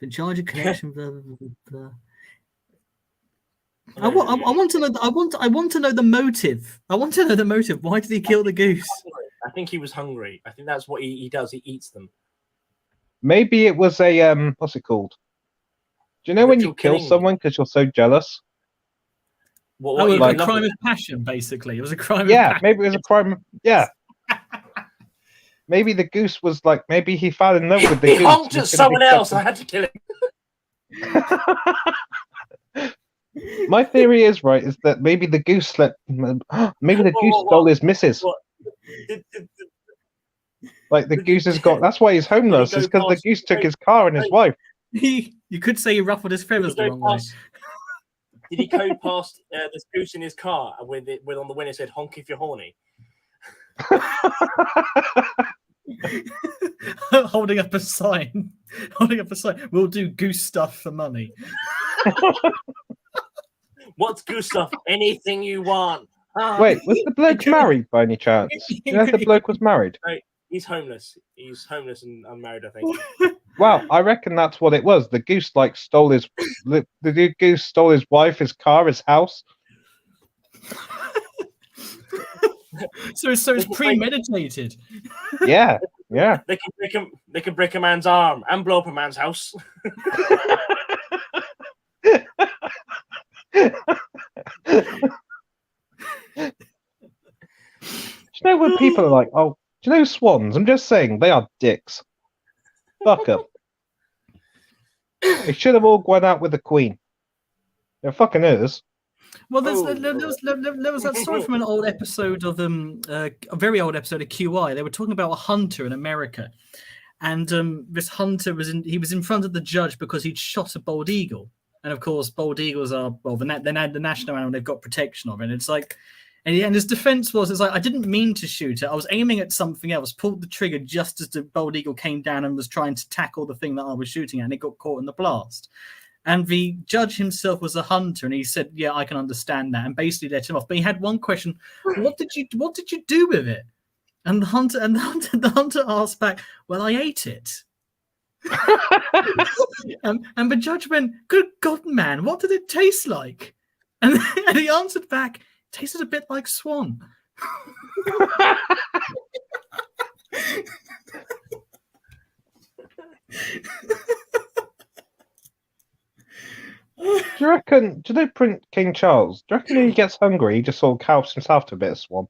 been charged in connection with. I want to know. I want to know the motive. I want to know the motive. Why did he kill the goose? I think he was hungry. I think that's what he does. He eats them. Maybe it was a what's it called? Do you know when you kill someone because you're so jealous? It was a crime of passion, basically. It was a crime. Yeah, maybe it was a crime. Yeah. Maybe the goose was like. Maybe he fell in love with the goose. He honked at someone else. I had to kill him. My theory is that maybe the goose slept. Maybe the goose stole his missus. Like the goose has got. That's why he's homeless. It's because the goose took his car and his wife. You could say he ruffled his feathers the wrong way. Did he go past this goose in his car with on the window said "honk if you're horny"? Holding up a sign. We'll do goose stuff for money. What's goose stuff? Anything you want. Wait, was the bloke married by any chance? Do you know if the bloke was married? He's homeless. He's homeless and unmarried, I think. Well, I reckon that's what it was. The goose stole his. The goose stole his wife, his car, his house. So it's premeditated. Yeah. They can break a man's arm and blow up a man's house. Do you know when people are like, "Oh, do you know swans?" I'm just saying they are dicks. Fuck them. They should have all gone out with the queen. They're fucking hers. Well, there was that story from an old episode of a very old episode of QI. They were talking about a hunter in America, and this hunter was in front of the judge because he'd shot a bald eagle. And of course, bald eagles are the national animal. They've got protection of it. And it's like, and his defense was, it's like, I didn't mean to shoot it. I was aiming at something else. Pulled the trigger just as the bald eagle came down and was trying to tackle the thing that I was shooting at, and it got caught in the blast. And the judge himself was a hunter, and he said, "Yeah, I can understand that," and basically let him off. But he had one question: "What did you do with it?" And the hunter asked back, "Well, I ate it." and the judge went, "Good God, man, what did it taste like?" And he answered back, "Tasted a bit like swan." Do you reckon? Do they print King Charles? Do you reckon when he gets hungry, he just sort of helps himself to a bit of swan?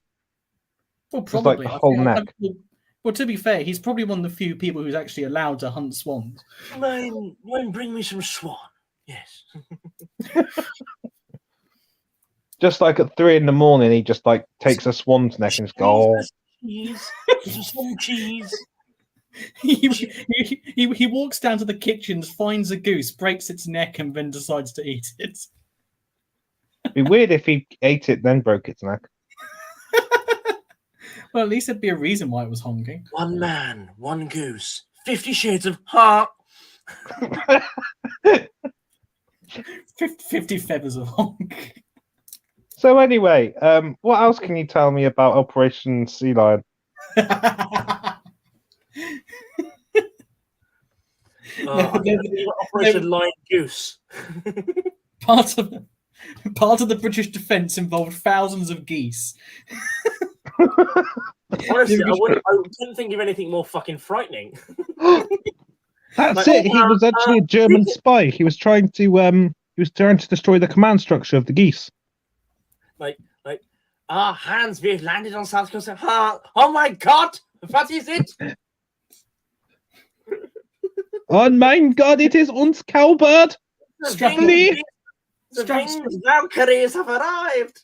Well, Just like probably. the whole neck. Well, to be fair, he's probably one of the few people who's actually allowed to hunt swans. Wayne, bring me some swan. Yes. Just like at 3 a.m, he just like takes a swan's neck and just goes, Cheese. Some cheese. He walks down to the kitchen, finds a goose, breaks its neck, and then decides to eat it. It'd be weird if he ate it then broke its neck. Well, at least there'd be a reason why it was honking. One man, one goose. 50 Shades of Heart. 50 feathers of honk. So anyway, what else can you tell me about Operation Sea Lion? Operation Lion Goose. Part of the British defence involved thousands of geese. Honestly, I couldn't think of anything more fucking frightening. That's it. He was actually a German spy. He was trying to destroy the command structure of the geese. Hans, we've landed on South Coast. Oh my God, what is it? Oh mein God, it is uns cowbird. The Valkyries have arrived.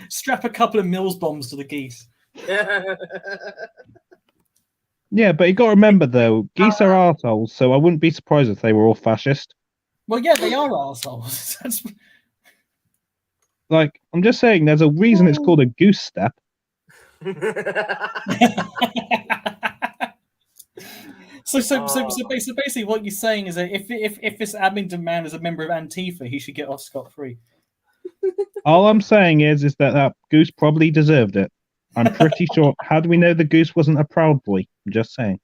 Strap a couple of Mills bombs to the geese. Yeah, but you got to remember though, geese are arseholes, so I wouldn't be surprised if they were all fascist. Well, yeah, they are arseholes. Like, I'm just saying, there's a reason it's called a goose step. So basically, what you're saying is that if this Abingdon man is a member of Antifa, he should get off scot-free. All I'm saying is that goose probably deserved it. I'm pretty sure. How do we know the goose wasn't a Proud Boy? I'm just saying.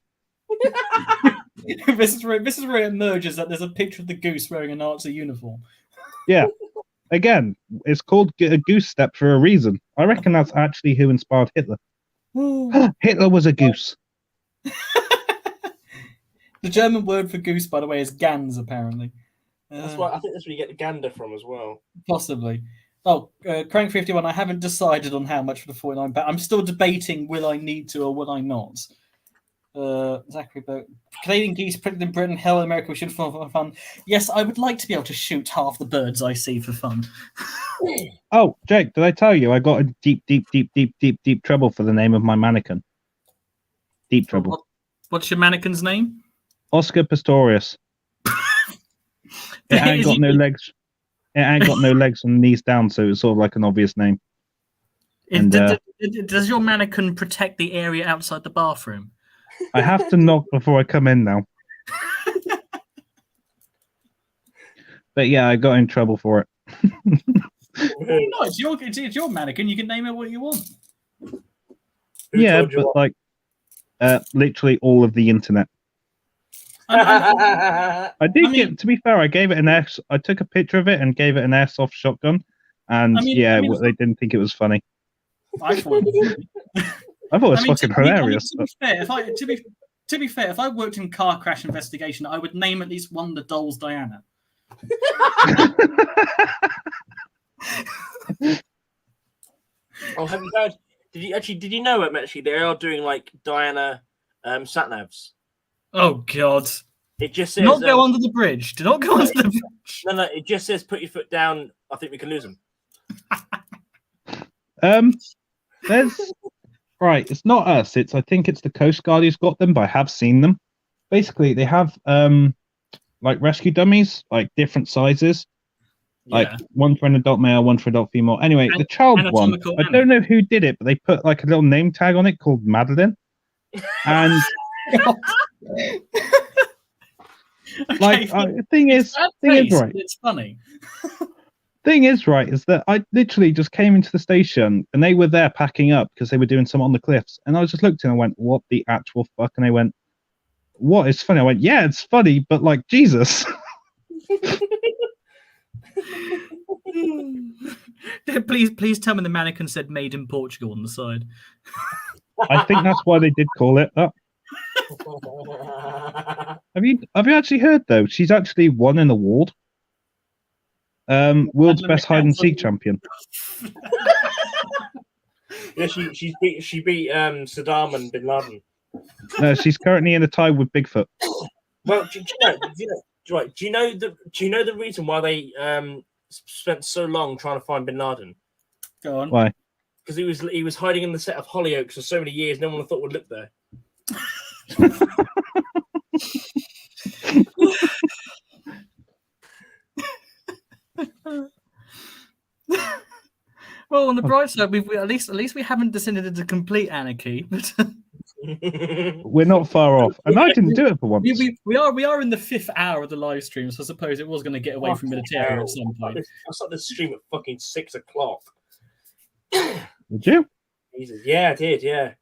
This is where it emerges that there's a picture of the goose wearing a Nazi uniform. Yeah. Again, it's called a goose step for a reason. I reckon that's actually who inspired Hitler. Hitler was a goose. The German word for goose, by the way, is Gans, apparently. That's why I think that's where you get the gander from as well. Possibly. Oh, Crank51, I haven't decided on how much for the 49 pound. I'm still debating will I need to or will I not. Zachary Burke. Canadian geese printed in Britain, hell in America, we should for fun. Yes, I would like to be able to shoot half the birds I see for fun. Oh, Jake, did I tell you I got a deep trouble for the name of my mannequin? Deep trouble. What's your mannequin's name? Oscar Pistorius. It ain't got no legs. It ain't got no legs from the knees down, so it's sort of like an obvious name. Does your mannequin protect the area outside the bathroom? I have to knock before I come in now. But yeah, I got in trouble for it. No, it's your mannequin. You can name it what you want. Yeah, but like, literally all of the internet. I did to be fair, I gave it an S. I took a picture of it and gave it an airsoft shotgun, and they didn't think it was funny. I thought it was I thought it was fucking hilarious. To be fair, if I worked in car crash investigation, I would name at least one of the dolls Diana. Oh, have you heard? Did you know actually they are doing like Diana sat navs? Oh God! It just says not go under the bridge. Do not go under the bridge. No, it just says put your foot down. I think we can lose them. There's right. It's not us. I think it's the Coast Guard who's got them, but I have seen them. Basically, they have like rescue dummies, like different sizes. Like one for an adult male, one for adult female. Anyway, the child one, I don't know who did it, but they put like a little name tag on it called Madeline. And like the thing is right. It's funny. Thing is right is that I literally just came into the station and they were there packing up because they were doing some on the cliffs, and I just looked and I went, "What the actual fuck?" And they went, "What is funny?" I went, "Yeah, it's funny, but like Jesus." Please tell me the mannequin said "Made in Portugal" on the side. I think that's why they did call it that. Have you actually heard though? She's actually won an award. World's best hide and seek champion. Yeah, she beat Saddam and Bin Laden. No, she's currently in a tie with Bigfoot. Well, do you know the reason why they spent so long trying to find Bin Laden? Go on. Why? Because he was hiding in the set of Hollyoaks for so many years, no one thought would look there. Well, on the bright side, we at least we haven't descended into complete anarchy. We're not far off, and I didn't do it for once. We are in the 5th hour of the live stream, so I suppose it was going to get away from military at some point. I started the stream at fucking 6 o'clock. Did you? Jesus. Yeah, I did. Yeah.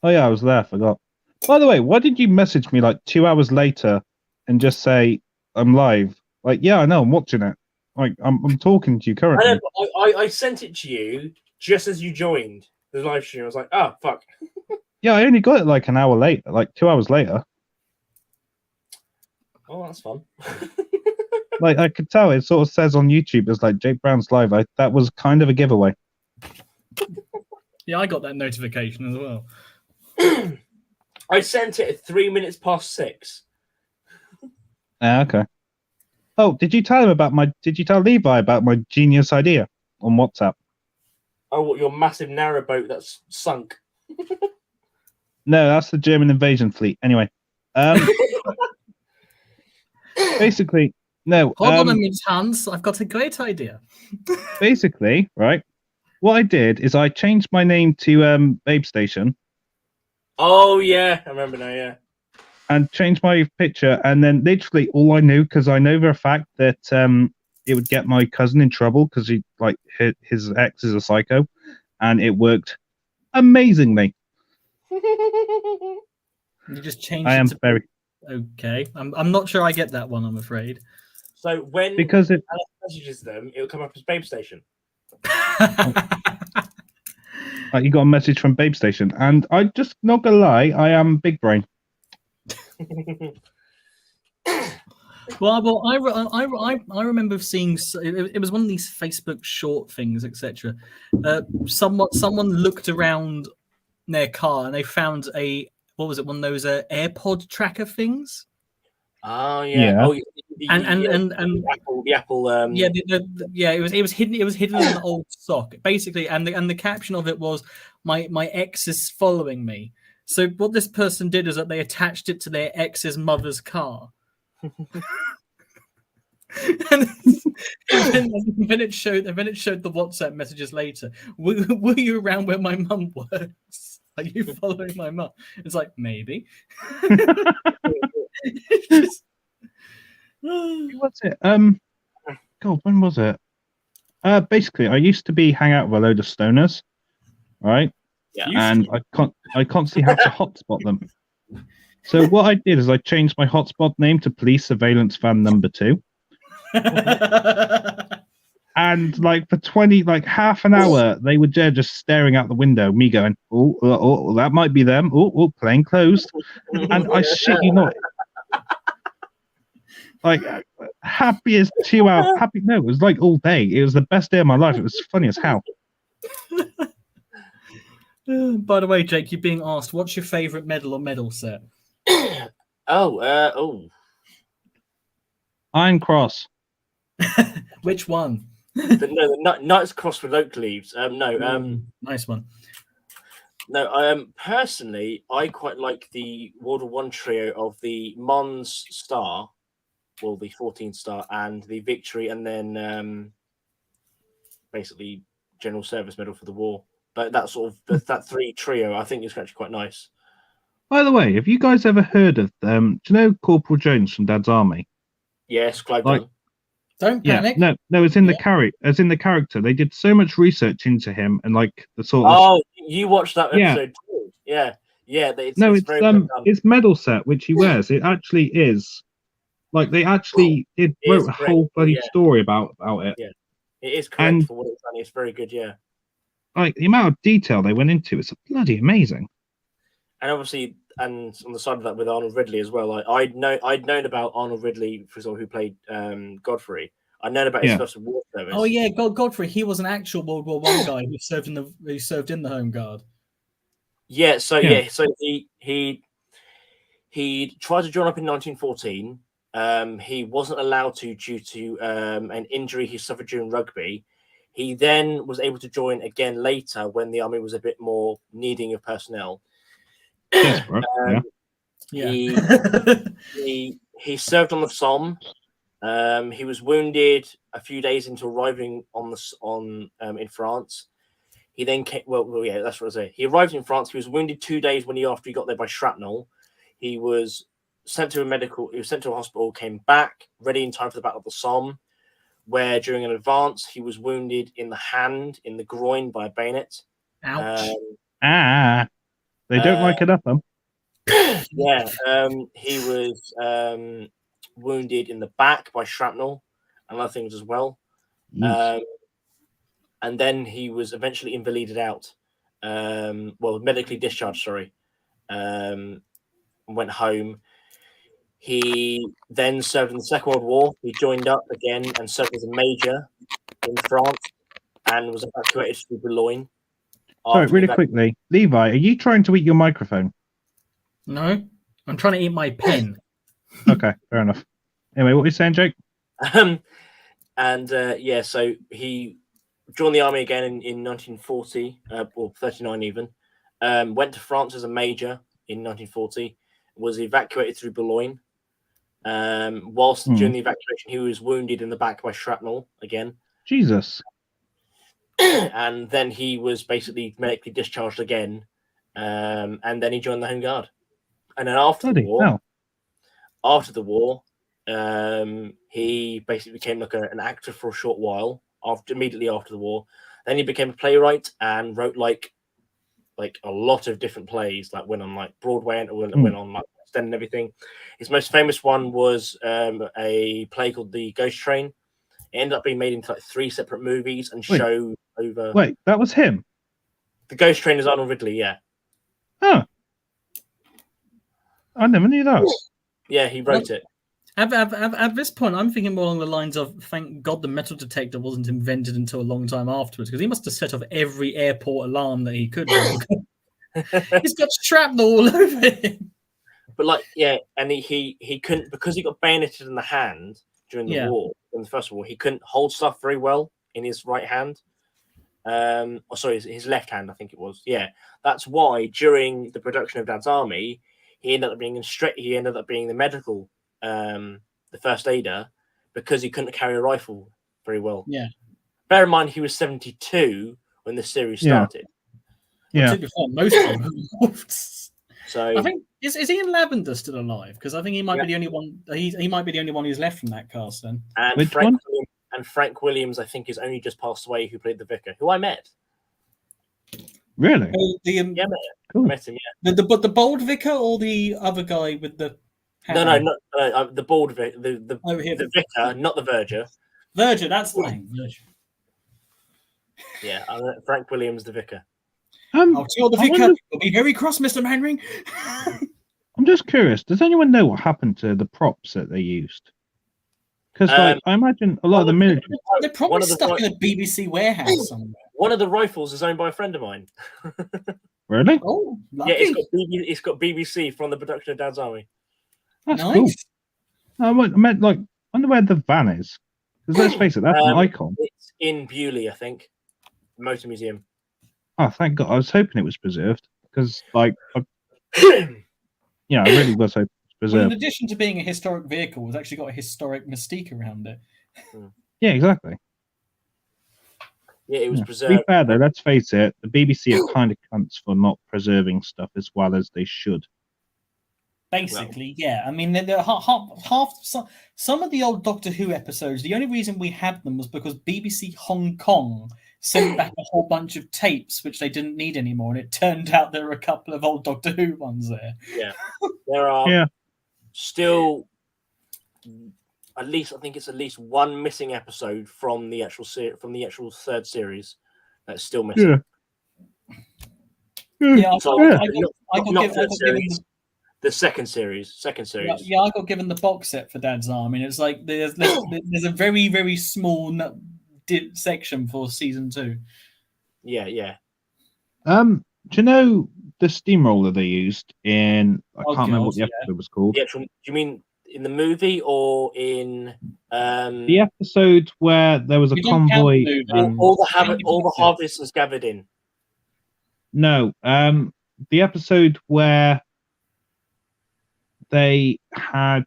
Oh yeah, I was there. I forgot. By the way, why did you message me like 2 hours later and just say I'm live? Like, yeah, I know, I'm watching it. Like, I'm talking to you currently. I sent it to you just as you joined the live stream. I was like, oh fuck. Yeah, I only got it like an hour later, like 2 hours later. Oh, that's fun. Like, I could tell it sort of says on YouTube, it's like Jake Brown's live. That was kind of a giveaway. Yeah, I got that notification as well. I sent it at 3 minutes past 6. Okay. Oh, did you tell Levi about my genius idea on WhatsApp? Oh, what, your massive narrowboat that's sunk? No, that's the German invasion fleet. Anyway, basically, no. Hold on a minute, Hans. I've got a great idea. Basically, right. What I did is I changed my name to Babe Station. Oh yeah, I remember now. Yeah. And changed my picture, and then literally all I knew, because I know for a fact that it would get my cousin in trouble because he his ex is a psycho, and it worked amazingly. You just changed. I am very okay. I'm not sure I get that one. I'm afraid. So when because it Alex messages them, it will come up as Babe Station. You got a message from Babe Station, and I just not gonna lie, I am big brain. Well, I remember seeing it was one of these Facebook short things, etc. Someone looked around their car and they found one of those AirPod tracker things. Oh yeah. Oh, the Apple. Yeah, it was hidden. It was hidden in an old sock, basically, and the caption of it was my ex is following me. So what this person did is that they attached it to their ex's mother's car. and then it showed the WhatsApp messages later. Were you around where my mum works? Are you following my mum? It's like, maybe. What's it? God, when was it? Basically, I used to hang out with a load of stoners, right? and I can't see how to hotspot them. So what I did is I changed my hotspot name to Police Surveillance Fan Number 2. And like for half an hour, they were there just staring out the window, me going, oh, that might be them. Oh, plane closed. And I shit you not, like happiest 2 hours. No, it was like all day. It was the best day of my life. It was funny as hell. By the way, Jake, you're being asked, what's your favourite medal or medal set? Iron Cross. Which one? The Knight's Cross with oak leaves. Nice one. No, personally, I quite like the World War I trio of the Mons Star, well, the 14th Star, and the Victory, and then basically General Service Medal for the war. But that sort of that three trio, I think, is actually quite nice. By the way, have you guys ever heard of do you know Corporal Jones from Dad's Army? Yes, Clive Like, Dunn. Don't panic. No, it's in the character. They did so much research into him and like the sort of. Oh, you watched that episode too? Yeah. It's medal set which he wears. It actually is. Like they actually wrote a whole bloody story about it. Yeah, it is correct for what it's done. It's very good. Yeah. Like the amount of detail they went into, it's bloody amazing. And obviously, and on the side of that with Arnold Ridley as well. Like I'd known about Arnold Ridley, for example, who played Godfrey. I'd known about his first war service. Oh yeah, Godfrey. He was an actual World War I guy who served in the Home Guard. Yeah. So he tried to join up in 1914. He wasn't allowed to due to an injury he suffered during rugby. He then was able to join again later when the army was a bit more needing of personnel. Yes, bro. He served on the Somme. He was wounded a few days into arriving in France. He then came. Well, yeah, that's what I say. He arrived in France. He was wounded 2 days after he got there by shrapnel. He was sent to a hospital. Came back ready in time for the Battle of the Somme, where during an advance he was wounded in the hand, in the groin by a bayonet. Ouch! They don't like it up them. Yeah, he was wounded in the back by shrapnel and other things as well. And then he was eventually invalided out. Medically discharged, went home. He then served in the Second World War. He joined up again and served as a major in France and was evacuated to Boulogne. Sorry, really quickly. Levi, are you trying to eat your microphone? No, I'm trying to eat my pen. Okay, fair enough. Anyway, what were you saying, Jake? So he joined the army again in 1940, or 39 even. Went to France as a major in 1940. Was evacuated through Boulogne. Whilst during the evacuation, he was wounded in the back by shrapnel again. Jesus. And then he was basically medically discharged again. And then he joined the Home Guard. And then after the war, he basically became like an actor for a short while immediately after the war. Then he became a playwright and wrote like a lot of different plays, like went on like Broadway and went on like West End and everything. His most famous one was a play called The Ghost Train. It ended up being made into like 3 separate movies and show over. Wait, that was him? The Ghost Train is Arnold Ridley, yeah. Oh. I never knew that. Yeah, he wrote it. At this point, I'm thinking more along the lines of, thank God the metal detector wasn't invented until a long time afterwards, because he must have set off every airport alarm that he could. He's got shrapnel all over him. But and he couldn't, because he got bayoneted in the hand during the war, in the First War, he couldn't hold stuff very well in his right hand. His left hand, I think it was. Yeah, that's why during the production of Dad's Army, he ended up being the medical, the first aider, because he couldn't carry a rifle very well. Yeah. Bear in mind, he was 72 when the series started. Yeah. Before most people. So I think is Ian Lavender still alive? Because I think he might be the only one. He might be the only one who's left from that cast then. And Frank Williams, I think, is only just passed away. Who played the vicar? Who I met. Really? The Yeah, Cool. I met him. Yeah. the bald vicar or the other guy with the No, not the bald vicar. The vicar, not the verger. Verger, that's the name. Verger. Yeah, Frank Williams, the vicar. I'll tell the I vicar. wonder- You'll be very cross, Mr. Manring. I'm just curious. Does anyone know what happened to the props that they used? Because, like, I imagine a lot of the military. They're probably stuck in a BBC warehouse somewhere. One of the rifles is owned by a friend of mine. Really? Oh, lucky. Yeah, it's got BBC from the production of Dad's Army. That's Nice. cool. I meant, like, I wonder where the van is. Because let's face it, that's an icon. It's in Bewley, I think. Motor Museum. Oh, thank God. I was hoping it was preserved. Because, like, I really was hoping it was Well, preserved. in addition to being a historic vehicle, it's actually got a historic mystique around it. Yeah, exactly. Yeah, it was To preserved. be fair, though, let's face it, the BBC are kind of cunts for not preserving stuff as well as they should. Basically, yeah. I mean, they're some of the old Doctor Who episodes. The only reason we had them was because BBC Hong Kong sent back a whole bunch of tapes which they didn't need anymore, and it turned out there were a couple of old Doctor Who ones there. Yeah, there are still at least, I think it's at least one missing episode from the actual third series that's still missing. Yeah, the second series. Yeah, I got given the box set for Dad's Army, and it's like there's a very, very small section for season 2. Yeah. Do you know the steamroller they used in? I can't remember what the episode was called. The actual, do you mean in the movie or in the episode where there was a convoy? All the harvesters gathered in. No, the episode where they had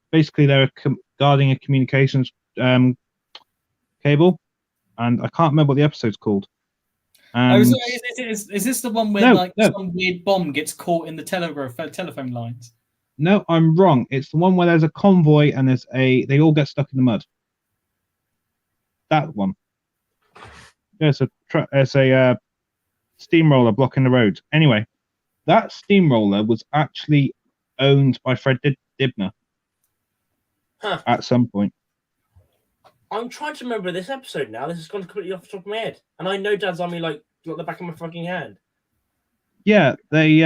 basically they were guarding a communications cable, and I can't remember what the episode's called. Is this the one where some weird bomb gets caught in the telephone lines? No, I'm wrong. It's the one where there's a convoy and they all get stuck in the mud. That one. There's a steamroller blocking the road. Anyway, that steamroller was actually owned by Fred Dibner at some point. I'm trying to remember this episode now. This has gone completely off the top of my head, and I know Dad's Army like the back of my fucking hand. Yeah, they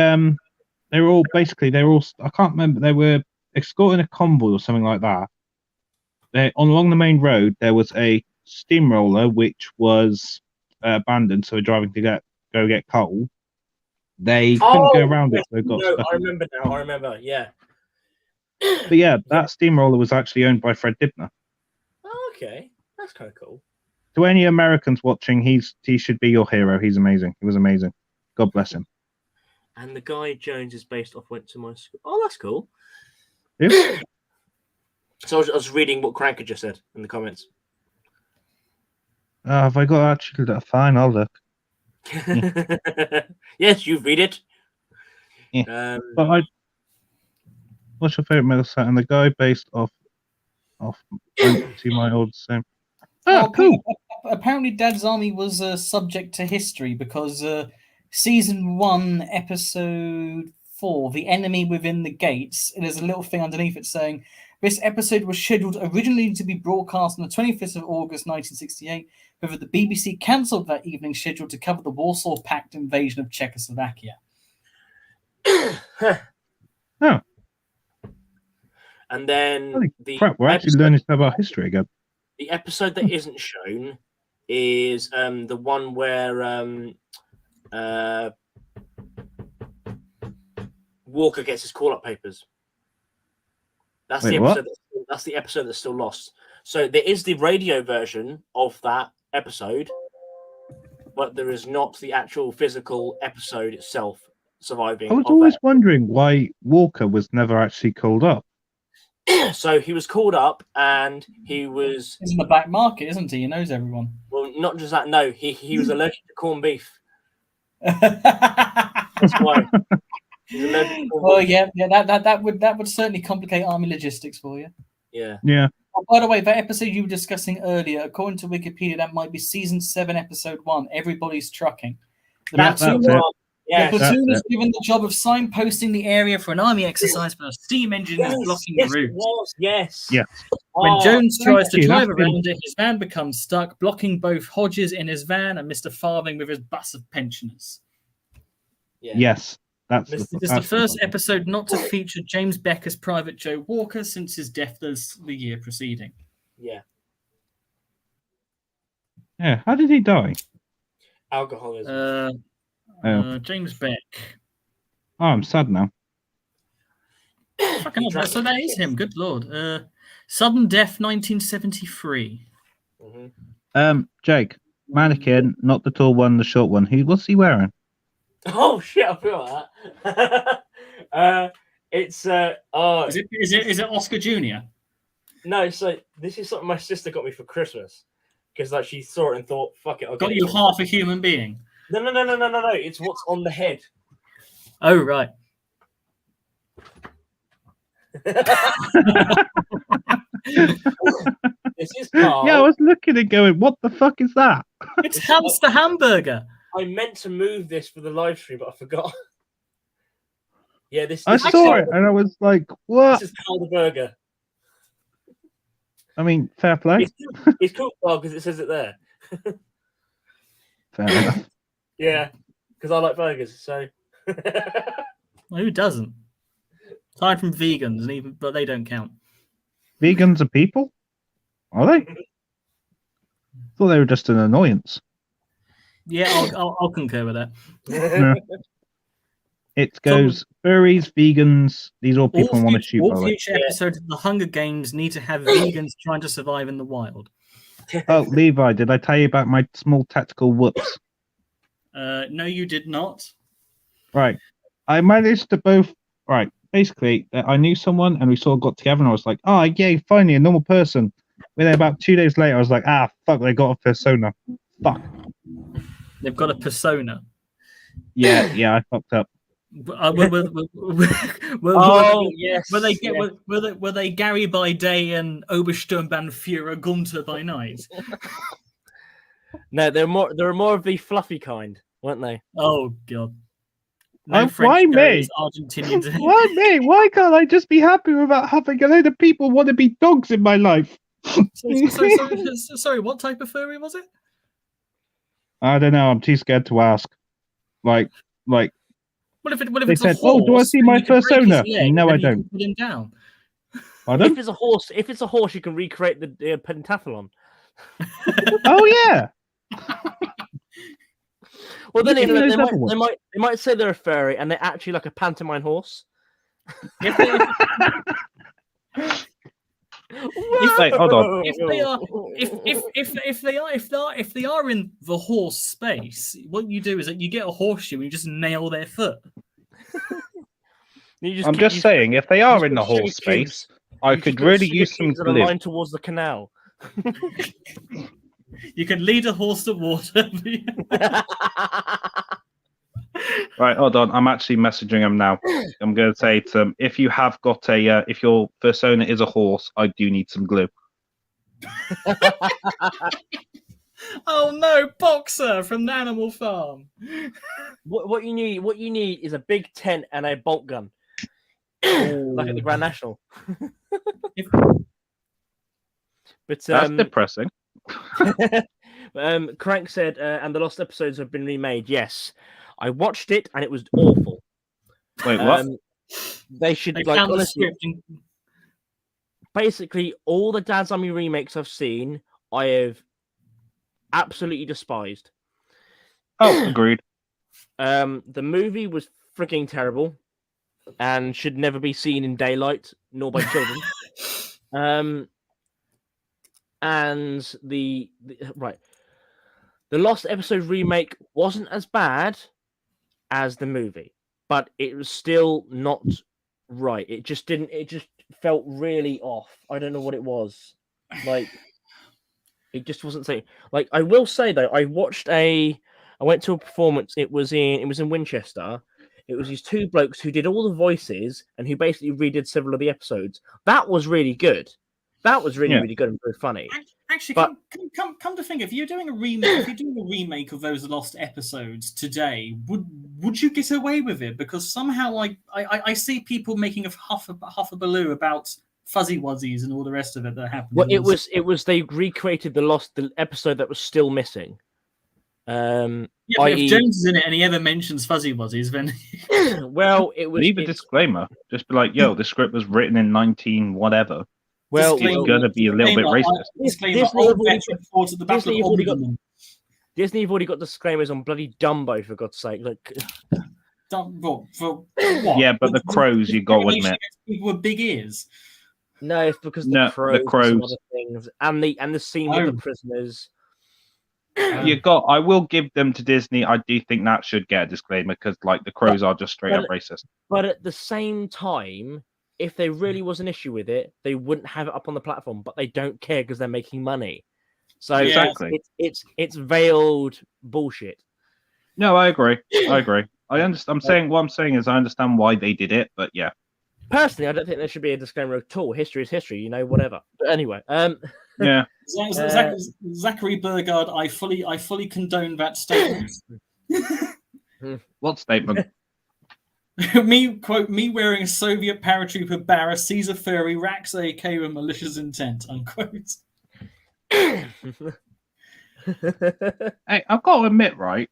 were all I can't remember. They were escorting a convoy or something like that. Along the main road there was a steamroller which was abandoned, so they're driving to go get coal. They couldn't go around it, so they got stuck. I remember now. I remember, yeah. But yeah, that steamroller was actually owned by Fred Dibner. Oh, okay, that's kind of cool. To any Americans watching, he should be your hero. He's amazing. He was amazing. God bless him. And the guy Jones is based off went to my school. Oh, that's cool. Yeah. So I was reading what Cranker just said in the comments. Have I got actually that? Fine, I'll look. Yes, you read it. Yeah. What's your favorite metal set? And the guy based off to my old same. Oh, cool. Apparently, Dad's Army was subject to history because season 1, episode 4, "The Enemy Within the Gates." There's a little thing underneath it saying this episode was scheduled originally to be broadcast on the 25th of August 1968. However, the BBC cancelled that evening's schedule to cover the Warsaw Pact invasion of Czechoslovakia. Oh. And then we're actually learning stuff about history again. The episode that isn't shown is the one where Walker gets his call-up papers. That's the episode. That's the episode that's still lost. So there is the radio version of that episode, but there is not the actual physical episode itself surviving. I was always wondering why Walker was never actually called up. So he was called up, and he was in the back market, isn't he? He knows everyone. Well, not just that. No, he was allergic to corned beef. That's why. Well, yeah, that would certainly complicate army logistics for you. Yeah. Oh, by the way, that episode you were discussing earlier, according to Wikipedia, that might be season 7, episode 1. Everybody's trucking. That's that's the it. one. The Yes. platoon That's is given the job of signposting the area for an army exercise, but a steam engine is blocking yes, the route. it was. Yes. Yes. When Oh, Jones thank tries to you, drive that's been- around it, his van becomes stuck, blocking both Hodges in his van and Mr. Farthing with his bus of pensioners. yeah. Yes. That's This It is the that's- first episode not to feature James Beck as Private Joe Walker since his death the year preceding. Yeah. Yeah. How did he die? Alcoholism. James Beck. Oh, I'm sad now. Fucking hell, so that is him. Good lord. Sudden death, 1973. Jake, mannequin, not the tall one, the short one. What's he wearing? Oh shit! I forgot that. It's oh Is it Oscar Jr.? no. So this is something my sister got me for Christmas because like she saw it and thought, "Fuck it, I'll Got get you it." half a human being. No. It's what's on the head. Oh right. This is Carl. Yeah, I was looking and going, what the fuck is that? It's Hamster Hamburger. I meant to move this for the live stream, but I forgot. Yeah, this. I is saw Carl- it and I was like, what? This is Carl the Burger. I mean, fair play. It's cool because it says it there. Fair enough. Yeah, because I like burgers. So. Well, who doesn't? Aside from vegans, and even but they don't count. Vegans are people? Are they? Thought they were just an annoyance. Yeah, I'll concur with that. Yeah. It goes furries, vegans. These are all people want to shoot. By All the way. future episodes of the Hunger Games need to have vegans trying to survive in the wild. Oh, Levi, did I tell you about my small tactical whoops? No, you did not. Right. I managed to both. Right. Basically, I knew someone and we sort of got together and I was like, oh, yay, finally a normal person. Then about 2 days later, I was like, fuck, they got a persona. Fuck. They've got a persona. Yeah, I fucked up. Yes. Were they Gary by day and Obersturmbannführer Gunther by night? No, they're more of the fluffy kind, weren't they? Oh god. Why me? Argentinians. Why me? Why can't I just be happy without having a load of people want to be dogs in my life? Sorry, what type of furry was it? I don't know. I'm too scared to ask. Like. What if They it's said, a horse, "Oh, do I see then my you can break his persona?" leg No, and I then you don't. can put him down. Pardon? If it's a horse, you can recreate the pentathlon. Oh yeah. Well, then Even even those other they might say they're a furry and they're actually like a pantomime horse. If Wait, hold on. if they are in the horse space, what you do is that you get a horseshoe and you just nail their foot. I'm just saying, if they are in the horse space, I could really use some glue. line towards the canal. You can lead a horse to water. Right, hold on. I'm actually messaging him now. I'm going to say to them, if you have got if your persona is a horse, I do need some glue. Oh no, Boxer from the Animal Farm. What you need is a big tent and a bolt gun, like at the Grand National. But That's depressing. Crank said, and the lost episodes have been remade. Yes, I watched it and it was awful. Wait, what? They should They like found the honestly, script and basically all the Dad's Army remakes I've seen, I have absolutely despised. Oh, agreed. The movie was freaking terrible and should never be seen in daylight, nor by children. And the Lost Episode remake wasn't as bad as the movie, but it was still not right. It just felt really off. I don't know what it was. Like, it just wasn't saying. Like, I will say though, I went to a performance. It was in Winchester. It was these two blokes who did all the voices and who basically redid several of the episodes. That was really good. That was really good and very funny. Actually, But- come to think, if you're doing a remake, of those lost episodes today, would you get away with it? Because somehow, like, I see people making a hullabaloo about Fuzzy Wuzzies and all the rest of it that happened. Well, it was they recreated the episode that was still missing. Yeah, but if Jones is in it and he ever mentions Fuzzy Wuzzies, then well, it was Leave a disclaimer. Just be like, yo, the script was written in 19 whatever. well, Disclaimer. It's gonna be a little bit racist. Disclaimer, Disney old have already- veteran fought at the Battle Disney of have already got- Omdurman. Disney have already got disclaimers on bloody Dumbo, for God's sake. Look, For what? Yeah, but the crows, you got to Discrimination admit. against people with big ears. no, it's because No, the crows, the and some crows. other things, and the scene with Oh. the prisoners. I will give them to Disney. I do think that should get a disclaimer because, like, the crows are just straight up racist. But at the same time, if there really was an issue with it, they wouldn't have it up on the platform. But they don't care because they're making money. So Exactly. it's veiled bullshit. No, I agree. I understand. What I'm saying is I understand why they did it, but yeah. Personally, I don't think there should be a disclaimer at all. History is history, whatever. But anyway, Yeah. Zachary Burgard, I fully condone that statement. What statement? me wearing a Soviet paratrooper Barra sees a furry, racks AK with malicious intent, unquote. Hey, I've got to admit, right?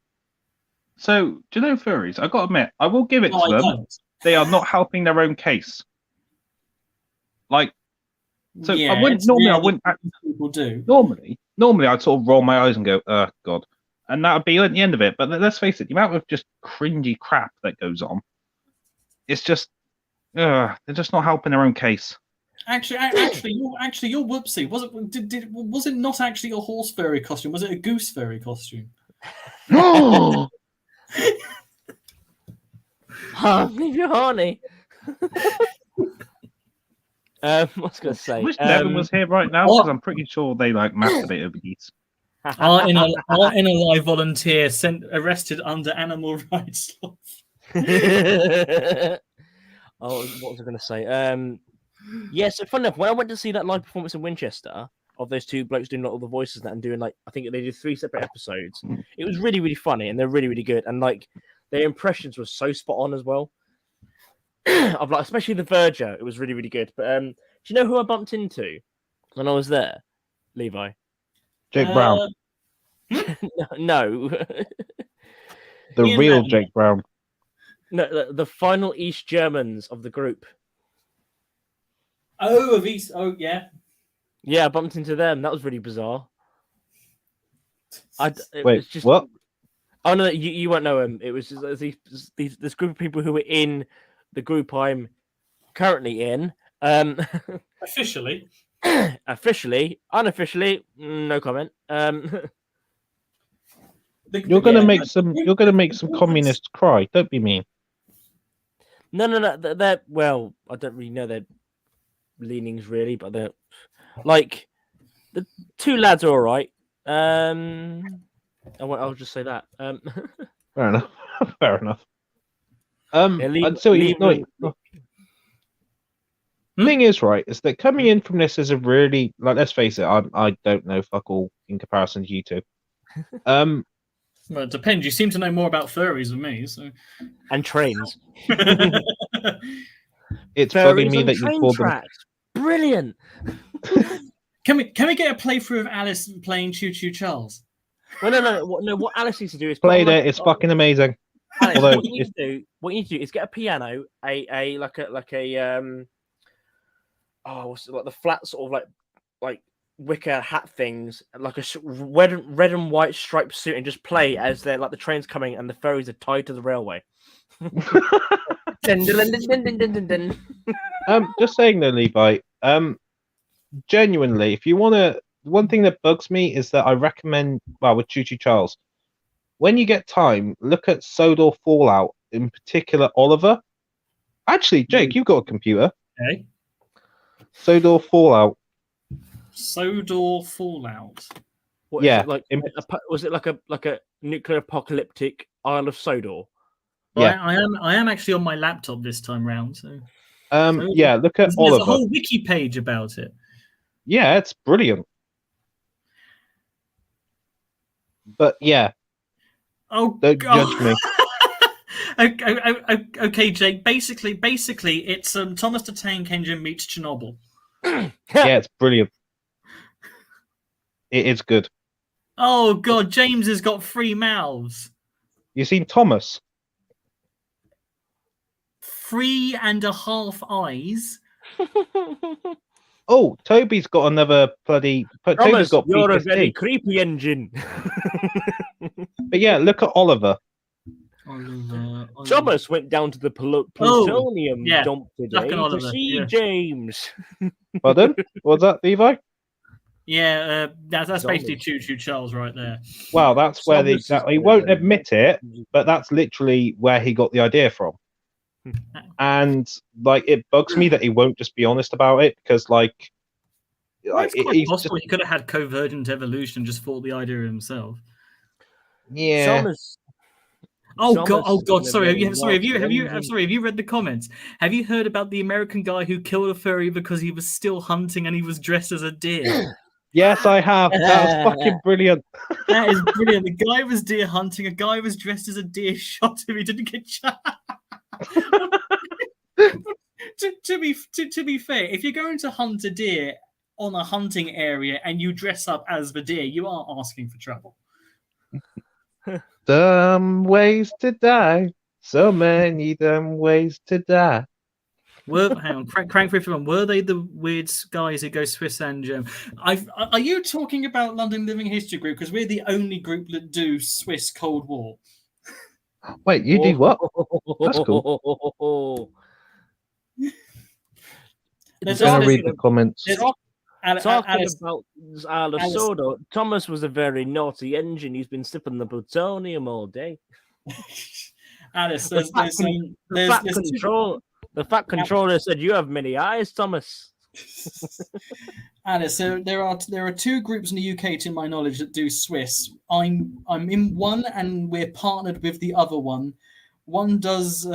So, do you know furries? I've got to admit, I will give it No, to I them. don't. They are not helping their own case. Like, so Yeah, I wouldn't it's normally. I rare wouldn't. that people do. Normally, I'd sort of roll my eyes and go, "Oh God," and that would be at the end of it. But let's face it, the amount of just cringy crap that goes on, it's just, they're just not helping their own case. Actually, you're whoopsie. Was it not actually a horse furry costume? Was it a goose furry costume? leave your horny. I was going to I say. wish Devin was here right now because I'm pretty sure they like masturbate over these. Our inner live volunteer arrested under animal rights law. Oh, what was I going to say? Yeah, so fun enough, when I went to see that live performance in Winchester of those two blokes doing all the voices and that and doing like, I think they did 3 separate episodes. It was really, really funny and they're really, really good. And like their impressions were so spot on as well. Of like, especially the Verger, it was really, really good. But do you know who I bumped into when I was there, Levi? Jake Brown, No, the Ian real Madden. Jake Brown. no, the final East Germans of the group. Oh, of East. Oh, yeah. Yeah, I bumped into them. That was really bizarre. It Wait, was just, what? Oh no, you won't know him. It was just this group of people who were in the group I'm currently in. Officially. Officially, unofficially, no comment. You're gonna make some communists cry. Don't be mean. No. They're well, I don't really know their leanings really, but they're like the two lads are all right. I'll just say that. Fair enough. Fair enough. Yeah, I'd still thing is, right, is that coming in from this is a really, like, let's face it, I don't know fuck all in comparison to you two. Well, it depends. You seem to know more about furries than me, so. And trains. It's bugging me on that you train called them. tracks. Brilliant. Can we get a playthrough of Alice playing Choo Choo Charles? Well, no. What Alice needs to do is Played it. It's fucking amazing. Alex, Although what you need to do is get a piano, what's it, like the flat sort of like wicker hat things, like a red and white striped suit, and just play as they're like the train's coming and the ferries are tied to the railway. Dun, dun, dun, dun, dun, dun, dun. Just saying though, Levi. Genuinely, if you want to, one thing that bugs me is that I recommend, well, with Choo Choo Charles, when you get time, look at Sodor Fallout, in particular Oliver. Actually, Jake, you've got a computer. Okay. Sodor Fallout. Sodor Fallout. What, Yeah, is it like was it like a nuclear apocalyptic Isle of Sodor? Yeah. I am actually on my laptop this time round. So Yeah, look at there's Oliver. a whole wiki page about it. Yeah, it's brilliant. But yeah, Oh, don't God. judge me. Okay, Jake. Basically, it's Thomas the Tank Engine meets Chernobyl. Yeah, it's brilliant. It is good. Oh God, James has got 3 mouths. You seen Thomas? 3.5 eyes. Oh, Toby's got another bloody. Toby's Thomas, got you're a PTSD. very creepy engine. But yeah, look at Oliver. Oliver. Thomas went down to the plutonium yeah. dump Duck today and to Oliver, see yeah. James. Pardon? What's that, Levi? Yeah, that's basically Thomas. Choo Choo Charles right there. Well, that's where Thomas is he won't admit it, but that's literally where he got the idea from. And like, it bugs me that he won't just be honest about it, because like, Well, it's quite he's possible he could have had Convergent Evolution and just thought the idea himself. yeah. Thomas. Oh Thomas God! Oh is God! a Sorry, very have you naughty read the comments? Have you heard about the American guy who killed a furry because he was still hunting and he was dressed as a deer? Yes, I have. That was fucking brilliant. That is brilliant. The guy was deer hunting. A guy was dressed as a deer. Shot him. He didn't get shot. to be fair, if you're going to hunt a deer on a hunting area and you dress up as the deer, you are asking for trouble. Dumb ways to die. So many dumb ways to die. Hang on, Crank 51. Were they the weird guys who go Swiss and German? Are you talking about London Living History Group? Because we're the only group that do Swiss Cold War. Wait, you do what? That's cool. There's I'm gonna Alice- read the comments. there's- Talking Alice- about Alisodo, Thomas was a very naughty engine. He's been sipping the plutonium all day. Alice, The fat controller said, "You have many eyes, Thomas." Alice, so there are 2 groups in the UK, to my knowledge, that do Swiss. I'm in one, and we're partnered with the other one. One does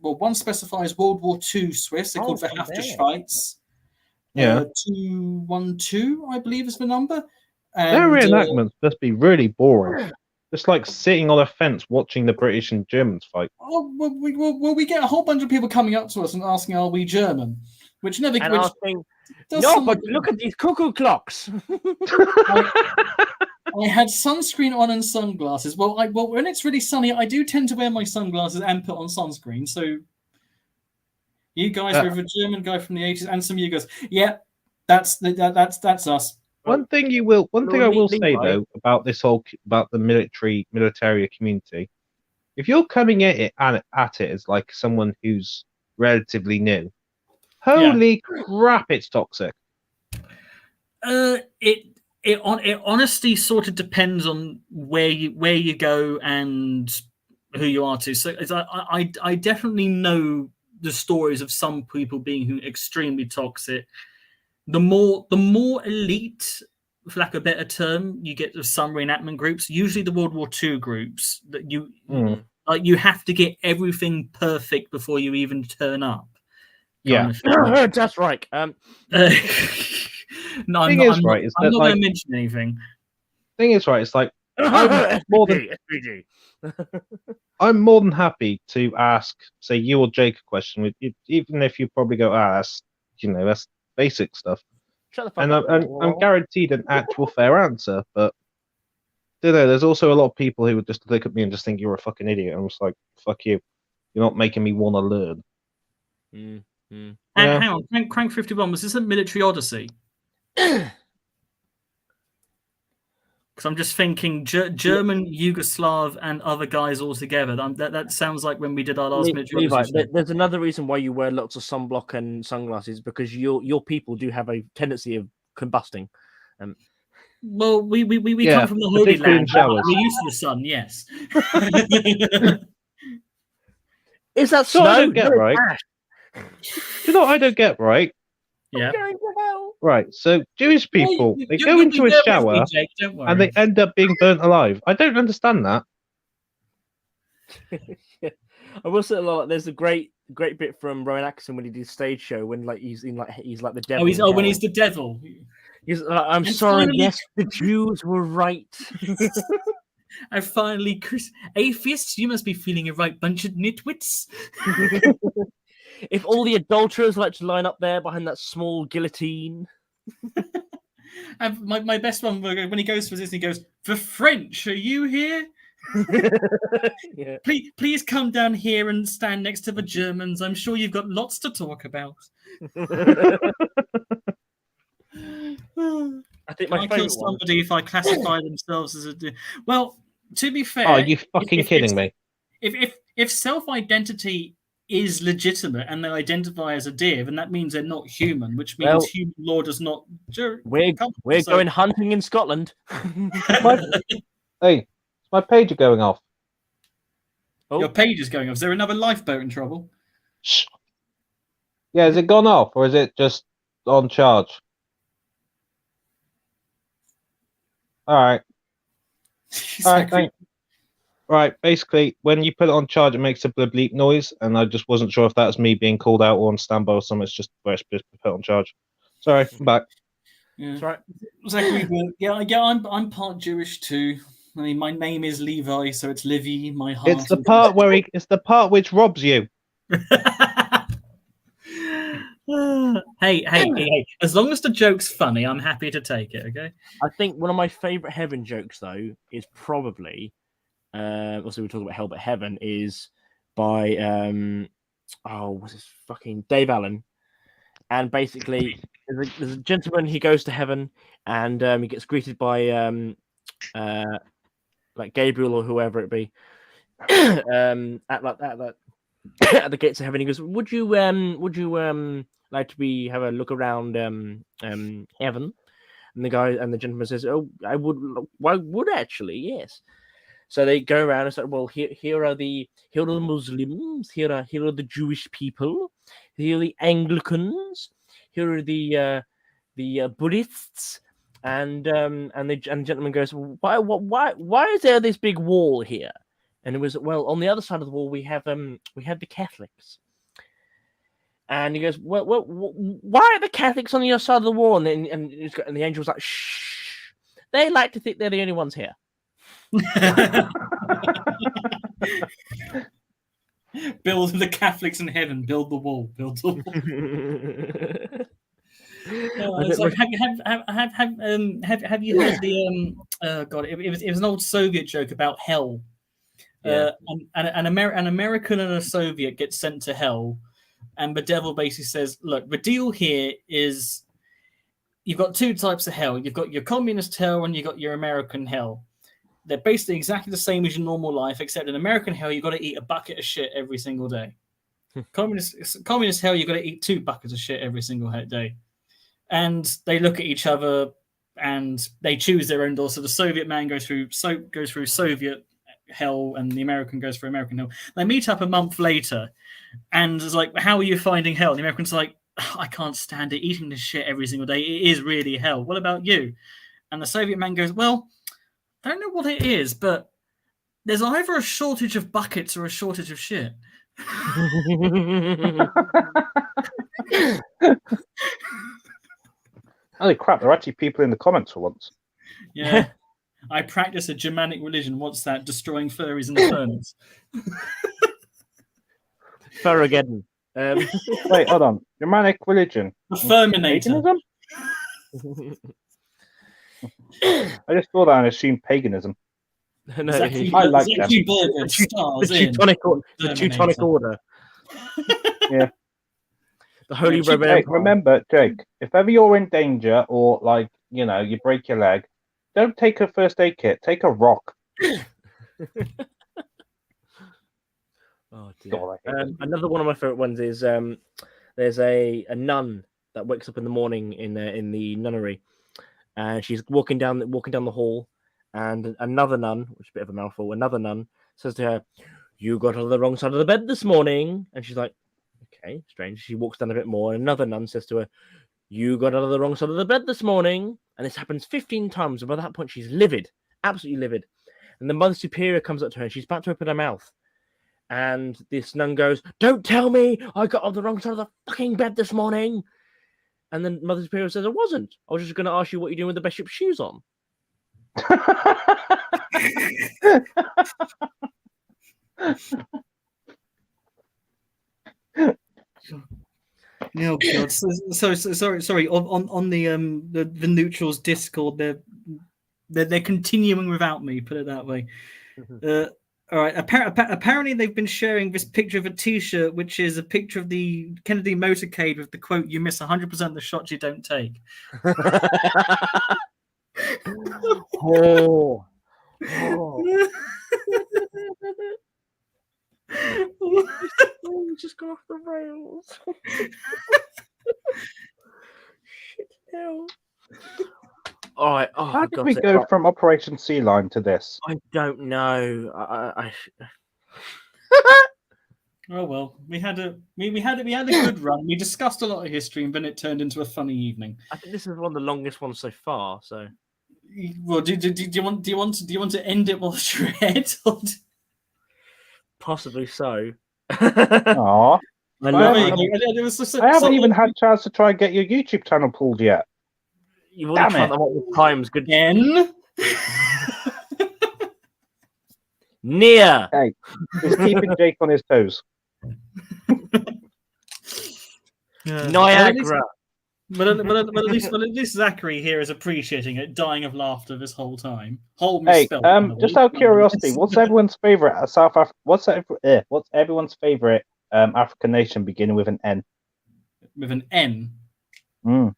one specifies World War II Swiss. They're called Verhafte Schweiz. Yeah. 212, I believe, is the number. Their And, reenactments must be really boring. Just like sitting on a fence watching the British and Germans fight. we get a whole bunch of people coming up to us and asking, "Are we German?" Which never. And Which asking, does no, somewhat- but look at these cuckoo clocks. I had sunscreen on and sunglasses. Well, when it's really sunny, I do tend to wear my sunglasses and put on sunscreen. So you guys are a German guy from the 80s, and some of you guys, yeah, that's us. One thing I will say though about this about the military community, if you're coming at it as like someone who's relatively new, holy crap, it's toxic. It honestly sort of depends on where you go and who you are to. So I definitely know the stories of some people being extremely toxic. The more elite, for lack of a better term, you get some reenactment groups. Usually the World War II groups that you have to get everything perfect before you even turn up. Yeah, that's right. No, I'm not going to mention anything. Thing is, right, it's like I'm more than happy to ask, say, you or Jake a question, even if you probably go, that's basic stuff. And I'm guaranteed an actual fair answer, but there's also a lot of people who would just look at me and just think you're a fucking idiot. I'm just like, fuck you. You're not making me want to learn. Hang on, Crank 51, was this a military odyssey? Because I'm just thinking German, Yugoslav, and other guys all together. That sounds like when we did our last military odyssey. There's another reason why you wear lots of sunblock and sunglasses, because your people do have a tendency of combusting. Well, we come from the Holy Land. We're used to the sun, yes. Is that so? Snow? I don't get right. You know what I don't get right? Yeah. Right, so Jewish people, they go into a shower and they end up being burnt alive. I don't understand that. I will say, there's a great great bit from Rowan Atkinson when he did stage show when like he's like the devil. When he's the devil. He's like, I'm And sorry. finally- Yes, the Jews were right. And finally, Chris, atheists, you must be feeling a right bunch of nitwits. If all the adulterers like to line up there behind that small guillotine. And my best one when he goes for this, he goes, "The French, are you here? Yeah. Please come down here and stand next to the Germans. I'm sure you've got lots to talk about." I think my I kill favorite one. somebody if I classify themselves as a. Well, to be fair, Are you fucking kidding me? If self-identity is legitimate and they identify as a deer, then that means they're not human, which means Well, human law does not. We're going hunting in Scotland. Hey, my pager going off. Oh. Your page is going off. Is there another lifeboat in trouble? Shh. Yeah, has it gone off or is it just on charge? All right. All right, thanks. Right, basically, when you put it on charge, it makes a bleep bleep noise, and I just wasn't sure if that's me being called out or on standby or something. It's just where it's just put on charge. Sorry, I'm back. Yeah. That's right. Zachary, I'm part Jewish too. I mean, my name is Levi, so it's Livy. My heart. It's the part where it's the part which robs you. Hey! As long as the joke's funny, I'm happy to take it. Okay. I think one of my favorite heaven jokes though is probably also we're talking about hell but heaven is by what's his fucking Dave Allen. And basically there's a gentleman, he goes to heaven and he gets greeted by like Gabriel or whoever it be at the gates of heaven. He goes, would you like to have a look around heaven? And the guy and the gentleman says, "Oh, I would actually, yes." So they go around and say, "Well, here are the Muslims, here are the Jewish people, here are the Anglicans, here are the Buddhists," and the gentleman goes, "Why is there this big wall here?" And it was, well, on the other side of the wall we have the Catholics. And he goes, well, why are the Catholics on the other side of the wall? And the angel was like, shh, they like to think they're the only ones here. Build the Catholics in heaven. Build the wall. Build the wall. It's like, have you heard the God? It was an old Soviet joke about hell. Yeah. An American and a Soviet get sent to hell. And the devil basically says, look, the deal here is you've got two types of hell. You've got your communist hell and you've got your American hell. They're basically exactly the same as your normal life, except in American hell, you've got to eat a bucket of shit every single day. Communist hell, you've got to eat 2 buckets of shit every single day. And they look at each other and they choose their own door. So the Soviet man goes through Soviet hell and the American goes for American hell. They meet up a month later and it's like, how are you finding hell? And the American's like, I can't stand it, eating this shit every single day. It is really hell. What about you? And the Soviet man goes, well, I don't know what it is, but there's either a shortage of buckets or a shortage of shit. Holy crap, there are actually people in the comments for once. Yeah. I practice a Germanic religion. What's that? Destroying furries in the furnace. Furrageddon. Wait, hold on. Germanic religion. The Furminator. Paganism? I just thought that and assumed paganism. No, Exactly. I like them. The Teutonic Order. Yeah. The Holy Hey, Roman Empire. remember, Jake, if ever you're in danger or, like, you know, you break your leg, don't take a first aid kit. Take a rock. Oh, dear. God, I hate it. Another one of my favorite ones is there's a nun that wakes up in the morning in the nunnery, and she's walking down the hall, and another nun, which is a bit of a mouthful, another nun says to her, "You got on the wrong side of the bed this morning," and she's like, "Okay, strange." She walks down a bit more, and another nun says to her, "You got on the wrong side of the bed this morning," and this happens 15 times, and by that point she's livid, absolutely livid, and the Mother Superior comes up to her, and she's about to open her mouth. And this nun goes, "Don't tell me I got on the wrong side of the fucking bed this morning." And then Mother Superior says, "I wasn't. I was just going to ask you what you're doing with the bishop's shoes on." Oh God! Sorry. On the neutrals Discord, they're continuing without me. Put it that way. All right. Apparently, they've been sharing this picture of a T-shirt, which is a picture of the Kennedy motorcade with the quote, "You miss 100% of the shots you don't take." Oh. Just go off the rails. Shit hell. All right. Oh, How did we go from Operation Sea Lion to this? I don't know. I Oh well, we had a good run. We discussed a lot of history, and then it turned into a funny evening. I think this is one of the longest ones so far. So, well, do you want to end it while you're ahead? possibly so. Aww. I haven't even had a chance to try and get your YouTube channel pulled yet. You've already tried that one times. Good. N. Nia. Hey, he's keeping Jake on his toes. Niagara. But at least Zachary here is appreciating it, dying of laughter this whole time. Hey, just out of curiosity, what's everyone's favorite What's everyone's favorite African nation beginning with an N? With an N. Mm.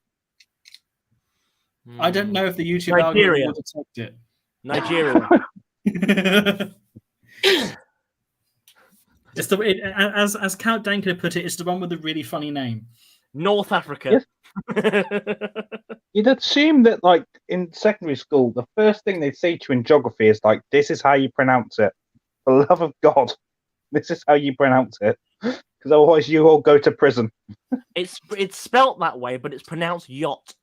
I don't know if the YouTube algorithm will detect it. Nigeria. It's as Count Dankler put it, it's the one with a really funny name. North Africa. Yes. You'd assume that, like, in secondary school, the first thing they say to you in geography is like, "This is how you pronounce it." For the love of God, this is how you pronounce it, because otherwise you all go to prison. It's spelt that way, but it's pronounced yacht.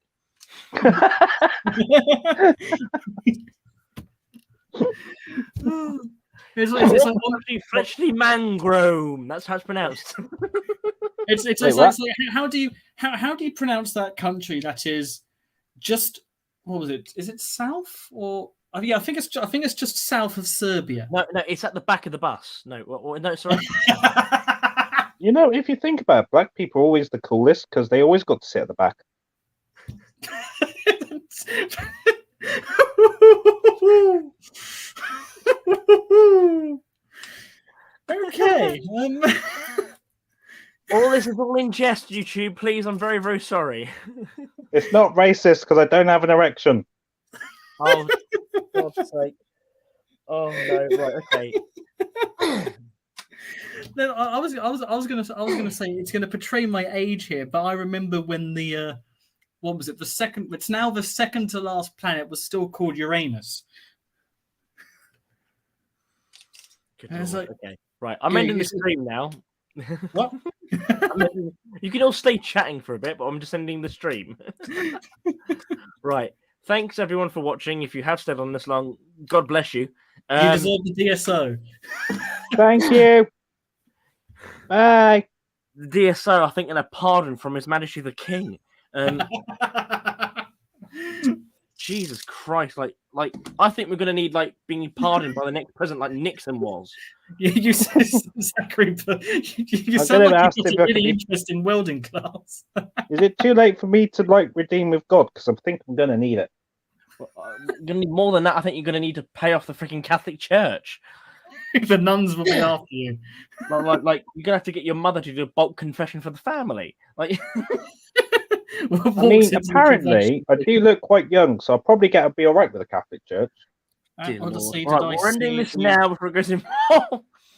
It's like freshly mangrove. That's how it's pronounced. It's like how do you pronounce that country that is just, what was it? Is it south or yeah? I think it's just south of Serbia. No, it's at the back of the bus. No, sorry. You know, if you think about it, black people are always the coolest because they always got to sit at the back. Okay. All this is all in jest, YouTube. Please, I'm very, very sorry. It's not racist because I don't have an erection. Oh, for God's sake. Oh no! Right, okay. No, I was gonna say it's gonna portray my age here, but I remember when the what was it? The second. It's now the second to last planet was still called Uranus. Okay, right. I'm ending the stream now. What? You can all stay chatting for a bit, but I'm just ending the stream. Right. Thanks everyone for watching. If you have stayed on this long, God bless you. You deserve the DSO. Thank you. Bye. The DSO, I think, in a pardon from His Majesty the King. Jesus Christ! Like, I think we're gonna need being pardoned by the next president, like Nixon was. You said Zachary, but you sound like you've got a really interesting welding class. Is it too late for me to redeem with God? Because I think I'm gonna need it. You're gonna need more than that. I think you're gonna need to pay off the freaking Catholic Church. The nuns will be after you. Like you're gonna have to get your mother to do a bulk confession for the family. Like, I mean, apparently I do look quite young, so I'll probably be all right with the Catholic Church. Right, we're ending this now before it goes in.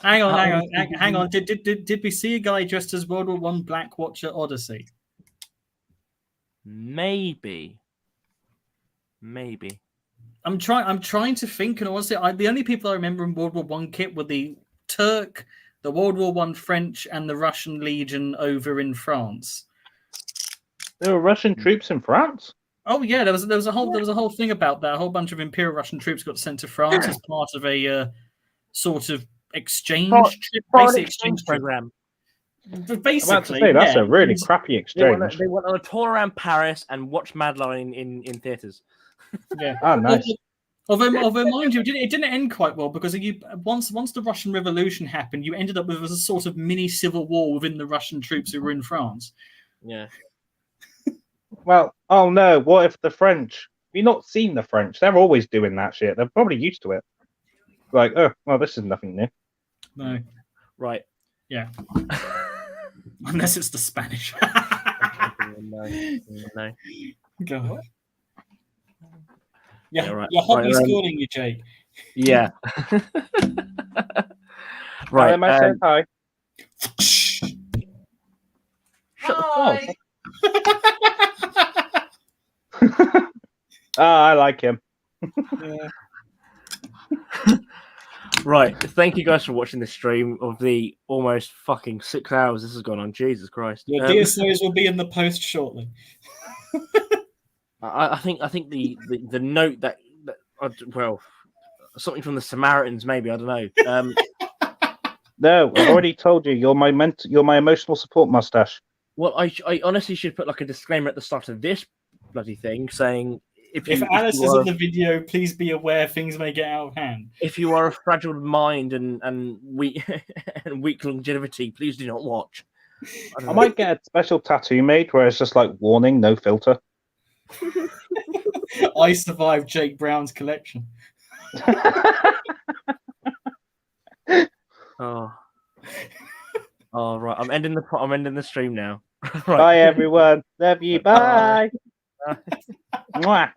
Hang on. Did we see a guy dressed as World War I Black Watcher Odyssey? Maybe. I'm trying to think, and honestly, the only people I remember in World War I kit were the Turk, the World War I French, and the Russian Legion over in France. There were Russian troops in France? Oh yeah, there was a whole thing about that. A whole bunch of Imperial Russian troops got sent to France as part of a sort of exchange trip, Foreign basic exchange exchange trip. program. But I'm about to basically, say that's yeah, a really he's- crappy They exchange. went on a tour around Paris and watched Madeline in theaters. yeah. Ah, nice. Although, mind you, it didn't end quite well because once the Russian Revolution happened, you ended up with a sort of mini civil war within the Russian troops who were in France. Yeah. Well, oh no, what if the French? You've not seen the French. They're always doing that shit. They're probably used to it. Like, oh, well, this is nothing new. No, Right. yeah, unless it's the Spanish. No. God. Yeah, Yeah, right. you're hotly Right, schooling you, Jake. Yeah. Right, Right. am I saying hi? Hi. I like him. Yeah. Right. Thank you guys for watching this stream of the almost fucking 6 hours this has gone on. Jesus Christ. Your DSOs will be in the post shortly. I think the note that well, something from the Samaritans maybe, I don't know. No, I've already told you. You're my emotional support mustache. Well, I honestly should put like a disclaimer at the start of this bloody thing saying If Alice is in the video, please be aware things may get out of hand. if you are a fragile mind and weak and weak longevity, please do not watch. I might get a special tattoo made where it's just like warning, no filter. I survived Jake Brown's collection. Oh. Oh right. I'm ending the stream now. Right. Bye everyone. Love you. Bye. Mwah.